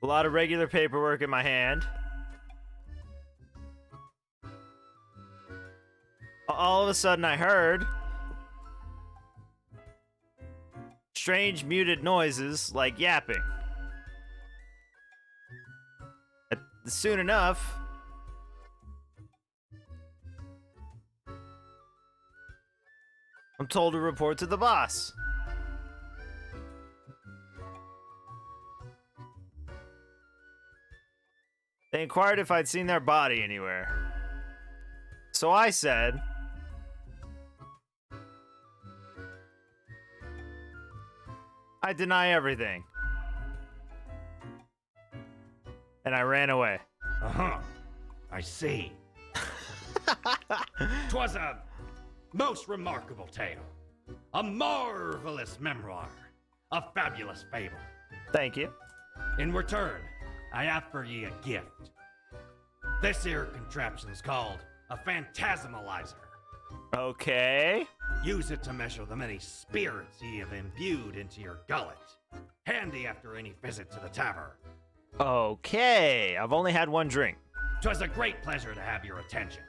A lot of regular paperwork in my hand. All of a sudden I heard strange muted noises like yapping. Soon enough, I'm told to report to the boss. They inquired if I'd seen their body anywhere. So I said, I deny everything. And I ran away. Uh-huh. I see. 'Twas a most remarkable tale. A marvelous memoir. A fabulous fable. Thank you. In return, I have for ye a gift. This here contraption's called a phantasmalizer. Okay. Use it to measure the many spirits ye have imbued into your gullet. Handy after any visit to the tavern. Okay. I've only had one drink. 'Twas a great pleasure to have your attention.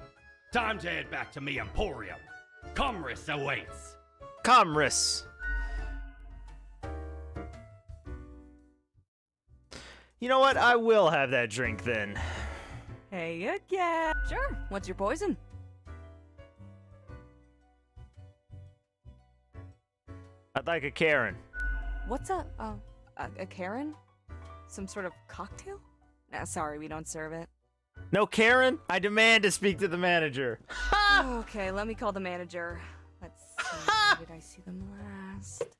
Time to head back to me emporium. Comris awaits. Comris. You know what? I will have that drink then. Hey again. Sure. What's your poison? I'd like a Karen. What's a Karen? Some sort of cocktail? Nah, sorry, we don't serve it. No Karen? I demand to speak to the manager. Okay, let me call the manager. Let's see, where did I see them last?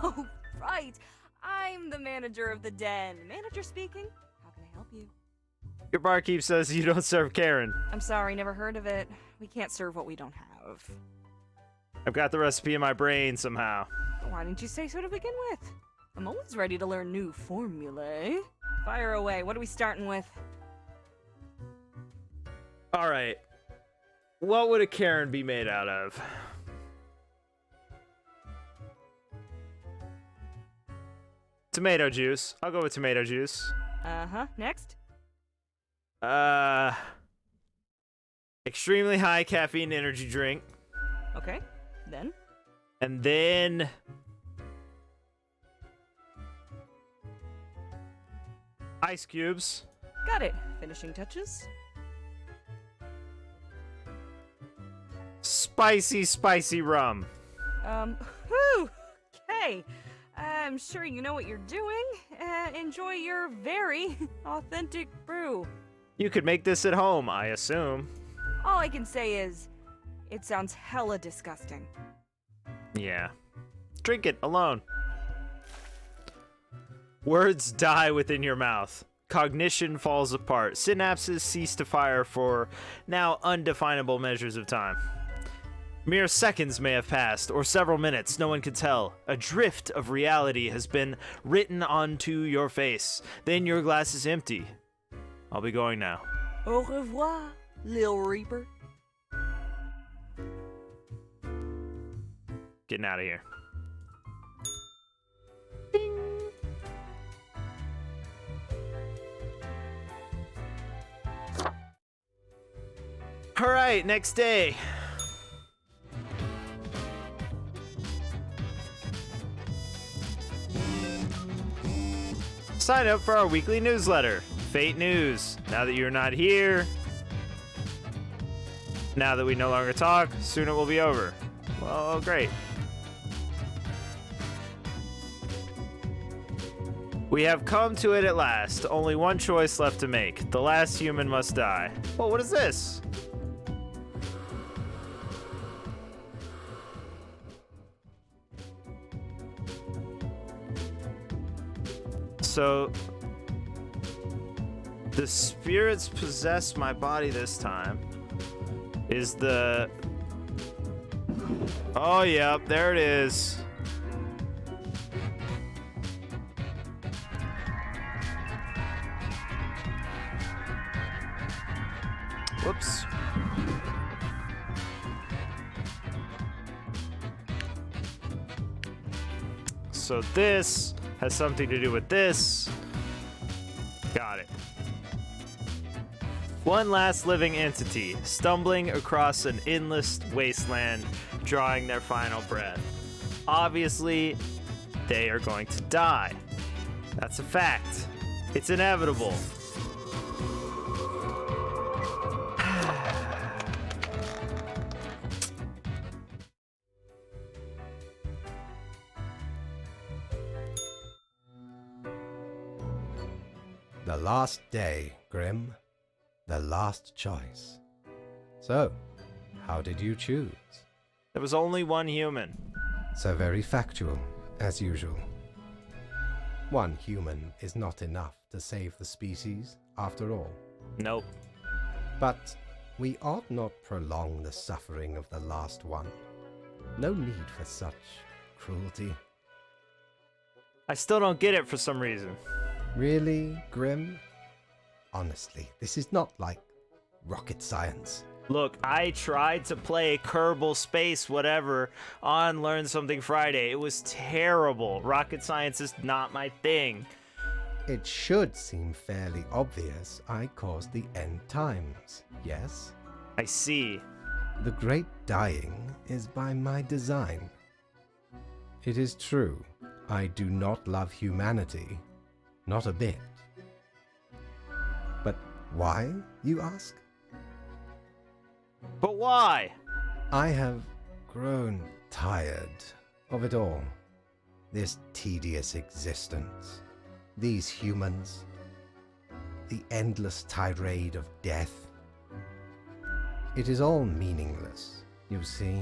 Oh, right. I'm the manager of the den. Manager speaking. How can I help you? Your barkeep says you don't serve Karen. I'm sorry, never heard of it. We can't serve what we don't have. I've got the recipe in my brain somehow. Why didn't you say so to begin with? I'm always ready to learn new formulae. Fire away. What are we starting with? All right. What would a Karen be made out of? Tomato juice. I'll go with tomato juice. Uh-huh. Next? Extremely high caffeine energy drink. Okay. Then? And then ice cubes. Got it. Finishing touches? Spicy rum. Whew. Okay. I'm sure you know what you're doing. Enjoy your very authentic brew. You could make this at home, I assume. All I can say is, it sounds hella disgusting. Yeah. Drink it alone. Words die within your mouth. Cognition falls apart. Synapses cease to fire for now undefinable measures of time. Mere seconds may have passed, or several minutes, no one could tell. A drift of reality has been written onto your face. Then your glass is empty. I'll be going now. Au revoir, Lil Reaper. Getting out of here. All right, next day. Sign up for our weekly newsletter, Fate News. Now that you're not here, now that we no longer talk, soon it will be over. Well, great. We have come to it at last. Only one choice left to make. The last human must die. Well, what is this? So, the spirits possess my body this time. Is the... Oh, yep, there it is. Whoops. So this has something to do with this. Got it. One last living entity, stumbling across an endless wasteland, drawing their final breath. Obviously, they are going to die. That's a fact. It's inevitable. The last day, Grim. The last choice. So, how did you choose? There was only one human. So very factual, as usual. One human is not enough to save the species, after all. Nope. But we ought not prolong the suffering of the last one. No need for such cruelty. I still don't get it for some reason. Really, Grim? Honestly, this is not like rocket science. Look, I tried to play Kerbal Space whatever on Learn Something Friday. It was terrible. Rocket science is not my thing. It should seem fairly obvious I caused the end times, yes? I see. The great dying is by my design. It is true, I do not love humanity, not a bit. But why, you ask? But why? I have grown tired of it all. This tedious existence. These humans. The endless tirade of death. It is all meaningless, you see.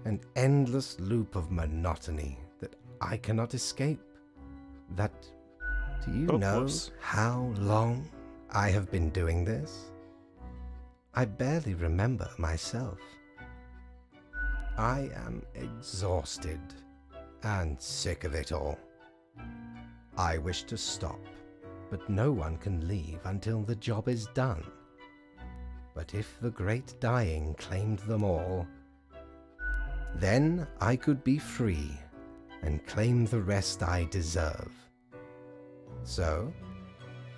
An endless loop of monotony that I cannot escape. Do you know how long I have been doing this? I barely remember myself. I am exhausted and sick of it all. I wish to stop, but no one can leave until the job is done. But if the great dying claimed them all, then I could be free and claim the rest I deserve. So,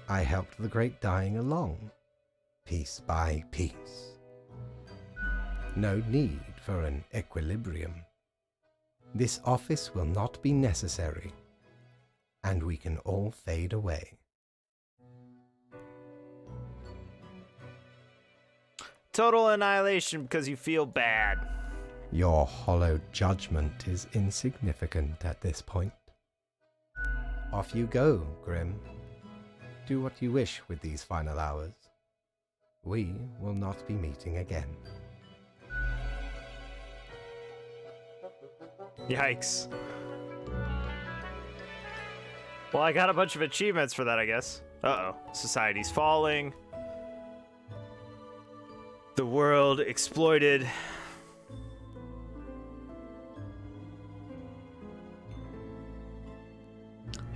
I helped the great dying along, piece by piece. No need for an equilibrium. This office will not be necessary, and we can all fade away. Total annihilation because you feel bad. Your hollow judgment is insignificant at this point. Off you go, Grim. Do what you wish with these final hours. We will not be meeting again. Yikes. Well, I got a bunch of achievements for that, I guess. Uh-oh. Society's falling. The world exploited.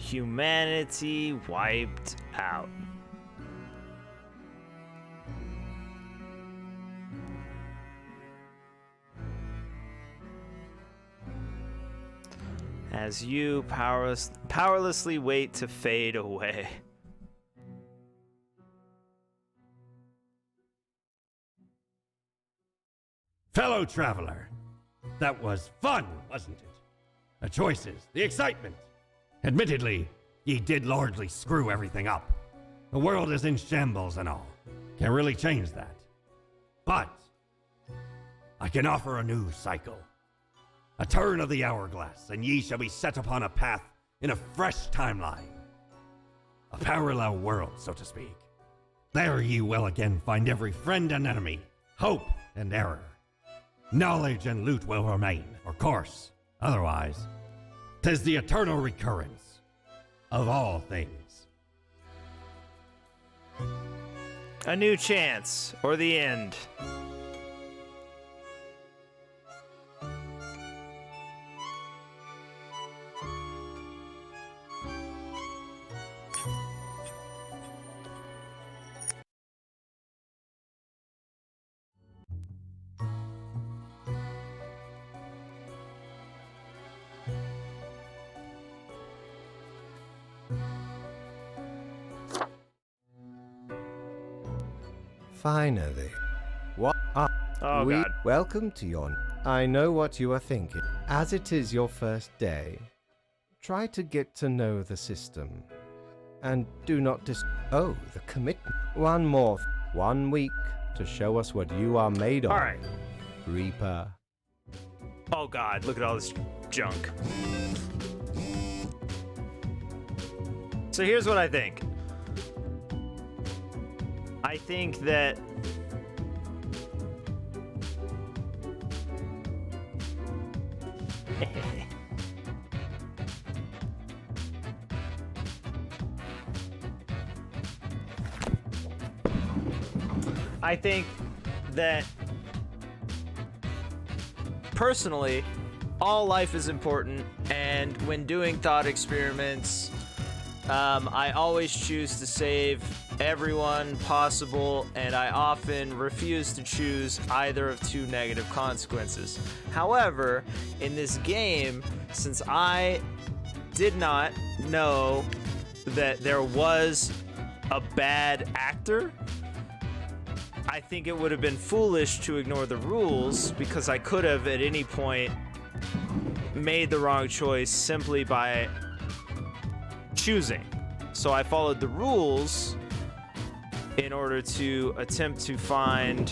Humanity wiped out. As you powerlessly wait to fade away. Fellow traveler, that was fun, wasn't it? The choices, the excitement. Admittedly, ye did largely screw everything up. The world is in shambles and all. Can't really change that. But I can offer a new cycle. A turn of the hourglass, and ye shall be set upon a path in a fresh timeline. A parallel world, so to speak. There ye will again find every friend and enemy, hope and error. Knowledge and loot will remain, of course. Otherwise, 'tis the eternal recurrence of all things. A new chance, or the end. Finally. What are Oh, we? God. Welcome to your... I know what you are thinking. As it is your first day, try to get to know the system. And do not Oh, the commitment. One more. 1 week to show us what you are made of. All right. Reaper. Oh God, look at all this junk. So here's what I think. I think that I think that personally, all life is important, and when doing thought experiments, I always choose to save everyone possible, and I often refuse to choose either of two negative consequences. However, in this game, since I did not know that there was a bad actor, I think it would have been foolish to ignore the rules, because I could have at any point made the wrong choice simply by choosing. So I followed the rules in order to attempt to find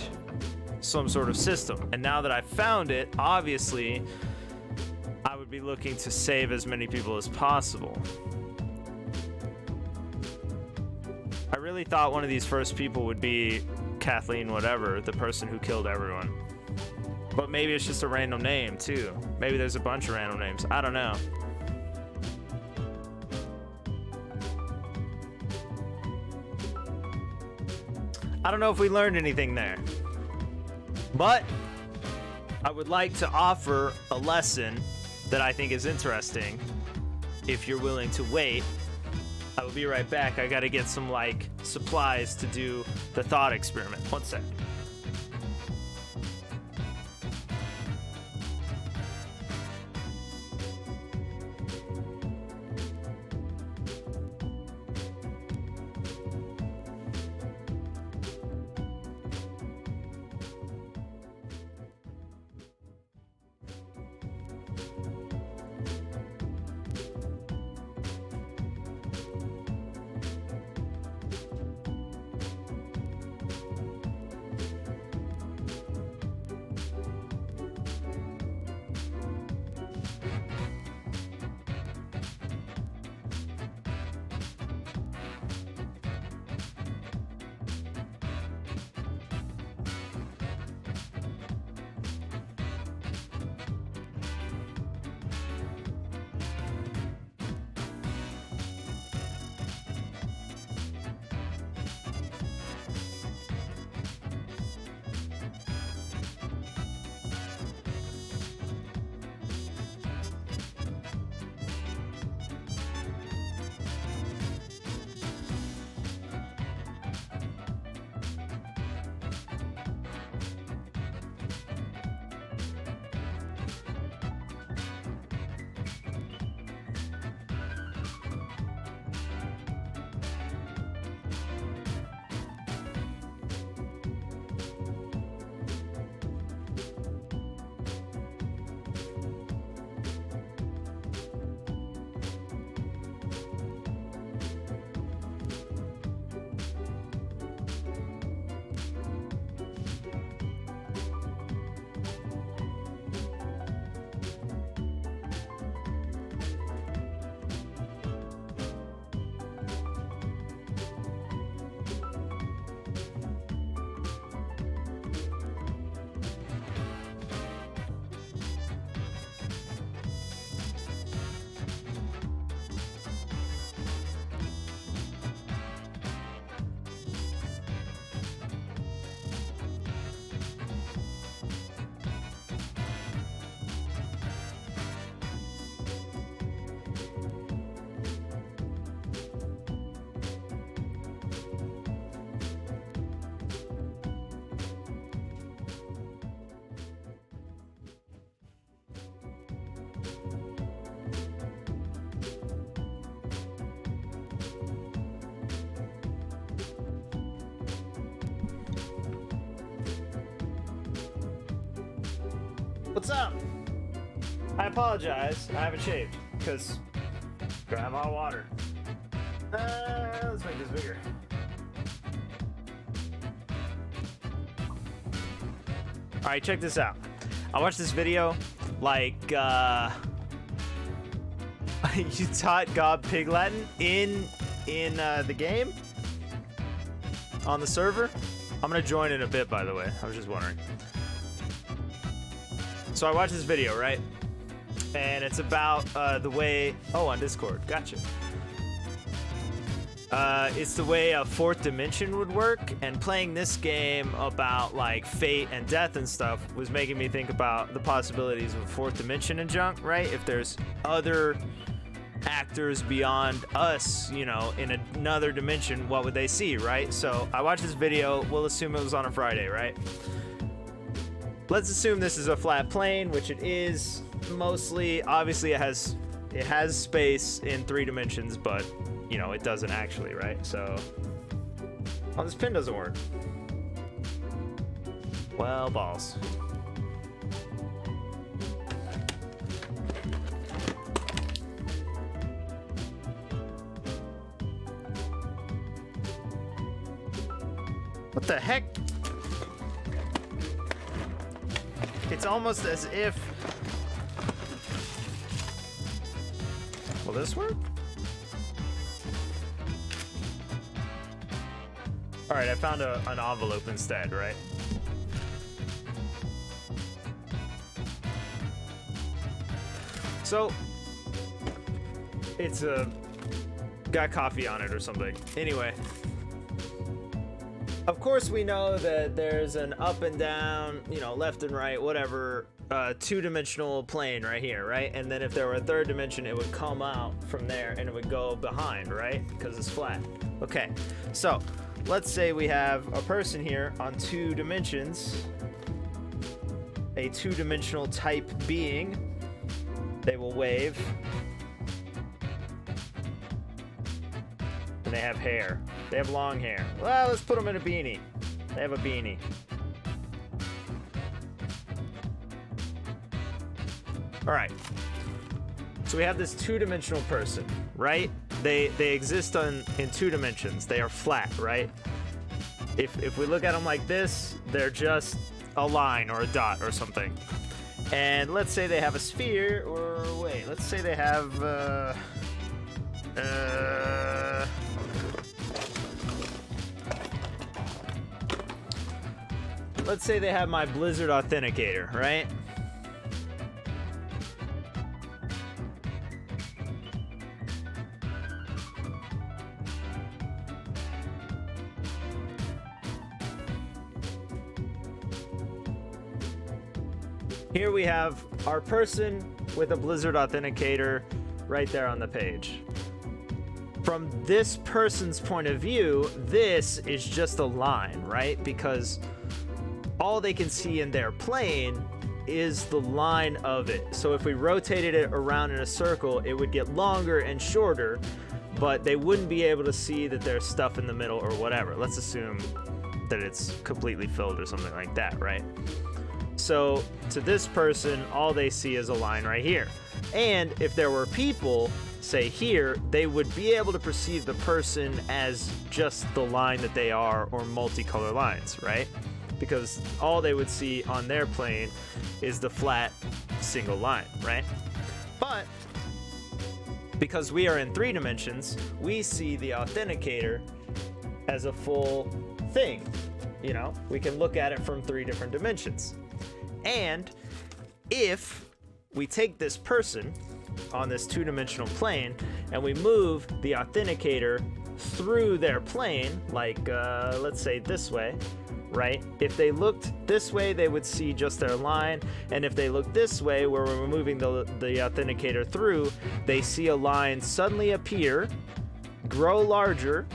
some sort of system. And now that I've found it, obviously, I would be looking to save as many people as possible. I really thought one of these first people would be Kathleen whatever, the person who killed everyone. But maybe it's just a random name, too. Maybe there's a bunch of random names. I don't know. I don't know if we learned anything there. But I would like to offer a lesson that I think is interesting. If you're willing to wait, I will be right back. I gotta get some, supplies to do the thought experiment. One sec. What's up? I apologize. I haven't shaved because grab hot water. Let's make this bigger. All right, check this out. I watched this video, like, you taught God Pig Latin in the game on the server. I'm gonna join in a bit, by the way. I was just wondering. So I watched this video, right? And it's about the way. Oh, on Discord. Gotcha. It's the way a fourth dimension would work, and playing this game about like fate and death and stuff was making me think about the possibilities of a fourth dimension and junk, right? If there's other actors beyond us, you know, in another dimension, what would they see, right? So I watched this video. We'll assume it was on a Friday, right? Let's assume this is a flat plane, which it is mostly. Obviously, it has space in 3 dimensions, but you know, it doesn't actually, right? So, oh, this pin doesn't work. Well, balls. What the heck? It's almost as if... Will this work? Alright, I found an envelope instead, right? So, it's got coffee on it or something. Anyway. Of course we know that there's an up and down, you know, left and right, whatever, 2-dimensional plane right here, right? And then if there were a 3rd dimension, it would come out from there and it would go behind, right? Because it's flat. Okay, so let's say we have a person here on 2 dimensions, a 2-dimensional type being. They will wave. And they have hair. They have long hair. Well, let's put them in a beanie. They have a beanie. All right. So we have this 2-dimensional person, right? They exist in 2 dimensions. They are flat, right? If we look at them like this, they're just a line or a dot or something. And let's say they have a sphere, or wait, let's say they have let's say they have my Blizzard Authenticator, right? Here we have our person with a Blizzard Authenticator right there on the page. From this person's point of view, this is just a line, right? Because all they can see in their plane is the line of it. So if we rotated it around in a circle, it would get longer and shorter, but they wouldn't be able to see that there's stuff in the middle or whatever. Let's assume that it's completely filled or something like that, right? So to this person, all they see is a line right here. And if there were people, say here, they would be able to perceive the person as just the line that they are, or multicolor lines, right? Because all they would see on their plane is the flat single line, right? But because we are in 3 dimensions, we see the authenticator as a full thing. You know, we can look at it from 3 different dimensions. And if we take this person on this 2-dimensional plane and we move the authenticator through their plane, like let's say this way, right? If they looked this way, they would see just their line, and if they look this way, where we're moving the authenticator through, they see a line suddenly appear, grow larger,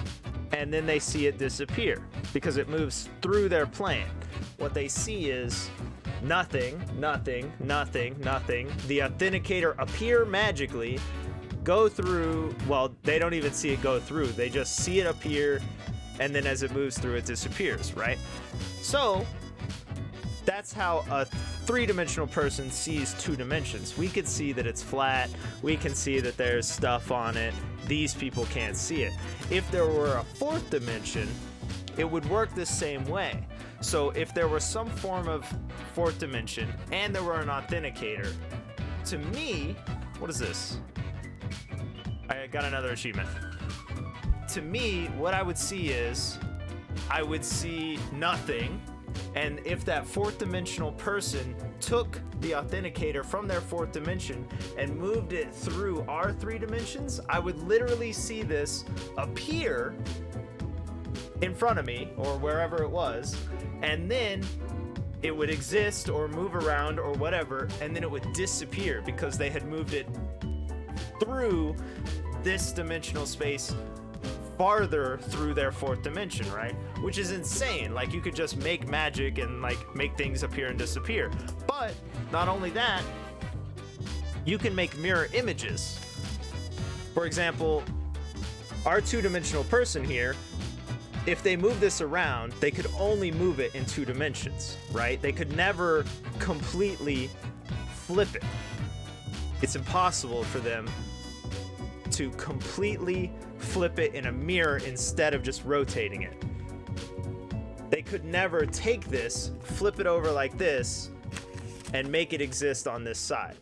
and then they see it disappear because it moves through their plane. What they see is nothing, nothing, nothing, nothing. The authenticator appear magically, go through, well, they don't even see it go through. They just see it appear, and then as it moves through, it disappears, right? So, That's how a three-dimensional person sees two dimensions. We could see that it's flat. We can see that there's stuff on it. These people can't see it. If there were a fourth dimension, it would work the same way. So if there was some form of fourth dimension and there were an authenticator, to me, what is this? I got another achievement. To me, what I would see is, I would see nothing. And if that fourth dimensional person took the authenticator from their fourth dimension and moved it through our 3 dimensions, I would literally see this appear in front of me or wherever it was, and then it would exist or move around or whatever, and then it would disappear because they had moved it through this dimensional space farther through their fourth dimension, right? Which is insane. Like, you could just make magic and like make things appear and disappear. But not only that, you can make mirror images. For example, our 2-dimensional person here, if they move this around, they could only move it in 2 dimensions, right? They could never completely flip it. It's impossible for them to completely flip it in a mirror instead of just rotating it. They could never take this, flip it over like this, and make it exist on this side.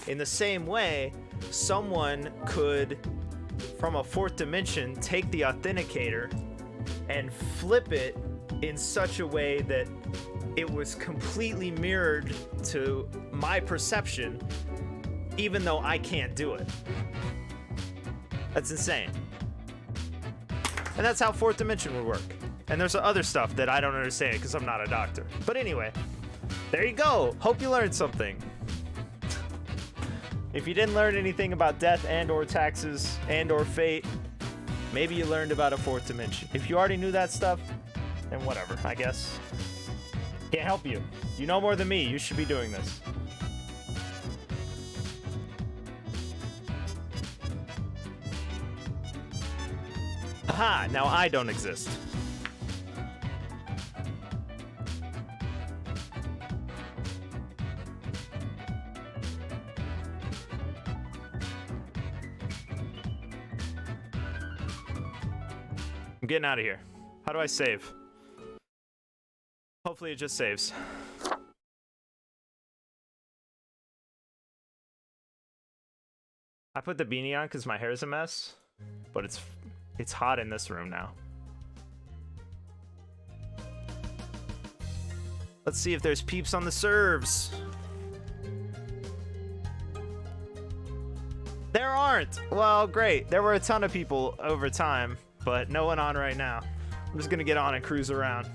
In the same way, someone could, from a fourth dimension, take the authenticator and flip it in such a way that it was completely mirrored to my perception, even though I can't do it. That's insane. And that's how fourth dimension would work. And there's other stuff that I don't understand because I'm not a doctor. But anyway, there you go. Hope you learned something. If you didn't learn anything about death and or taxes and or fate, maybe you learned about a fourth dimension. If you already knew that stuff, then whatever, I guess. Can't help you. You know more than me. You should be doing this. Aha, now I don't exist. I'm getting out of here. How do I save? Hopefully it just saves. I put the beanie on because my hair is a mess, but it's hot in this room now. Let's see if there's peeps on the serves. There aren't. Well, great. There were a ton of people over time, but no one on right now. I'm just gonna get on and cruise around.